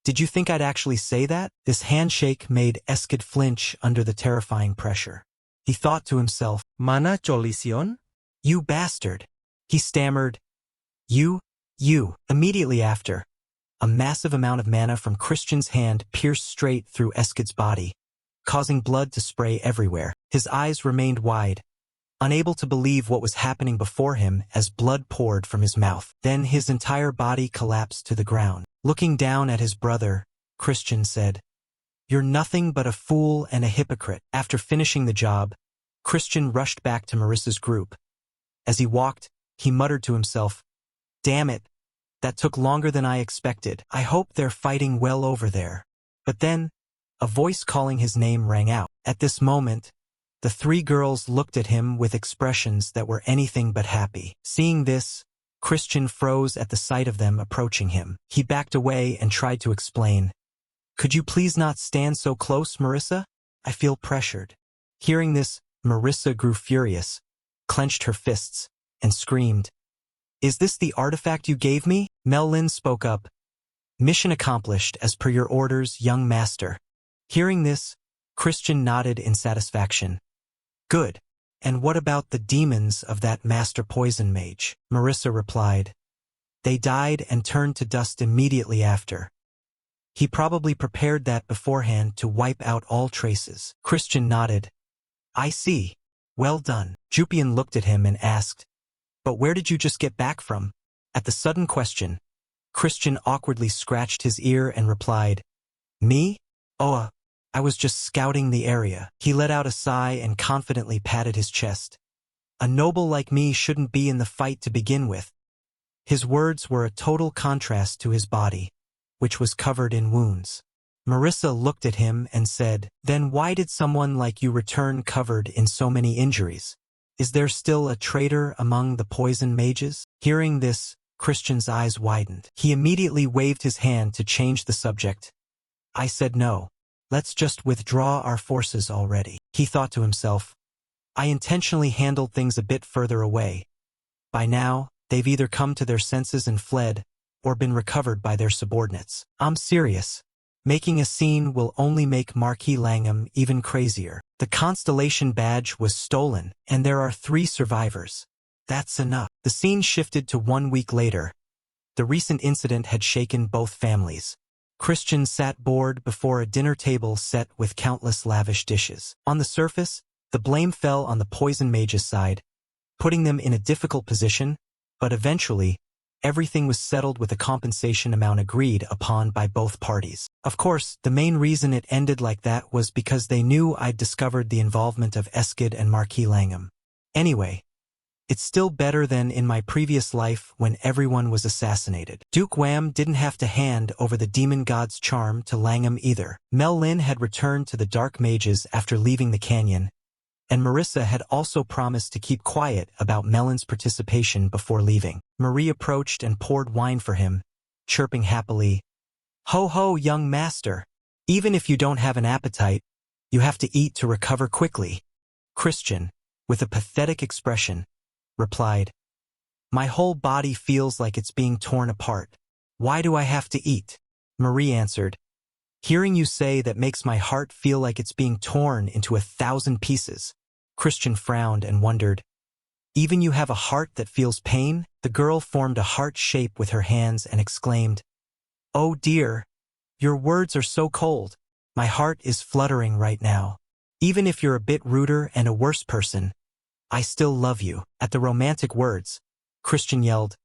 S1: "Did you think I'd actually say that?" This handshake made Eskid flinch under the terrifying pressure. He thought to himself,
S2: "Mana cholisión?"
S1: "You bastard." He stammered, You. Immediately after, a massive amount of mana from Christian's hand pierced straight through Eskid's body, causing blood to spray everywhere. His eyes remained wide, unable to believe what was happening before him as blood poured from his mouth. Then his entire body collapsed to the ground. Looking down at his brother, Christian said, "You're nothing but a fool and a hypocrite." After finishing the job, Christian rushed back to Marissa's group. As he walked, he muttered to himself, "Damn it. That took longer than I expected. I hope they're fighting well over there." But then, a voice calling his name rang out. At this moment, the three girls looked at him with expressions that were anything but happy. Seeing this, Christian froze at the sight of them approaching him. He backed away and tried to explain, "Could you please not stand so close, Marissa? I feel pressured." Hearing this, Marissa grew furious, clenched her fists, and screamed, "Is this the artifact you gave me?" Mel Lin spoke up, "Mission accomplished as per your orders, young master." Hearing this, Christian nodded in satisfaction. "Good. And what about the demons of that master poison mage? Marissa replied. They died and turned to dust immediately after. He probably prepared that beforehand to wipe out all traces. Christian nodded. I see. Well done. Jupian looked at him and asked, But where did you just get back from? At the sudden question, Christian awkwardly scratched his ear and replied, Me? Oh, I was just scouting the area. He let out a sigh and confidently patted his chest. A noble like me shouldn't be in the fight to begin with. His words were a total contrast to his body, which was covered in wounds. Marissa looked at him and said, Then why did someone like you return covered in so many injuries? Is there still a traitor among the poison mages? Hearing this, Christian's eyes widened. He immediately waved his hand to change the subject. I said no. Let's just withdraw our forces already. He thought to himself. I intentionally handled things a bit further away. By now, they've either come to their senses and fled, or been recovered by their subordinates. I'm serious. Making a scene will only make Marquis Langham even crazier. The Constellation badge was stolen, and there are 3 survivors. That's enough. The scene shifted to 1 week later. The recent incident had shaken both families. Christian sat bored before a dinner table set with countless lavish dishes. On the surface, the blame fell on the poison mage's side, putting them in a difficult position, but eventually, everything was settled with a compensation amount agreed upon by both parties. Of course, the main reason it ended like that was because they knew I'd discovered the involvement of Eskid and Marquis Langham. Anyway, it's still better than in my previous life when everyone was assassinated. Duke Wham didn't have to hand over the demon god's charm to Langham either. Mel Lin had returned to the Dark Mages after leaving the canyon, and Marissa had also promised to keep quiet about Melon's participation before leaving. Marie approached and poured wine for him, chirping happily, Ho ho, young master. Even if you don't have an appetite, you have to eat to recover quickly. Christian, with a pathetic expression, replied, My whole body feels like it's being torn apart. Why do I have to eat? Marie answered, Hearing you say that makes my heart feel like it's being torn into 1,000 pieces. Christian frowned and wondered, Even you have a heart that feels pain? The girl formed a heart shape with her hands and exclaimed, Oh dear, your words are so cold. My heart is fluttering right now. Even if you're a bit ruder and a worse person, I still love you. At the romantic words, Christian yelled,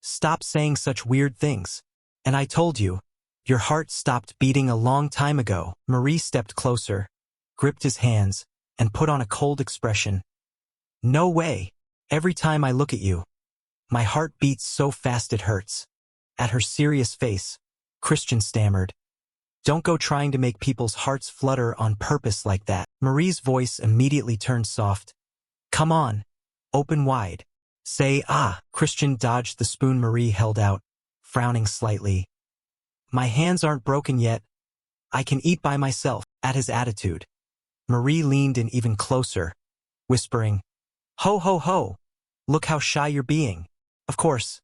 S1: Stop saying such weird things. And I told you, your heart stopped beating a long time ago. Marie stepped closer, gripped his hands, and put on a cold expression. No way. Every time I look at you, my heart beats so fast it hurts. At her serious face, Christian stammered, Don't go trying to make people's hearts flutter on purpose like that. Marie's voice immediately turned soft. Come on, open wide. Say ah. Christian dodged the spoon Marie held out, frowning slightly. My hands aren't broken yet. I can eat by myself. At his attitude, Marie leaned in even closer, whispering, Ho ho ho, look how shy you're being. Of course,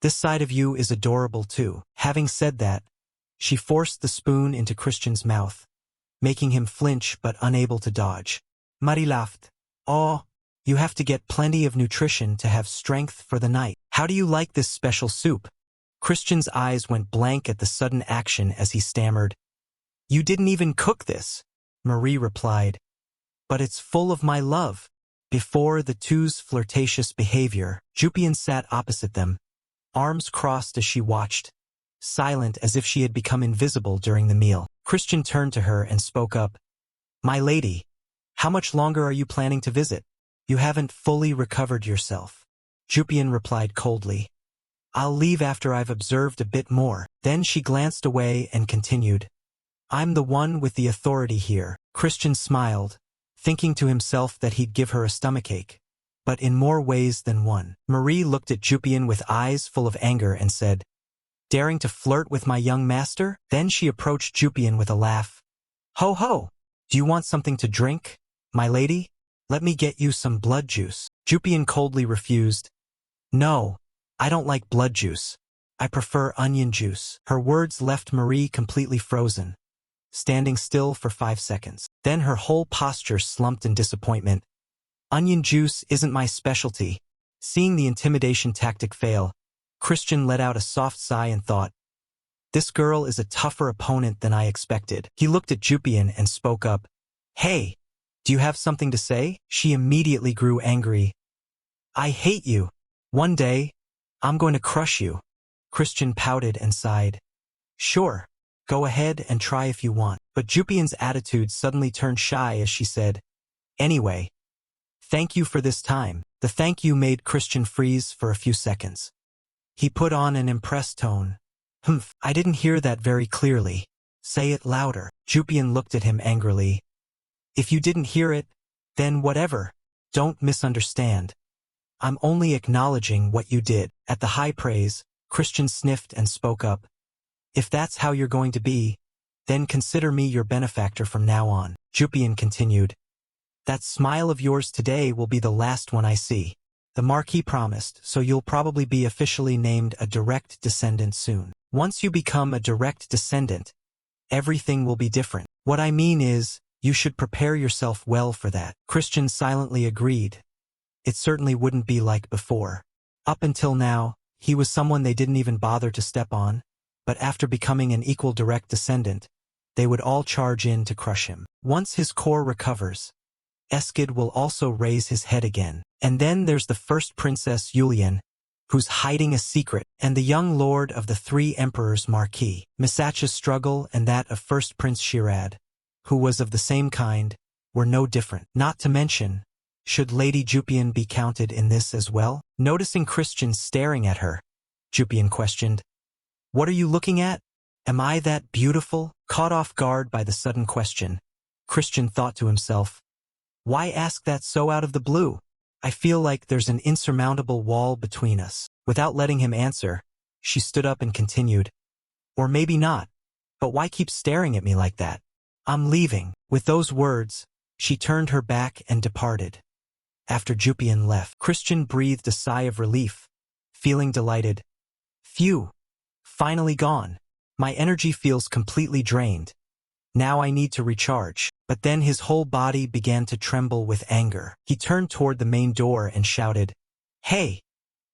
S1: this side of you is adorable too. Having said that, she forced the spoon into Christian's mouth, making him flinch but unable to dodge. Marie laughed. Oh, you have to get plenty of nutrition to have strength for the night. How do you like this special soup? Christian's eyes went blank at the sudden action as he stammered, You didn't even cook this. Marie replied, But it's full of my love. Before the two's flirtatious behavior, Jupian sat opposite them, arms crossed as she watched, silent as if she had become invisible during the meal. Christian turned to her and spoke up. My lady, how much longer are you planning to visit? You haven't fully recovered yourself. Jupian replied coldly. I'll leave after I've observed a bit more. Then she glanced away and continued. I'm the one with the authority here. Christian smiled, thinking to himself that he'd give her a stomachache, but in more ways than one. Marie looked at Jupian with eyes full of anger and said, Daring to flirt with my young master? Then she approached Jupian with a laugh. Ho ho! Do you want something to drink, my lady? Let me get you some blood juice. Jupian coldly refused. No, I don't like blood juice. I prefer onion juice. Her words left Marie completely frozen, standing still for 5 seconds. Then her whole posture slumped in disappointment. Onion juice isn't my specialty. Seeing the intimidation tactic fail, Christian let out a soft sigh and thought, this girl is a tougher opponent than I expected. He looked at Jupian and spoke up. Hey, do you have something to say? She immediately grew angry. I hate you. One day, I'm going to crush you. Christian pouted and sighed. Sure, go ahead and try if you want. But Jupian's attitude suddenly turned shy as she said, anyway, thank you for this time. The thank you made Christian freeze for a few seconds. He put on an impressed tone. Humph, I didn't hear that very clearly. Say it louder. Jupian looked at him angrily. If you didn't hear it, then whatever. Don't misunderstand. I'm only acknowledging what you did. At the high praise, Christian sniffed and spoke up. If that's how you're going to be, then consider me your benefactor from now on. Jupian continued. That smile of yours today will be the last one I see. The Marquis promised, so you'll probably be officially named a direct descendant soon. Once you become a direct descendant, everything will be different. What I mean is, you should prepare yourself well for that. Christian silently agreed. It certainly wouldn't be like before. Up until now, he was someone they didn't even bother to step on, but after becoming an equal direct descendant, they would all charge in to crush him. Once his core recovers, Eskid will also raise his head again. And then there's the first Princess Yulian, who's hiding a secret, and the young lord of the three emperors Marquis. Misacha's struggle and that of first Prince Shirad, who was of the same kind, were no different. Not to mention, should Lady Jupian be counted in this as well? Noticing Christian staring at her, Jupian questioned, what are you looking at? Am I that beautiful? Caught off guard by the sudden question, Christian thought to himself, why ask that so out of the blue? I feel like there's an insurmountable wall between us. Without letting him answer, she stood up and continued, or maybe not, but why keep staring at me like that? I'm leaving. With those words, she turned her back and departed. After Jupian left, Christian breathed a sigh of relief, feeling delighted. Phew, finally gone. My energy feels completely drained. Now I need to recharge. But then his whole body began to tremble with anger. He turned toward the main door and shouted, hey,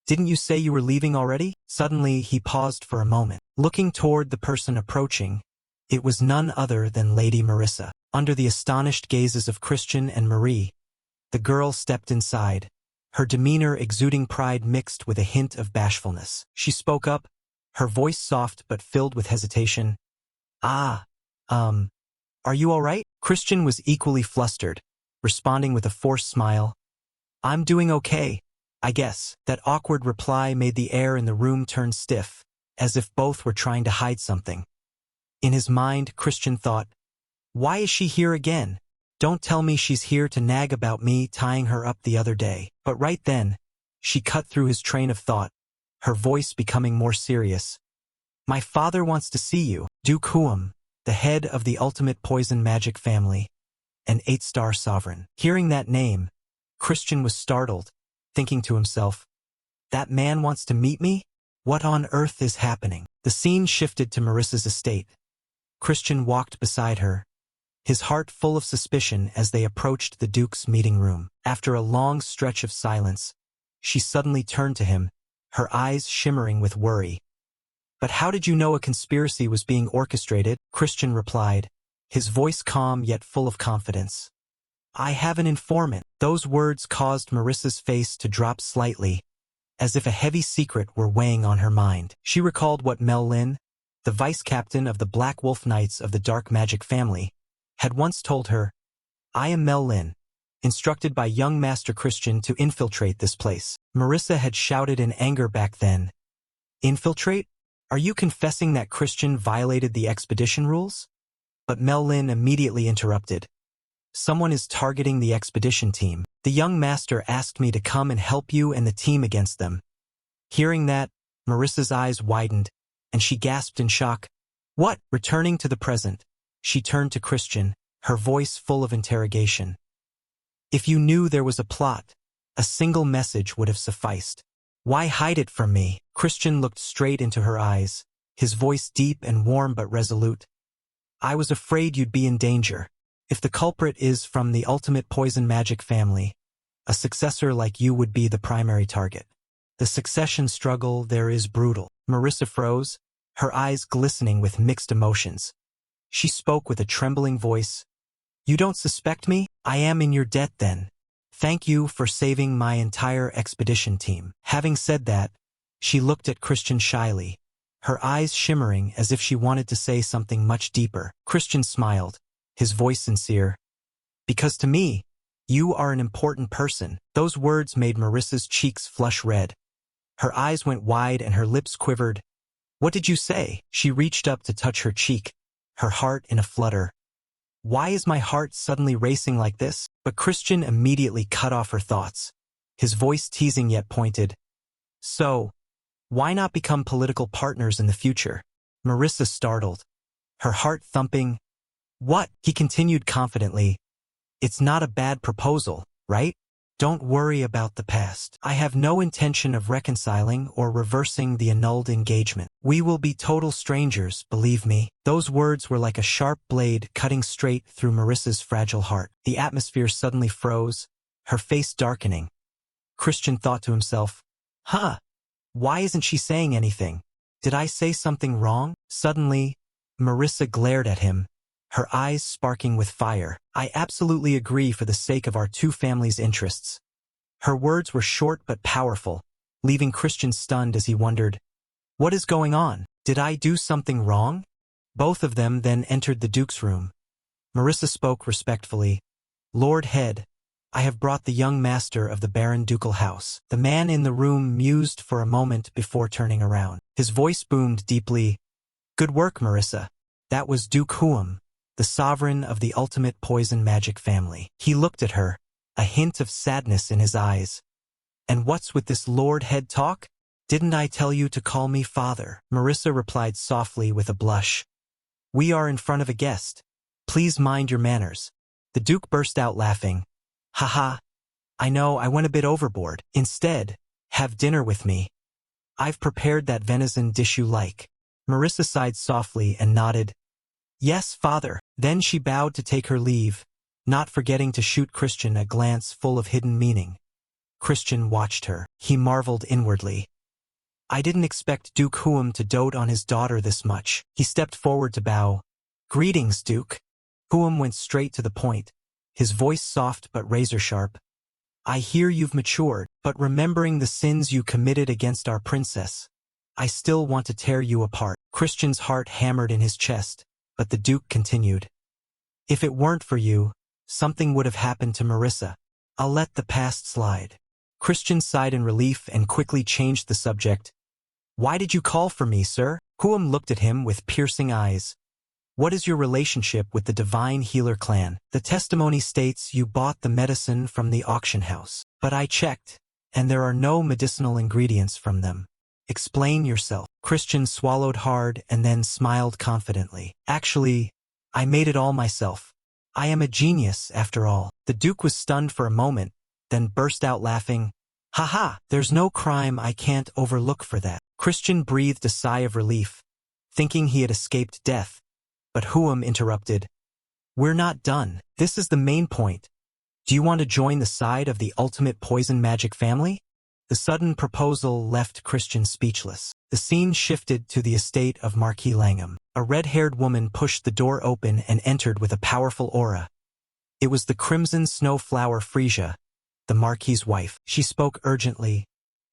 S1: didn't you say you were leaving already? Suddenly he paused for a moment, looking toward the person approaching. It was none other than Lady Marissa. Under the astonished gazes of Christian and Marie, the girl stepped inside, her demeanor exuding pride mixed with a hint of bashfulness. She spoke up, her voice soft but filled with hesitation. Are you all right? Christian was equally flustered, responding with a forced smile. I'm doing okay, I guess. That awkward reply made the air in the room turn stiff, as if both were trying to hide something. In his mind, Christian thought, why is she here again? Don't tell me she's here to nag about me tying her up the other day. But right then, she cut through his train of thought, her voice becoming more serious. My father wants to see you, Duke Huam, the head of the ultimate poison magic family, an 8-star sovereign. Hearing that name, Christian was startled, thinking to himself, that man wants to meet me? What on earth is happening? The scene shifted to Marissa's estate. Christian walked beside her, his heart full of suspicion as they approached the Duke's meeting room. After a long stretch of silence, she suddenly turned to him, her eyes shimmering with worry. But how did you know a conspiracy was being orchestrated? Christian replied, his voice calm yet full of confidence. I have an informant. Those words caused Marissa's face to drop slightly, as if a heavy secret were weighing on her mind. She recalled what Mel Lin, the vice-captain of the Black Wolf Knights of the Dark Magic family, had once told her. I am Mel Lin, instructed by young Master Christian to infiltrate this place. Marissa had shouted in anger back then. Infiltrate? Are you confessing that Christian violated the expedition rules? But Mel Lin immediately interrupted. Someone is targeting the expedition team. The young master asked me to come and help you and the team against them. Hearing that, Marissa's eyes widened, and she gasped in shock. What? Returning to the present, she turned to Christian, her voice full of interrogation. If you knew there was a plot, a single message would have sufficed. Why hide it from me? Christian looked straight into her eyes, his voice deep and warm but resolute. I was afraid you'd be in danger. If the culprit is from the ultimate poison magic family, A successor like you would be the primary target. The succession struggle there is brutal. Marissa froze, her eyes glistening with mixed emotions. She spoke with a trembling voice. You don't suspect me? I am in your debt then. Thank you for saving my entire expedition team. Having said that, she looked at Christian shyly, her eyes shimmering as if she wanted to say something much deeper. Christian smiled, his voice sincere. Because to me, you are an important person. Those words made Marissa's cheeks flush red. Her eyes went wide and her lips quivered. What did you say? She reached up to touch her cheek, her heart in a flutter. Why is my heart suddenly racing like this? But Christian immediately cut off her thoughts, his voice teasing yet pointed. So, why not become political partners in the future? Marissa startled, her heart thumping. What? He continued confidently. It's not a bad proposal, right? Don't worry about the past. I have no intention of reconciling or reversing the annulled engagement. We will be total strangers, believe me. Those words were like a sharp blade cutting straight through Marissa's fragile heart. The atmosphere suddenly froze, her face darkening. Christian thought to himself, why isn't she saying anything? Did I say something wrong? Suddenly, Marissa glared at him, her eyes sparking with fire. I absolutely agree for the sake of our two families' interests. Her words were short but powerful, leaving Christian stunned as he wondered, what is going on? Did I do something wrong? Both of them then entered the Duke's room. Marissa spoke respectfully. Lord Head, I have brought the young master of the Baron Ducal house. The man in the room mused for a moment before turning around. His voice boomed deeply. Good work, Marissa. That was Duke Huam, the sovereign of the ultimate poison magic family. He looked at her, a hint of sadness in his eyes. And what's with this Lord Head talk? Didn't I tell you to call me father? Marissa replied softly with a blush. We are in front of a guest. Please mind your manners. The Duke burst out laughing. Haha, I know I went a bit overboard. Instead, have dinner with me. I've prepared that venison dish you like. Marissa sighed softly and nodded. Yes, father. Then she bowed to take her leave, not forgetting to shoot Christian a glance full of hidden meaning. Christian watched her. He marveled inwardly. I didn't expect Duke Huam to dote on his daughter this much. He stepped forward to bow. Greetings, Duke. Huam went straight to the point, his voice soft but razor-sharp. I hear you've matured, but remembering the sins you committed against our princess, I still want to tear you apart. Christian's heart hammered in his chest, but the Duke continued. If it weren't for you, something would have happened to Marissa. I'll let the past slide. Christian sighed in relief and quickly changed the subject. Why did you call for me, sir? Huam looked at him with piercing eyes. What is your relationship with the Divine Healer clan? The testimony states you bought the medicine from the auction house. But I checked, and there are no medicinal ingredients from them. Explain yourself. Christian swallowed hard and then smiled confidently. Actually, I made it all myself. I am a genius, after all. The Duke was stunned for a moment, then burst out laughing. Haha, there's no crime I can't overlook for that. Christian breathed a sigh of relief, thinking he had escaped death. But Huam interrupted. We're not done. This is the main point. Do you want to join the side of the ultimate poison magic family? The sudden proposal left Christian speechless. The scene shifted to the estate of Marquis Langham. A red-haired woman pushed the door open and entered with a powerful aura. It was the crimson snowflower Frisia, the Marquis's wife. She spoke urgently.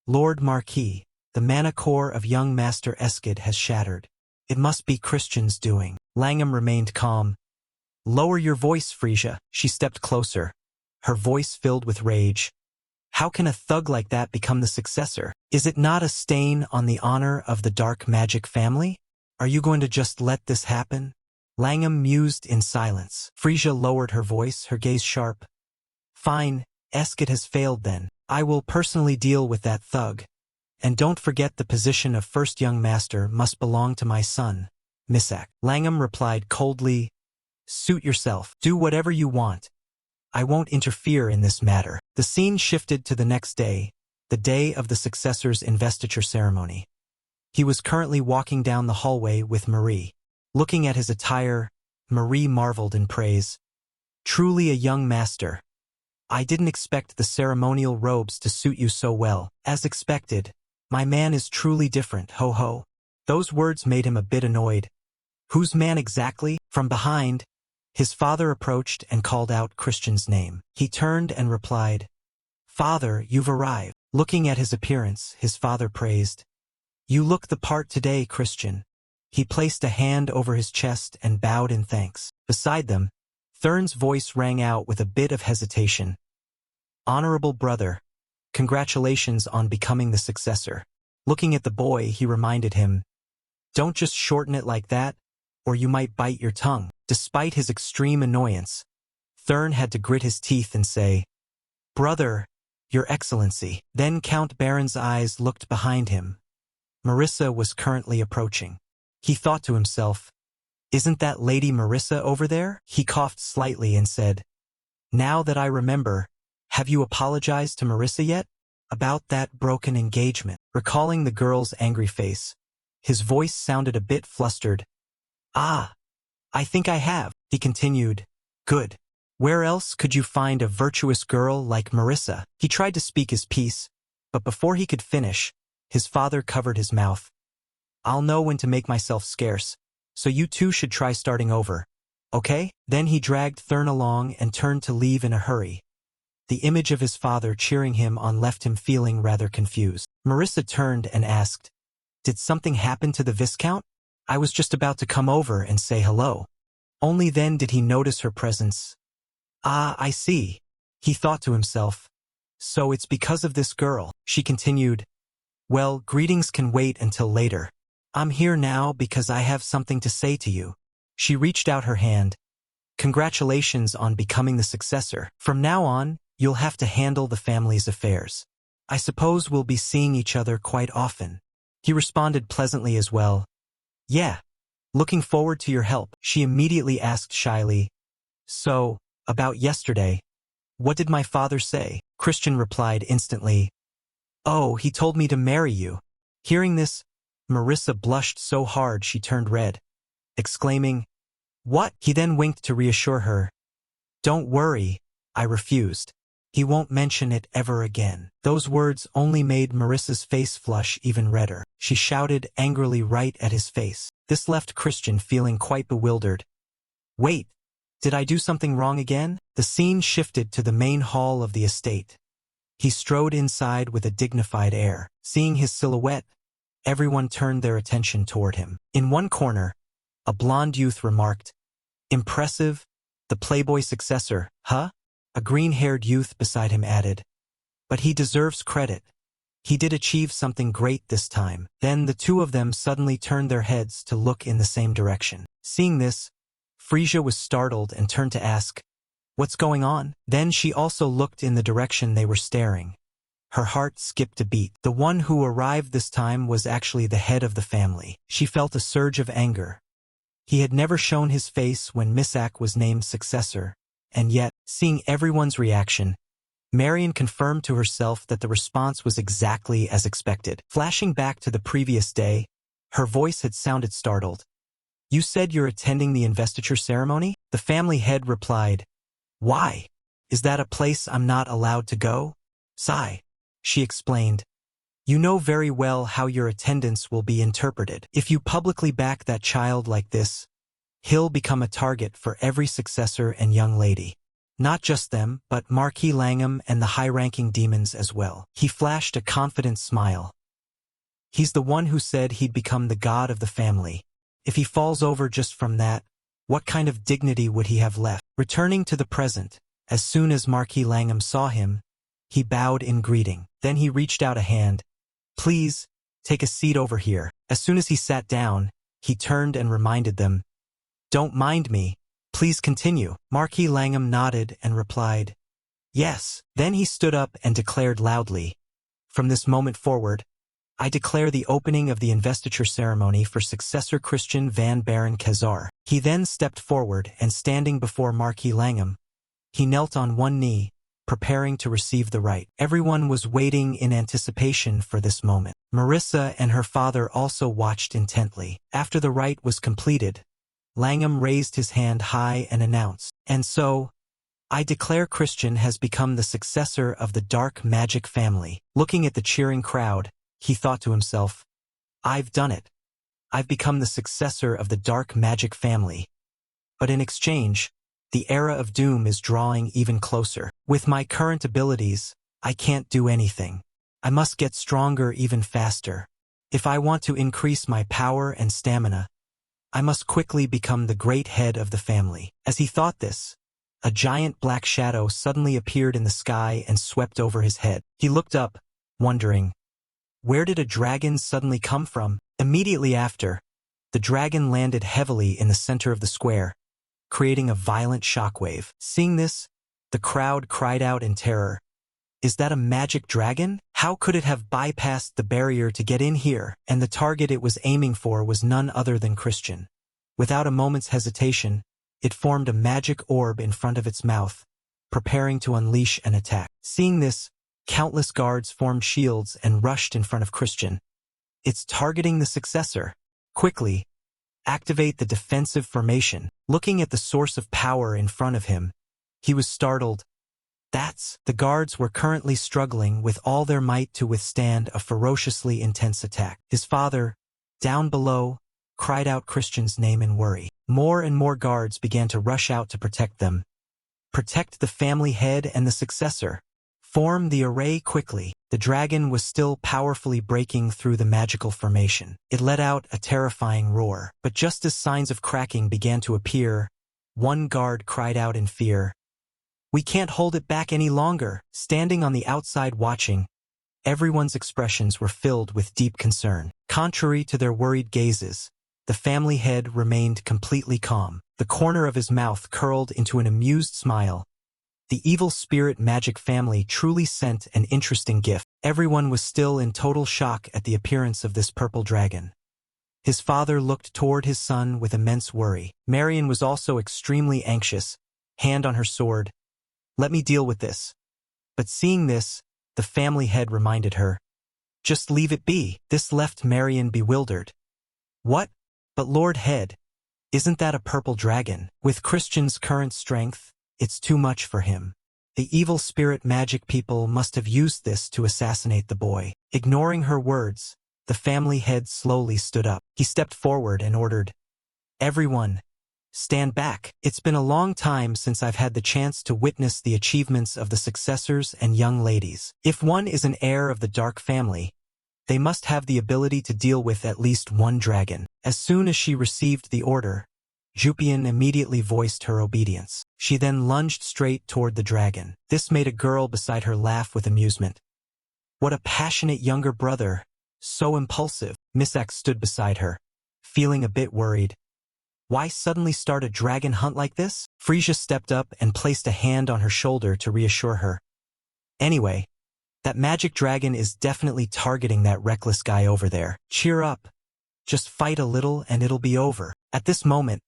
S1: Lord Marquis, the mana core of young Master Eskid has shattered. It must be Christian's doing. Langham remained calm. Lower your voice, Frisia. She stepped closer, her voice filled with rage. How can a thug like that become the successor? Is it not a stain on the honor of the dark magic family? Are you going to just let this happen? Langham mused in silence. Frisia lowered her voice, her gaze sharp. Fine, Eskid has failed then. I will personally deal with that thug. And don't forget the position of first young master must belong to my son, Misak. Langham replied coldly, Suit yourself. Do whatever you want. I won't interfere in this matter. The scene shifted to the next day, the day of the successor's investiture ceremony. He was currently walking down the hallway with Marie. Looking at his attire, Marie marveled in praise. Truly a young master. I didn't expect the ceremonial robes to suit you so well. As expected, my man is truly different, ho ho. Those words made him a bit annoyed. Whose man exactly? From behind, his father approached and called out Christian's name. He turned and replied, "Father, you've arrived." Looking at his appearance, his father praised, "You look the part today, Christian." He placed a hand over his chest and bowed in thanks. Beside them, Thurn's voice rang out with a bit of hesitation. "Honorable brother, congratulations on becoming the successor." Looking at the boy, he reminded him, "Don't just shorten it like that, or you might bite your tongue." Despite his extreme annoyance, Thurn had to grit his teeth and say, "Brother, Your Excellency." Then Count Baron's eyes looked behind him. Marissa was currently approaching. He thought to himself, "Isn't that Lady Marissa over there?" He coughed slightly and said, "Now that I remember, have you apologized to Marissa yet? About that broken engagement?" Recalling the girl's angry face, his voice sounded a bit flustered. "Ah, I think I have," he continued. "Good. Where else could you find a virtuous girl like Marissa?" He tried to speak his piece, but before he could finish, his father covered his mouth. "I'll know when to make myself scarce, so you two should try starting over. Okay?" Then he dragged Thurn along and turned to leave in a hurry. The image of his father cheering him on left him feeling rather confused. Marissa turned and asked, "Did something happen to the Viscount? I was just about to come over and say hello." Only then did he notice her presence. "Ah, I see," he thought to himself. "So it's because of this girl." She continued, "Well, greetings can wait until later. I'm here now because I have something to say to you." She reached out her hand. "Congratulations on becoming the successor. From now on, you'll have to handle the family's affairs. I suppose we'll be seeing each other quite often." He responded pleasantly as well. "Yeah, looking forward to your help." She immediately asked shyly, "So, about yesterday, what did my father say?" Christian replied instantly, "Oh, he told me to marry you." Hearing this, Marissa blushed so hard she turned red, exclaiming, "What?" He then winked to reassure her. "Don't worry, I refused. He won't mention it ever again." Those words only made Marissa's face flush even redder. She shouted angrily right at his face. This left Christian feeling quite bewildered. "Wait, did I do something wrong again?" The scene shifted to the main hall of the estate. He strode inside with a dignified air. Seeing his silhouette, everyone turned their attention toward him. In one corner, a blonde youth remarked, "Impressive, the Playboy successor, huh?" A green-haired youth beside him added, "But he deserves credit. He did achieve something great this time." Then the two of them suddenly turned their heads to look in the same direction. Seeing this, Frisia was startled and turned to ask, "What's going on?" Then she also looked in the direction they were staring. Her heart skipped a beat. The one who arrived this time was actually the head of the family. She felt a surge of anger. He had never shown his face when Misak was named successor, and yet, seeing everyone's reaction, Marion confirmed to herself that the response was exactly as expected. Flashing back to the previous day, her voice had sounded startled. "You said you're attending the investiture ceremony?" The family head replied, "Why? Is that a place I'm not allowed to go?" "Sigh," she explained. "You know very well how your attendance will be interpreted. If you publicly back that child like this, he'll become a target for every successor and young lady. Not just them, but Marquis Langham and the high-ranking demons as well." He flashed a confident smile. "He's the one who said he'd become the god of the family. If he falls over just from that, what kind of dignity would he have left?" Returning to the present, as soon as Marquis Langham saw him, he bowed in greeting. Then he reached out a hand. "Please, take a seat over here." As soon as he sat down, he turned and reminded them, "Don't mind me, please continue." Marquis Langham nodded and replied, "Yes." Then he stood up and declared loudly, "From this moment forward, I declare the opening of the investiture ceremony for successor Christian van Baron Khazar." He then stepped forward and standing before Marquis Langham, he knelt on one knee, preparing to receive the rite. Everyone was waiting in anticipation for this moment. Marissa and her father also watched intently. After the rite was completed, Langham raised his hand high and announced, "And so, I declare Christian has become the successor of the dark magic family. Looking at the cheering crowd, he thought to himself, I've done it. I've become the successor of the dark magic family. But in exchange, the era of doom is drawing even closer. With my current abilities, I can't do anything. I must get stronger even faster. If I want to increase my power and stamina, I must quickly become the great head of the family. As he thought this, a giant black shadow suddenly appeared in the sky and swept over his head. He looked up, wondering, where did a dragon suddenly come from? Immediately after, the dragon landed heavily in the center of the square, creating a violent shockwave. Seeing this, the crowd cried out in terror. Is that a magic dragon? How could it have bypassed the barrier to get in here? And the target it was aiming for was none other than Christian. Without a moment's hesitation, it formed a magic orb in front of its mouth, preparing to unleash an attack. Seeing this, countless guards formed shields and rushed in front of Christian. It's targeting the successor. Quickly, activate the defensive formation. Looking at the source of power in front of him, he was startled. The guards were currently struggling with all their might to withstand a ferociously intense attack. His father, down below, cried out Christian's name in worry. More and more guards began to rush out to protect them. Protect the family head and the successor. Form the array quickly. The dragon was still powerfully breaking through the magical formation. It let out a terrifying roar. But just as signs of cracking began to appear, one guard cried out in fear, "We can't hold it back any longer." Standing on the outside watching, everyone's expressions were filled with deep concern. Contrary to their worried gazes, the family head remained completely calm. The corner of his mouth curled into an amused smile. The evil spirit magic family truly sent an interesting gift. Everyone was still in total shock at the appearance of this purple dragon. His father looked toward his son with immense worry. Marion was also extremely anxious, hand on her sword. "Let me deal with this." But seeing this, the family head reminded her, "Just leave it be." This left Marion bewildered. "What? But Lord Head, isn't that a purple dragon? With Christian's current strength, it's too much for him. The evil spirit magic people must have used this to assassinate the boy." Ignoring her words, the family head slowly stood up. He stepped forward and ordered, "Everyone, stand back. It's been a long time since I've had the chance to witness the achievements of the successors and young ladies. If one is an heir of the dark family, they must have the ability to deal with at least one dragon." As soon as she received the order, Jupian immediately voiced her obedience. She then lunged straight toward the dragon. This made a girl beside her laugh with amusement. "What a passionate younger brother, so impulsive." Misak stood beside her, feeling a bit worried. Why suddenly start a dragon hunt like this? Frisia stepped up and placed a hand on her shoulder to reassure her. "Anyway, that magic dragon is definitely targeting that reckless guy over there. Cheer up. Just fight a little and it'll be over." At this moment,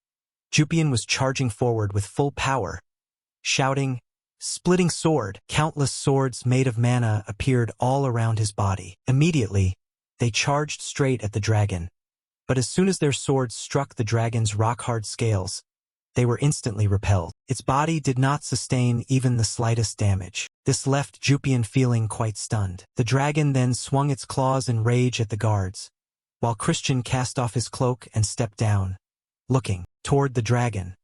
S1: Jupian was charging forward with full power, shouting, "Splitting sword!" Countless swords made of mana appeared all around his body. Immediately, they charged straight at the dragon. But as soon as their swords struck the dragon's rock-hard scales, they were instantly repelled. Its body did not sustain even the slightest damage. This left Jupian feeling quite stunned. The dragon then swung its claws in rage at the guards, while Christian cast off his cloak and stepped down, looking toward the dragon.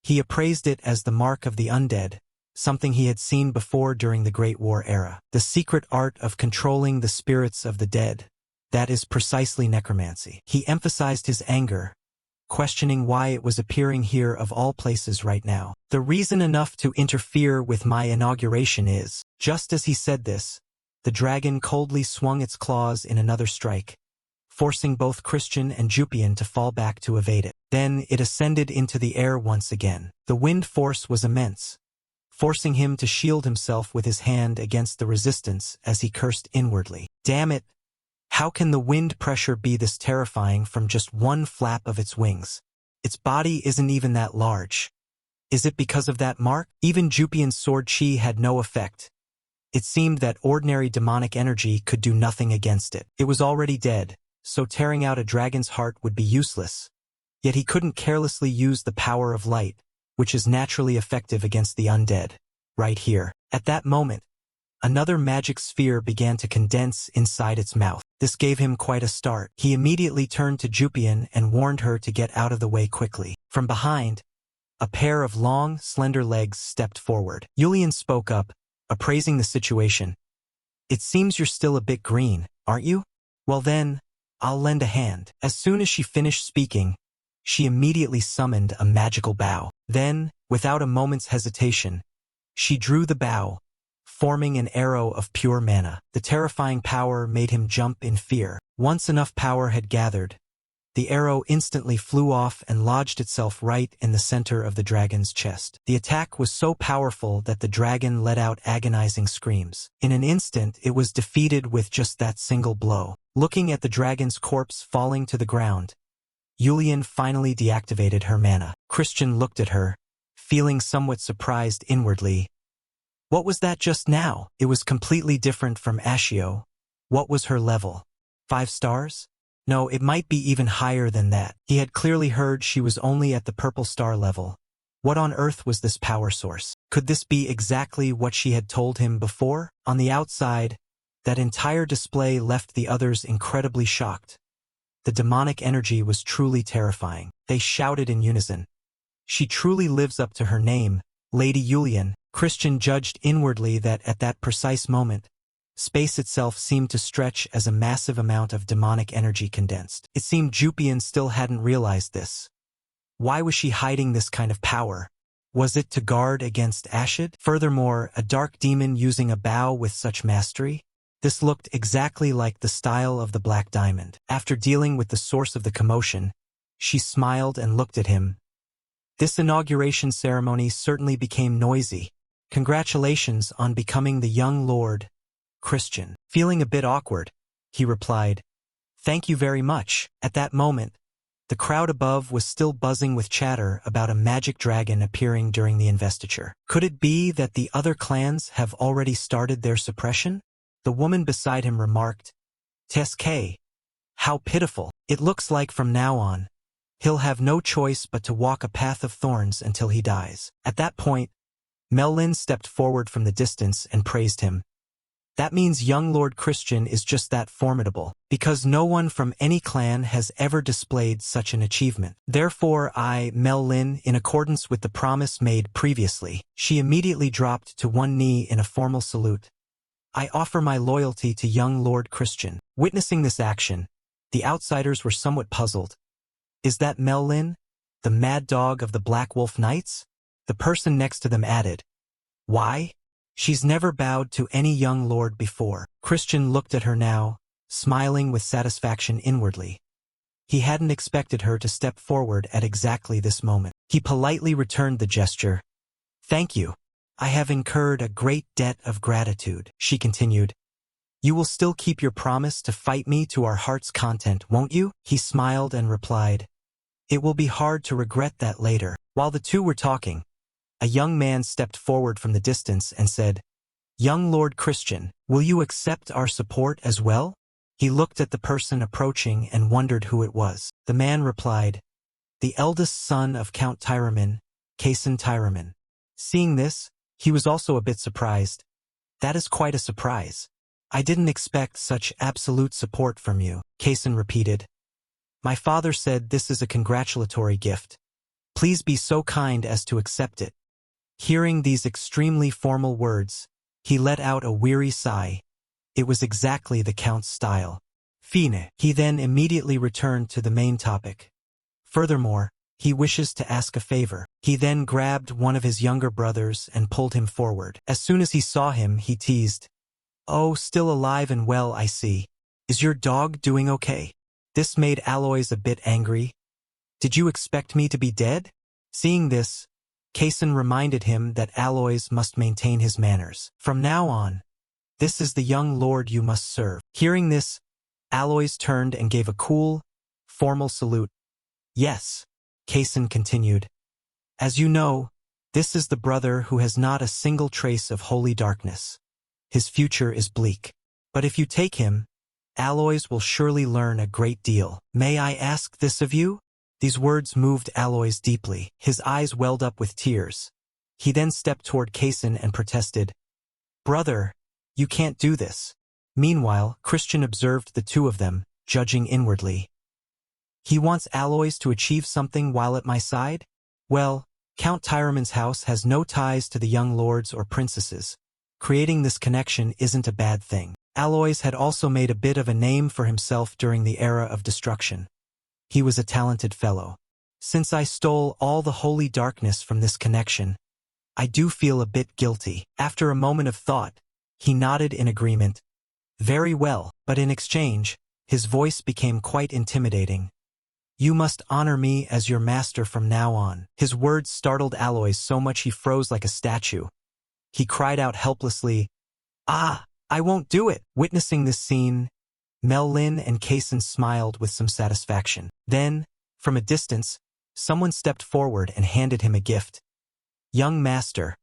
S1: He appraised it as the mark of the undead, something he had seen before during the Great War era. The secret art of controlling the spirits of the dead. That is precisely necromancy. He emphasized his anger, questioning why it was appearing here of all places right now. "The reason enough to interfere with my inauguration is..." Just as he said this, the dragon coldly swung its claws in another strike, forcing both Christian and Jupian to fall back to evade it. Then it ascended into the air once again. The wind force was immense, forcing him to shield himself with his hand against the resistance as he cursed inwardly. "Damn it! How can the wind pressure be this terrifying from just one flap of its wings? Its body isn't even that large. Is it because of that mark?" Even Jupian's sword chi had no effect. It seemed that ordinary demonic energy could do nothing against it. It was already dead, so tearing out a dragon's heart would be useless. Yet he couldn't carelessly use the power of light, which is naturally effective against the undead. Right here. At that moment, another magic sphere began to condense inside its mouth. This gave him quite a start. He immediately turned to Jupian and warned her to get out of the way quickly. From behind, a pair of long, slender legs stepped forward. Julian spoke up, appraising the situation. "It seems you're still a bit green, aren't you? Well then, I'll lend a hand." As soon as she finished speaking, she immediately summoned a magical bow. Then, without a moment's hesitation, she drew the bow, forming an arrow of pure mana. The terrifying power made him jump in fear. Once enough power had gathered, the arrow instantly flew off and lodged itself right in the center of the dragon's chest. The attack was so powerful that the dragon let out agonizing screams. In an instant, it was defeated with just that single blow. Looking at the dragon's corpse falling to the ground, Julian finally deactivated her mana. Christian looked at her, feeling somewhat surprised inwardly. What was that just now? It was completely different from Ashio. What was her level? 5 stars? No, it might be even higher than that. He had clearly heard she was only at the purple star level. What on earth was this power source? Could this be exactly what she had told him before? On the outside, that entire display left the others incredibly shocked. The demonic energy was truly terrifying. They shouted in unison. She truly lives up to her name, Lady Julian. Christian judged inwardly that at that precise moment, space itself seemed to stretch as a massive amount of demonic energy condensed. It seemed Jupian still hadn't realized this. Why was she hiding this kind of power? Was it to guard against Ashid? Furthermore, a dark demon using a bow with such mastery? This looked exactly like the style of the Black Diamond. After dealing with the source of the commotion, she smiled and looked at him. This inauguration ceremony certainly became noisy. Congratulations on becoming the young Lord, Christian. Feeling a bit awkward, he replied, "Thank you very much." At that moment, the crowd above was still buzzing with chatter about a magic dragon appearing during the investiture. Could it be that the other clans have already started their suppression? The woman beside him remarked, "Teske, how pitiful. It looks like from now on, he'll have no choice but to walk a path of thorns until he dies." At that point, Mellin stepped forward from the distance and praised him. "That means young Lord Christian is just that formidable, because no one from any clan has ever displayed such an achievement. Therefore I, Mellin, in accordance with the promise made previously," she immediately dropped to one knee in a formal salute, "I offer my loyalty to young Lord Christian." Witnessing this action, the outsiders were somewhat puzzled. Is that Mellin, the mad dog of the Black Wolf Knights? The person next to them added, "Why? She's never bowed to any young lord before." Christian looked at her now, smiling with satisfaction inwardly. He hadn't expected her to step forward at exactly this moment. He politely returned the gesture. "Thank you. I have incurred a great debt of gratitude," she continued. "You will still keep your promise to fight me to our heart's content, won't you?" He smiled and replied, "It will be hard to regret that later." While the two were talking, a young man stepped forward from the distance and said, "Young Lord Christian, will you accept our support as well?" He looked at the person approaching and wondered who it was. The man replied, "The eldest son of Count Tyraman, Kaysen Tyraman." Seeing this, he was also a bit surprised. "That is quite a surprise. I didn't expect such absolute support from you," Kaysen repeated. "My father said this is a congratulatory gift. Please be so kind as to accept it." Hearing these extremely formal words, he let out a weary sigh. It was exactly the Count's style. Fine. He then immediately returned to the main topic. Furthermore, he wishes to ask a favor. He then grabbed one of his younger brothers and pulled him forward. As soon as he saw him, he teased, "Oh, still alive and well, I see. Is your dog doing okay?" This made Aloys a bit angry. "Did you expect me to be dead?" Seeing this, Kaysen reminded him that Aloys must maintain his manners. "From now on, this is the young lord you must serve." Hearing this, Aloys turned and gave a cool, formal salute. "Yes," Kaysen continued. "As you know, this is the brother who has not a single trace of holy darkness. His future is bleak. But if you take him, Aloys will surely learn a great deal. May I ask this of you?" These words moved Aloys deeply. His eyes welled up with tears. He then stepped toward Kason and protested, "Brother, you can't do this." Meanwhile, Christian observed the two of them, judging inwardly. He wants Aloys to achieve something while at my side? Well, Count Tyraman's house has no ties to the young lords or princesses. Creating this connection isn't a bad thing. Aloys had also made a bit of a name for himself during the era of destruction. He was a talented fellow. Since I stole all the holy darkness from this connection, I do feel a bit guilty. After a moment of thought, he nodded in agreement. Very well, but in exchange, his voice became quite intimidating. You must honor me as your master from now on. His words startled Aloys so much he froze like a statue. He cried out helplessly, "Ah, I won't do it." Witnessing this scene, Mel-Lin and Kason smiled with some satisfaction. Then, from a distance, someone stepped forward and handed him a gift. "Young master,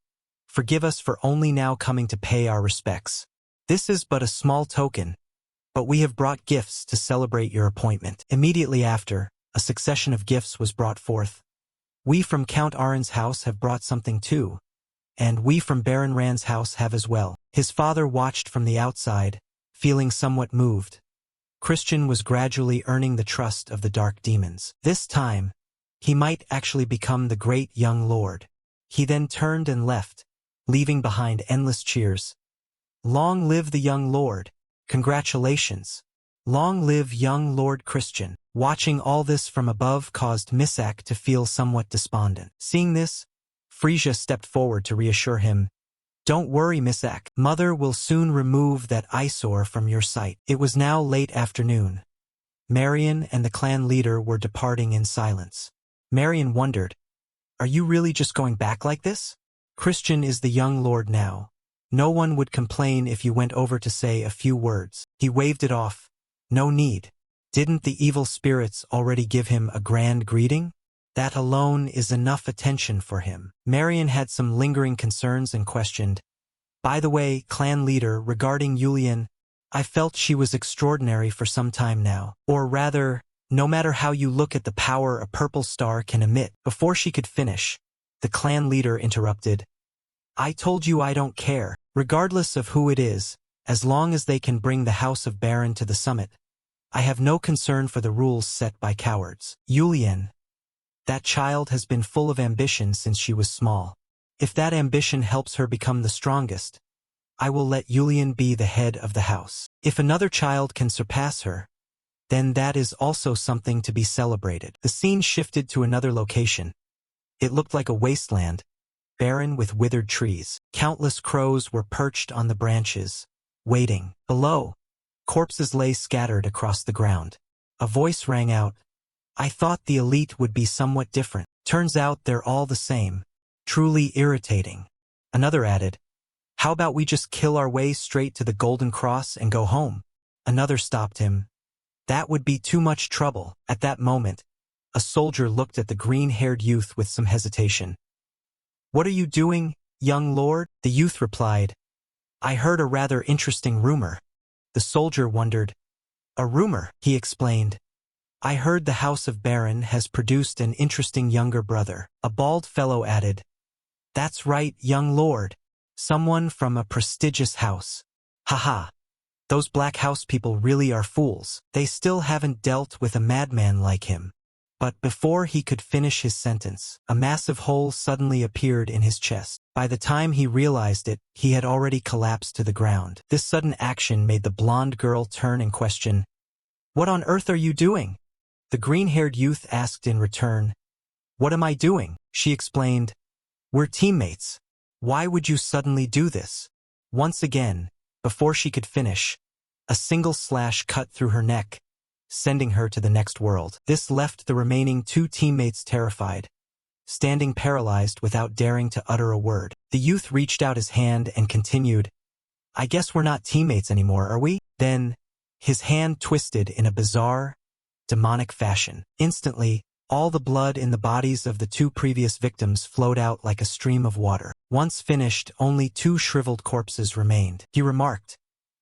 S1: forgive us for only now coming to pay our respects. This is but a small token, but we have brought gifts to celebrate your appointment." Immediately after, a succession of gifts was brought forth. "We from Count Arin's house have brought something too, and we from Baron Rand's house have as well." His father watched from the outside, feeling somewhat moved. Christian was gradually earning the trust of the dark demons. This time, he might actually become the great young lord. He then turned and left, leaving behind endless cheers. "Long live the young lord! Congratulations! Long live young Lord Christian!" Watching all this from above caused Misak to feel somewhat despondent. Seeing this, Frisia stepped forward to reassure him. "Don't worry, Misak. Mother will soon remove that eyesore from your sight." It was now late afternoon. Marion and the clan leader were departing in silence. Marion wondered, "Are you really just going back like this? Christian is the young lord now. No one would complain if you went over to say a few words." He waved it off. "No need. Didn't the evil spirits already give him a grand greeting? That alone is enough attention for him." Marion had some lingering concerns and questioned, "By the way, clan leader, regarding Yulian, I felt she was extraordinary for some time now. Or rather, no matter how you look at the power a purple star can emit." Before she could finish, the clan leader interrupted, "I told you I don't care, regardless of who it is, as long as they can bring the House of Baron to the summit. I have no concern for the rules set by cowards. Yulian, that child has been full of ambition since she was small. If that ambition helps her become the strongest, I will let Yulian be the head of the house. If another child can surpass her, then that is also something to be celebrated." The scene shifted to another location. It looked like a wasteland, barren with withered trees. Countless crows were perched on the branches, waiting. Below, corpses lay scattered across the ground. A voice rang out, "I thought the elite would be somewhat different. Turns out they're all the same. Truly irritating." Another added, "How about we just kill our way straight to the Golden Cross and go home?" Another stopped him. "That would be too much trouble." At that moment, a soldier looked at the green-haired youth with some hesitation. "What are you doing, young lord?" The youth replied, "I heard a rather interesting rumor." The soldier wondered. "A rumor?" He explained. "I heard the House of Baron has produced an interesting younger brother." A bald fellow added, "That's right, young lord. Someone from a prestigious house. Haha. Those Black House people really are fools. They still haven't dealt with a madman like him." But before he could finish his sentence, a massive hole suddenly appeared in his chest. By the time he realized it, he had already collapsed to the ground. This sudden action made the blonde girl turn and question, "What on earth are you doing?" The green-haired youth asked in return, "What am I doing?" She explained, "We're teammates. Why would you suddenly do this?" Once again, before she could finish, a single slash cut through her neck, sending her to the next world. This left the remaining two teammates terrified, standing paralyzed without daring to utter a word. The youth reached out his hand and continued, "I guess we're not teammates anymore, are we?" Then, his hand twisted in a bizarre, demonic fashion. Instantly, all the blood in the bodies of the two previous victims flowed out like a stream of water. Once finished, only two shriveled corpses remained. He remarked,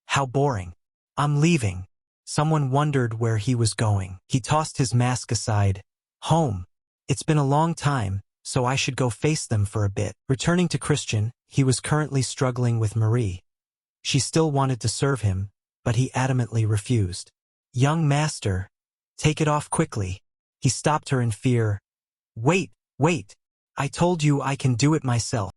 S1: "How boring. I'm leaving." Someone wondered where he was going. He tossed his mask aside, Home. It's been a long time, so I should go face them for a bit. Returning to Christian, he was currently struggling with Marie. She still wanted to serve him, but he adamantly refused. Young master, take it off quickly. He stopped her in fear. Wait, wait. I told you I can do it myself.